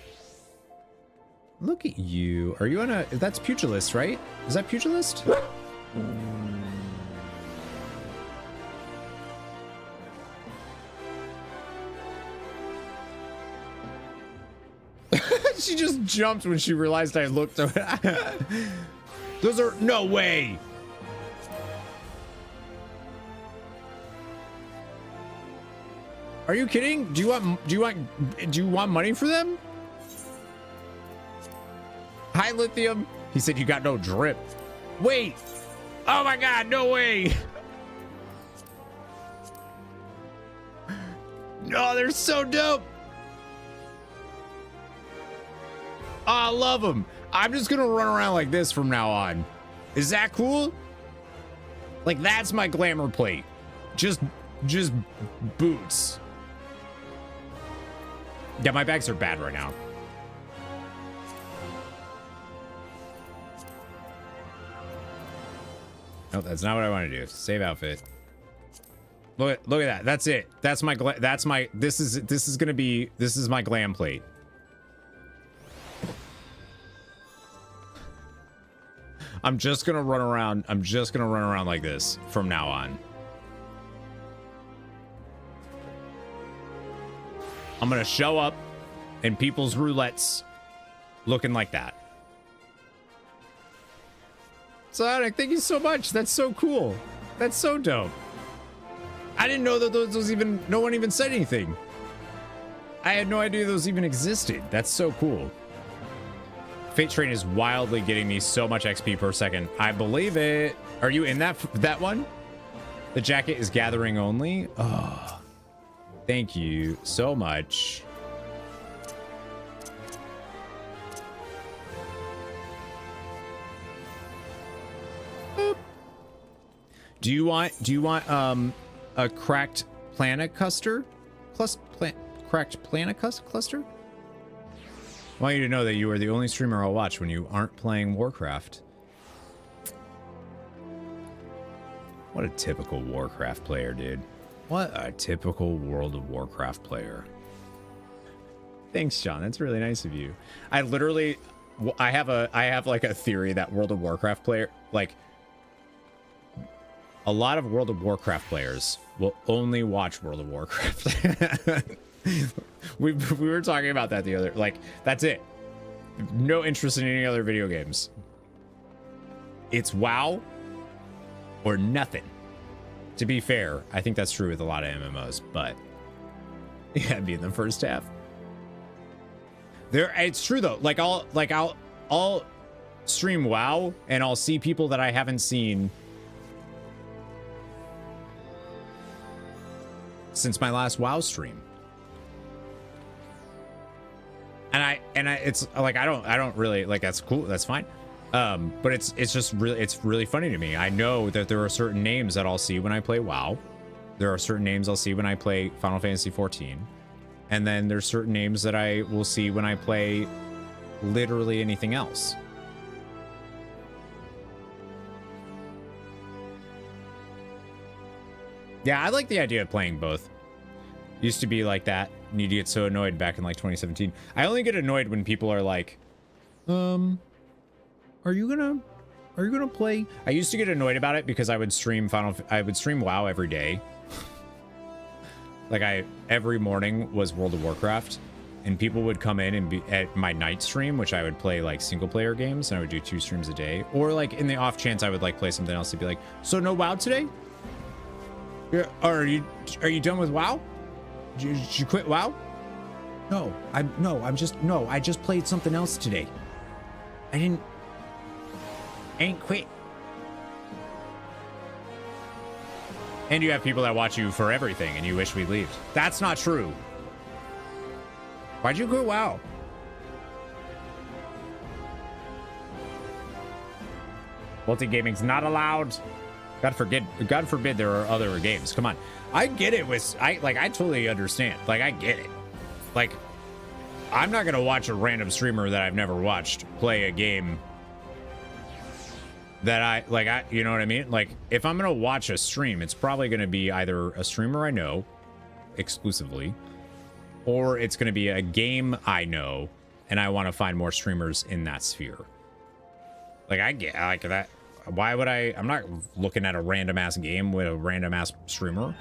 Look at you. Are you on a... That's Pugilist, right? Is that Pugilist? She just jumped when she realized I looked at it. Those are... No way! Are you kidding? Do you want money for them? Hi, Lithium. He said you got no drip. Wait. Oh my God, no way. No, they're so dope. Oh, I love them. I'm just gonna run around like this from now on. Is that cool? Like, that's my glamour plate. Just boots. Yeah, my bags are bad right now. No, that's not what I want to do. Save outfit. Look at that. That's it. That's my this is my glam plate. I'm just gonna run around. I'm just gonna run around like this from now on. I'm gonna show up in people's roulettes looking like that. Sonic, thank you so much. That's so cool. That's so dope. I didn't know that those even, no one even said anything. I had no idea those even existed. That's so cool. Fate Train is wildly getting me so much XP per second. I believe it. Are you in that one? The jacket is gathering only. Oh, thank you so much. Boop. Do you want a cracked planet cluster? Cracked planet cluster? I want you to know that you are the only streamer I'll watch when you aren't playing Warcraft. What a typical Warcraft player, dude. What a typical World of Warcraft player. Thanks, John. That's really nice of you. I have like a theory that World of Warcraft player, like, a lot of World of Warcraft players will only watch World of Warcraft. we were talking about that the other, like, that's it. No interest in any other video games. It's WoW or nothing. To be fair, I think that's true with a lot of MMOs, but yeah, be in the first half. It's true though. Like I'll stream WoW and I'll see people that I haven't seen since my last WoW stream. And it's like I don't really like, that's cool, that's fine. But it's just really funny to me. I know that there are certain names that I'll see when I play WoW. There are certain names I'll see when I play Final Fantasy XIV. And then there's certain names that I will see when I play literally anything else. Yeah, I like the idea of playing both. Used to be like that. And you'd get so annoyed back in like 2017. I only get annoyed when people are like, are you gonna play? I used to get annoyed about it because I would stream WoW every day. Like every morning was World of Warcraft, and people would come in and be at my night stream, which I would play like single player games, and I would do 2 streams a day. Or like in the off chance I would like play something else, to be like, so no WoW today? Yeah, are you done with WoW? Did you quit WoW? No, I just played something else today. I ain't quit. And you have people that watch you for everything and you wish we leave. That's not true. Why'd you go WoW? Multi-gaming's not allowed. God forbid there are other games. Come on. I get it with I totally understand. Like, I get it. Like, I'm not gonna watch a random streamer that I've never watched play a game that you know what I mean? Like, if I'm gonna watch a stream, it's probably gonna be either a streamer I know exclusively, or it's gonna be a game I know and I want to find more streamers in that sphere. Like, I get like that. Why would I'm not looking at a random ass game with a random ass streamer.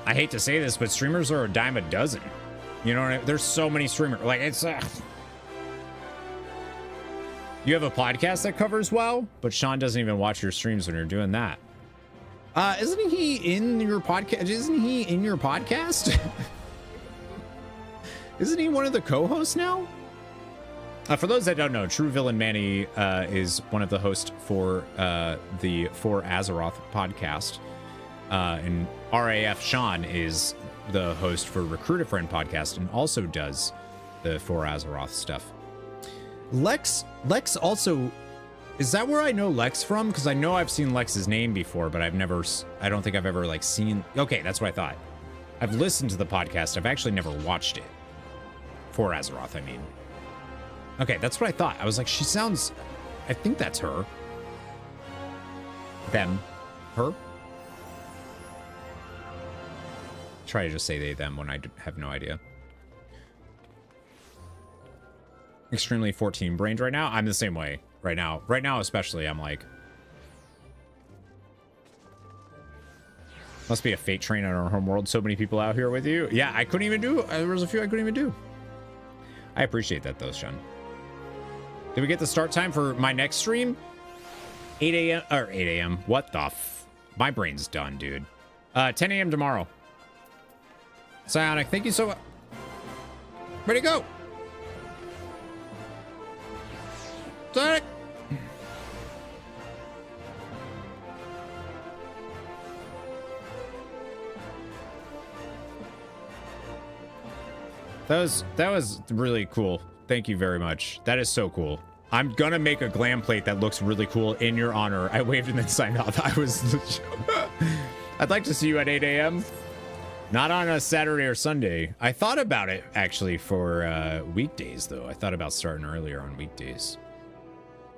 I hate to say this, but streamers are a dime a dozen. You know what I mean? There's so many streamers. Like, it's you have a podcast that covers WoW, but Sean doesn't even watch your streams when you're doing that. Isn't he in your podcast? Isn't he in your podcast? Isn't he one of the co-hosts now? For those that don't know, True Villain Manny is one of the hosts for the For Azeroth podcast. And RAF Sean is the host for Recruit a Friend podcast and also does the For Azeroth stuff. Lex also, is that where I know Lex from? Because I know I've seen Lex's name before, but I don't think I've ever like seen. Okay, that's what I thought. I've listened to the podcast. I've actually never watched it. For Azeroth, I mean. Okay, that's what I thought. I was like, she sounds, I think that's her. Them. Her? Try to just say they, them when I have no idea. Extremely 14-brained right now. I'm the same way right now. Right now, especially, I'm like, must be a fate train on our home world. So many people out here with you. Yeah, I couldn't even do. There was a few I couldn't even do. I appreciate that, though, Sean. Did we get the start time for my next stream? 8 a.m. or 8 a.m. What the my brain's done, dude. 10 a.m. tomorrow. Psionic, thank you so much. Where'd it go? Psionic. That was really cool. Thank you very much. That is so cool. I'm gonna make a glam plate that looks really cool in your honor. I waved and then signed off. I'd like to see you at 8 a.m. Not on a Saturday or Sunday. I thought about it actually for weekdays though. I thought about starting earlier on weekdays.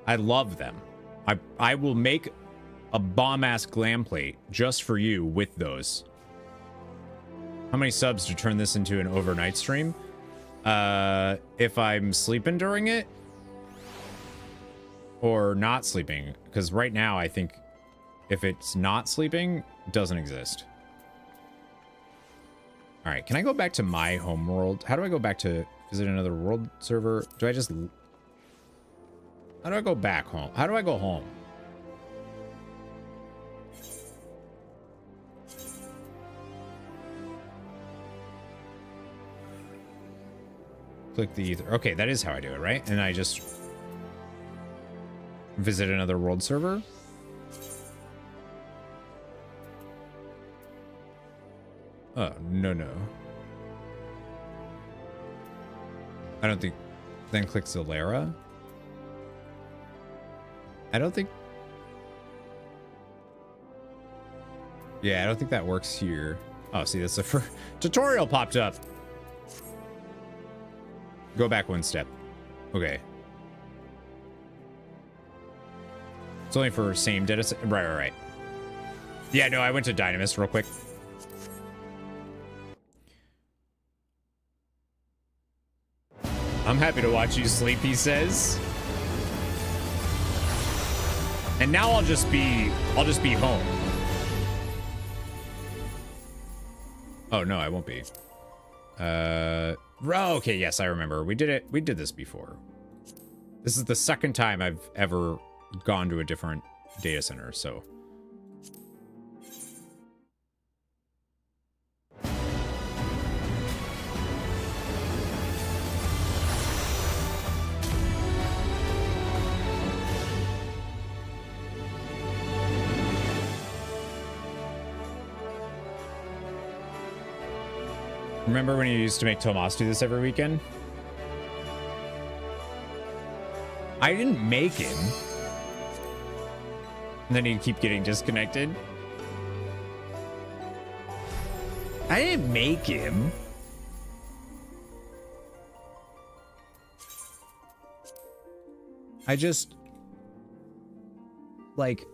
I love them. I will make a bomb-ass glam plate just for you with those. How many subs to turn this into an overnight stream? If I'm sleeping during it or not sleeping, because right now I think if it's not sleeping, it doesn't exist. All right, can I go back to my home world? How do I go back to visit another world server? Do I just, how do I go back home? How do I go home? Click the ether. Okay, that is how I do it, right? And I just visit another world server. Oh, no. I don't think... Then click Zalera. I don't think... Yeah, I don't think that works here. Oh, see, that's the first... Tutorial popped up. Go back one step. Okay. It's only for same data set. Right. Yeah, no, I went to Dynamis real quick. I'm happy to watch you sleep, he says. And now I'll just be home. Oh no, I won't be. Okay, yes, I remember. We did it. We did this before. This is the second time I've ever gone to a different data center, so. Remember when you used to make Tomas do this every weekend? I didn't make him. And then he'd keep getting disconnected. I didn't make him. I just, like,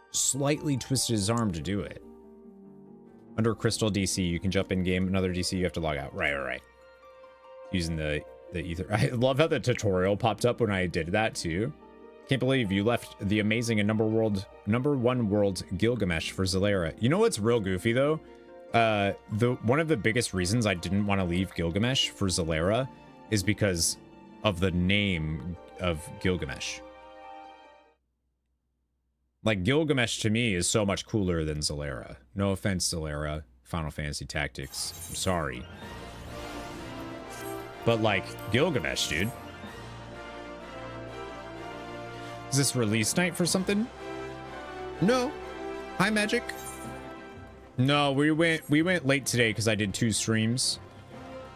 slightly twisted his arm to do it. Under Crystal DC, you can jump in game. Another DC, you have to log out. Right. Using the ether. I love how the tutorial popped up when I did that too. Can't believe you left the amazing and number one world Gilgamesh for Zalera. You know what's real goofy though? One of the biggest reasons I didn't want to leave Gilgamesh for Zalera is because of the name of Gilgamesh. Like, Gilgamesh to me is so much cooler than Zalera. No offense, Zalera. Final Fantasy Tactics. I'm sorry. But, like, Gilgamesh, dude. Is this release night for something? No. Hi, Magic. No, we went late today because I did 2 streams.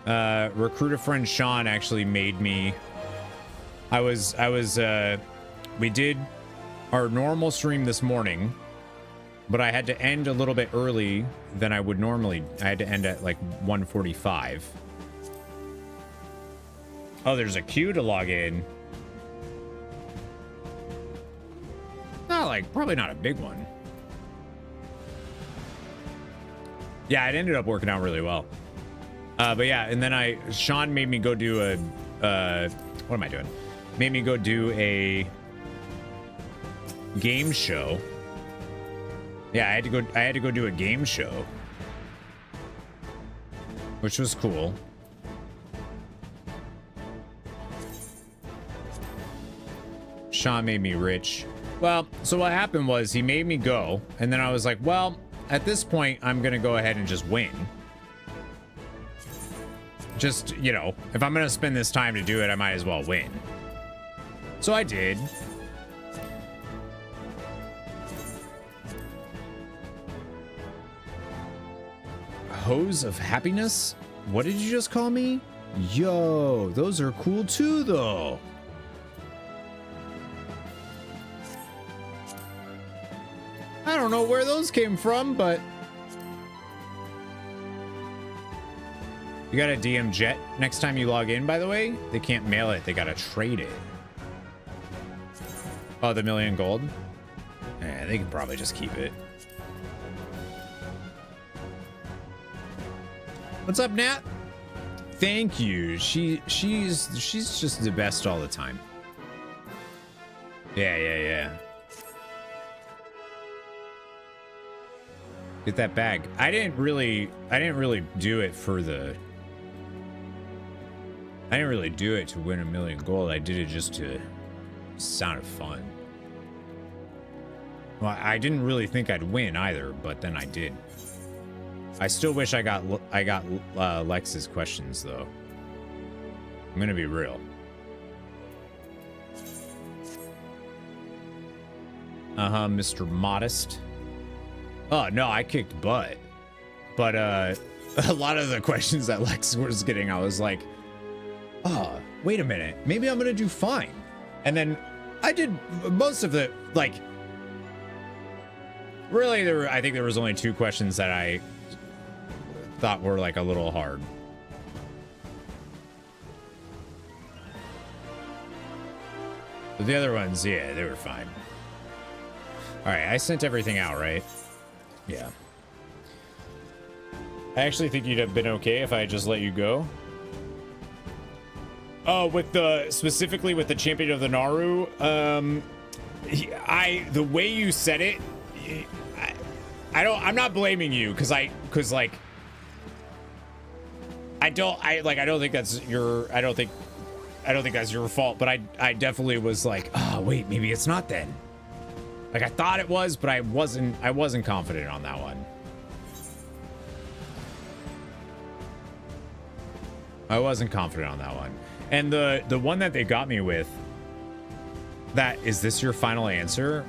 Recruiter friend Sean actually made me... we did our normal stream this morning, but I had to end a little bit early than I would normally. I had to end at like 1:45. Oh, there's a queue to log in. Not like, probably not a big one. Yeah, it ended up working out really well. But yeah, and then Sean made me go do a, what am I doing? Made me go do a game show. Yeah, I had to go do a game show, which was cool. Sean made me rich. Well, so what happened was he made me go, and then I was like, well, at this point, I'm gonna go ahead and just win. Just, you know, if I'm gonna spend this time to do it, I might as well win. So I did. Hose of Happiness? What did you just call me? Yo, those are cool too, though. I don't know where those came from, but... You got a DM Jet next time you log in, by the way? They can't mail it. They gotta trade it. Oh, the $1,000,000 gold? Yeah, they can probably just keep it. What's up, Nat? Thank you. She's just the best all the time. Yeah. Get that bag. I didn't really do it for the... I didn't really do it to win $1,000,000 gold. I did it just to... sounded fun. Well, I didn't really think I'd win either, but then I did. I still wish I got Lex's questions though. I'm gonna be real. Mr. Modest. Oh no, I kicked butt. But a lot of the questions that Lex was getting, I was like, oh, wait a minute, maybe I'm gonna do fine. And then I did most of the, like, really I think there was only 2 questions that I thought were like a little hard. But the other ones, yeah, they were fine. All right, I sent everything out, right? Yeah. I actually think you'd have been okay if I had just let you go. Oh, specifically with the champion of the Naru, the way you said it, I'm not blaming you because I don't think that's your, I don't think that's your fault, but I definitely was like, oh wait, maybe it's not then. Like I thought it was, but I wasn't confident on that one. I wasn't confident on that one. And the one that they got me with, is this your final answer?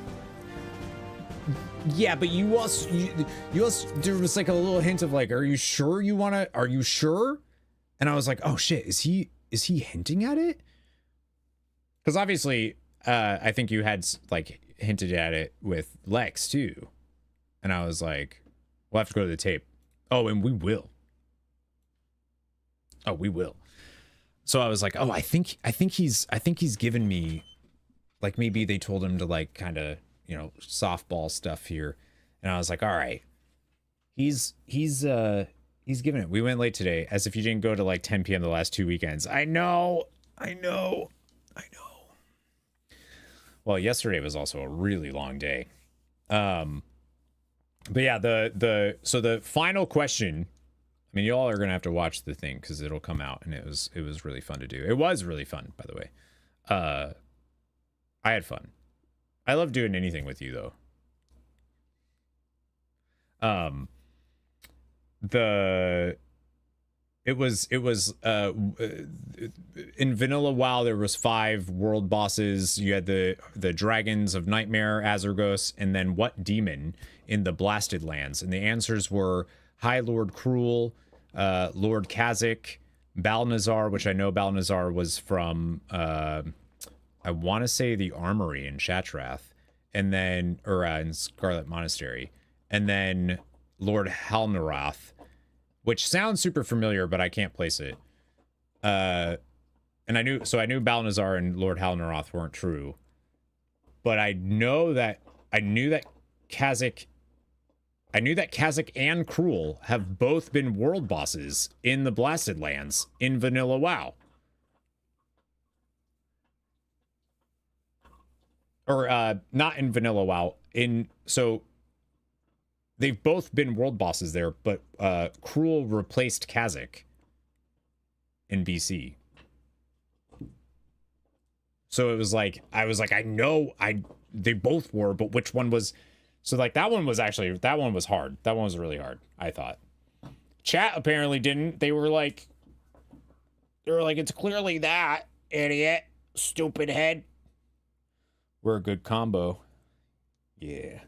Yeah, but you also there was like a little hint of like, are you sure you want to? Are you sure? And I was like, oh shit, is he hinting at it? Because obviously, I think you had like hinted at it with Lex too, and I was like, we'll have to go to the tape. Oh, and we will. Oh, we will. So I was like, oh, I think he's given me, like, maybe they told him to like kind of, you know, softball stuff here, and I was like, all right, he's giving it. We went late today, as if you didn't go to like 10 p.m. the last 2 weekends. I know. Well, yesterday was also a really long day. But yeah, so the final question, I mean, y'all are gonna have to watch the thing because it'll come out, and it was really fun to do. It was really fun, by the way. I had fun. I love doing anything with you though. It was in vanilla WoW, there was 5 world bosses. You had the dragons of Nightmare, Azergos, and then what demon in the Blasted Lands? And the answers were High Lord Cruel, Lord Kazakh, Balnazar, which I know Balnazar was from I want to say the Armory in Shatrath, and then in Scarlet Monastery, and then Lord Halnarath, which sounds super familiar, but I can't place it. And I knew Balnazar and Lord Halnarath weren't true, but I knew that Kazakh and Cruel have both been world bosses in the Blasted Lands in vanilla WoW. Or not in vanilla WoW. So they've both been world bosses there, but Cruel replaced Kazakh in BC. So it was like, I was like, they both were, but which one was? So like that one was hard. That one was really hard, I thought. Chat apparently didn't. They were like, it's clearly that, idiot, stupid head. We're a good combo. Yeah.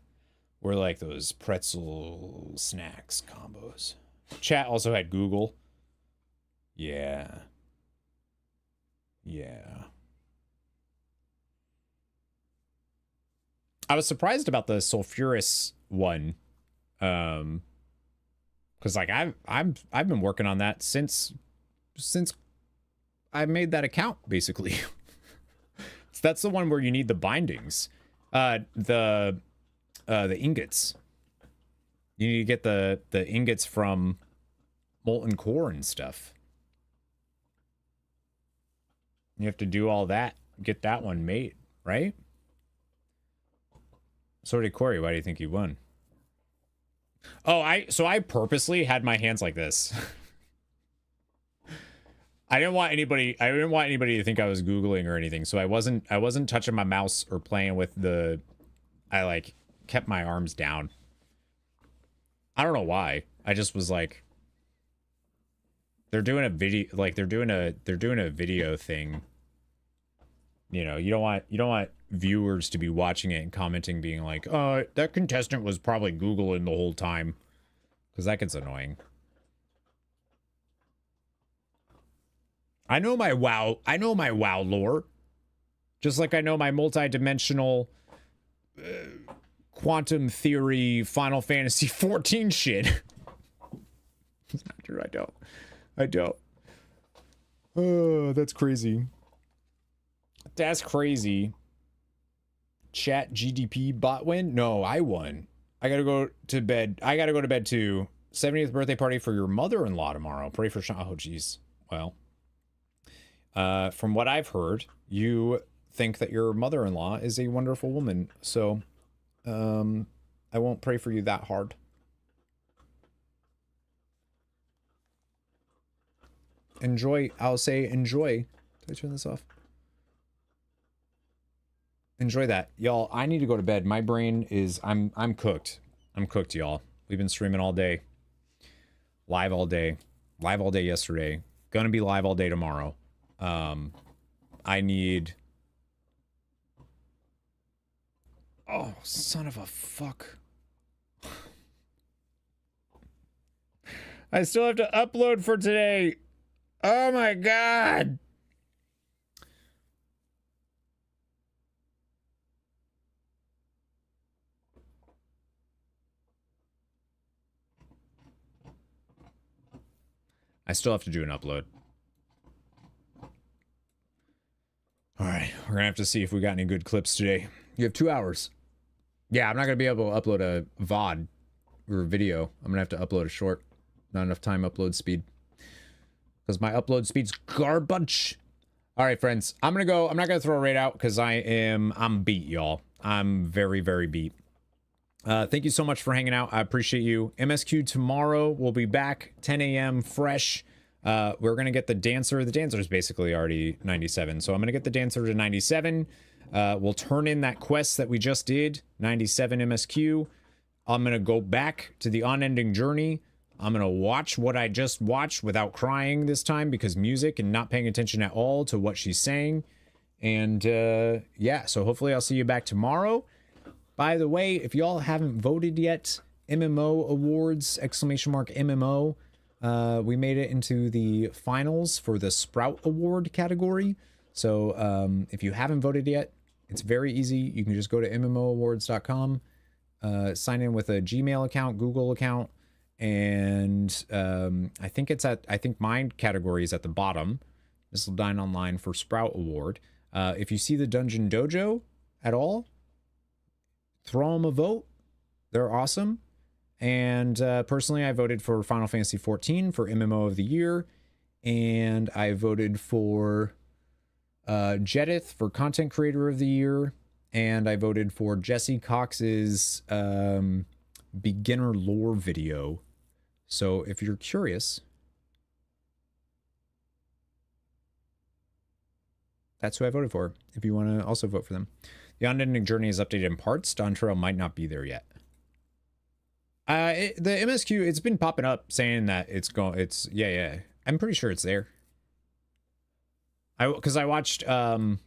We're like those pretzel snacks combos. Chat also had Google. Yeah. I was surprised about the sulfurous one. Cause like I've been working on that since I made that account, basically. So that's the one where you need the bindings. The ingots. You need to get the ingots from molten core and stuff. You have to do all that, get that one made, right? So did Corey. Why do you think he won? Oh, I purposely had my hands like this. I didn't want anybody to think I was Googling or anything, so I wasn't touching my mouse or playing with I like kept my arms down. I don't know why. I just was like, they're doing a video, like they're doing a video thing. You know, you don't want viewers to be watching it and commenting being like, "Oh, that contestant was probably Googling the whole time," because that gets annoying. I know my WoW lore. Just like I know my multi-dimensional quantum theory Final Fantasy 14 shit. It's not true, I don't. Oh, that's crazy. That's crazy. Chat GDP bot win? No, I won. I gotta go to bed. I gotta go to bed too. 70th birthday party for your mother-in-law tomorrow. Pray for Sean. Oh, jeez. Well, from what I've heard, you think that your mother-in-law is a wonderful woman. So, I won't pray for you that hard. Enjoy. I'll say enjoy. Did I turn this off? Enjoy that. Y'all, I need to go to bed. My brain is, I'm cooked. I'm cooked, y'all. We've been streaming all day. Live all day. Live all day yesterday. Gonna be live all day tomorrow. I need Oh, son of a fuck. I still have to upload for today. Oh my god. I still have to do an upload. All right, we're gonna have to see if we got any good clips today. You have 2 hours. Yeah, I'm not gonna be able to upload a VOD or a video. I'm gonna have to upload a short. Not enough time upload speed. Because my upload speed's garbage. All right, friends, I'm gonna go. I'm not gonna throw a raid out because I'm beat, y'all. I'm very, very beat. Thank you so much for hanging out. I appreciate you. MSQ tomorrow. We'll be back 10 a.m. fresh. We're going to get the dancer. The dancer's basically already 97. So I'm going to get the dancer to 97. We'll turn in that quest that we just did. 97 MSQ. I'm going to go back to the unending journey. I'm going to watch what I just watched without crying this time because music and not paying attention at all to what she's saying. And yeah, so hopefully I'll see you back tomorrow. By the way, if y'all haven't voted yet, MMO Awards, !MMO. We made it into the finals for the Sprout Award category. So if you haven't voted yet, it's very easy. You can just go to MMOawards.com, sign in with a Gmail account, Google account, and I think my category is at the bottom, MissildineOnline for Sprout Award. If you see the Dungeon Dojo at all, throw them a vote. They're awesome. And personally, I voted for Final Fantasy XIV for MMO of the Year. And I voted for Jedith for Content Creator of the Year. And I voted for Jesse Cox's beginner lore video. So if you're curious, that's who I voted for. If you want to also vote for them. The Unending Journey is updated in parts. DAWNTRAIL might not be there yet. The MSQ, it's been popping up saying that yeah. I'm pretty sure it's there. Because I watched the,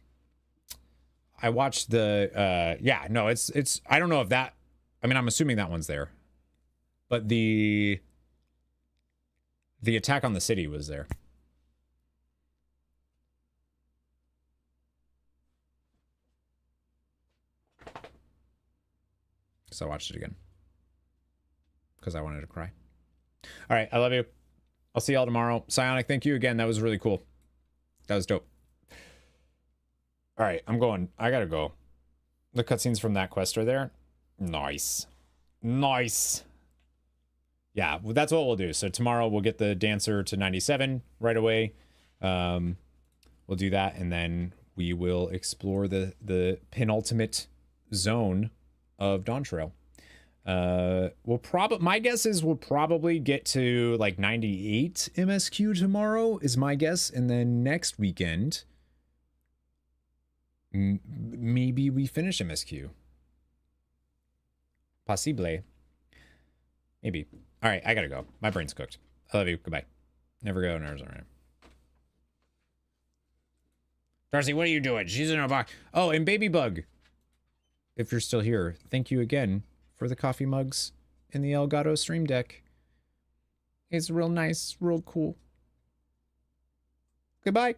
yeah, no, it's, I don't know if that, I mean, I'm assuming that one's there. But the attack on the city was there. So I watched it again. Because I wanted to cry. All right, I love you. I'll see y'all tomorrow. Psionic, thank you again. That was really cool. That was dope. All right, I'm going. I gotta go. The cutscenes from that quest are there. Nice. Nice. Yeah, well, that's what we'll do. So tomorrow we'll get the dancer to 97 right away. We'll do that, and then we will explore the penultimate zone of Dawntrail. My guess is we'll probably get to like 98 MSQ tomorrow is my guess, and then next weekend maybe we finish MSQ. Possible. Maybe. All right, I gotta go. My brain's cooked. I love you. Goodbye. Never go in Arizona. Darcy, what are you doing? She's in a box. Oh, and Baby Bug, if you're still here, thank you again for the coffee mugs in the Elgato Stream Deck. It's real nice, real cool. Goodbye.